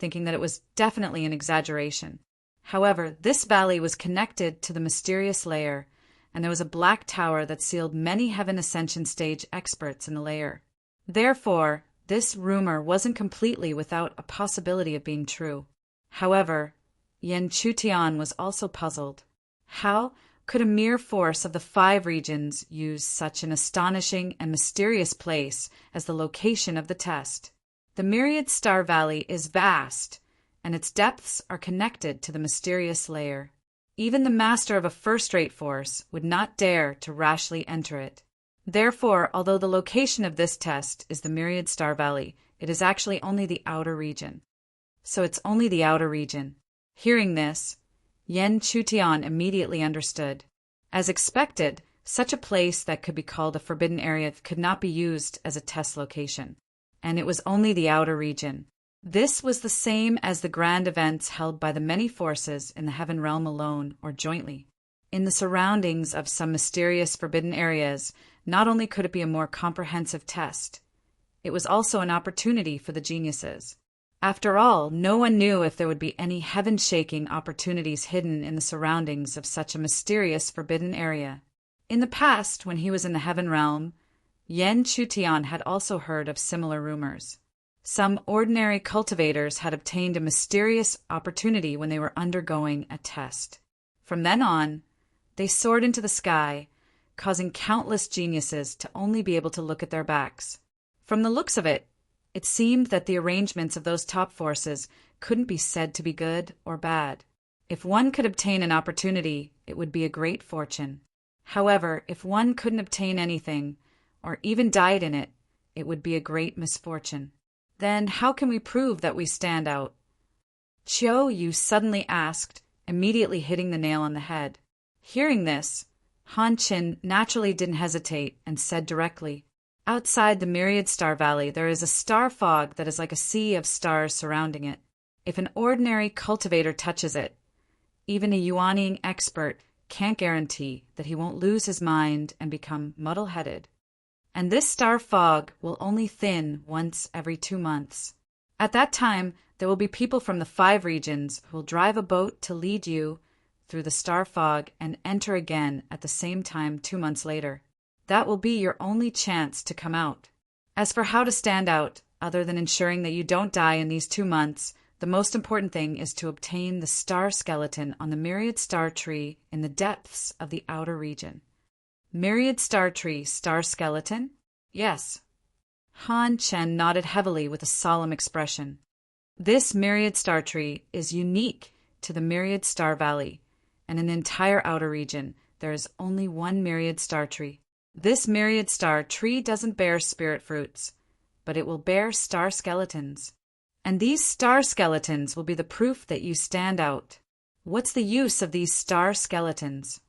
thinking that it was definitely an exaggeration. However, this valley was connected to the mysterious layer, and there was a black tower that sealed many heaven ascension stage experts in the layer. Therefore, this rumor wasn't completely without a possibility of being true. However, Yen Chutian was also puzzled. How could a mere force of the 5 regions use such an astonishing and mysterious place as the location of the test? The Myriad Star Valley is vast, and its depths are connected to the mysterious layer. Even the master of a first-rate force would not dare to rashly enter it. Therefore, although the location of this test is the Myriad Star Valley, it is actually only the outer region. So it's only the outer region. Hearing this, Yen Chutian immediately understood. As expected, such a place that could be called a forbidden area could not be used as a test location, and it was only the outer region. This was the same as the grand events held by the many forces in the heaven realm alone or jointly. In the surroundings of some mysterious forbidden areas, not only could it be a more comprehensive test, it was also an opportunity for the geniuses. After all, no one knew if there would be any heaven-shaking opportunities hidden in the surroundings of such a mysterious forbidden area. In the past, when he was in the heaven realm, Yen Chutian had also heard of similar rumors. Some ordinary cultivators had obtained a mysterious opportunity when they were undergoing a test. From then on, they soared into the sky, causing countless geniuses to only be able to look at their backs. From the looks of it, it seemed that the arrangements of those top forces couldn't be said to be good or bad. If one could obtain an opportunity, it would be a great fortune. However, if one couldn't obtain anything, or even died in it, it would be a great misfortune. Then how can we prove that we stand out? Chiu Yu suddenly asked, immediately hitting the nail on the head. Hearing this, Han Qin naturally didn't hesitate and said directly, "Outside the Myriad Star Valley there is a star fog that is like a sea of stars surrounding it. If an ordinary cultivator touches it, even a Yuaniing expert can't guarantee that he won't lose his mind and become muddle-headed. And this star fog will only thin once every 2 months. At that time, there will be people from the 5 regions who will drive a boat to lead you through the star fog and enter again at the same time 2 months later. That will be your only chance to come out. As for how to stand out, other than ensuring that you don't die in these 2 months, the most important thing is to obtain the star skeleton on the Myriad Star Tree in the depths of the outer region." Myriad Star Tree star skeleton? Yes. Han Chen nodded heavily with a solemn expression. This Myriad Star Tree is unique to the Myriad Star Valley, and in the entire outer region there is only one Myriad Star Tree. This Myriad Star Tree doesn't bear spirit fruits, but it will bear star skeletons. And these star skeletons will be the proof that you stand out. What's the use of these star skeletons?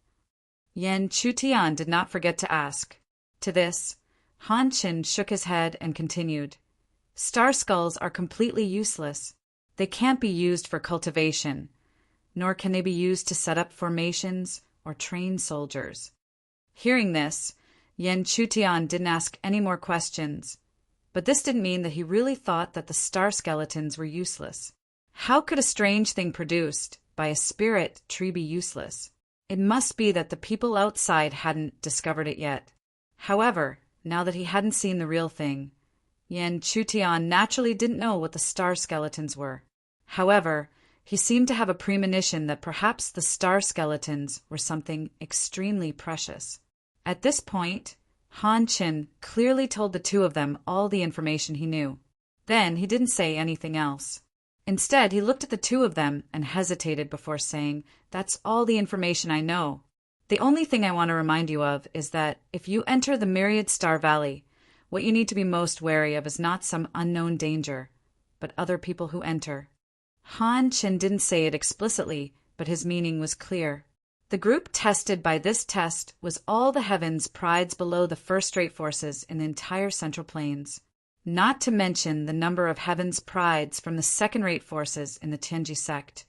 Yen Chutian did not forget to ask. To this, Han Qin shook his head and continued, "Star skulls are completely useless. They can't be used for cultivation, nor can they be used to set up formations or train soldiers." Hearing this, Yen Chutian didn't ask any more questions, but this didn't mean that he really thought that the star skeletons were useless. How could a strange thing produced by a spirit tree be useless? It must be that the people outside hadn't discovered it yet. However, now that he hadn't seen the real thing, Yen Chutian naturally didn't know what the star skeletons were. However, he seemed to have a premonition that perhaps the star skeletons were something extremely precious. At this point, Han Qin clearly told the 2 of them all the information he knew. Then he didn't say anything else. Instead, he looked at the 2 of them and hesitated before saying, "That's all the information I know. The only thing I want to remind you of is that if you enter the Myriad Star Valley, what you need to be most wary of is not some unknown danger, but other people who enter." Han Qin didn't say it explicitly, but his meaning was clear. The group tested by this test was all the heavens prides below the first-rate forces in the entire Central Plains, not to mention the number of heavens prides from the second-rate forces in the Tianji sect.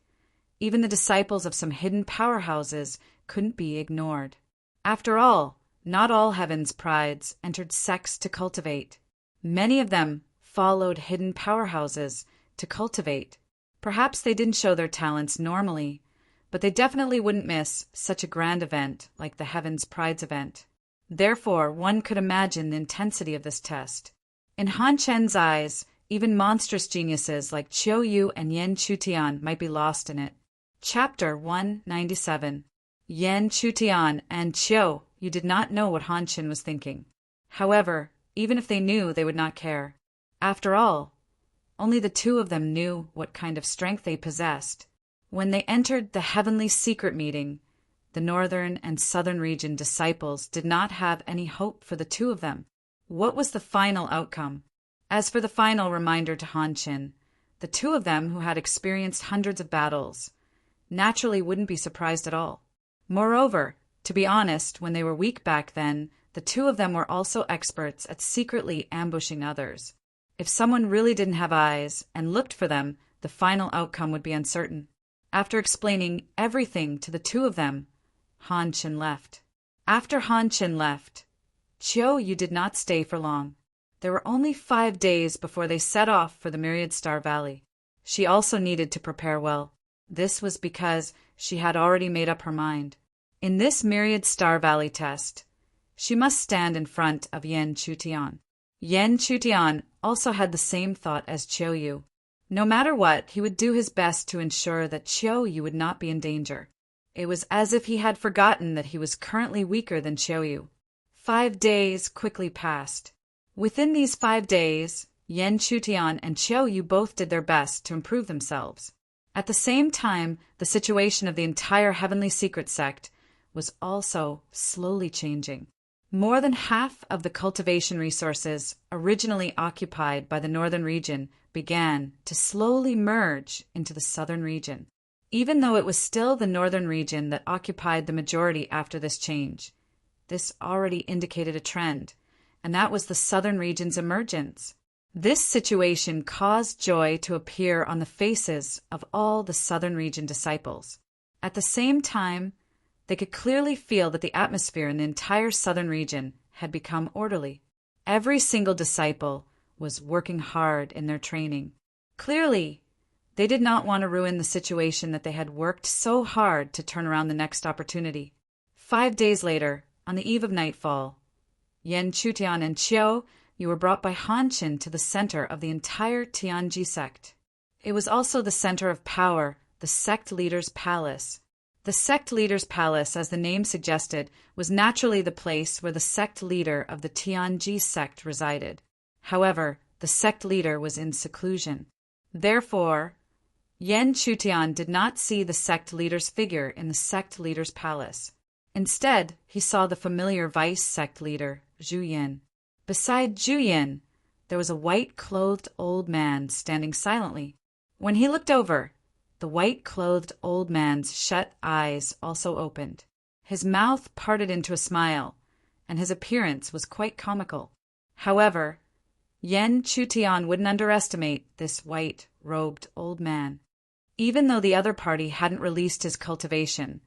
Even the disciples of some hidden powerhouses couldn't be ignored. After all, not all heavens prides entered sects to cultivate. Many of them followed hidden powerhouses to cultivate. Perhaps they didn't show their talents normally, but they definitely wouldn't miss such a grand event like the Heavens Prides event. Therefore, one could imagine the intensity of this test. In Han Chen's eyes, even monstrous geniuses like Chiu Yu and Yan Chutian might be lost in it. Chapter 197. Yan Chutian and Chiu Yu did not know what Han Chen was thinking. However, even if they knew, they would not care. After all, only the two of them knew what kind of strength they possessed. When they entered the heavenly secret meeting, the northern and southern region disciples did not have any hope for the two of them. What was the final outcome? As for the final reminder to Han Chen, the two of them, who had experienced hundreds of battles, naturally wouldn't be surprised at all. Moreover, to be honest, when they were weak back then, the two of them were also experts at secretly ambushing others. If someone really didn't have eyes and looked for them, the final outcome would be uncertain. After explaining everything to the two of them, Han Chen left. After Han Chen left, Chiu Yu did not stay for long. There were only 5 days before they set off for the Myriad Star Valley. She also needed to prepare well. This was because she had already made up her mind. In this Myriad Star Valley test, she must stand in front of Yan Chutian. Yan Chutian also had the same thought as Chiu Yu. No matter what, he would do his best to ensure that Chiu Yu would not be in danger. It was as if he had forgotten that he was currently weaker than Chiu Yu. 5 days quickly passed. Within these 5 days, Yan Chutian and Chiu Yu both did their best to improve themselves. At the same time, the situation of the entire Heavenly Secret Sect was also slowly changing. More than half of the cultivation resources originally occupied by the northern region began to slowly merge into the southern region. Even though it was still the northern region that occupied the majority after this change, this already indicated a trend, and that was the southern region's emergence. This situation caused joy to appear on the faces of all the southern region disciples. At the same time, they could clearly feel that the atmosphere in the entire southern region had become orderly. Every single disciple was working hard in their training. Clearly, they did not want to ruin the situation that they had worked so hard to turn around the next opportunity. 5 days later, on the eve of nightfall, Yan Chutian and Chiu Yu were brought by Han Chen to the center of the entire Tianji sect. It was also the center of power, the sect leader's palace. The sect leader's palace, as the name suggested, was naturally the place where the sect leader of the Tianji sect resided. However, the sect leader was in seclusion. Therefore, Yan Chutian did not see the sect leader's figure in the sect leader's palace. Instead, he saw the familiar vice sect leader, Zhu Yin. Beside Zhu Yin, there was a white-clothed old man standing silently. When he looked over, the white-clothed old man's shut eyes also opened. His mouth parted into a smile, and his appearance was quite comical. However, Yan Chutian wouldn't underestimate this white-robed old man. Even though the other party hadn't released his cultivation,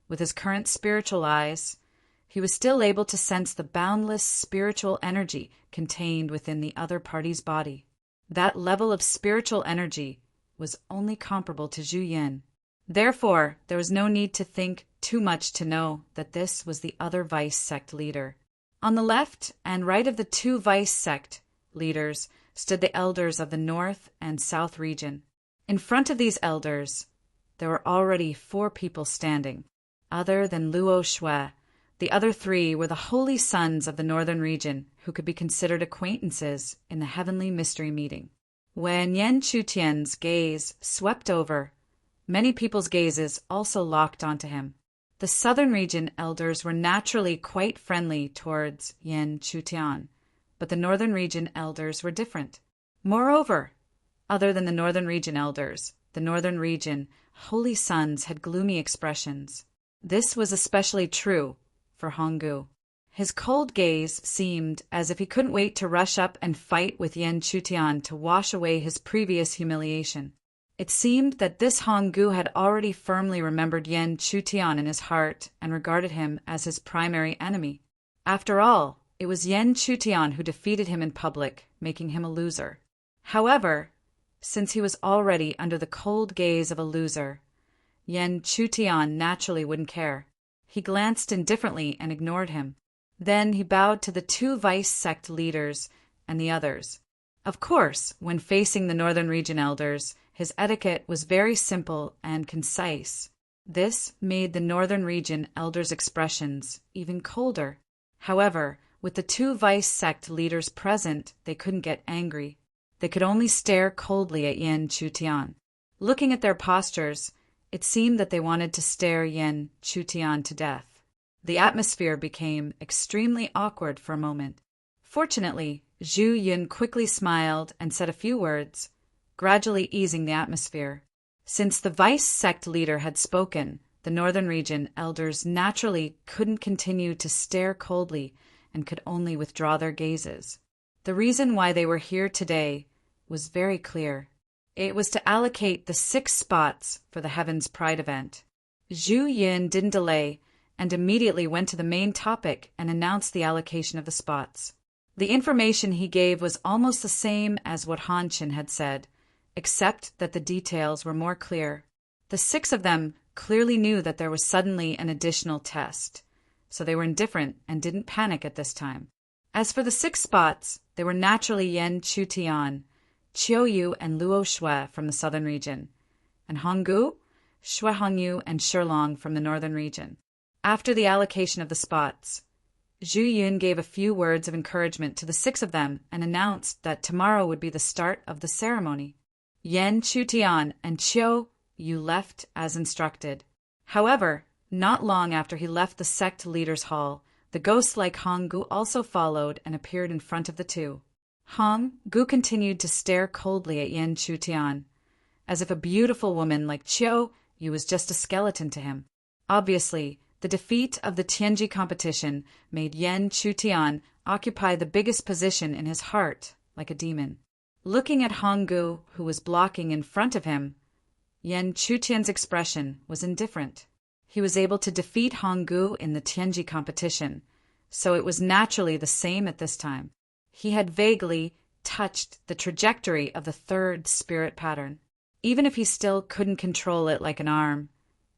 with his current spiritual eyes, he was still able to sense the boundless spiritual energy contained within the other party's body. That level of spiritual energy was only comparable to Zhu Yin. Therefore, there was no need to think too much to know that this was the other vice sect leader. On the left and right of the two vice sect leaders stood the elders of the north and south region. In front of these elders, there were already 4 people standing. Other than Luo Shui, the other 3 were the holy sons of the northern region who could be considered acquaintances in the heavenly mystery meeting. When Yan Chutian's gaze swept over, many people's gazes also locked onto him. The southern region elders were naturally quite friendly towards Yan Chutian, but the northern region elders were different. Moreover, other than the northern region elders, the northern region holy sons had gloomy expressions. This was especially true for Honggu. His cold gaze seemed as if he couldn't wait to rush up and fight with Yan Chutian to wash away his previous humiliation. It seemed that this Honggu had already firmly remembered Yan Chutian in his heart and regarded him as his primary enemy. After all, it was Yan Chutian who defeated him in public, making him a loser. However, since he was already under the cold gaze of a loser. Yan Chutian naturally wouldn't care. He glanced indifferently and ignored him. Then he bowed to the two vice sect leaders and the others. Of course, when facing the Northern Region elders, his etiquette was very simple and concise. This made the Northern Region elders' expressions even colder. However, with the two vice sect leaders present, they couldn't get angry. They could only stare coldly at Yan Chutian. Looking at their postures, it seemed that they wanted to stare Yan Chutian to death. The atmosphere became extremely awkward for a moment. Fortunately, Zhu Yun quickly smiled and said a few words, gradually easing the atmosphere. Since the vice sect leader had spoken, the Northern Region elders naturally couldn't continue to stare coldly and could only withdraw their gazes. The reason why they were here today was very clear. It was to allocate the 6 spots for the Heavens Pride event. Zhu Yin didn't delay and immediately went to the main topic and announced the allocation of the spots. The information he gave was almost the same as what Han Qin had said, except that the details were more clear. The 6 of them clearly knew that there was suddenly an additional test, so they were indifferent and didn't panic at this time. As for the 6 spots, they were naturally Yan Chutian, Qiu Yu and Luo Shui from the Southern Region, and Honggu, Shui Hongyu and Shilong from the Northern Region. After the allocation of the spots, Zhu Yun gave a few words of encouragement to the 6 of them and announced that tomorrow would be the start of the ceremony. Yan Chutian and Qiu Yu left as instructed. However, not long after he left the sect leaders' hall, the ghost-like Honggu also followed and appeared in front of the two. Honggu continued to stare coldly at Yan Chutian, as if a beautiful woman like Qiu Yu was just a skeleton to him. Obviously, the defeat of the Tianji competition made Yan Chutian occupy the biggest position in his heart, like a demon. Looking at Honggu, who was blocking in front of him, Yan Chutian's expression was indifferent. He was able to defeat Honggu in the Tianji competition, so it was naturally the same at this time. He had vaguely touched the trajectory of the 3rd spirit pattern. Even if he still couldn't control it like an arm,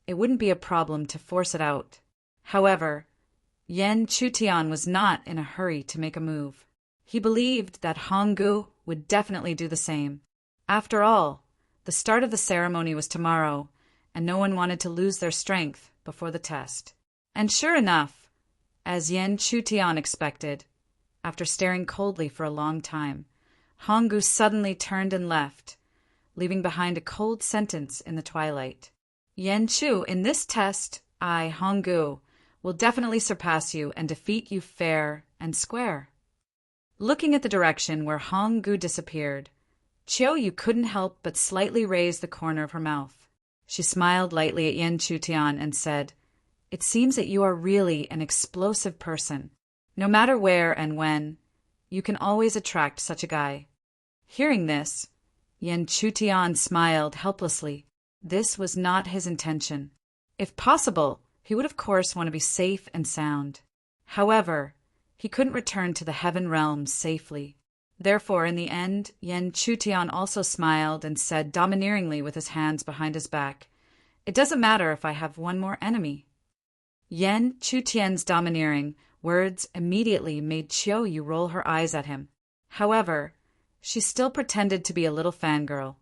it wouldn't be a problem to force it out. However, Yan Chutian was not in a hurry to make a move. He believed that Honggu would definitely do the same. After all, the start of the ceremony was tomorrow, and no one wanted to lose their strength before the test. And sure enough, as Yan Chutian expected, after staring coldly for a long time, Honggu suddenly turned and left, leaving behind a cold sentence in the twilight. Yan Chu, in this test, I, Honggu, will definitely surpass you and defeat you fair and square. Looking at the direction where Honggu disappeared, Qiu Yu couldn't help but slightly raise the corner of her mouth. She smiled lightly at Yan Chutian and said, "It seems that you are really an explosive person. No matter where and when, you can always attract such a guy." Hearing this, Yan Chutian smiled helplessly. This was not his intention. If possible, he would of course want to be safe and sound. However, he couldn't return to the heaven realms safely. Therefore, in the end, Yan Chutian also smiled and said domineeringly with his hands behind his back, "It doesn't matter if I have one more enemy." Yan Chutian's domineering words immediately made Qiu Yu roll her eyes at him. However, she still pretended to be a little fangirl,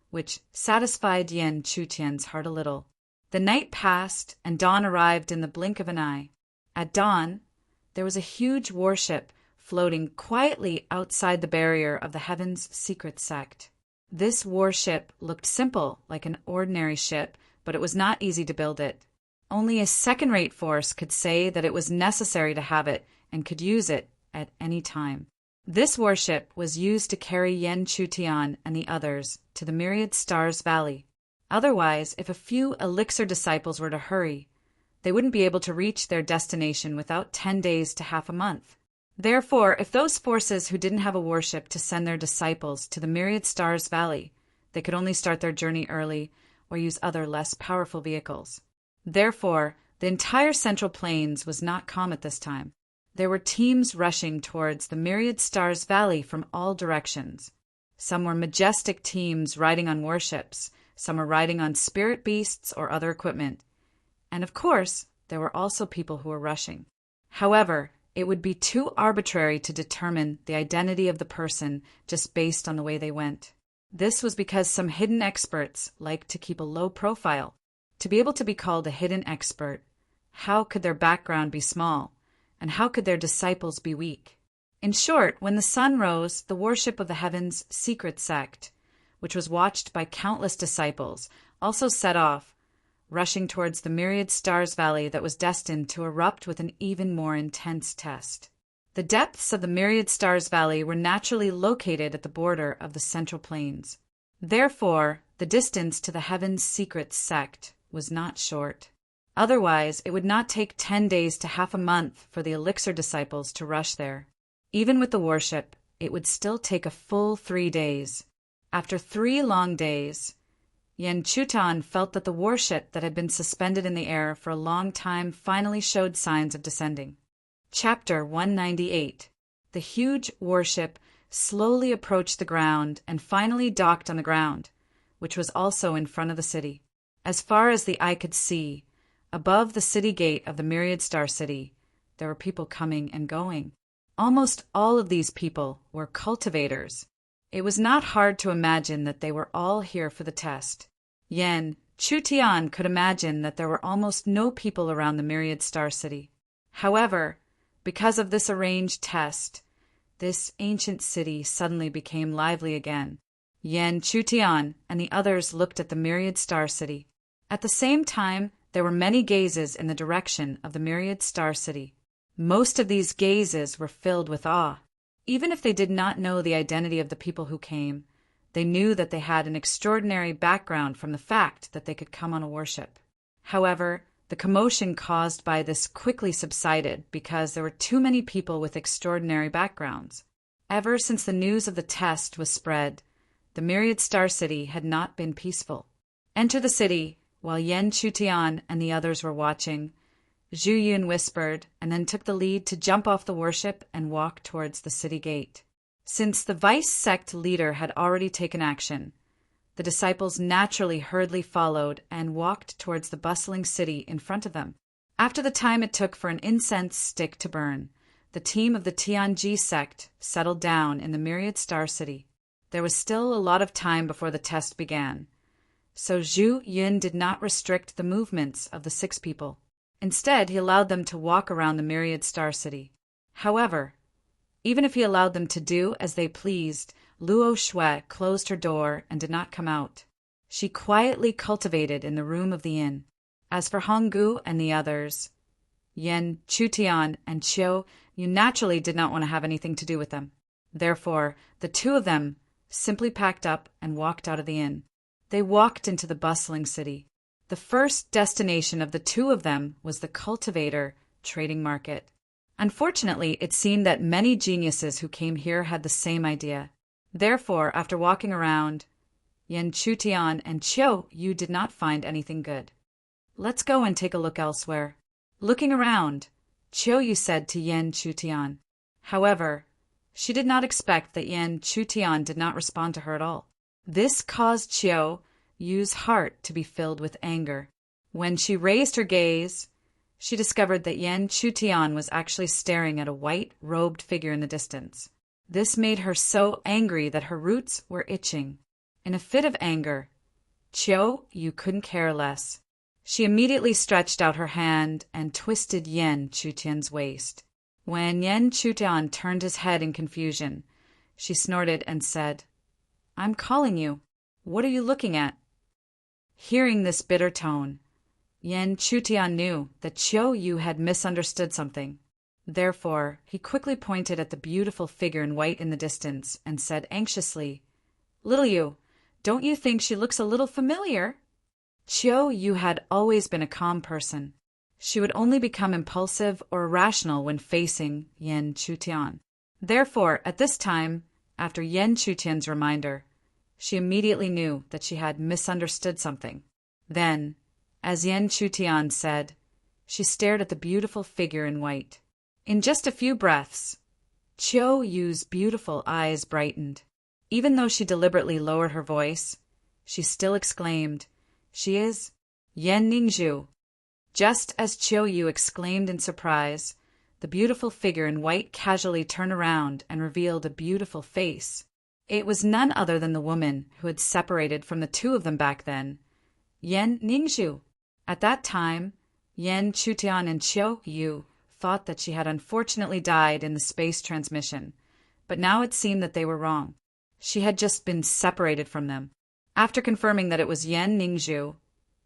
which satisfied Yan Chutian's heart a little. The night passed, and dawn arrived in the blink of an eye. At dawn, there was a huge warship floating quietly outside the barrier of the Heaven's secret sect. This warship looked simple, like an ordinary ship, but it was not easy to build it. Only a second-rate force could say that it was necessary to have it and could use it at any time. This warship was used to carry Yan Chutian and the others to the Myriad Stars Valley. Otherwise, if a few elixir disciples were to hurry, they wouldn't be able to reach their destination without 10 days to half a month. Therefore, if those forces who didn't have a warship to send their disciples to the Myriad Stars Valley, they could only start their journey early or use other less powerful vehicles. Therefore, the entire Central Plains was not calm at this time. There were teams rushing towards the Myriad Stars Valley from all directions. Some were majestic teams riding on warships, some were riding on spirit beasts or other equipment. And of course, there were also people who were rushing. However, it would be too arbitrary to determine the identity of the person just based on the way they went. This was because some hidden experts like to keep a low profile. To be able to be called a hidden expert, how could their background be small, and how could their disciples be weak? In short, when the sun rose, the worship of the heavens' secret sect, which was watched by countless disciples, also set off, rushing towards the myriad stars valley that was destined to erupt with an even more intense test. The depths of the myriad stars valley were naturally located at the border of the central plains. Therefore, the distance to the heavens' secret sect was not short. Otherwise, it would not take 10 days to half a month for the elixir disciples to rush there. Even with the worship, it would still take a full 3 days. After 3 long days, Yen Chutan felt that the warship that had been suspended in the air for a long time finally showed signs of descending. Chapter 198. The huge warship slowly approached the ground and finally docked on the ground, which was also in front of the city. As far as the eye could see, above the city gate of the Myriad Star City, there were people coming and going. Almost all of these people were cultivators. It was not hard to imagine that they were all here for the test. Yen Chutian could imagine that there were almost no people around the Myriad Star City. However, because of this arranged test, this ancient city suddenly became lively again. Yen Chutian and the others looked at the Myriad Star City. At the same time, there were many gazes in the direction of the Myriad Star City. Most of these gazes were filled with awe. Even if they did not know the identity of the people who came, they knew that they had an extraordinary background from the fact that they could come on a warship. However, the commotion caused by this quickly subsided because there were too many people with extraordinary backgrounds. Ever since the news of the test was spread, the Myriad Star City had not been peaceful. Enter the city, while Yen Chutian and the others were watching, Zhu Yun whispered and then took the lead to jump off the warship and walk towards the city gate. Since the vice sect leader had already taken action, the disciples naturally hurriedly followed and walked towards the bustling city in front of them. After the time it took for an incense stick to burn, the team of the Tianji sect settled down in the Myriad Star City. There was still a lot of time before the test began, so Zhu Yun did not restrict the movements of the 6 people. Instead, he allowed them to walk around the Myriad Star City. However, even if he allowed them to do as they pleased, Luo Shui closed her door and did not come out. She quietly cultivated in the room of the inn. As for Honggu and the others, Yen Chutian and Chiu, you naturally did not want to have anything to do with them. Therefore, the 2 of them simply packed up and walked out of the inn. They walked into the bustling city. The first destination of the 2 of them was the cultivator trading market. Unfortunately, it seemed that many geniuses who came here had the same idea. Therefore, after walking around, Yen Chutian and Chiu Yu did not find anything good. Let's go and take a look elsewhere. Looking around, Chiu Yu said to Yen Chutian. However, she did not expect that Yen Chutian did not respond to her at all. This caused Chiu Yu's heart to be filled with anger. When she raised her gaze, she discovered that Yen Chutian was actually staring at a white-robed figure in the distance. This made her so angry that her roots were itching. In a fit of anger, Chiu Yu couldn't care less. She immediately stretched out her hand and twisted Yen Chutian's waist. When Yen Chutian turned his head in confusion, she snorted and said, "I'm calling you. What are you looking at?" Hearing this bitter tone, Yen Chutian knew that Chiu Yu had misunderstood something. Therefore, he quickly pointed at the beautiful figure in white in the distance and said anxiously, "Little Yu, don't you think she looks a little familiar?" Chiu Yu had always been a calm person. She would only become impulsive or irrational when facing Yen Chutian. Therefore, at this time, after Yen Chutian's reminder, she immediately knew that she had misunderstood something. Then, as Yen Chutian said, she stared at the beautiful figure in white. In just a few breaths, Chiu Yu's beautiful eyes brightened. Even though she deliberately lowered her voice, she still exclaimed, "She is Yan Ningzhu." Just as Chiu Yu exclaimed in surprise, the beautiful figure in white casually turned around and revealed a beautiful face. It was none other than the woman who had separated from the two of them back then, Yan Ningzhu. At that time, Yan Chutian and Chiu Yu thought that she had unfortunately died in the space transmission, but now it seemed that they were wrong. She had just been separated from them. After confirming that it was Yan Ningzhu,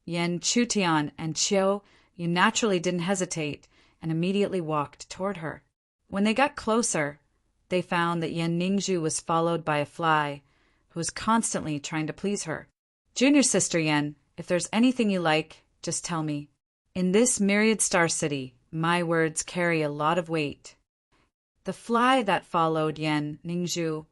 Yan Chutian and Chiu Yu naturally didn't hesitate and immediately walked toward her. When they got closer, they found that Yan Ningzhu was followed by a fly, who was constantly trying to please her. "Junior sister Yan, if there's anything you like, just tell me. In this myriad star city, my words carry a lot of weight." The fly that followed Yan Ningzhu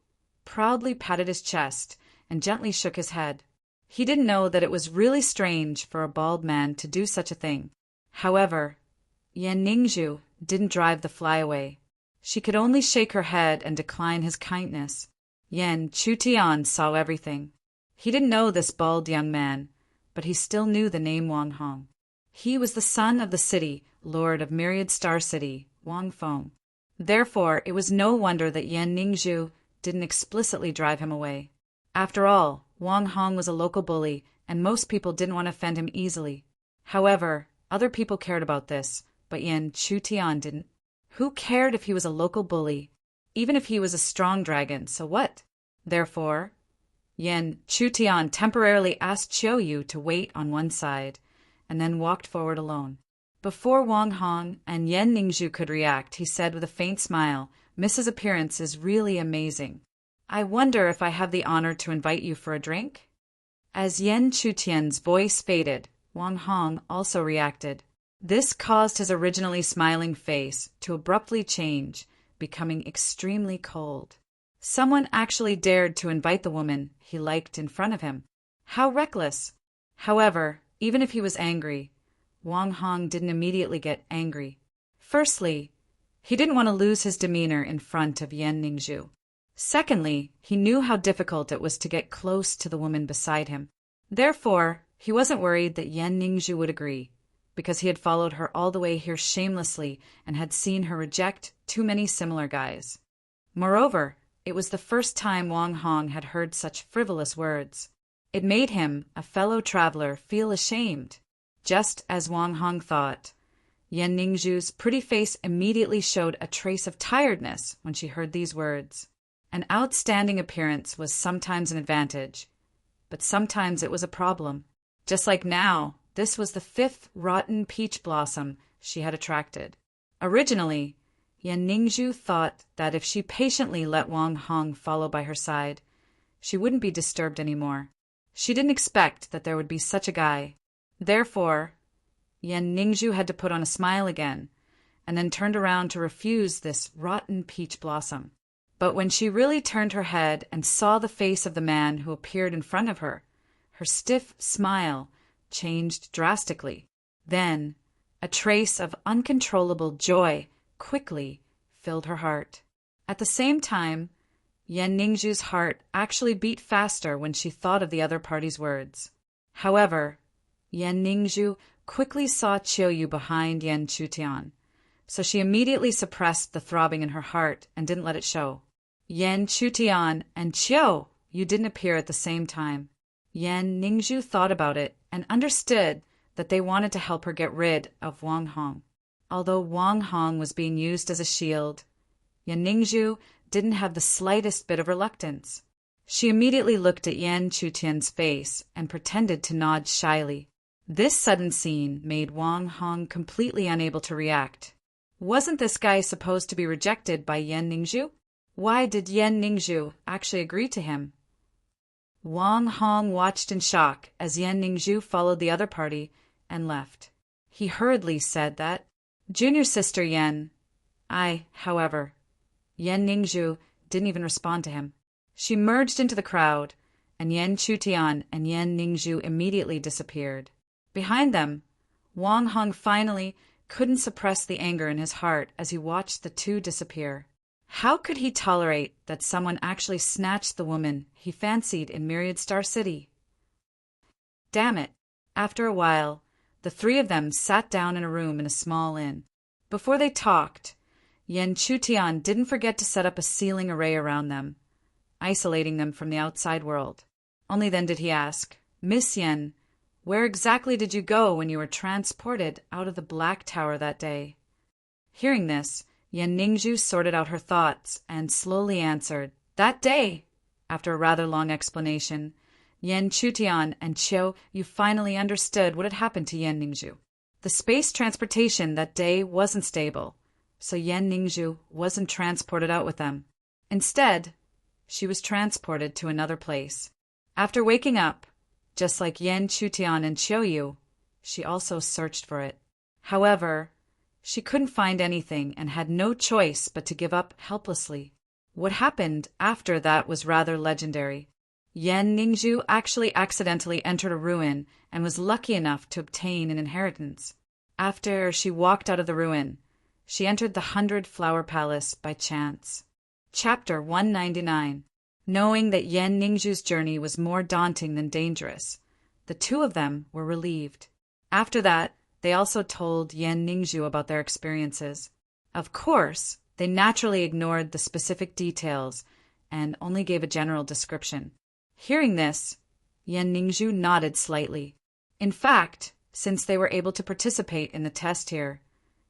proudly patted his chest and gently shook his head. He didn't know that it was really strange for a bald man to do such a thing. However, Yan Ningzhu didn't drive the fly away. She could only shake her head and decline his kindness. Yan Chutian saw everything. He didn't know this bald young man, but he still knew the name Wang Hong. He was the son of the city, lord of Myriad Star City, Wang Feng. Therefore, it was no wonder that Yan Ningzhu didn't explicitly drive him away. After all, Wang Hong was a local bully, and most people didn't want to offend him easily. However, other people cared about this, but Yan Chutian didn't. Who cared if he was a local bully? Even if he was a strong dragon, so what? Therefore, Yan Chutian temporarily asked Chiu Yu to wait on one side, and then walked forward alone. Before Wang Hong and Yan Ningzhu could react, he said with a faint smile, "Mrs. Appearance is really amazing. I wonder if I have the honor to invite you for a drink?" As Yan Chutian's voice faded, Wang Hong also reacted. This caused his originally smiling face to abruptly change, becoming extremely cold. Someone actually dared to invite the woman he liked in front of him. How reckless! However, even if he was angry, Wang Hong didn't immediately get angry. Firstly, he didn't want to lose his demeanor in front of Yan Ningzhu. Secondly, he knew how difficult it was to get close to the woman beside him. Therefore, he wasn't worried that Yan Ningzhu would agree, because he had followed her all the way here shamelessly and had seen her reject too many similar guys. Moreover, it was the first time Wang Hong had heard such frivolous words. It made him, a fellow traveler, feel ashamed. Just as Wang Hong thought, Yan Ningzhu's pretty face immediately showed a trace of tiredness when she heard these words. An outstanding appearance was sometimes an advantage, but sometimes it was a problem. Just like now, this was the fifth rotten peach blossom she had attracted. Originally, Yan Ningzhu thought that if she patiently let Wang Hong follow by her side, she wouldn't be disturbed anymore. She didn't expect that there would be such a guy. Therefore, Yan Ningzhu had to put on a smile again, and then turned around to refuse this rotten peach blossom. But when she really turned her head and saw the face of the man who appeared in front of her, her stiff smile changed drastically. Then, a trace of uncontrollable joy quickly filled her heart. At the same time, Yan Ningzhu's heart actually beat faster when she thought of the other party's words. However, Yan Ningzhu quickly saw Chiu Yu behind Yan Chutian, so she immediately suppressed the throbbing in her heart and didn't let it show. Yan Chutian and Chiu Yu didn't appear at the same time. Yan Ningzhu thought about it and understood that they wanted to help her get rid of Wang Hong. Although Wang Hong was being used as a shield, Yan Ningzhu didn't have the slightest bit of reluctance. She immediately looked at Yan Chutian's face and pretended to nod shyly. This sudden scene made Wang Hong completely unable to react. Wasn't this guy supposed to be rejected by Yan Ningzhu? Why did Yan Ningzhu actually agree to him? Wang Hong watched in shock as Yan Ningzhu followed the other party and left. He hurriedly said that, "Junior sister Yan." However, Yan Ningzhu didn't even respond to him. She merged into the crowd, and Yan Chutian and Yan Ningzhu immediately disappeared. Behind them, Wang Hong finally couldn't suppress the anger in his heart as he watched the two disappear. How could he tolerate that someone actually snatched the woman he fancied in Myriad Star City? Damn it. After a while, the three of them sat down in a room in a small inn. Before they talked, Yen Chutian didn't forget to set up a sealing array around them, isolating them from the outside world. Only then did he ask, "Miss Yen, where exactly did you go when you were transported out of the Black Tower that day?" Hearing this, Yen Ningju sorted out her thoughts and slowly answered, "That day." After a rather long explanation, Yen Chutian and Chiu, you finally understood what had happened to Yen Ningju. The space transportation that day wasn't stable, so Yen Ningju wasn't transported out with them. Instead, she was transported to another place. After waking up, just like Yen Chutian and Chiu, she also searched for it. However, she couldn't find anything and had no choice but to give up helplessly. What happened after that was rather legendary. Yen Ningju actually accidentally entered a ruin and was lucky enough to obtain an inheritance. After she walked out of the ruin, she entered the 100-Flower Palace by chance. Chapter 199. Knowing that Yen Ningju's journey was more daunting than dangerous, the two of them were relieved. After that, they also told Yen Ningju about their experiences. Of course, they naturally ignored the specific details and only gave a general description. Hearing this, Yen Ningju nodded slightly. In fact, since they were able to participate in the test here,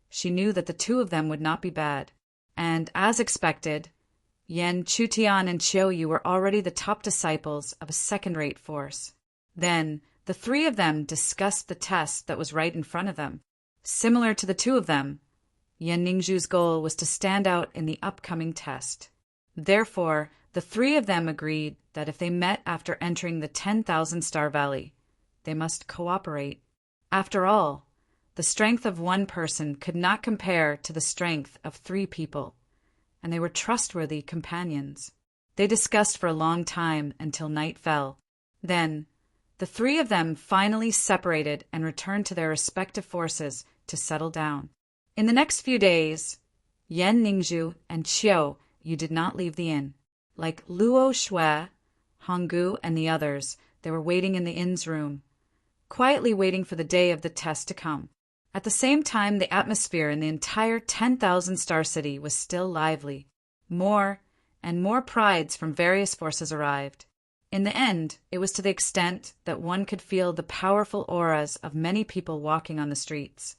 she knew that the two of them would not be bad. And as expected, Yen Chutian and Chiu were already the top disciples of a second-rate force. Then, the three of them discussed the test that was right in front of them. Similar to the two of them, Yen Ningju's goal was to stand out in the upcoming test. Therefore, the three of them agreed that if they met after entering the 10,000 Star Valley, they must cooperate. After all, the strength of one person could not compare to the strength of three people, and they were trustworthy companions. They discussed for a long time until night fell. Then, the three of them finally separated and returned to their respective forces to settle down. In the next few days, Yen Ningju and Chiu did not leave the inn. Like Luo Shui, Honggu, and the others, they were waiting in the inn's room, quietly waiting for the day of the test to come. At the same time, the atmosphere in the entire 10,000 Star City was still lively. More and more prides from various forces arrived. In the end, it was to the extent that one could feel the powerful auras of many people walking on the streets.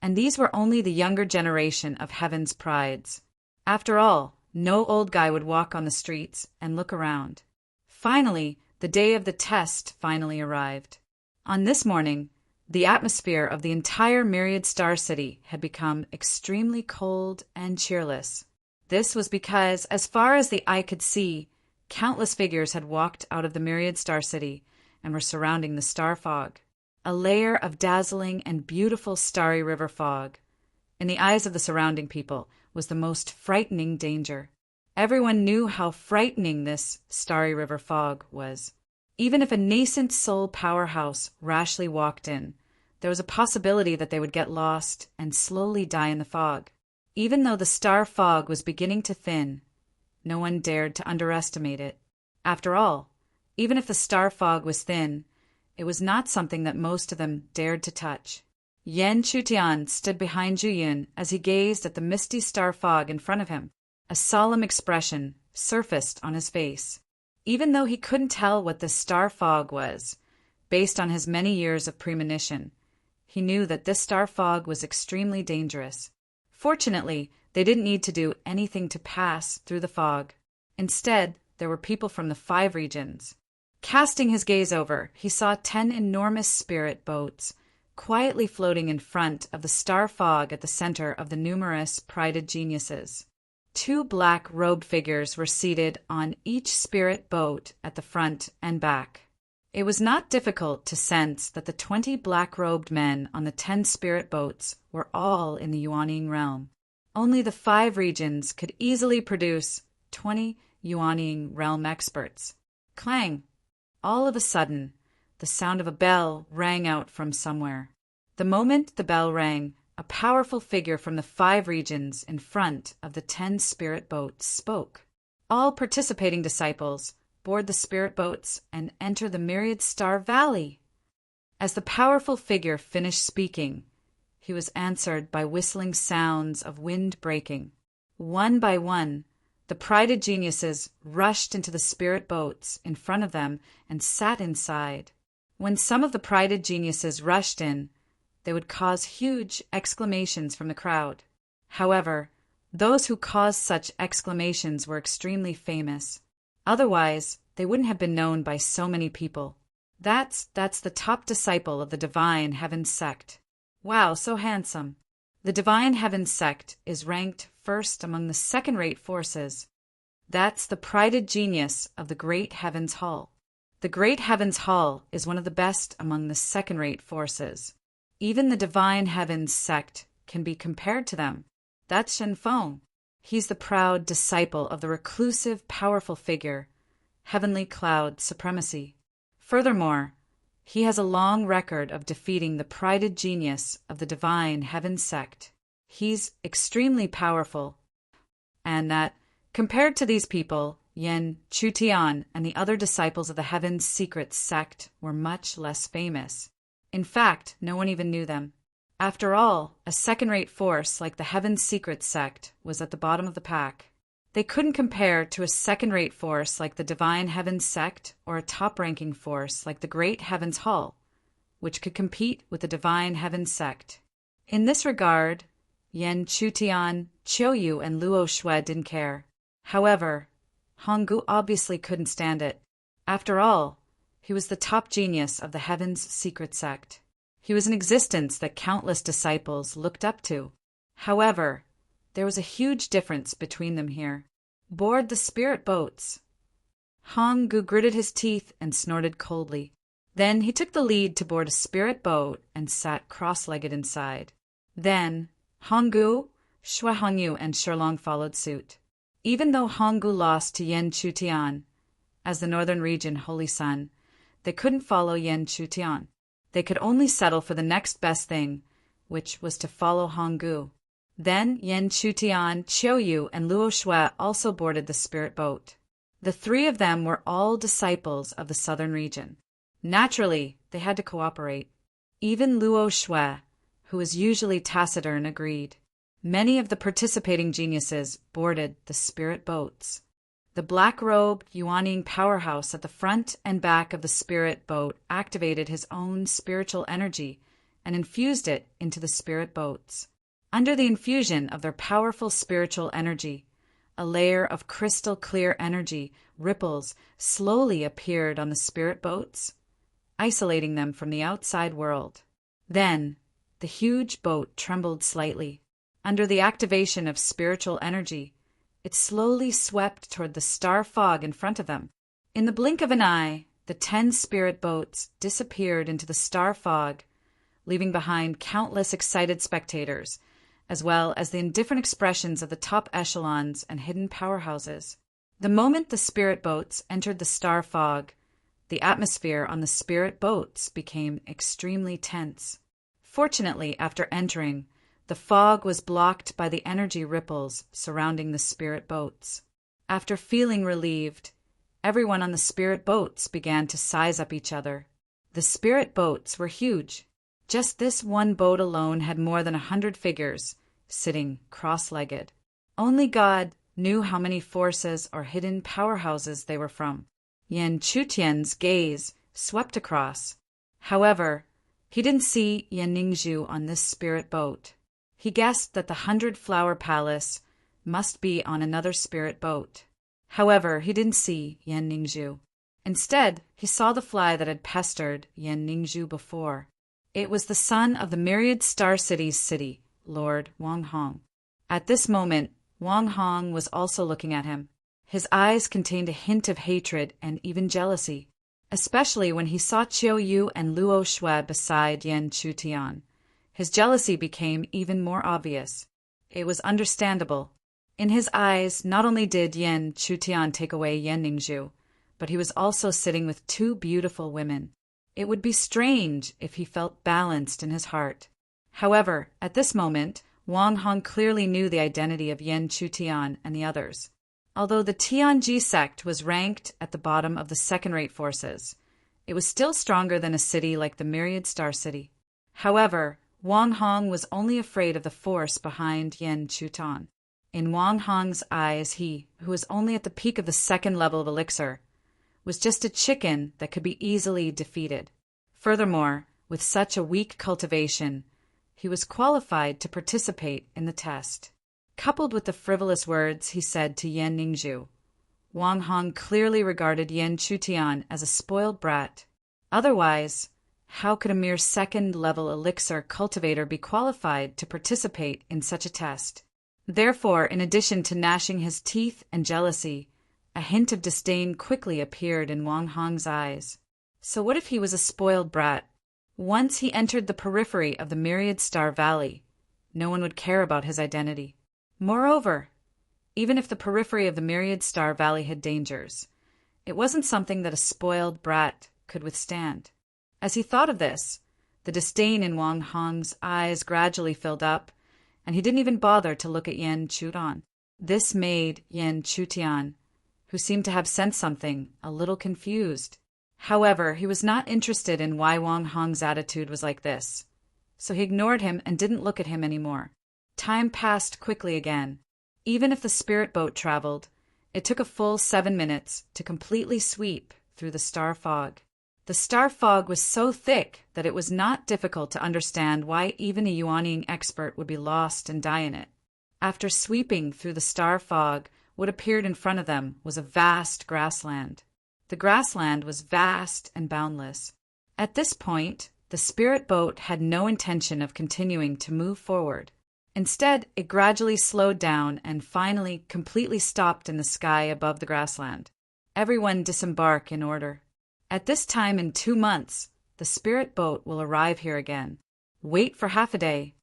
And these were only the younger generation of Heaven's prides. After all, no old guy would walk on the streets and look around. Finally, the day of the test finally arrived. On this morning, the atmosphere of the entire Myriad Star City had become extremely cold and cheerless. This was because, as far as the eye could see, countless figures had walked out of the Myriad Star City and were surrounding the star fog, a layer of dazzling and beautiful starry river fog. In the eyes of the surrounding people was the most frightening danger. Everyone knew how frightening this starry river fog was. Even if a nascent soul powerhouse rashly walked in, there was a possibility that they would get lost and slowly die in the fog. Even though the star fog was beginning to thin, no one dared to underestimate it. After all, even if the star fog was thin, it was not something that most of them dared to touch. Yen Chutian stood behind Zhu as he gazed at the misty star fog in front of him. A solemn expression surfaced on his face. Even though he couldn't tell what this star fog was, based on his many years of premonition, he knew that this star fog was extremely dangerous. Fortunately, they didn't need to do anything to pass through the fog. Instead, there were people from the 5 regions. Casting his gaze over, he saw 10 enormous spirit boats, quietly floating in front of the star fog at the center of the numerous prided geniuses. 2 black-robed figures were seated on each spirit boat at the front and back. It was not difficult to sense that the 20 black-robed men on the 10 spirit boats were all in the Yuanying realm. Only the 5 regions could easily produce 20 Yuanying realm experts. Clang! All of a sudden, the sound of a bell rang out from somewhere. The moment the bell rang, a a powerful figure from the 5 regions in front of the 10 spirit boats spoke. All participating disciples board the spirit boats and enter the myriad star valley. As the powerful figure finished speaking, he was answered by whistling sounds of wind breaking. One by one, the prided geniuses rushed into the spirit boats in front of them and sat inside. When some of the prided geniuses rushed in, they would cause huge exclamations from the crowd. However, those who caused such exclamations were extremely famous. Otherwise, they wouldn't have been known by so many people. That's the top disciple of the Divine Heaven sect. Wow, so handsome. The Divine Heaven sect is ranked first among the second-rate forces. That's the prided genius of the Great Heavens Hall. The Great Heavens Hall is one of the best among the second-rate forces. Even the Divine Heavens sect can be compared to them. That's Shen Feng. He's the proud disciple of the reclusive, powerful figure, Heavenly Cloud Supremacy. Furthermore, he has a long record of defeating the prided genius of the Divine Heaven sect. He's extremely powerful, and that, compared to these people, Yan Chutian and the other disciples of the Heaven's Secret sect were much less famous. In fact, no one even knew them. After all, a second-rate force like the Heaven's Secret sect was at the bottom of the pack. They couldn't compare to a second-rate force like the Divine Heavens sect or a top-ranking force like the Great Heavens Hall, which could compete with the Divine Heavens sect. In this regard, Yan Chutian, Qiuyu, and Luo Shui didn't care. However, Honggu obviously couldn't stand it. After all, he was the top genius of the Heaven's Secret sect. He was an existence that countless disciples looked up to. However, there was a huge difference between them here. Board the spirit boats. Honggu gritted his teeth and snorted coldly. Then he took the lead to board a spirit boat and sat cross-legged inside. Then Honggu, Shui Hongyu, and Shilong followed suit. Even though Honggu lost to Yan Chutian, as the northern region Holy Sun, they couldn't follow Yan Chutian. They could only settle for the next best thing, which was to follow Honggu. Then Yan Chutian, Qiuyu, and Luo Shui also boarded the spirit boat. The 3 of them were all disciples of the southern region. Naturally, they had to cooperate. Even Luo Shui, who was usually taciturn, agreed. Many of the participating geniuses boarded the spirit boats. The black-robed Yuaning powerhouse at the front and back of the spirit boat activated his own spiritual energy and infused it into the spirit boats. Under the infusion of their powerful spiritual energy, a layer of crystal-clear energy, ripples, slowly appeared on the spirit boats, isolating them from the outside world. Then, the huge boat trembled slightly. Under the activation of spiritual energy, it slowly swept toward the star fog in front of them. In the blink of an eye, the 10 spirit boats disappeared into the star fog, leaving behind countless excited spectators, as well as the indifferent expressions of the top echelons and hidden powerhouses. The moment the spirit boats entered the star fog, the atmosphere on the spirit boats became extremely tense. Fortunately, after entering, the fog was blocked by the energy ripples surrounding the spirit boats. After feeling relieved, everyone on the spirit boats began to size up each other. The spirit boats were huge. Just this one boat alone had more than 100 figures, sitting cross-legged. Only God knew how many forces or hidden powerhouses they were from. Yan Chutian's gaze swept across. However, he didn't see Yan Ningzhu on this spirit boat. He guessed that the 100-flower palace must be on another spirit boat. However, he didn't see Yan Ningzhu. Instead, he saw the fly that had pestered Yan Ningzhu before. It was the son of the myriad star city's city, Lord Wang Hong. At this moment, Wang Hong was also looking at him. His eyes contained a hint of hatred and even jealousy, especially when he saw Qiuyu and Luo Shui beside Yan Chutian. His jealousy became even more obvious. It was understandable. In his eyes, not only did Yan Chutian take away Yan Ningzhu, but he was also sitting with 2 beautiful women. It would be strange if he felt balanced in his heart. However, at this moment, Wang Hong clearly knew the identity of Yan Chutian and the others. Although the Tianji sect was ranked at the bottom of the second-rate forces, it was still stronger than a city like the Myriad Star City. However, Wang Hong was only afraid of the force behind Yan Chutan. In Wang Hong's eyes, he, who was only at the peak of the second level of elixir, was just a chicken that could be easily defeated. Furthermore, with such a weak cultivation, he was qualified to participate in the test. Coupled with the frivolous words he said to Yan Ningzhu, Wang Hong clearly regarded Yan Chutian as a spoiled brat. Otherwise, how could a mere second-level elixir cultivator be qualified to participate in such a test? Therefore, in addition to gnashing his teeth and jealousy, a hint of disdain quickly appeared in Wang Hong's eyes. So what if he was a spoiled brat? Once he entered the periphery of the Myriad Star Valley, no one would care about his identity. Moreover, even if the periphery of the Myriad Star Valley had dangers, it wasn't something that a spoiled brat could withstand. As he thought of this, the disdain in Wang Hong's eyes gradually filled up, and he didn't even bother to look at Yan Chutan. This made Yan Chutian, who seemed to have sensed something, a little confused. However, he was not interested in why Wang Hong's attitude was like this, so he ignored him and didn't look at him anymore. Time passed quickly again. Even if the spirit boat traveled, it took a full 7 minutes to completely sweep through the star fog. The star fog was so thick that it was not difficult to understand why even a Yuaniing expert would be lost and die in it. After sweeping through the star fog, what appeared in front of them was a vast grassland. The grassland was vast and boundless. At this point, the spirit boat had no intention of continuing to move forward. Instead, it gradually slowed down and finally completely stopped in the sky above the grassland. Everyone disembark in order. At this time in 2 months, the spirit boat will arrive here again. Wait for half a day,